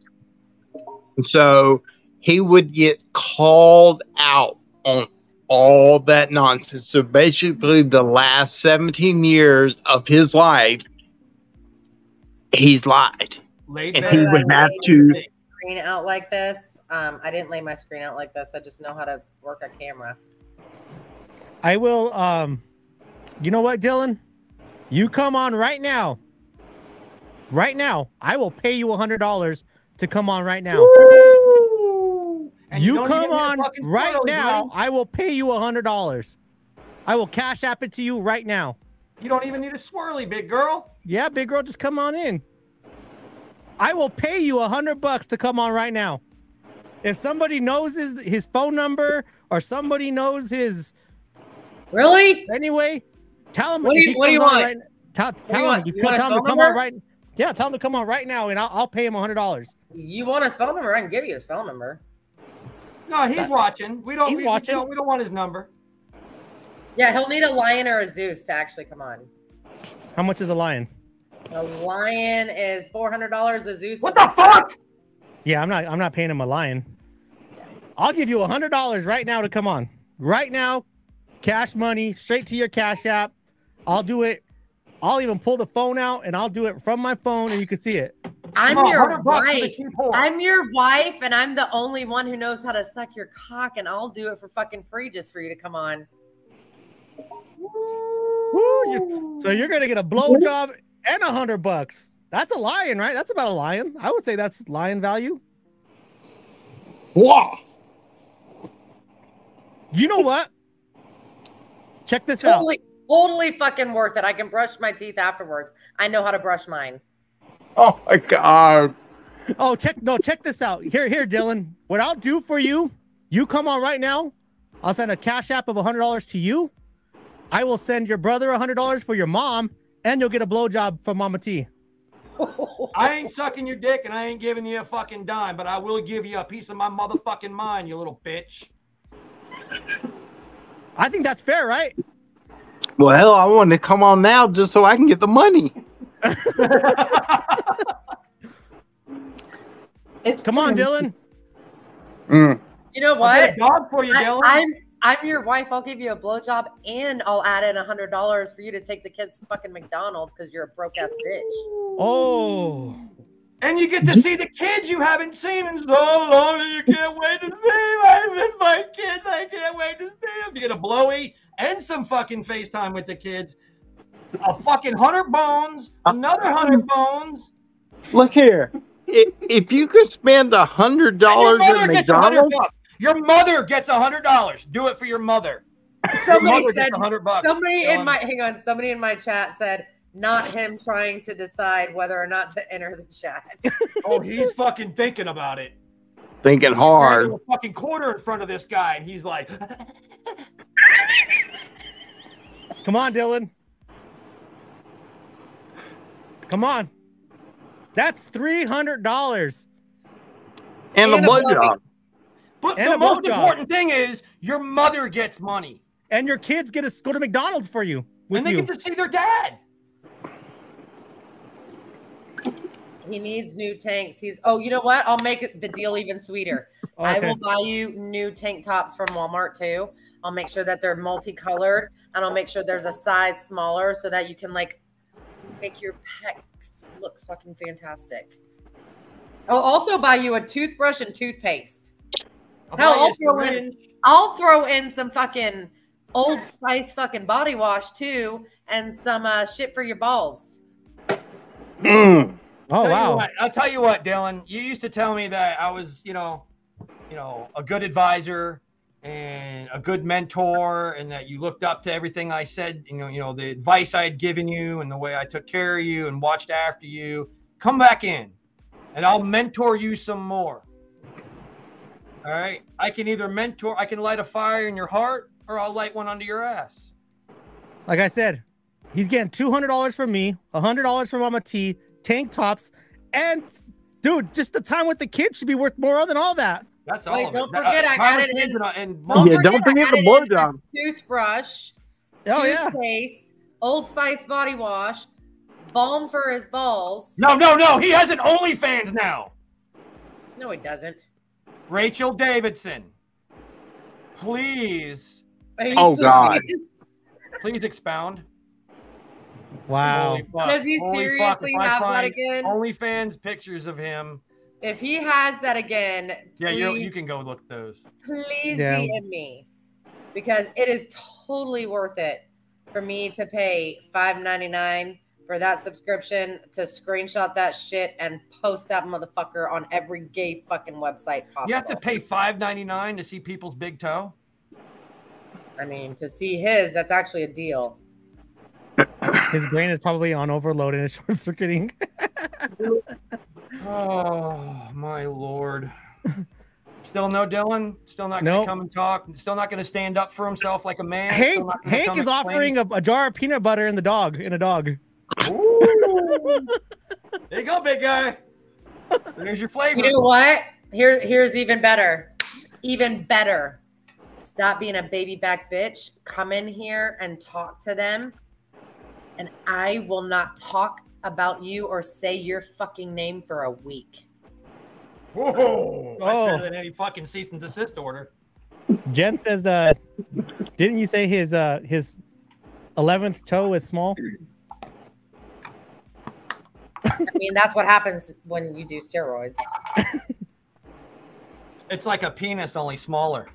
So he would get called out on all that nonsense. So basically the last 17 years of his life, he's lied. And he would have to screen out like this. I didn't lay my screen out like this. I just know how to work a camera. I will, you know what, Dylan? You come on right now. Right now. I will pay you $100 to come on right now. You come on right now. I will pay you $100. I will cash app it to you right now. You don't even need a swirly, big girl. Yeah, big girl, just come on in. I will pay you $100 to come on right now. If somebody knows his phone number or somebody knows his... Really? Anyway, tell him. What do you want? Right, tell him to come on right. Yeah, tell him to come on right now, and I'll pay him $100. You want his phone number? I can give you his phone number. No, he's watching. We don't want his number. Yeah, he'll need a lion or a Zeus to actually come on. How much is a lion? A lion is $400. A Zeus. What the fuck? Yeah, I'm not paying him a lion. I'll give you $100 right now to come on. Right now, cash money straight to your Cash App. I'll do it. I'll even pull the phone out and I'll do it from my phone and you can see it. I'm your wife. I'm your wife, and I'm the only one who knows how to suck your cock, and I'll do it for fucking free just for you to come on. Woo, so you're gonna get a blowjob and $100. That's a lion, right? That's about a lion. I would say that's lion value. Wow. You know what? Check this out. Totally fucking worth it. I can brush my teeth afterwards. I know how to brush mine. Oh my God. Oh, check this out. Here, Dylan. What I'll do for you, you come on right now. I'll send a Cash App of $100 to you. I will send your brother $100 for your mom, and you'll get a blowjob from Mama T. I ain't sucking your dick and I ain't giving you a fucking dime, but I will give you a piece of my motherfucking mind, you little bitch. I think that's fair, right? Well, I want to come on now just so I can get the money. Come on, Dylan. Mm. You know I'll what? get a dog for you, Dylan. I'm your wife. I'll give you a blowjob and I'll add in $100 for you to take the kids to fucking McDonald's because you're a broke ass bitch. Oh. And you get to see the kids you haven't seen in so long, and you can't wait to see them. I miss my kids. I can't wait to see them. You get a blowy and some fucking FaceTime with the kids. A fucking 100 bones, another 100 bones. Look here. If you could spend $100 at McDonald's, your mother gets $100. Do it for your mother. Somebody your mother said gets $100. somebody in my hang on. Somebody in my chat said not him trying to decide whether or not to enter the chat. Oh, he's fucking thinking about it. thinking hard. A fucking quarter in front of this guy, and he's like, Come on, Dylan. Come on. That's $300. And a blowjob. But And the a most blowjob. important thing is your mother gets money. And your kids get to go to McDonald's for you. And they get to see their dad. He needs new tanks. You know what? I'll make the deal even sweeter. I will buy you new tank tops from Walmart too. I'll make sure that they're multicolored, and I'll make sure there's a size smaller so that you can like make your pecs look fucking fantastic. I'll also buy you a toothbrush and toothpaste. Hell, I'll throw in some fucking Old Spice fucking body wash too, and some shit for your balls. Oh wow! I'll tell you what, Dylan. You used to tell me that I was, a good advisor and a good mentor, and that you looked up to everything I said. The advice I had given you, and the way I took care of you and watched after you. Come back in, and I'll mentor you some more. All right. I can light a fire in your heart, or I'll light one under your ass. Like I said, he's getting $200 from me, $100 from Mama T, tank tops, and dude, just the time with the kids should be worth more than all that. That's all. Wait, don't forget I added in. Don't forget the blowjob. Toothbrush, toothpaste, Old Spice body wash, balm for his balls. No. He has an OnlyFans now. No, he doesn't. Rachel Davidson, please. God. Please expound. Wow. Does he seriously have that again? OnlyFans pictures of him. If he has that again, yeah, please, you can go look those. Please DM me, because it is totally worth it for me to pay $5.99 for that subscription, to screenshot that shit and post that motherfucker on every gay fucking website possible. You have to pay $5.99 to see people's big toe? I mean, to see his, that's actually a deal. His brain is probably on overload and it's short circuiting. Oh my Lord. Still no Dylan? Still not gonna come and talk? Still not gonna stand up for himself like a man? Hank is offering a jar of peanut butter in a dog. Ooh. There you go, big guy. There's your flavor. You know what? Here's even better. Even better. Stop being a baby back bitch. Come in here and talk to them. And I will not talk about you or say your fucking name for a week. Whoa. That's better than any fucking cease and desist order. Jen says didn't you say his 11th toe is small? I mean, that's what happens when you do steroids. It's like a penis, only smaller.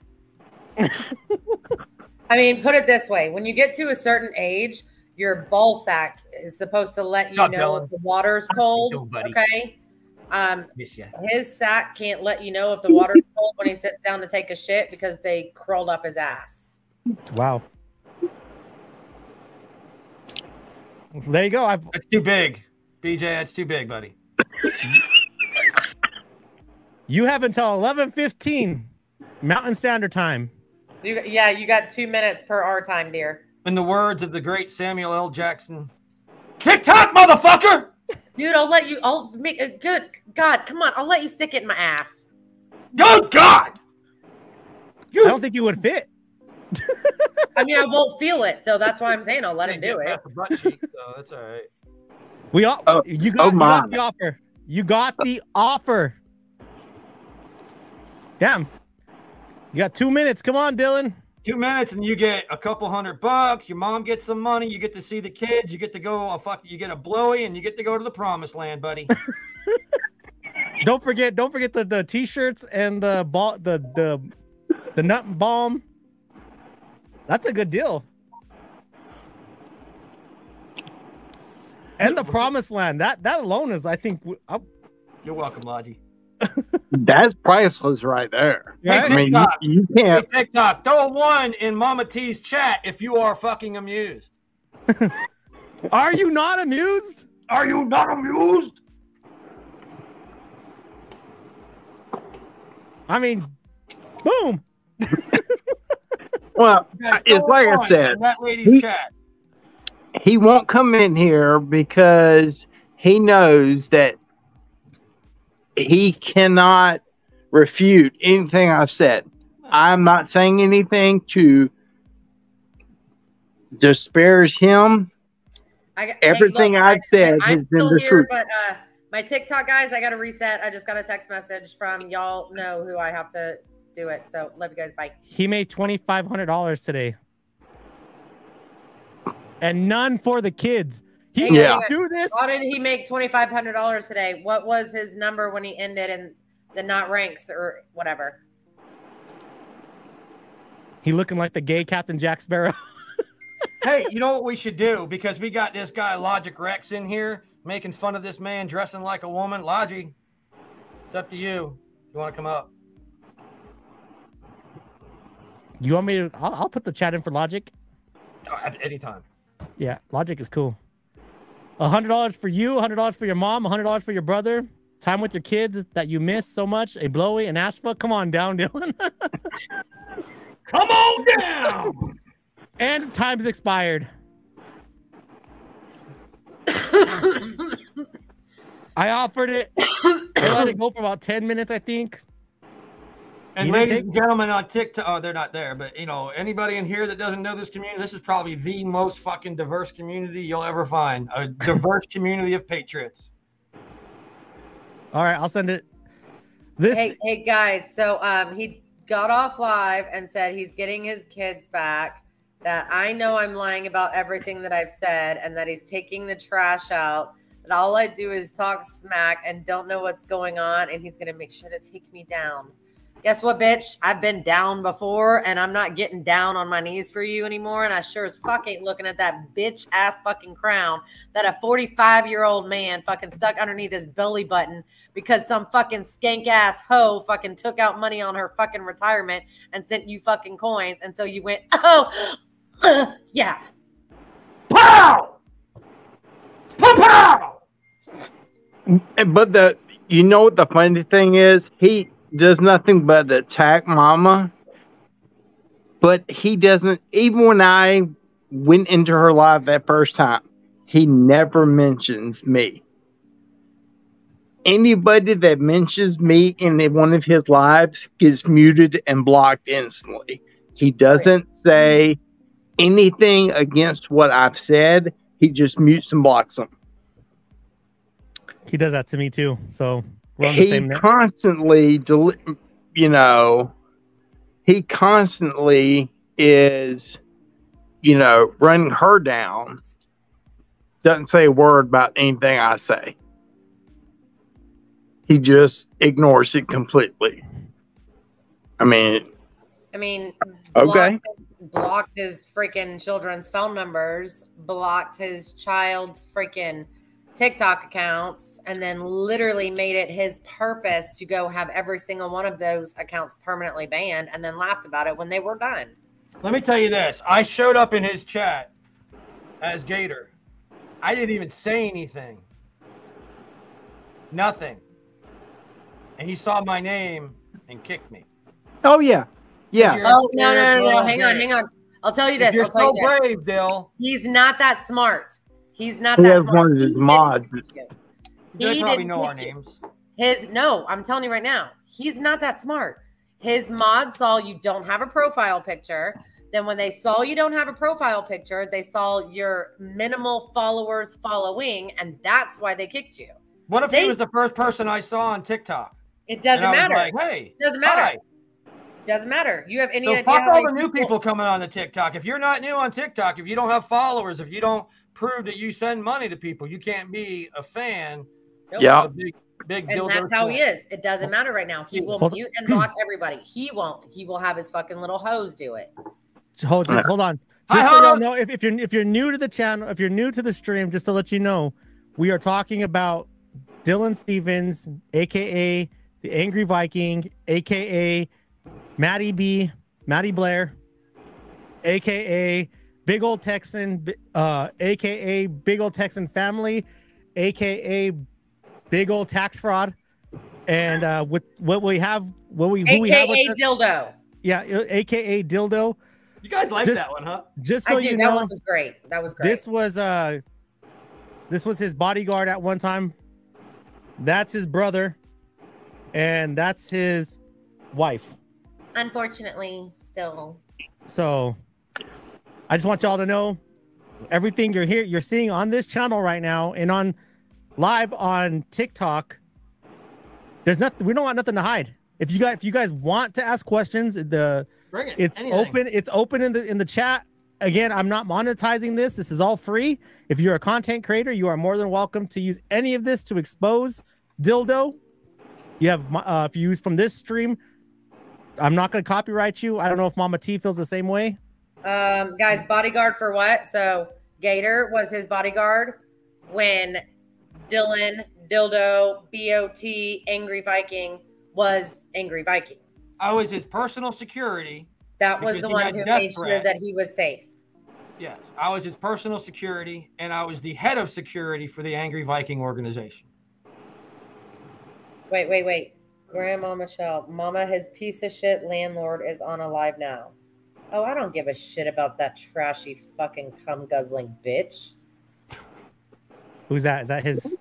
I mean, put it this way. When you get to a certain age, your ball sack is supposed to let you know if the water's cold. Okay? His sack can't let you know if the water's cold when he sits down to take a shit because they curled up his ass. Wow. There you go. That's too big. BJ, that's too big, buddy. You have until 11:15 Mountain Standard Time. You got 2 minutes per our time, dear. In the words of the great Samuel L. Jackson, TikTok, motherfucker! Dude, I'll make a good God, come on, I'll let you stick it in my ass. Oh God! I don't think you would fit. I mean, I won't feel it, so that's why I'm saying I'll let him do it. The butt cheek, so that's all right. You got the offer. You got the offer. Damn. You got 2 minutes. Come on, Dylan. 2 minutes and you get a couple $100. Your mom gets some money. You get to see the kids. You get to go you get a blowy and you get to go to the promised land, buddy. Don't forget the t-shirts and the nut balm. That's a good deal. And the promised land. That alone is, I think. You're welcome, Logie. That's priceless right there. Hey, I mean, you can't. Hey, TikTok, throw a 1 in Mama T's chat if you are fucking amused. Are you not amused? Are you not amused? I mean, boom. Well, it's like I said, that lady's chat. He won't come in here because he knows that he cannot refute anything I've said. I'm not saying anything to disparage him. Everything I've said has been the truth. But my TikTok guys, I got to reset. I just got a text message from y'all know who I have to do it. So love you guys. Bye. He made $2,500 today. And none for the kids. He didn't do this. How did he make $2,500 today? What was his number when he ended in the not ranks or whatever? He looking like the gay Captain Jack Sparrow. Hey, you know what we should do? Because we got this guy Logic Rex in here making fun of this man dressing like a woman. Logic, it's up to you. You want to come up? You want me to? I'll put the chat in for Logic. Anytime. Yeah, Logic is cool. $100 for you, $100 for your mom, $100 for your brother. Time with your kids that you miss so much. A blowy, an Ashfa. Come on down, Dylan. Come on down. And time's expired. I offered it. I let it go for about 10 minutes, I think. And ladies and gentlemen on TikTok, oh, they're not there, but you know, anybody in here that doesn't know this community, this is probably the most fucking diverse community you'll ever find. A diverse community of patriots. All right, I'll send it. Hey guys, so he got off live and said he's getting his kids back, that I know I'm lying about everything that I've said, and that he's taking the trash out, that all I do is talk smack and don't know what's going on, and he's gonna make sure to take me down. Guess what, bitch? I've been down before, and I'm not getting down on my knees for you anymore, and I sure as fuck ain't looking at that bitch-ass fucking crown that a 45-year-old man fucking stuck underneath his belly button because some fucking skank-ass hoe fucking took out money on her fucking retirement and sent you fucking coins, and so you went, yeah. Pow! Pow! But you know what the funny thing is? He does nothing but attack Mama, but he doesn't. Even when I went into her live that first time, he never mentions me. Anybody that mentions me in one of his lives gets muted and blocked instantly. He doesn't say anything against what I've said. He just mutes and blocks them. He does that to me too. So we're on the he same net. Constantly, he constantly is, running her down. Doesn't say a word about anything I say. He just ignores it completely. I mean, okay. Blocked his freaking children's phone numbers, blocked his child's freaking TikTok accounts, and then literally made it his purpose to go have every single one of those accounts permanently banned, and then laughed about it when they were done. Let me tell you this. I showed up in his chat as Gator. I didn't even say anything. Nothing. And he saw my name and kicked me. Oh, yeah. Yeah. Oh, no. Hang on. I'll tell you this. You're so brave, Dill. He's not that smart. He's not that smart. One of his mods. They probably know our names. No, I'm telling you right now, he's not that smart. His mod saw you don't have a profile picture. Then when they saw you don't have a profile picture, they saw your minimal followers following, and that's why they kicked you. What if he was the first person I saw on TikTok? It doesn't matter. Like, hey, doesn't matter. Hi. Doesn't matter. You have any So idea fuck how all many the new people coming on the TikTok. If you're not new on TikTok, if you don't have followers, if you don't prove that you send money to people, you can't be a fan. Yeah. Of a big and that's how he is. It doesn't matter right now. He will mute and block everybody. He won't. He will have his fucking little hose do it. Hold on. Just so y'all know, if you're new to the channel, if you're new to the stream, just to let you know, we are talking about Dylan Stevens, aka the Angry Viking, aka Matty Blair, aka Big Old Texan, aka Big Old Texan Family, aka Big Old Tax Fraud, and with what we have, who we have with us, Dildo. Yeah, aka Dildo. You guys like that one, huh? Just so you know, that one was great. That was great. This was his bodyguard at one time. That's his brother, and that's his wife. Unfortunately, still. So, I just want y'all to know everything you're seeing on this channel right now and on live on TikTok. There's nothing. We don't want nothing to hide. If you guys want to ask questions, it's open. It's open in the chat. Again, I'm not monetizing this. This is all free. If you're a content creator, you are more than welcome to use any of this to expose Dildo. You have if you use from this stream, I'm not going to copyright you. I don't know if Mama T feels the same way. Guys, bodyguard for what? So Gator was his bodyguard when Dylan, Dildo, BOT, Angry Viking was Angry Viking. I was his personal security. That was the one who made sure that he was safe. Yes, I was his personal security, and I was the head of security for the Angry Viking organization. Wait. Grandma Michelle, Mama, his piece of shit landlord is on Alive now. Oh, I don't give a shit about that trashy fucking cum guzzling bitch. Who's that? Is that his?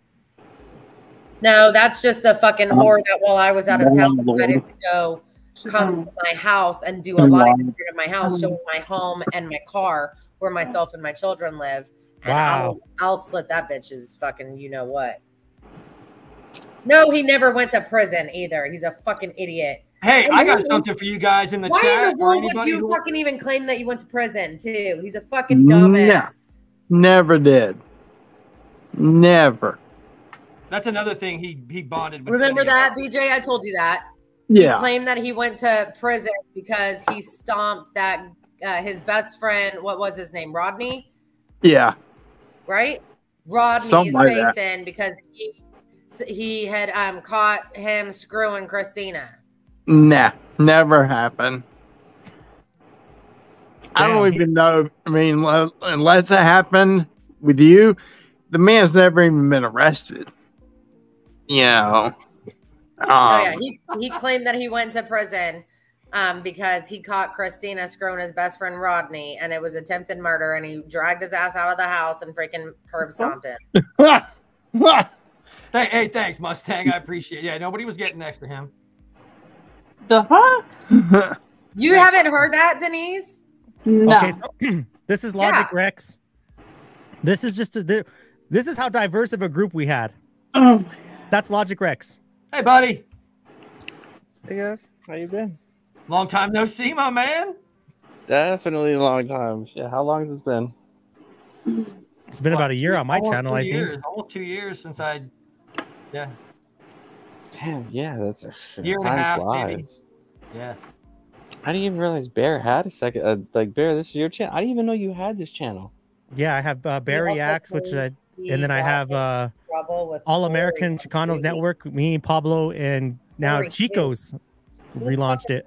No, that's just the fucking whore that while I was out of town decided to go come to my house and do a lot of shit in my house, showing my home and my car where myself and my children live. And wow. I'll slit that bitch's fucking you know what. No, he never went to prison either. He's a fucking idiot. Hey, I got something for you guys in the chat. Why in the world would you fucking even claim that you went to prison too? He's a fucking dumbass. Never did. Never. That's another thing he bonded with. Remember that, BJ? I told you that. Yeah. He claimed that he went to prison because he stomped that his best friend. What was his name? Rodney. Yeah. Right. Rodney's like face in because he had caught him screwing Christina. Nah, never happened. I don't even know. I mean, unless it happened with you, the man's never even been arrested. You know. Oh yeah, he claimed that he went to prison because he caught Christina screwing his best friend Rodney, and it was attempted murder, and he dragged his ass out of the house and freaking curb stomped him. Hey, thanks, Mustang. I appreciate it. Yeah, nobody was getting next to him. The fuck? You haven't heard that, Denise? No. Okay, so this is Logic Rex. This is just this is how diverse of a group we had. Oh. That's Logic Rex. Hey, buddy. Hey guys, how you been? Long time no see, my man. Definitely a long time. Yeah, how long has it been? It's been about a year on my channel, I think. Almost 2 years since I. Yeah. Damn, yeah, that's a year and a time half, flies. maybe. Yeah. I didn't even realize Bear had a second. Like Bear, this is your channel. I didn't even know you had this channel. Yeah, I have Barry Axe, which and then I have All American Chicanos Network. Me, Pablo, and now Chico's relaunched it.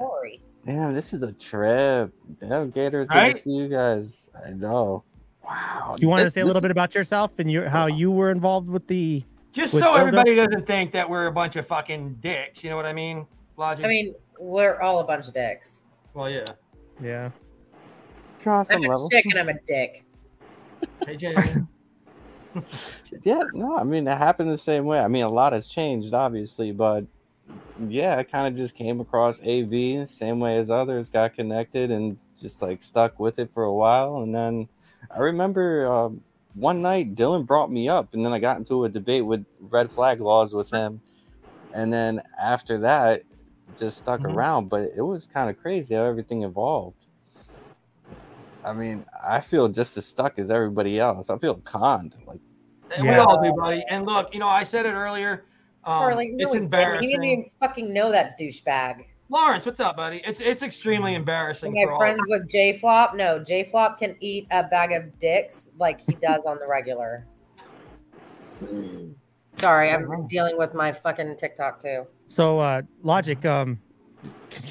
Damn, this is a trip. Damn, Gators, good Right? to see you guys. I know. Wow. You want to say a little bit about yourself and how you were involved with the? Just with so Dildo? everybody doesn't think that we're a bunch of fucking dicks. You know what I mean? Logic. I mean, we're all a bunch of dicks. Well, yeah. Yeah. Draw some I'm a level. chick and I'm a dick. Hey, Jay. Yeah, no, I mean, it happened the same way. I mean, a lot has changed, obviously, but yeah, I kind of just came across AV, same way as others, got connected and just like stuck with it for a while. And then I remember one night Dylan brought me up, and then I got into a debate with red flag laws with him. And then after that, just stuck around. But it was kind of crazy how everything evolved. I mean, I feel just as stuck as everybody else. I feel conned. Like, we all do, buddy. And look, I said it earlier. Carly, no, it's he embarrassing. didn't even fucking know that douchebag. Lawrence, what's up, buddy? It's extremely embarrassing. Am I friends with J Flop? No, J Flop can eat a bag of dicks like he does on the regular. Sorry, I'm dealing with my fucking TikTok too. So, Logic, can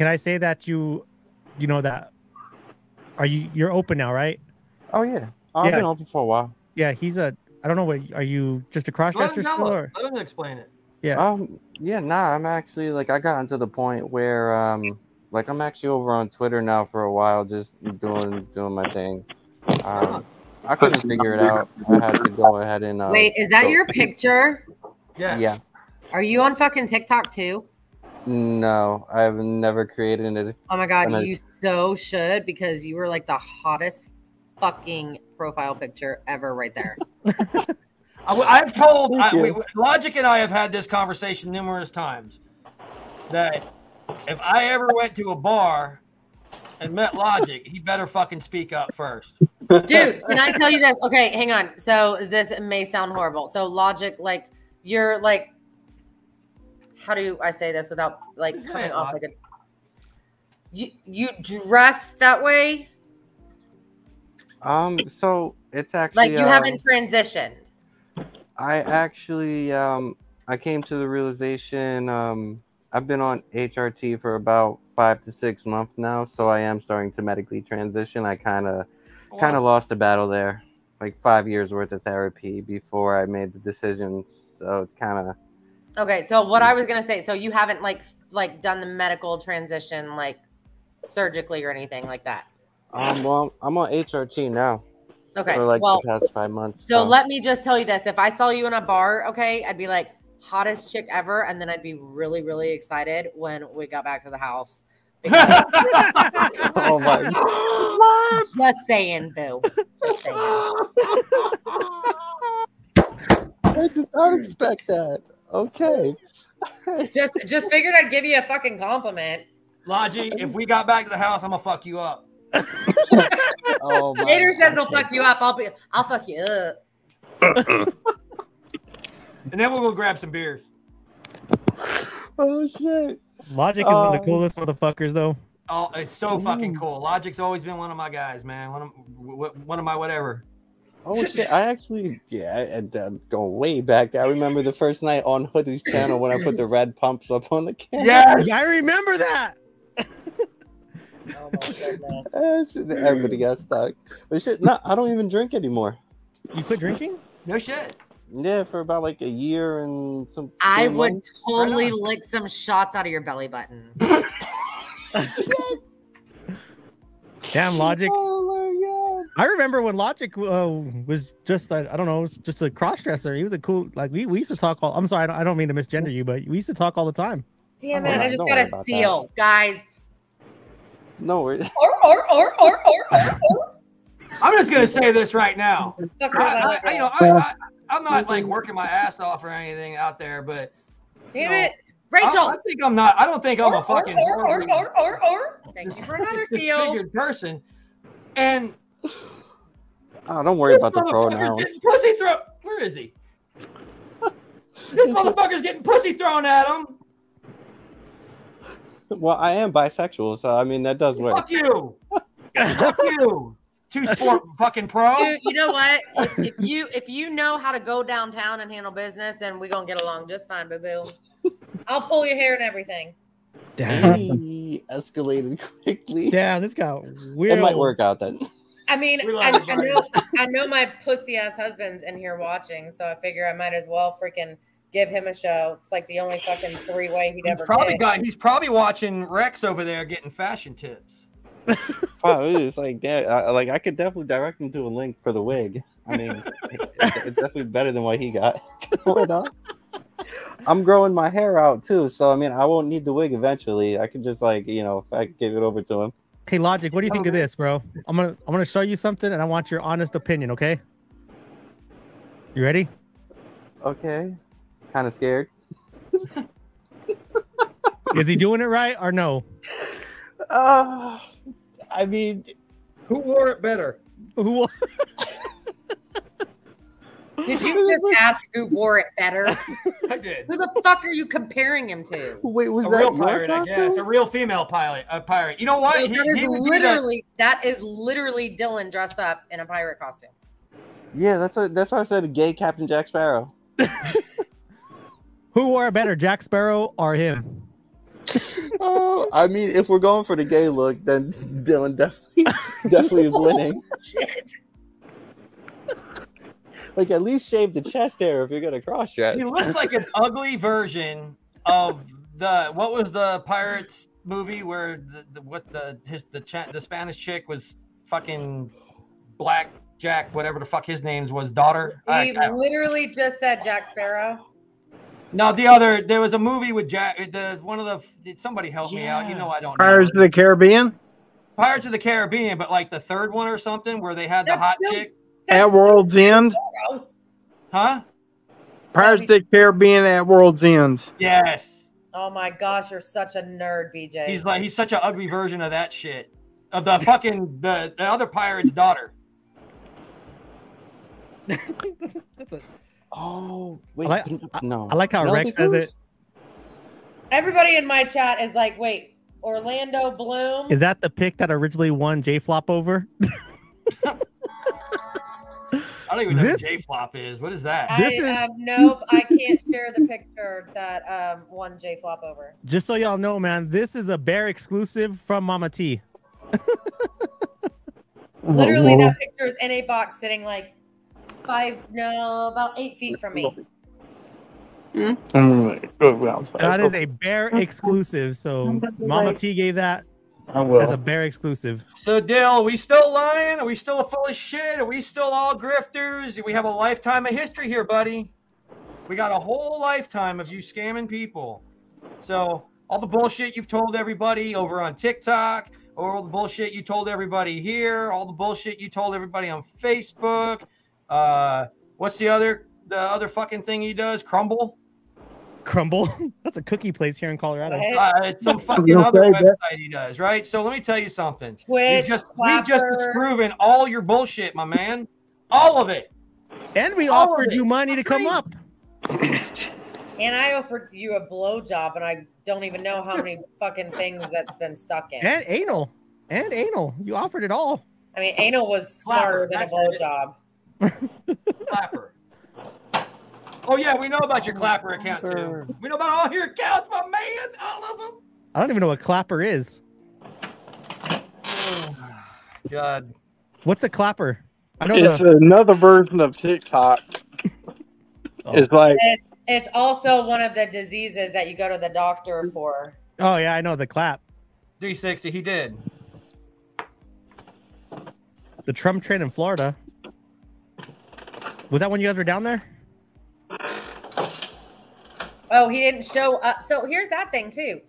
I say that you know that you're open now, right? Oh yeah, I've been open for a while. Yeah, I don't know what are you just a crossdresser still or? Let him explain it. Yeah. I'm actually like I got to the point where like I'm actually over on Twitter now for a while, just doing my thing. I couldn't figure it out. I had to go ahead and wait, is that your picture? Yeah. Are you on fucking TikTok too? No, I've never created it. Oh my god, you so should, because you were like the hottest fucking profile picture ever right there. I've told Logic and I have had this conversation numerous times that if I ever went to a bar and met Logic, he better fucking speak up first. Dude, can I tell you this? Okay, hang on. So this may sound horrible. So Logic, like, you're like, how do I say this without like coming off like a you dress that way? So it's actually like you haven't transitioned. I actually I came to the realization I've been on HRT for about 5 to 6 months now, so I am starting to medically transition. I kind of lost the battle there, like 5 years worth of therapy before I made the decision. So it's kind of okay. So what I was gonna say, so you haven't like done the medical transition like surgically or anything like that. Well, I'm on HRT now. Okay. For like the past 5 months. So let me just tell you this: if I saw you in a bar, okay, I'd be like hottest chick ever, and then I'd be really, really excited when we got back to the house. Oh my God. Just saying, boo. Just saying. I did not expect that. Okay. Just figured I'd give you a fucking compliment. Logi, if we got back to the house, I'm gonna fuck you up. Oh my Gator says he'll fuck you up. I'll fuck you up. And then we'll go grab some beers. Oh shit. Logic is one of the coolest motherfuckers though. Oh, it's so fucking cool. Logic's always been one of my guys, man. One of my whatever. Oh shit! I actually, going way back. I remember the first night on Hoodie's channel when I put the red pumps up on the camera. Yes, I remember that. Oh my goodness! Everybody got stuck. But shit, no, I don't even drink anymore. You quit drinking? No shit. Yeah, for about like a year and some. I would totally lick some shots out of your belly button. Damn, Logic. Oh my God. I remember when Logic was just I don't know, just a cross-dresser. He was a cool, like we used to talk all. I'm sorry, I don't mean to misgender you, but we used to talk all the time. Damn it! I just got a seal, guys. No worries. Or. I'm just gonna say this right now. I'm not like working my ass off or anything out there, but damn it, Rachel. I think I'm not. I don't think I'm a fucking Thank you for another seal. Disfigured person. And oh, don't worry about the pronouns. Pussy throw. Where is he? This motherfucker's getting pussy thrown at him. Well, I am bisexual, so I mean that does work. Fuck you. Fuck you. Two sport fucking pro. Dude, you know what? If you know how to go downtown and handle business, then we're gonna get along just fine, boo boo. I'll pull your hair and everything. Damn. He escalated quickly. Yeah, this got weird. It might work out then. I mean, I know my pussy ass husband's in here watching, so I figure I might as well freaking give him a show. It's like the only fucking 3-way he'd ever get. He's probably watching Rex over there getting fashion tips. It's like that. I could definitely direct him to a link for the wig. I mean, it's definitely better than what he got. I'm growing my hair out too, so I mean, I won't need the wig eventually. I could just if I give it over to him. Okay, Logic, what do you think of this, bro? I'm gonna show you something, and I want your honest opinion. Okay? You ready? Okay. Kind of scared. Is he doing it right or no? I mean, who wore it better? Who? Did you just ask who wore it better? I did. Who the fuck are you comparing him to? Wait, was A that real your pirate, I costume? guess. A real female pirate. You know what? No, He would be that is literally Dylan dressed up in a pirate costume. Yeah, that's why I said a gay Captain Jack Sparrow. Who wore it better, Jack Sparrow or him? Oh, I mean, if we're going for the gay look, then Dylan definitely is winning. Shit. Like, at least shave the chest hair if you're gonna cross dress. He looks like an ugly version of what was the Pirates movie where the Spanish chick was fucking Black Jack, whatever the fuck his name was, daughter. He literally just said Jack Sparrow. No, there was a movie with Jack. Somebody help me out. You know I don't know. Pirates of the Caribbean. Pirates of the Caribbean, but like the third one or something where they had the hot chick. At World's End. Huh? Pirates of the Caribbean at World's End. Yes. Oh my gosh, you're such a nerd, BJ. He's such an ugly version of that shit. Of the fucking the other pirate's daughter. Oh wait, I like how Rex says it. Everybody in my chat is like, wait, Orlando Bloom. Is that the pick that originally won J-Flop over? I don't even know what J-Flop is. What is that? Nope, I can't share the picture that won J-Flop over. Just so y'all know, man, this is a Bear exclusive from Mama T. Literally, that picture is in a box sitting like about 8 feet from me. That is a Bear exclusive. So Mama T gave that as a Bear exclusive. So Dill, are we still lying? Are we still full of shit? Are we still all grifters? We have a lifetime of history here, buddy. We got a whole lifetime of you scamming people. So all the bullshit you've told everybody over on TikTok, or all the bullshit you told everybody here, all the bullshit you told everybody on Facebook. What's the other fucking thing he does? Crumble? That's a cookie place here in Colorado. It's some fucking other website he does, right? So let me tell you something. Twitch, we just disproven all your bullshit, my man. All of it. And we offered you money to come up. And I offered you a blowjob, and I don't even know how many fucking things that's been stuck in. And anal. You offered it all. I mean, anal was smarter than a blowjob. Clapper. Oh yeah, we know about your Clapper account too. We know about all your accounts, my man. All of them. I don't even know what Clapper is. Oh, God. What's a Clapper? I know it's another version of TikTok. It's like it's also one of the diseases that you go to the doctor for. Oh yeah, I know the clap. 360, he did. The Trump train in Florida. Was that when you guys were down there? Oh, he didn't show up. So here's that thing too.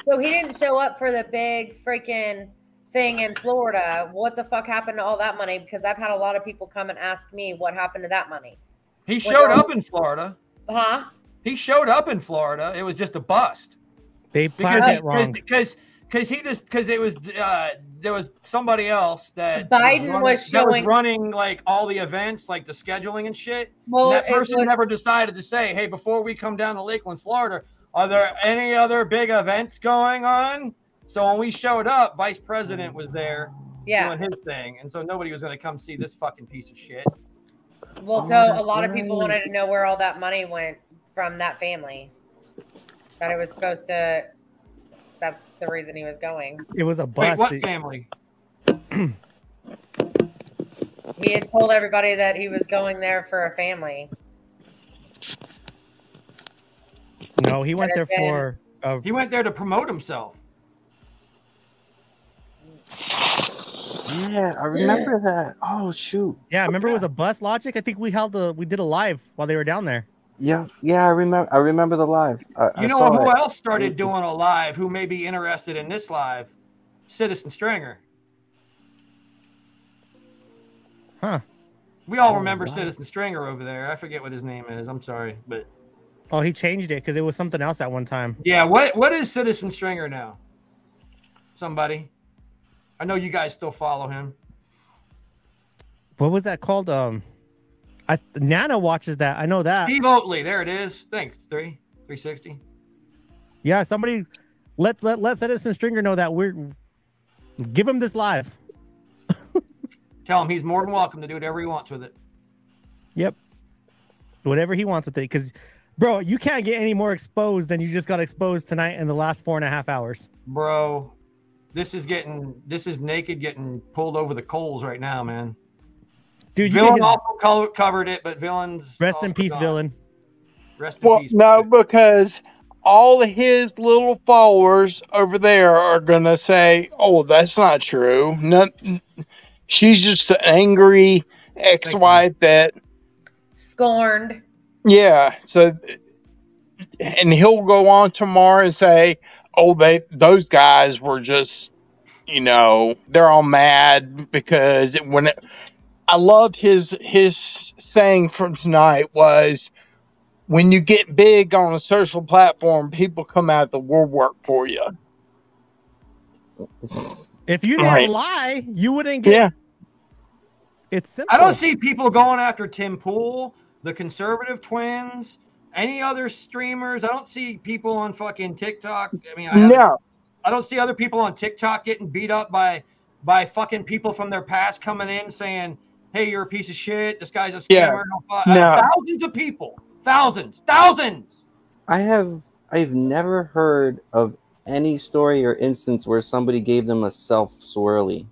So he didn't show up for the big freaking thing in Florida. What the fuck happened to all that money? Because I've had a lot of people come and ask me what happened to that money. He showed up in Florida. Huh? He showed up in Florida. It was just a bust. They planned it wrong. Because it was there was somebody else that Biden was running like all the events, like the scheduling and shit. Well, and that person never decided to say, hey, before we come down to Lakeland, Florida, are there any other big events going on? So when we showed up, Vice President was there doing his thing. And so nobody was going to come see this fucking piece of shit. Well, so a lot of people wanted to know where all that money went from that family. That it was supposed to... That's the reason he was going. It was a bust. Wait, what family? He had told everybody that he was going there for a family. No, he went there for... he went there to promote himself. Yeah, I remember that. Oh, shoot. Yeah, I remember it was a bus, Logic. I think we did a live while they were down there. Yeah, I remember the live. You know who else started doing a live who may be interested in this live? Citizen Stringer. Huh. We all remember Citizen Stringer over there. I forget what his name is. I'm sorry, but Oh, he changed it because it was something else at one time. yeah. What is Citizen Stringer now? Somebody. I know you guys still follow him. What was that called? Nana watches that. I know that. Steve Oatley. There it is. Thanks. 360. Yeah, somebody let Citizen Stringer know that give him this live. Tell him he's more than welcome to do whatever he wants with it. Yep. Whatever he wants with it. Because, bro, you can't get any more exposed than you just got exposed tonight in the last 4.5 hours. Bro, this is naked getting pulled over the coals right now, man. Dude, Villain also covered it, but Villain's rest in peace, Villain. Rest in peace. No, because all of his little followers over there are gonna say, "Oh, that's not true. She's just an angry ex-wife that scorned." Yeah. So, and he'll go on tomorrow and say, "Oh, those guys were just, they're all mad because I loved his saying from tonight was, when you get big on a social platform, people come out of the woodwork for you. If you didn't lie, you wouldn't get. Yeah. It's simple. I don't see people going after Tim Pool, the conservative twins, any other streamers. I don't see people on fucking TikTok. I mean, I don't see other people on TikTok getting beat up by fucking people from their past coming in saying, "Hey, you're a piece of shit. This guy's a scammer." No. Thousands of people. Thousands. I've never heard of any story or instance where somebody gave them a self-swirly.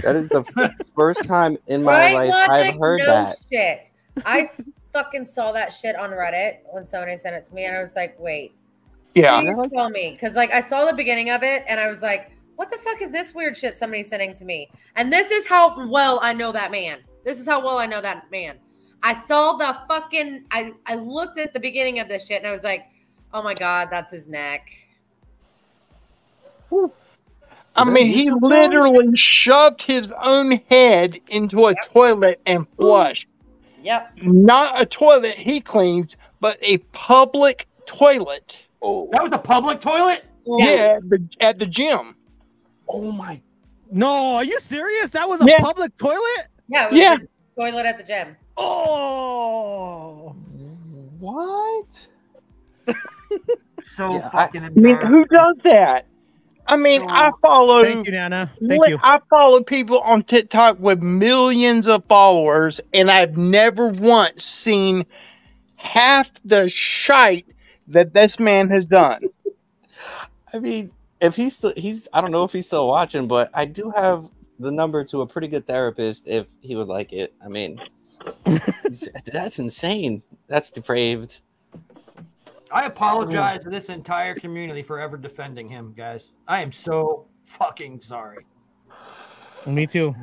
That is the first time in my life I've heard that. Shit. I fucking saw that shit on Reddit when somebody sent it to me, and I was like, wait. Yeah. Please tell me. Because, I saw the beginning of it, and I was like, what the fuck is this weird shit somebody's sending to me? And this is how well I know that man. I saw the fucking, I looked at the beginning of this shit, and I was like, oh my God, that's his neck. I mean, he literally shoved his own head into a toilet and flushed. Yep. Not a toilet he cleans, but a public toilet. Oh, that was a public toilet? Yeah, at the gym. Oh my! No, are you serious? That was a public toilet? Yeah, it was the toilet at the gym. Oh, what? Fucking I mean, who does that? I mean, I follow. Thank you, Nana. Thank you. I follow people on TikTok with millions of followers, and I've never once seen half the shite that this man has done. I mean, if he's I don't know if he's still watching, but I do have the number to a pretty good therapist if he would like it. I mean, that's insane. That's depraved. I apologize to this entire community for ever defending him, guys. I am so fucking sorry. Me too.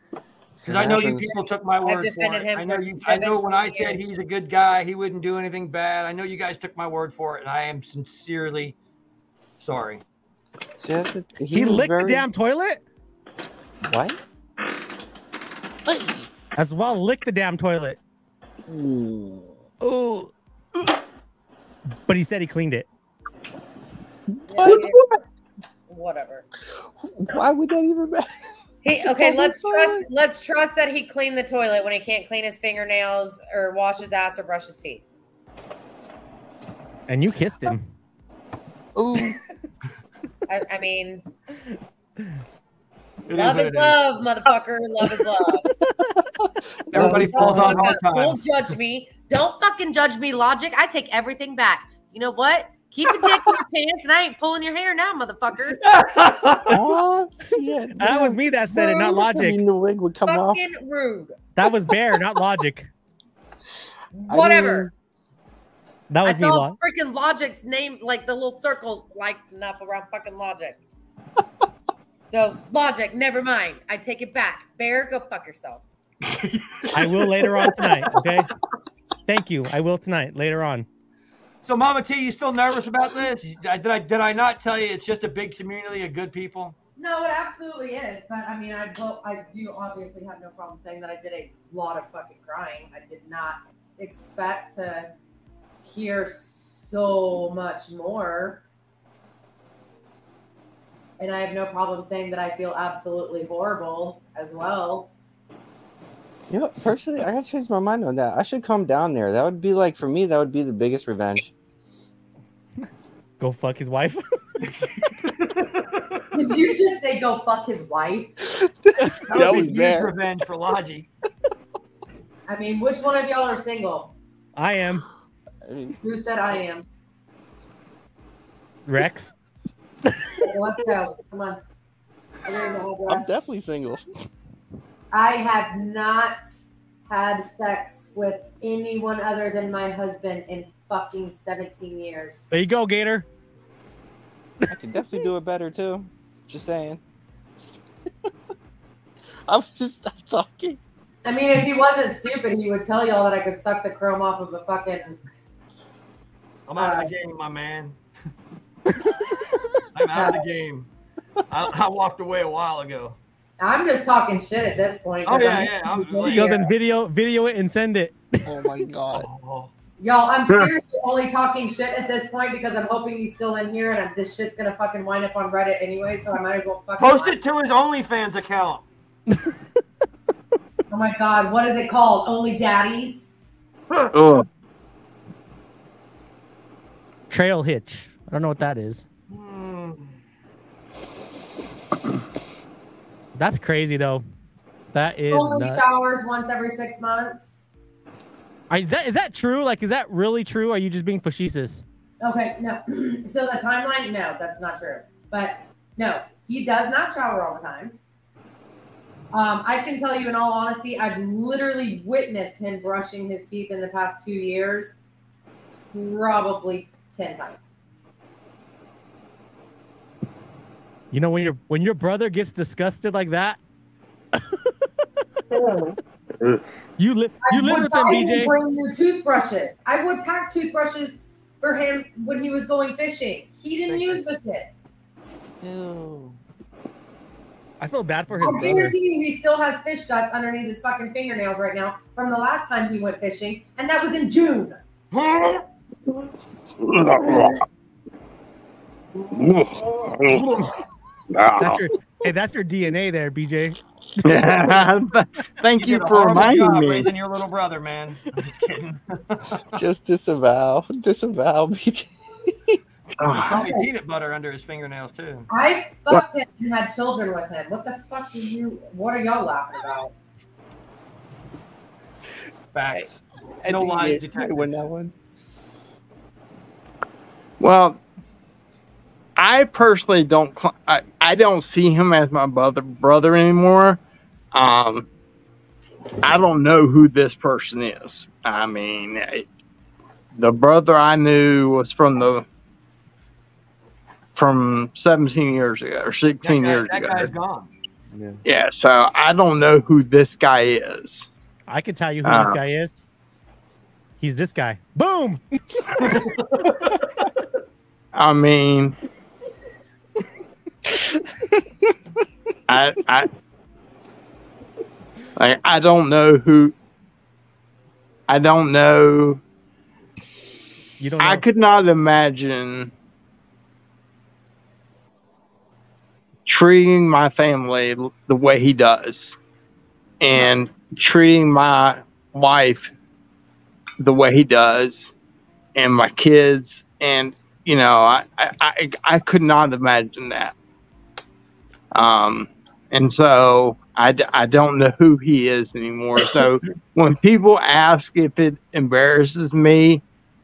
Because I know you people took my word for it. I know when I said he's a good guy, he wouldn't do anything bad. I know you guys took my word for it, and I am sincerely sorry. He licked the damn toilet? What? As well, lick the damn toilet. Oh. But he said he cleaned it. Whatever. Why would that even matter? Let's trust that he cleaned the toilet when he can't clean his fingernails or wash his ass or brush his teeth. And you kissed him. Ooh. I mean, love is love, motherfucker. Love is love. Everybody falls on hard times. Don't judge me. Don't fucking judge me, Logic. I take everything back. You know what? Keep your dick in your pants, and I ain't pulling your hair now, motherfucker. Oh, shit. That was me that said it, not Logic. I mean, the wig would come off. Fucking rude. That was Bear, not Logic. Whatever. That was me. I saw freaking Logic's name, like the little circle, like enough around fucking Logic. So Logic, never mind. I take it back. Bear, go fuck yourself. I will later on tonight. Okay. Thank you. I will tonight. Later on. So, Mama T, you still nervous about this? Did I not tell you it's just a big community of good people? No, it absolutely is. But I mean, I do obviously have no problem saying that I did a lot of fucking crying. I did not expect to hear so much more. And I have no problem saying that I feel absolutely horrible as well. You know, personally, I gotta change my mind on that. I should come down there. That would be like, for me, that would be the biggest revenge. Go fuck his wife. Did you just say go fuck his wife? That was huge revenge for Logi. I mean, which one of y'all are single? I am. Who said I am? Rex. Let's go. Come on. I'm definitely single. I have not had sex with anyone other than my husband in fucking 17 years. There you go, Gator. I could definitely do it better too. Just saying. I'm just stop talking. I mean, if he wasn't stupid, he would tell y'all that I could suck the chrome off of a fucking. I'm out of the game, my man. I'm out of the game. I walked away a while ago. I'm just talking shit at this point. Oh yeah. He goes and video it and send it. Oh my god. Y'all, I'm seriously only talking shit at this point because I'm hoping he's still in here and this shit's gonna fucking wind up on Reddit anyway, so I might as well fucking post it to his OnlyFans account. Oh my god, what is it called? Only Daddies? Oh. Trail hitch. I don't know what that is. That's crazy though. That is only nuts. showers once every 6 months. Is that true? Like, is that really true? Or are you just being facetious? Okay, no. So the timeline, no, that's not true. But no, he does not shower all the time. I can tell you in all honesty, I've literally witnessed him brushing his teeth in the past 2 years, probably 10 times. You know, when your brother gets disgusted like that, you live with him, BJ. Bring new toothbrushes. I would pack toothbrushes for him when he was going fishing. He didn't use the shit. Ew. I feel bad for his I brother. guarantee you he still has fish guts underneath his fucking fingernails right now from the last time he went fishing, and that was in June. That's your DNA there, BJ. Thank you for reminding me. Raising your little brother, man. I'm just kidding. Just disavow, BJ. Probably peanut butter under his fingernails too. I fucked him and had children with him. What the fuck what are y'all laughing about? Facts. I No think lies you guys detected. win that one. Well, I personally don't. I don't see him as my brother anymore. I don't know who this person is. I mean, the brother I knew was from 17 years ago or 16 years ago. That guy's gone. Yeah, so I don't know who this guy is. I can tell you who this guy is. He's this guy. Boom. I mean, I don't know who. I don't know. You don't know? I could not imagine treating my family the way he does, and treating my wife the way he does, and my kids, and you know, I could not imagine that. And so I don't know who he is anymore. So when people ask if it embarrasses me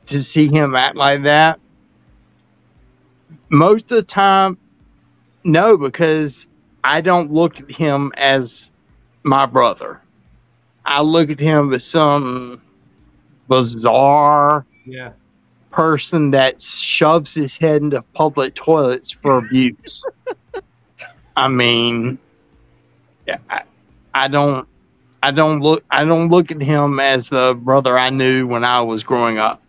to see him act like that, most of the time, no, because I don't look at him as my brother. I look at him as some bizarre person that shoves his head into public toilets for abuse. I mean, I don't look at him as the brother I knew when I was growing up.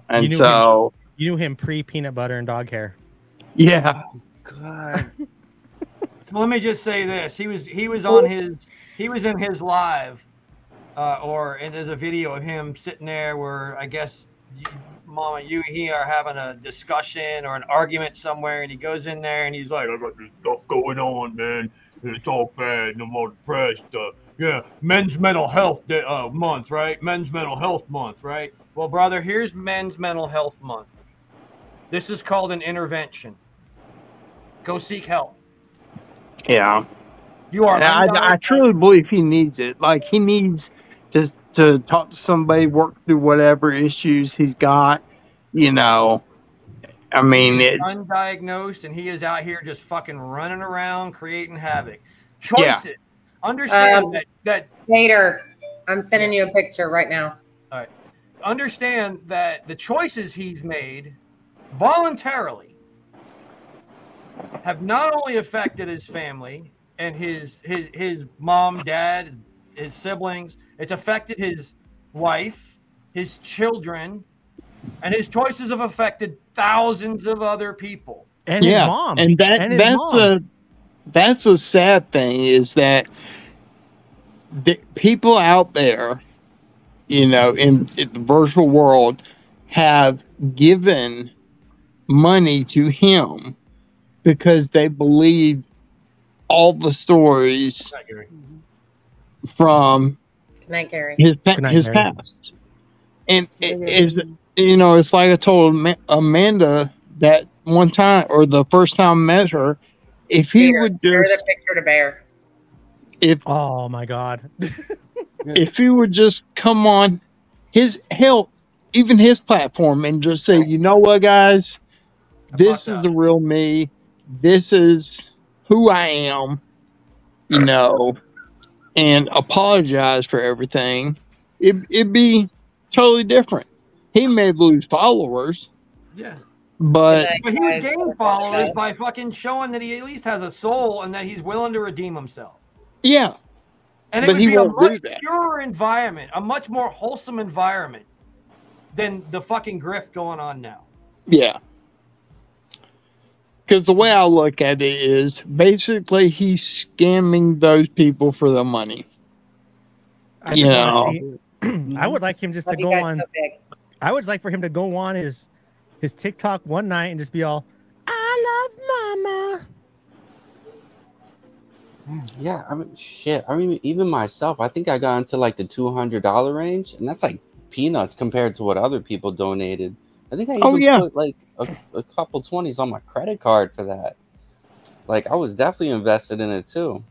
And you knew him pre peanut butter and dog hair. Yeah. God. So let me just say this: he was in his live, and there's a video of him sitting there where I guess Mama, you and he are having a discussion or an argument somewhere, and he goes in there and he's like, "I got this stuff going on, man. It's all bad, and I'm all depressed. Yeah, Men's Mental Health Month, right? Men's Mental Health Month, right? Well, brother, here's Men's Mental Health Month. This is called an intervention. Go seek help. Yeah. You are. I truly believe he needs it. Like, he needs to talk to somebody, work through whatever issues he's got. You know, I mean, it's undiagnosed, and he is out here just fucking running around creating havoc. Choices. Yeah. Understand that Later, I'm sending you a picture right now. All right. Understand that the choices he's made voluntarily have not only affected his family and his mom, dad, his siblings, it's affected his wife, his children, and his choices have affected thousands of other people. And his mom. And that's a sad thing, is that the people out there, you know, in the virtual world, have given money to him because they believe all the stories from Good night, Gary. his Gary. past. And it is, you know, it's like I told Amanda that one time, or the first time I met her, if he would Share just, the picture to Bear. Oh my God. if he would just come on his help, even his platform, and just say, you know what, guys, this is the real me. This is who I am, you know, and apologize for everything. It'd be totally different. He may lose followers. Yeah. But he would gain followers by fucking showing that he at least has a soul and that he's willing to redeem himself. Yeah. And it But would he be a won't do much that. purer environment, a much more wholesome environment than the fucking grift going on now. Yeah. Because the way I look at it is basically he's scamming those people for the money. I just want to see. I would like him just to Love you go guys on. so big. I would like for him to go on his TikTok one night and just be all, "I love mama." Yeah, I mean, shit. I mean, even myself, I think I got into like the $200 range, and that's like peanuts compared to what other people donated. I think I even put like a couple 20s on my credit card for that. Like, I was definitely invested in it too.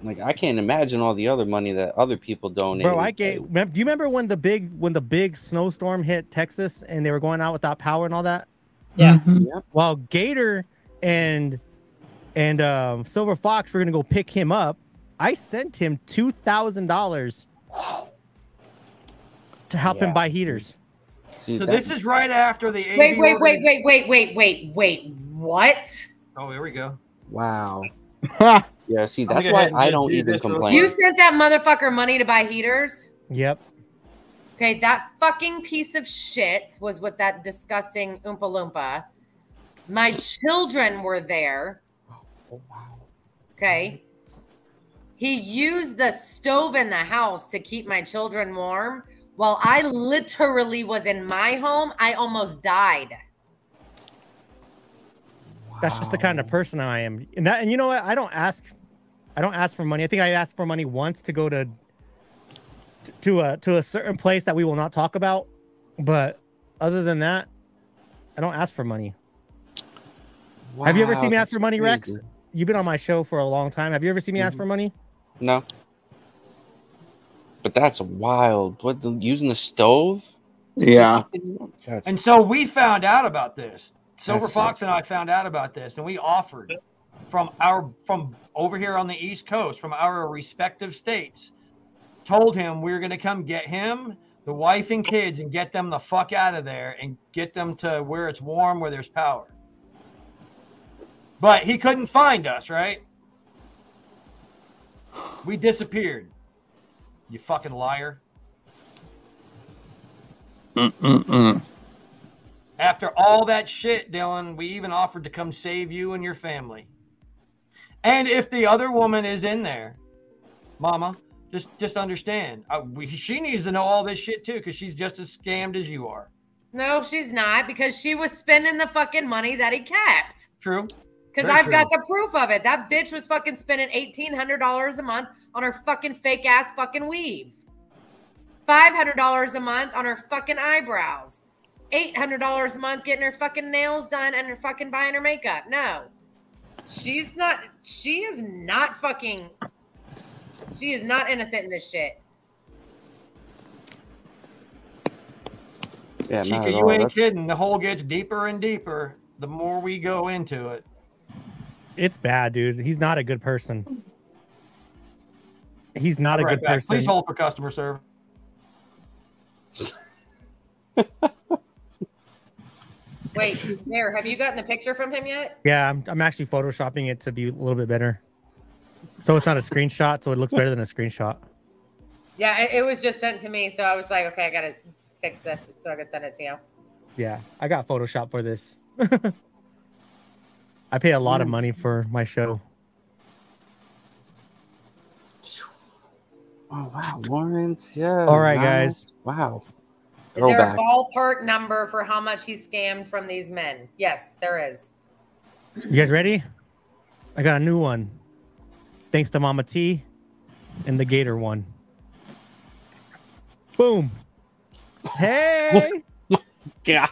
Like, I can't imagine all the other money that other people donated. Bro, do you remember when the big snowstorm hit Texas and they were going out without power and all that? Yeah. Well, Gator and Silver Fox were gonna go pick him up. I sent him $2,000 to help him buy heaters. So this is right after the Wait. What? Oh, here we go. Wow. Yeah, see, that's go why ahead and I just don't do even this real complain. You sent that motherfucker money to buy heaters? Yep. Okay, that fucking piece of shit was with that disgusting Oompa Loompa. My children were there. Oh, wow. Okay. He used the stove in the house to keep my children warm while I literally was in my home. I almost died. That's just the kind of person I am. And you know what? I don't ask for money. I think I asked for money once to go to a certain place that we will not talk about. But other than that, I don't ask for money. Wow, have you ever seen me ask for money, crazy. Rex? You've been on my show for a long time. Have you ever seen me ask for money? No. But that's wild. Using the stove? Yeah. And so we found out about this. Silver That's Fox and I found out about this, and we offered from over here on the East Coast, from our respective states, told him we were going to come get him, the wife and kids, and get them the fuck out of there and get them to where it's warm, where there's power. But he couldn't find us, right? We disappeared. You fucking liar. After all that shit, Dylan, we even offered to come save you and your family. And if the other woman is in there, Mama, just understand. She needs to know all this shit too, because she's just as scammed as you are. No, she's not, because she was spending the fucking money that he kept. True. Because I've got the proof of it. That bitch was fucking spending $1,800 a month on her fucking fake ass fucking weave. $500 a month on her fucking eyebrows. $800 a month getting her fucking nails done and her fucking buying her makeup. No. She is not innocent in this shit. Yeah, Chica, you ain't kidding. The hole gets deeper and deeper the more we go into it. It's bad, dude. He's not a good person. He's not a good person. Please hold for customer service. Wait, Blair, have you gotten the picture from him yet? Yeah, I'm actually photoshopping it to be a little bit better. So it's not a screenshot, so it looks better than a screenshot. Yeah, it was just sent to me, so I was like, okay, I gotta fix this so I can send it to you. Yeah, I got Photoshop for this. I pay a lot of money for my show. Oh wow, Lawrence, yeah. All right, guys. Wow. Is there a ballpark number for how much he scammed from these men? Yes, there is. You guys ready? I got a new one. Thanks to Mama T and the Gator one. Boom. Hey. God.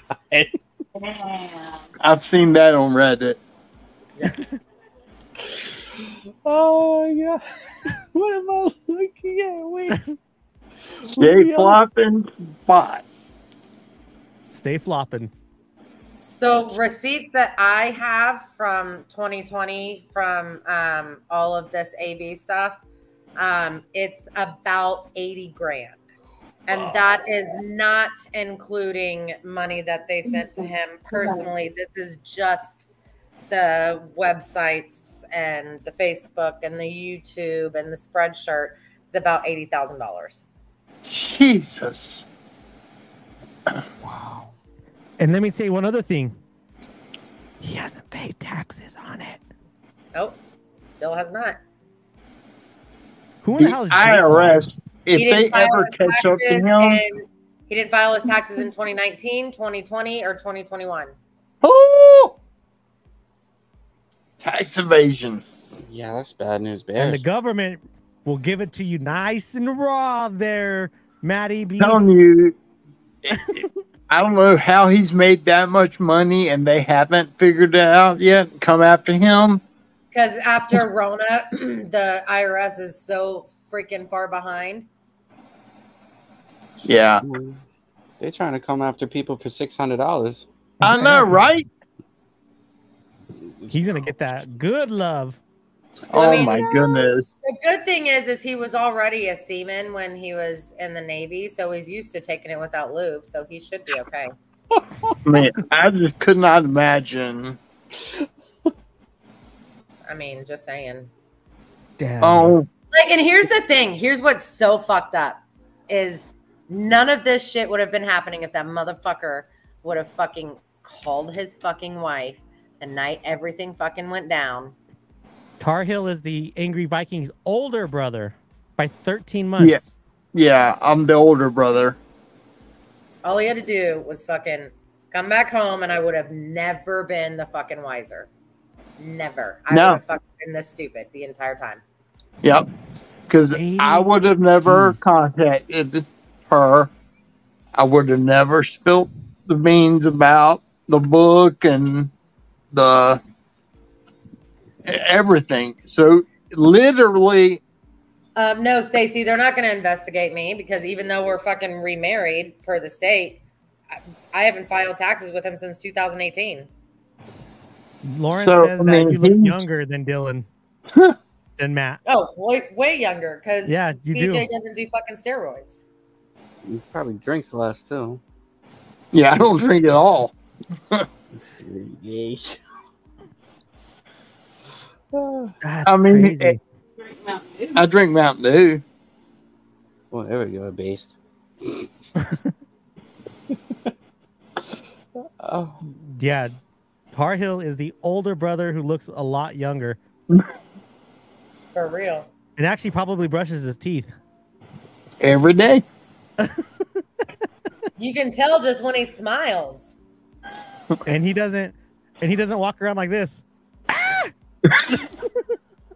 I've seen that on Reddit. Oh my God. What am I looking at? Wait. Stay flopping spot. Stay flopping. So receipts that I have from 2020 from all of this AV stuff, it's about 80 grand. And that is not including money that they sent to him personally. This is just the websites and the Facebook and the YouTube and the Spreadshirt. It's about $80,000. Jesus. Wow. And let me tell you one other thing. He hasn't paid taxes on it. Nope. Still has not. Who in the hell is IRS? If they ever catch up to him. He didn't file his taxes in 2019, 2020, or 2021. Oh! Tax evasion. Yeah, that's bad news, Bears. And the government will give it to you nice and raw there, Matty B. Telling you, I don't know how he's made that much money and they haven't figured it out yet and come after him. Because after Rona, the IRS is so freaking far behind. Yeah. They're trying to come after people for $600. I know, right? He's going to get that good love. Oh, my goodness. The good thing is he was already a seaman when he was in the Navy, so he's used to taking it without lube, so he should be okay. Man, I just could not imagine. I mean, just saying. Damn. Oh. Like, and here's the thing. Here's what's so fucked up is none of this shit would have been happening if that motherfucker would have fucking called his fucking wife the night everything fucking went down. Tar Heel is the Angry Viking's older brother by 13 months. Yeah, I'm the older brother. All he had to do was fucking come back home and I would have never been the fucking wiser. Never. I would have fucking been this stupid the entire time. Yep. Because I would have never contacted her. I would have never spilt the beans about the book and the everything. So literally. No, Stacey, they're not going to investigate me because even though we're fucking remarried per the state, I haven't filed taxes with him since 2018. Lawrence says that you look younger than Dylan. Than Matt. Oh, way younger because yeah, you BJ doesn't do fucking steroids. He probably drinks less too. Yeah, I don't drink at all. I mean, crazy. I drink Mountain Dew. Well, there we go, based. Yeah, Tar Heel is the older brother who looks a lot younger. For real. And actually probably brushes his teeth every day. You can tell just when he smiles. And he doesn't walk around like this.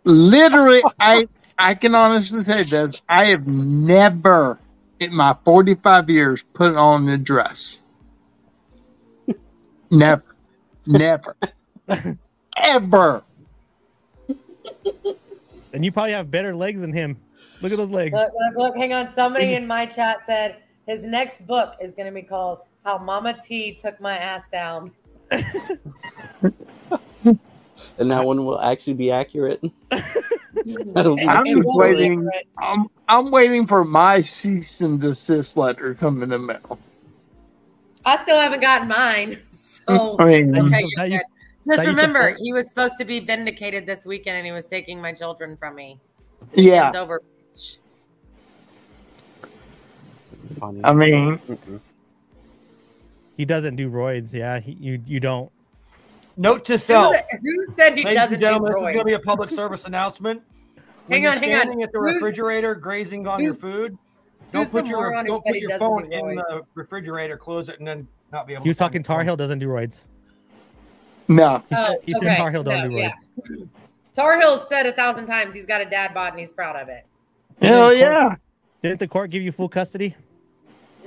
Literally, I can honestly say this. I have never in my 45 years put on a dress. Never. Ever. And you probably have better legs than him. Look at those legs. Look, hang on. Somebody in my chat said his next book is going to be called How Mama T Took My Ass Down. And that one will actually be accurate. I'm just waiting. I'm waiting for my cease and desist letter to come in the mail. I still haven't gotten mine. So I mean, just remember, he was supposed to be vindicated this weekend, and he was taking my children from me. Yeah. It's over. Funny. I mean, he doesn't do roids. Yeah, you don't. Note to self. Who said he Ladies doesn't and do gentlemen, this is roids? going to be a public service announcement. When Hang on. you're standing at the refrigerator grazing on your food, don't put your phone in the refrigerator, close it, and then not be able He was to talking Tar Heel doesn't do roids. No. He said Tar Heel don't do roids. Yeah. Tar Heel said 1,000 times he's got a dad bod and he's proud of it. Hell yeah. Didn't the court give you full custody?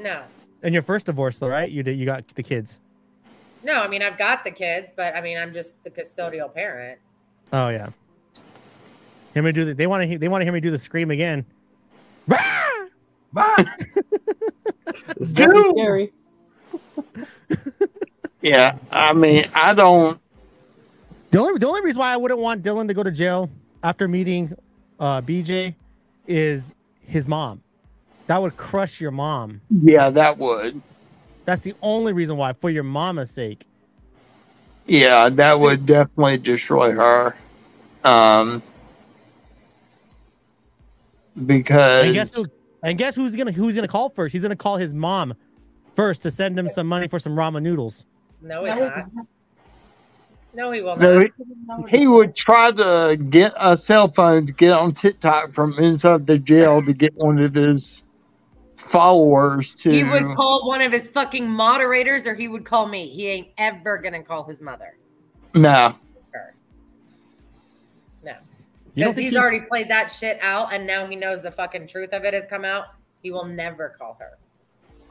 No. In your first divorce, though, right? You got the kids. No, I mean, I've got the kids, but I mean, I'm just the custodial parent. Oh yeah. Hear me do the, they want to hear me do the scream again. It's definitely scary. Yeah, I mean, I don't. The only reason why I wouldn't want Dylan to go to jail after meeting BJ is his mom. That would crush your mom. Yeah, that would. That's the only reason why, for your mama's sake. Yeah, that would definitely destroy her. Because and guess who's gonna call first? He's gonna call his mom first to send him some money for some ramen noodles. No, he's not. No, he will no, not. he would try to get a cell phone to get on TikTok from inside the jail to get one of his followers to. He would call one of his fucking moderators, or he would call me. He ain't ever gonna call his mother. No. No. Because he's already played that shit out, and now he knows the fucking truth of it has come out. He will never call her.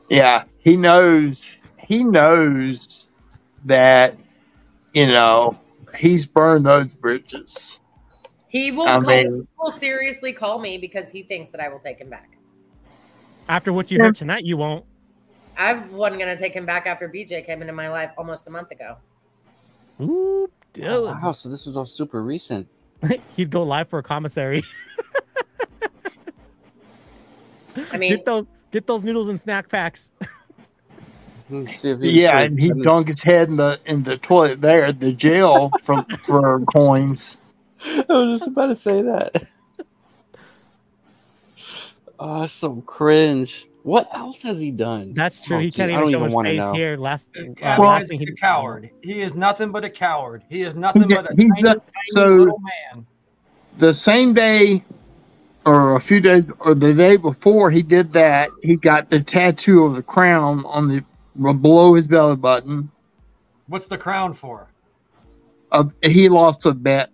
Yeah, he knows. He knows that, you know, he's burned those bridges. He will seriously call me because he thinks that I will take him back. After what you heard tonight, you won't. I wasn't gonna take him back after BJ came into my life almost a month ago. Ooh, Dylan. Oh, wow, so this was all super recent. He'd go live for a commissary. I mean, get those noodles in snack packs. Yeah, and he'd dunk his head in the toilet there at the jail for coins. I was just about to say that. Oh, that's so cringe. What else has he done? That's true. Oh, he can't dude, even show his face know. here. Last He's thing a coward. He is nothing but a coward. He is nothing but a tiny little man. The same day, or a few days, or the day before he did that, he got the tattoo of the crown on the below his belly button. What's the crown for? He lost a bet.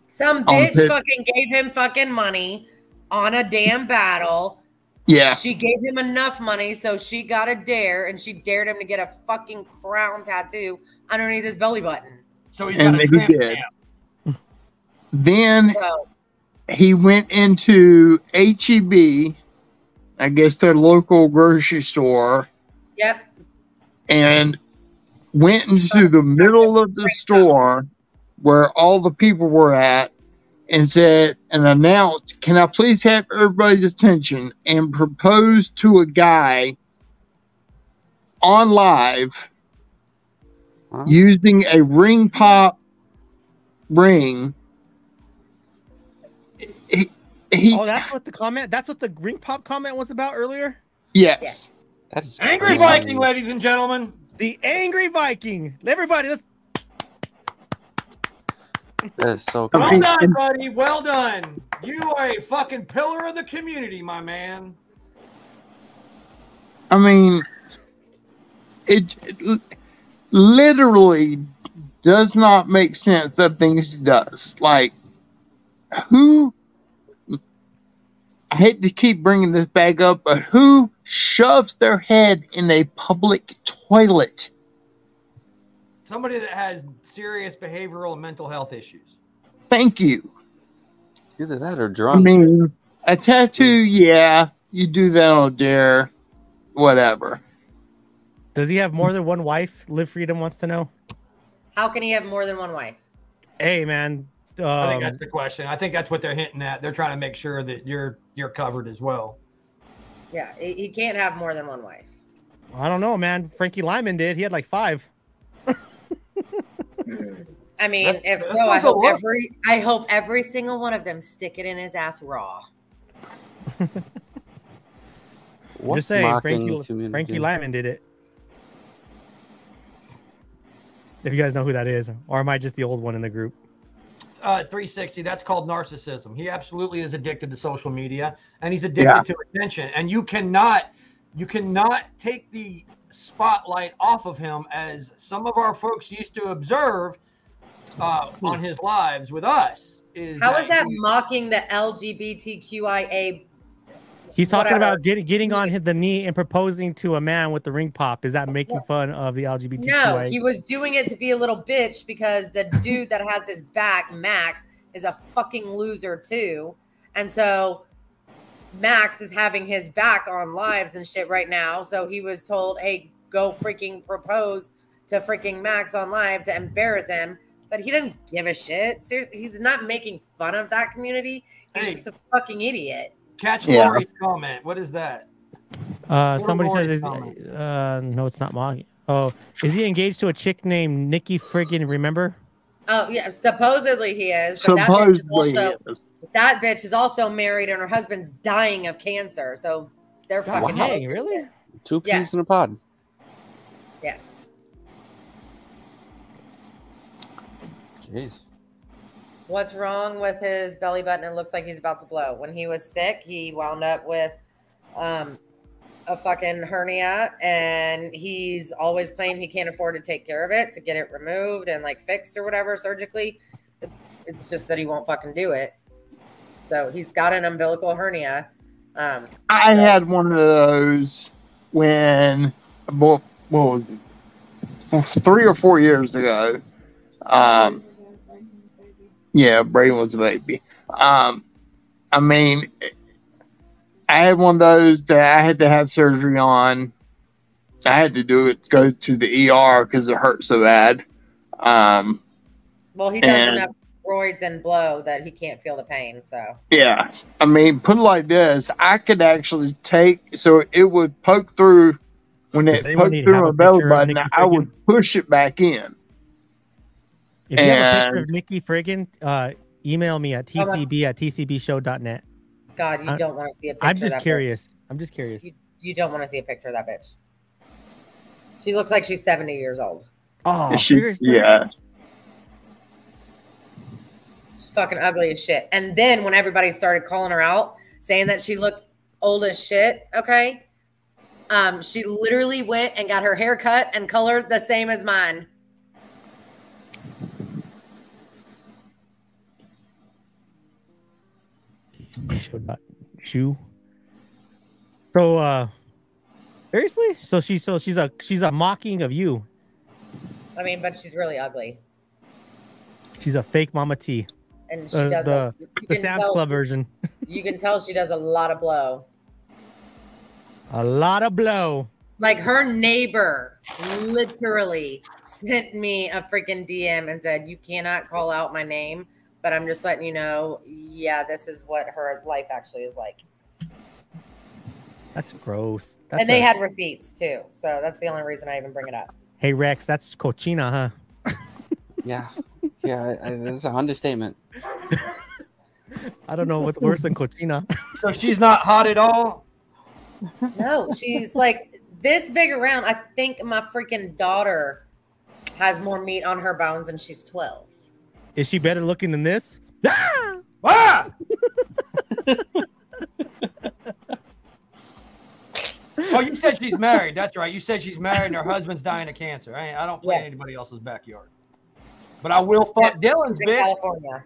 Some bitch fucking gave him fucking money on a damn battle. Yeah. She gave him enough money, so she got a dare, and she dared him to get a fucking crown tattoo underneath his belly button. So he's got a tramp did. Then he went into HEB, I guess their local grocery store. Yep. And went into the middle of the store where all the people were at and said and announced, "Can I please have everybody's attention?" and proposed to a guy on live using a ring pop ring. That's what the comment. That's what the ring pop comment was about earlier. Yes. That is Angry Viking, ladies and gentlemen. The Angry Viking. Everybody, let's. That's so Well cool. done, buddy. Well done. You are a fucking pillar of the community, my man. I mean, it literally does not make sense, the things he does. Like, who, I hate to keep bringing this back up, but who shoves their head in a public toilet? Somebody that has serious behavioral and mental health issues. Thank you. Either that or I drunk. mean, a tattoo, yeah, you do that on a dare, whatever. Does he have more than one wife? Live Freedom wants to know. How can he have more than one wife? Hey, man. I think that's the question. I think that's what they're hinting at. They're trying to make sure that you're covered as well. Yeah, he can't have more than one wife. I don't know, man. Frankie Lyman did. He had like 5. I mean, if so, I hope every single one of them stick it in his ass raw. Just saying, Frankie Lyman did it. If you guys know who that is, or am I just the old one in the group? 360. That's called narcissism. He absolutely is addicted to social media, and he's addicted to attention. And you cannot take the spotlight off of him, as some of our folks used to observe on his lives with us. How is that mocking the LGBTQIA? He's talking about getting on the knee and proposing to a man with the ring pop. Is that making fun of the LGBTQIA? No, he was doing it to be a little bitch because the dude that has his back, Max, is a fucking loser too. And so Max is having his back on lives and shit right now. So he was told, hey, go freaking propose to freaking Max on live to embarrass him. But he didn't give a shit. Seriously, he's not making fun of that community. He's just a fucking idiot. Catch Lori's comment. What is that? Somebody says, no, it's not mocking. Oh, is he engaged to a chick named Nikki friggin' remember? Oh, yeah, supposedly he is. Supposedly that bitch is also married and her husband's dying of cancer. So they're fucking dang, really? 2 peas in a pod. Yes. Jeez. What's wrong with his belly button? It looks like he's about to blow. When he was sick, he wound up with a fucking hernia, and he's always claimed he can't afford to take care of it, to get it removed and like fixed or whatever surgically. It's just that he won't fucking do it. So he's got an umbilical hernia. I had one of those when, what was it, 3 or 4 years ago. Yeah, Braden was a baby. I mean, I had one of those that I had to have surgery on. I had to go to the ER because it hurt so bad. Well, he does enough roids and blow that he can't feel the pain. So yeah, I mean, put it like this: I could actually so it would poke through when it poked through my belly button. I would push it back in. If you have a picture of Nikki friggin', email me at tcb@tcbshow.net. God, you don't want to see a picture. I'm just curious. I'm just curious. You don't want to see a picture of that bitch. She looks like she's 70 years old. Oh, seriously? Yeah. She's fucking ugly as shit. And then when everybody started calling her out, saying that she looked old as shit, okay? She literally went and got her hair cut and colored the same as mine. Shoe. So seriously? So she's a mocking of you. I mean, but she's really ugly. She's a fake Mama T. And she does the Sam's Club version. You can tell she does a lot of blow. A lot of blow. Like her neighbor literally sent me a freaking DM and said, you cannot call out my name, but I'm just letting you know, yeah, this is what her life actually is like. That's gross. And they had receipts too. So that's the only reason I even bring it up. Hey, Rex, that's cochina, huh? Yeah. Yeah, it's an understatement. I don't know what's worse than cochina. So she's not hot at all? No, she's like this big around. I think my freaking daughter has more meat on her bones and she's 12. Is she better looking than this? Ah! Ah! Oh, you said she's married. That's right. You said she's married and her husband's dying of cancer. I don't play in anybody else's backyard. But I will fuck Dylan's, bitch. California.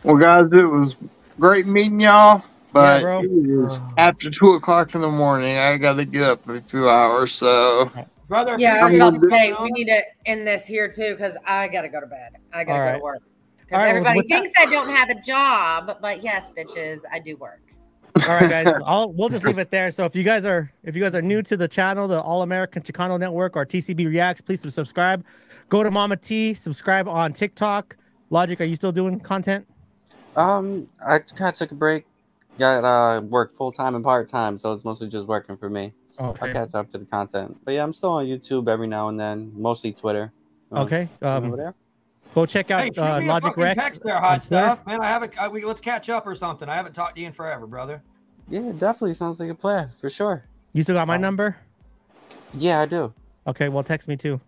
Well, guys, it was great meeting y'all. But bro. it is after 2 o'clock in the morning. I got to get up in a few hours. So, brother, Yeah, I was about to say we need to end this here too because I gotta go to bed. I gotta All go right. to work. All Because right, everybody with that- thinks I don't have a job, but yes, bitches, I do work. All right, guys. We'll just leave it there. So if you guys are new to the channel, the All American Chicano Network or TCB Reacts, please subscribe. Go to Mama T. Subscribe on TikTok. Logic, are you still doing content? I kind of took a break. Got work full time and part time, so it's mostly just working for me. Okay. I'll catch up to the content, but yeah, I'm still on YouTube every now and then, mostly Twitter. Okay. Over there. Go check out Hey, shoot me a Logic fucking Rex. text there, on hot Twitter. stuff, man. Let's catch up or something. I haven't talked to you in forever, brother. Yeah, definitely sounds like a plan for sure. You still got my number? Yeah, I do. Okay, well, text me too.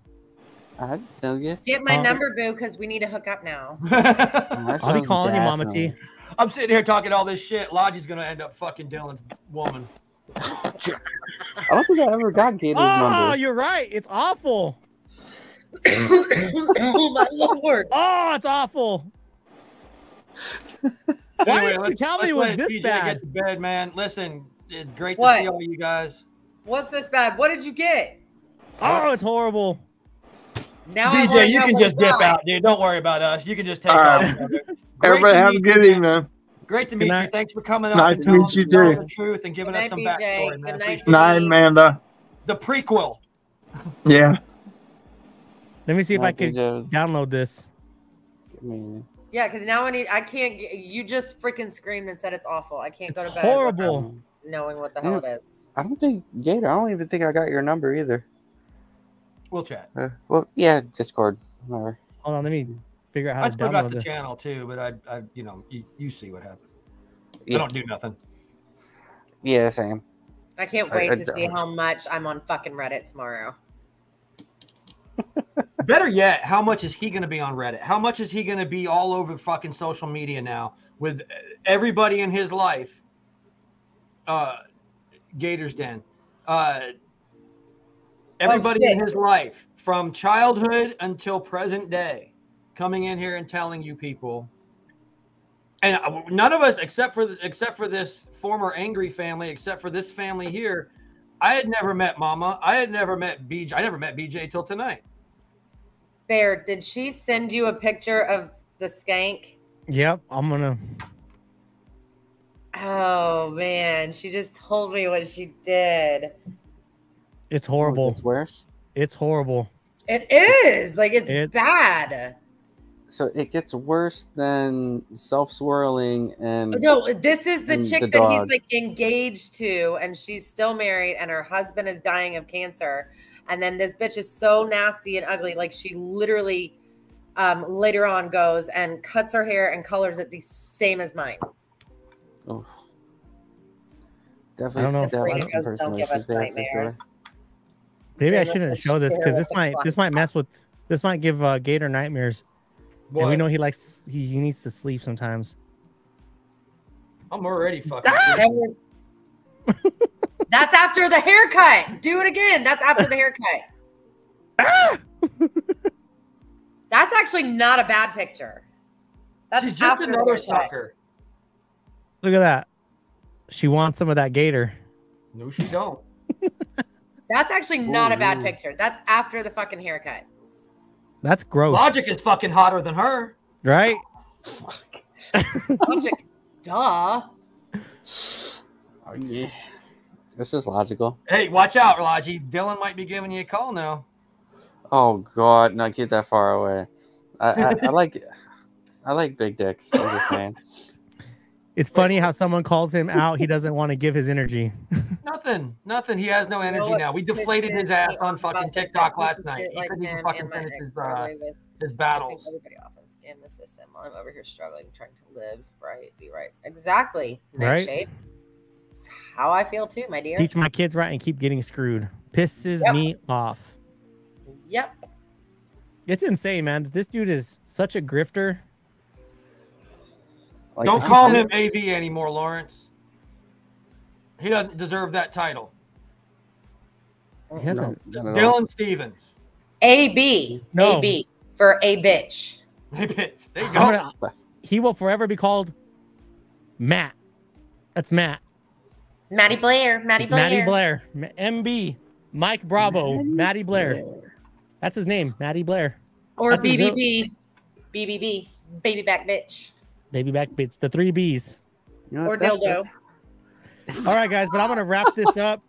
All right, sounds good. Get my number, boo, because we need to hook up now. I'll be calling you, Mama T. I'm sitting here talking all this shit. Logic's gonna end up fucking Dylan's woman. I don't think I ever got Gator's number. Oh, you're right. It's awful. Oh my lord. Oh, it's awful. Why didn't you tell me it was let this PJ bad? Get to bed, man. Listen, it's great to What? see all you guys. What's this bad? What did you get? Oh, it's horrible. Now I wanna BJ, you know can what's just dip wrong. out, dude. Don't worry about us. You can just take All off. right. brother. everybody have a good evening. Great to meet you. Thanks for coming up. Nice and to meet telling you telling too. the truth and giving Good us some night, BJ. backstory, man. Good night, Appreciate Night, it. Amanda. The prequel. Yeah. Let me see if I Okay, can Joe. download this. Yeah, because now I can't. You just freaking screamed and said it's awful. I can't go to bed. horrible. without knowing what the hell it is. I don't think Gator. I don't even think I got your number either. We'll chat. Well, yeah, Discord. Whatever. Hold on, let me figure out how I to still got download the this. channel too, but I you see what happened. I Yeah. don't do nothing. Yeah, same. I can't wait to see how much I'm on fucking Reddit tomorrow. Better yet, how much is he going to be on Reddit? How much is he going to be all over fucking social media now with everybody in his life? Gator's Den. Everybody in his life from childhood until present day coming in here and telling you people. And none of us, except for this former angry family, except for this family here, I had never met Mama. I had never met BJ. I never met BJ till tonight. Bear, did she send you a picture of the skank? Yep, I'm gonna. Oh man, she just told me what she did. It's horrible. It's worse. It's horrible. It is like it's bad. So it gets worse than self-swirling and No, this is the and chick the that he's dog. like engaged to, and she's still married, and her husband is dying of cancer. And then this bitch is so nasty and ugly. Like she literally later on goes and cuts her hair and colors it the same as mine. Oh. I don't Definitely, know if- definitely Freakos some personal don't give issues us there for nightmares. sure. Maybe I Jim shouldn't is show this because this scared might with the mess with this might give Gator nightmares. And we What? know he likes he needs to sleep sometimes. I'm already fucking. That's after the haircut. Do it again. That's after the haircut. That's actually not a bad picture. That's She's just after the another haircut. sucker. Look at that. She wants some of that Gator. No, she don't. That's actually not a bad picture. That's after the fucking haircut. That's gross. Logic is fucking hotter than her. Right? Logic, duh. Oh, yeah. This is logical. Hey, watch out, Logic. Dylan might be giving you a call now. Oh God, not get that far away. I like big dicks. I'm just saying. It's funny how someone calls him out. He doesn't want to give his energy. Nothing. He has no energy now. We deflated his ass on fucking TikTok last night. He couldn't even fucking finish his battles. Everybody often scam the system while I'm over here struggling, trying to live right, be right. Exactly. Right. Nightshade. It's how I feel too, my dear. Teach my kids right and keep getting screwed. Pisses Yep. me off. Yep. It's insane, man. This dude is such a grifter. Like, Don't call him AV anymore, Lawrence. He doesn't deserve that title. He hasn't. Dylan Stevens. AB. No. AB for a bitch. A bitch. There you go. He will forever be called Matt. That's Matt. Matty Blair. Matty Blair. Matty Blair. MB. Mike Bravo. Matty Blair. That's his name. Matty Blair. Or That's his BBB. BBB. Baby back bitch. Baby back bitch. The 3 Bs. Or dildo. All right, guys, but I'm gonna wrap this up.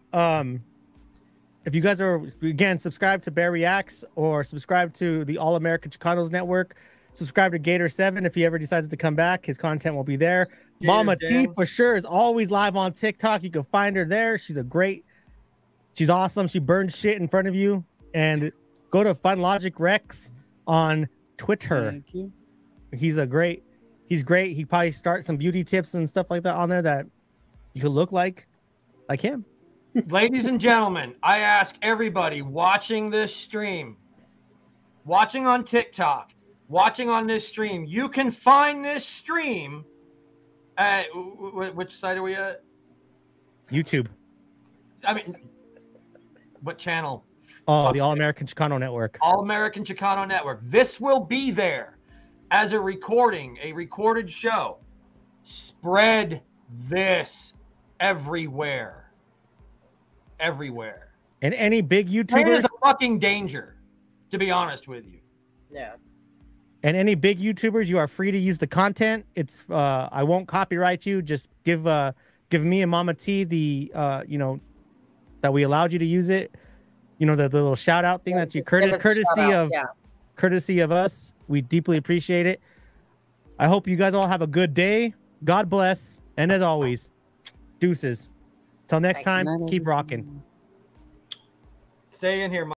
If you guys are, again, subscribe to Bear Reacts or subscribe to the All American Chicanos Network. Subscribe to Gator 7 if he ever decides to come back. His content will be there. Mama T for sure is always live on TikTok. You can find her there. She's awesome. She burns shit in front of you. And go to Fun Logic Rex on Twitter. Thank you. He's great. He probably starts some beauty tips and stuff like that on there that you could look like him. Ladies and gentlemen, I ask everybody watching this stream, watching on TikTok, watching on this stream, you can find this stream at which site are we at? YouTube. I mean, what channel? Oh, the All American Chicano Network. All American Chicano Network. This will be there as a recording, a recorded show. Spread this everywhere. Everywhere. And any big It YouTubers. is a fucking danger, to be honest with you. Yeah. And any big YouTubers, you are free to use the content. It's I won't copyright you. Just give me and Mama T the that we allowed you to use it. The little shout out thing that you courtesy of us. We deeply appreciate it. I hope you guys all have a good day. God bless. And as always, deuces. Till next time, keep rocking. Stay in here,